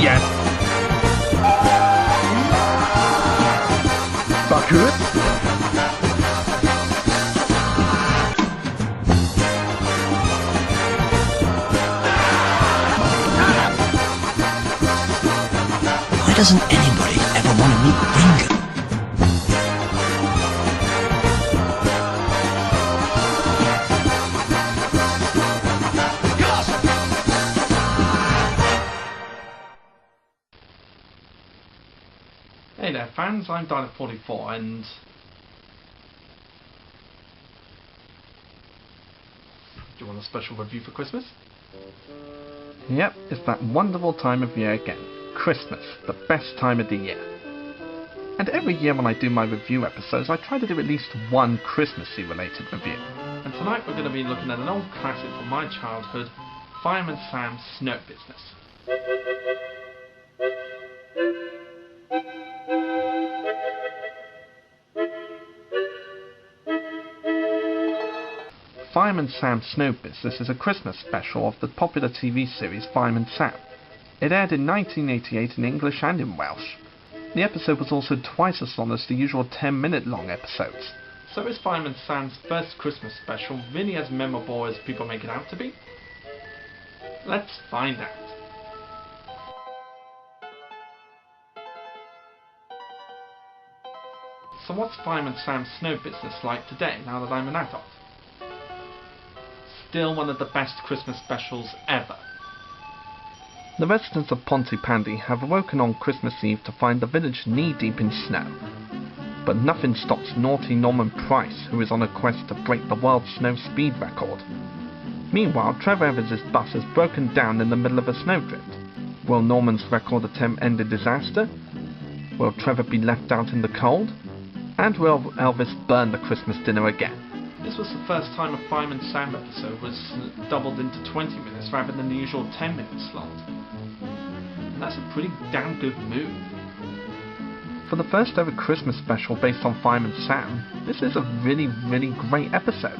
yes. Bucket. Why doesn't anybody ever want to meet Ringo? Hey there fans, I'm Dalek44 and... Do you want a special review for Christmas? Yep, it's that wonderful time of year again. Christmas, the best time of the year. And every year when I do my review episodes, I try to do at least one Christmassy related review. And tonight we're going to be looking at an old classic from my childhood, Fireman Sam's Snow Business. Fireman Sam's Snow Business is a Christmas special of the popular TV series Fireman Sam. It aired in 1988 in English and in Welsh. The episode was also twice as long as the usual 10-minute long episodes. So is Fireman Sam's first Christmas special really as memorable as people make it out to be? Let's find out. So what's Fireman Sam's Snow Business like today, now that I'm an adult? Still one of the best Christmas specials ever. The residents of Pontypandy have awoken on Christmas Eve to find the village knee-deep in snow. But nothing stops naughty Norman Price, who is on a quest to break the world snow speed record. Meanwhile, Trevor Evans' bus has broken down in the middle of a snowdrift. Will Norman's record attempt end in disaster? Will Trevor be left out in the cold? And will Elvis burn the Christmas dinner again? This was the first time a Fireman Sam episode was doubled into 20 minutes rather than the usual 10-minute slot. And that's a pretty damn good move. For the first ever Christmas special based on Fireman Sam, this is a really, really great episode.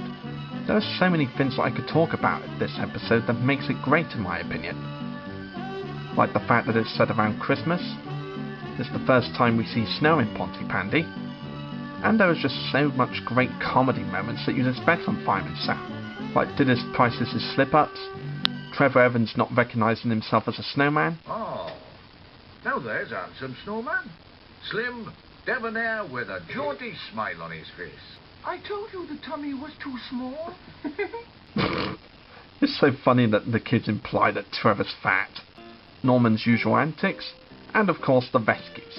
There are so many things that I could talk about in this episode that makes it great in my opinion. Like the fact that it's set around Christmas, it's the first time we see snow in Pontypandy, and there is just so much great comedy moments that you'd expect from Fireman Sam, like Dennis Price's slip-ups, Trevor Evans not recognising himself as a snowman. Oh, now there's handsome snowman. Slim, debonair, with a jaunty smile on his face. I told you the tummy was too small. It's so funny that the kids imply that Trevor's fat. Norman's usual antics, and of course the rescues.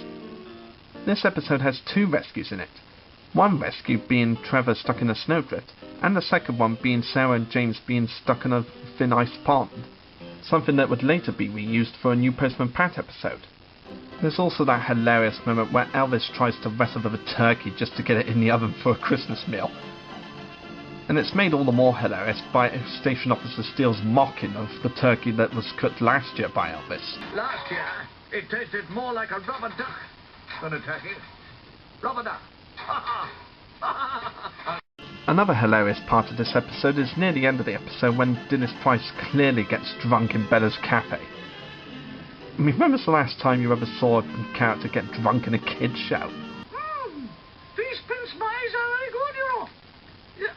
This episode has two rescues in it. One rescue being Trevor stuck in a snowdrift, and the second one being Sarah and James being stuck in a thin ice pond. Something that would later be reused for a new Postman Pat episode. There's also that hilarious moment where Elvis tries to wrestle with a turkey just to get it in the oven for a Christmas meal. And it's made all the more hilarious by Station Officer Steele's mocking of the turkey that was cooked last year by Elvis. Last year, it tasted more like a rubber duck than a turkey. Rubber duck. Another hilarious part of this episode is near the end of the episode when Dennis Price clearly gets drunk in Bella's cafe. I mean, when was the last time you ever saw a character get drunk in a kids show? These pince pies are very good, you know. Yeah.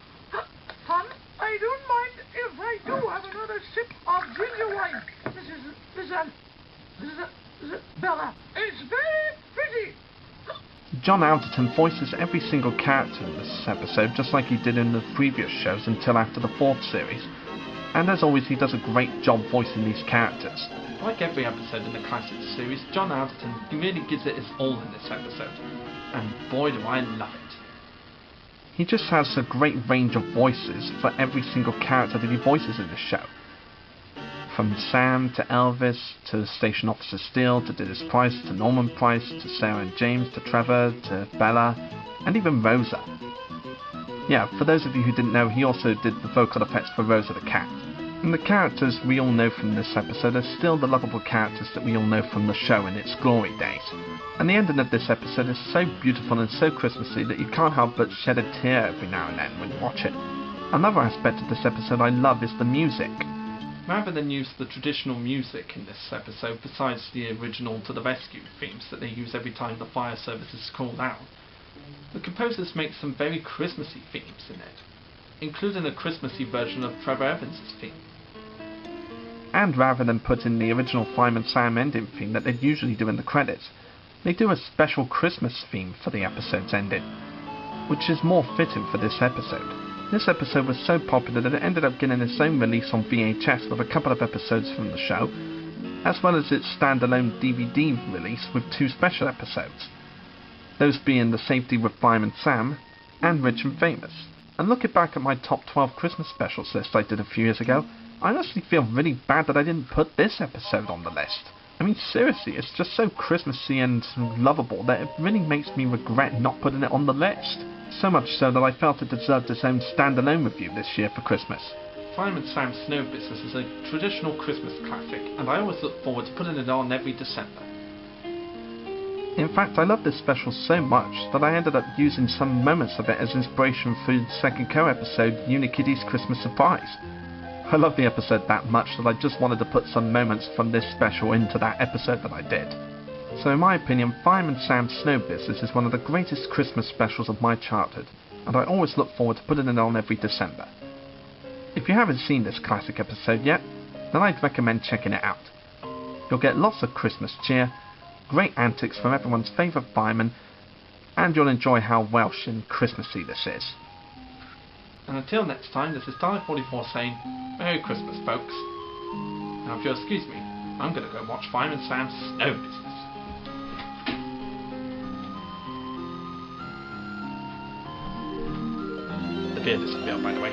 Hon, I don't mind if I do have another sip of ginger wine. This is Bella. It's very pretty. John Alderton voices every single character in this episode just like he did in the previous shows until after the 4th series. And as always, he does a great job voicing these characters. Like every episode in the classic series, John Alderton, he really gives it his all in this episode. And boy do I love it. He just has a great range of voices for every single character that he voices in the show. From Sam to Elvis, to Station Officer Steele, to Dennis Price, to Norman Price, to Sarah and James, to Trevor, to Bella, and even Rosa. Yeah, for those of you who didn't know, he also did the vocal effects for Rosa the cat. And the characters we all know from this episode are still the lovable characters that we all know from the show in its glory days. And the ending of this episode is so beautiful and so Christmassy that you can't help but shed a tear every now and then when you watch it. Another aspect of this episode I love is the music. Rather than use the traditional music in this episode, besides the original To the Rescue themes that they use every time the fire service is called out, the composers make some very Christmassy themes in it, including a Christmassy version of Trevor Evans' theme. And rather than put in the original Fireman Sam ending theme that they'd usually do in the credits, they do a special Christmas theme for the episode's ending, which is more fitting for this episode. This episode was so popular that it ended up getting its own release on VHS with a couple of episodes from the show, as well as its standalone DVD release with 2 special episodes, those being The Safety with Fireman Sam and Rich and Famous. And looking back at my top 12 Christmas specials list I did a few years ago, I honestly feel really bad that I didn't put this episode on the list. I mean, seriously, it's just so Christmassy and lovable that it really makes me regret not putting it on the list. So much so that I felt it deserved its own standalone review this year for Christmas. Fireman Sam's Snow Business is a traditional Christmas classic, and I always look forward to putting it on every December. In fact, I love this special so much that I ended up using some moments of it as inspiration for the second co-episode, Unikitty's Christmas Surprise. I love the episode that much that I just wanted to put some moments from this special into that episode that I did. So in my opinion, Fireman Sam's Snow Business is one of the greatest Christmas specials of my childhood, and I always look forward to putting it on every December. If you haven't seen this classic episode yet, then I'd recommend checking it out. You'll get lots of Christmas cheer, great antics from everyone's favourite fireman, and you'll enjoy how Welsh and Christmassy this is. And until next time, this is Dalek44 saying, Merry Christmas, folks. Now if you'll excuse me, I'm going to go watch Fireman Sam's Snow Business. The beer disappeared, by the way.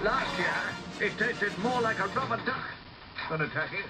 Last year, it tasted more like a rubber duck than a turkey.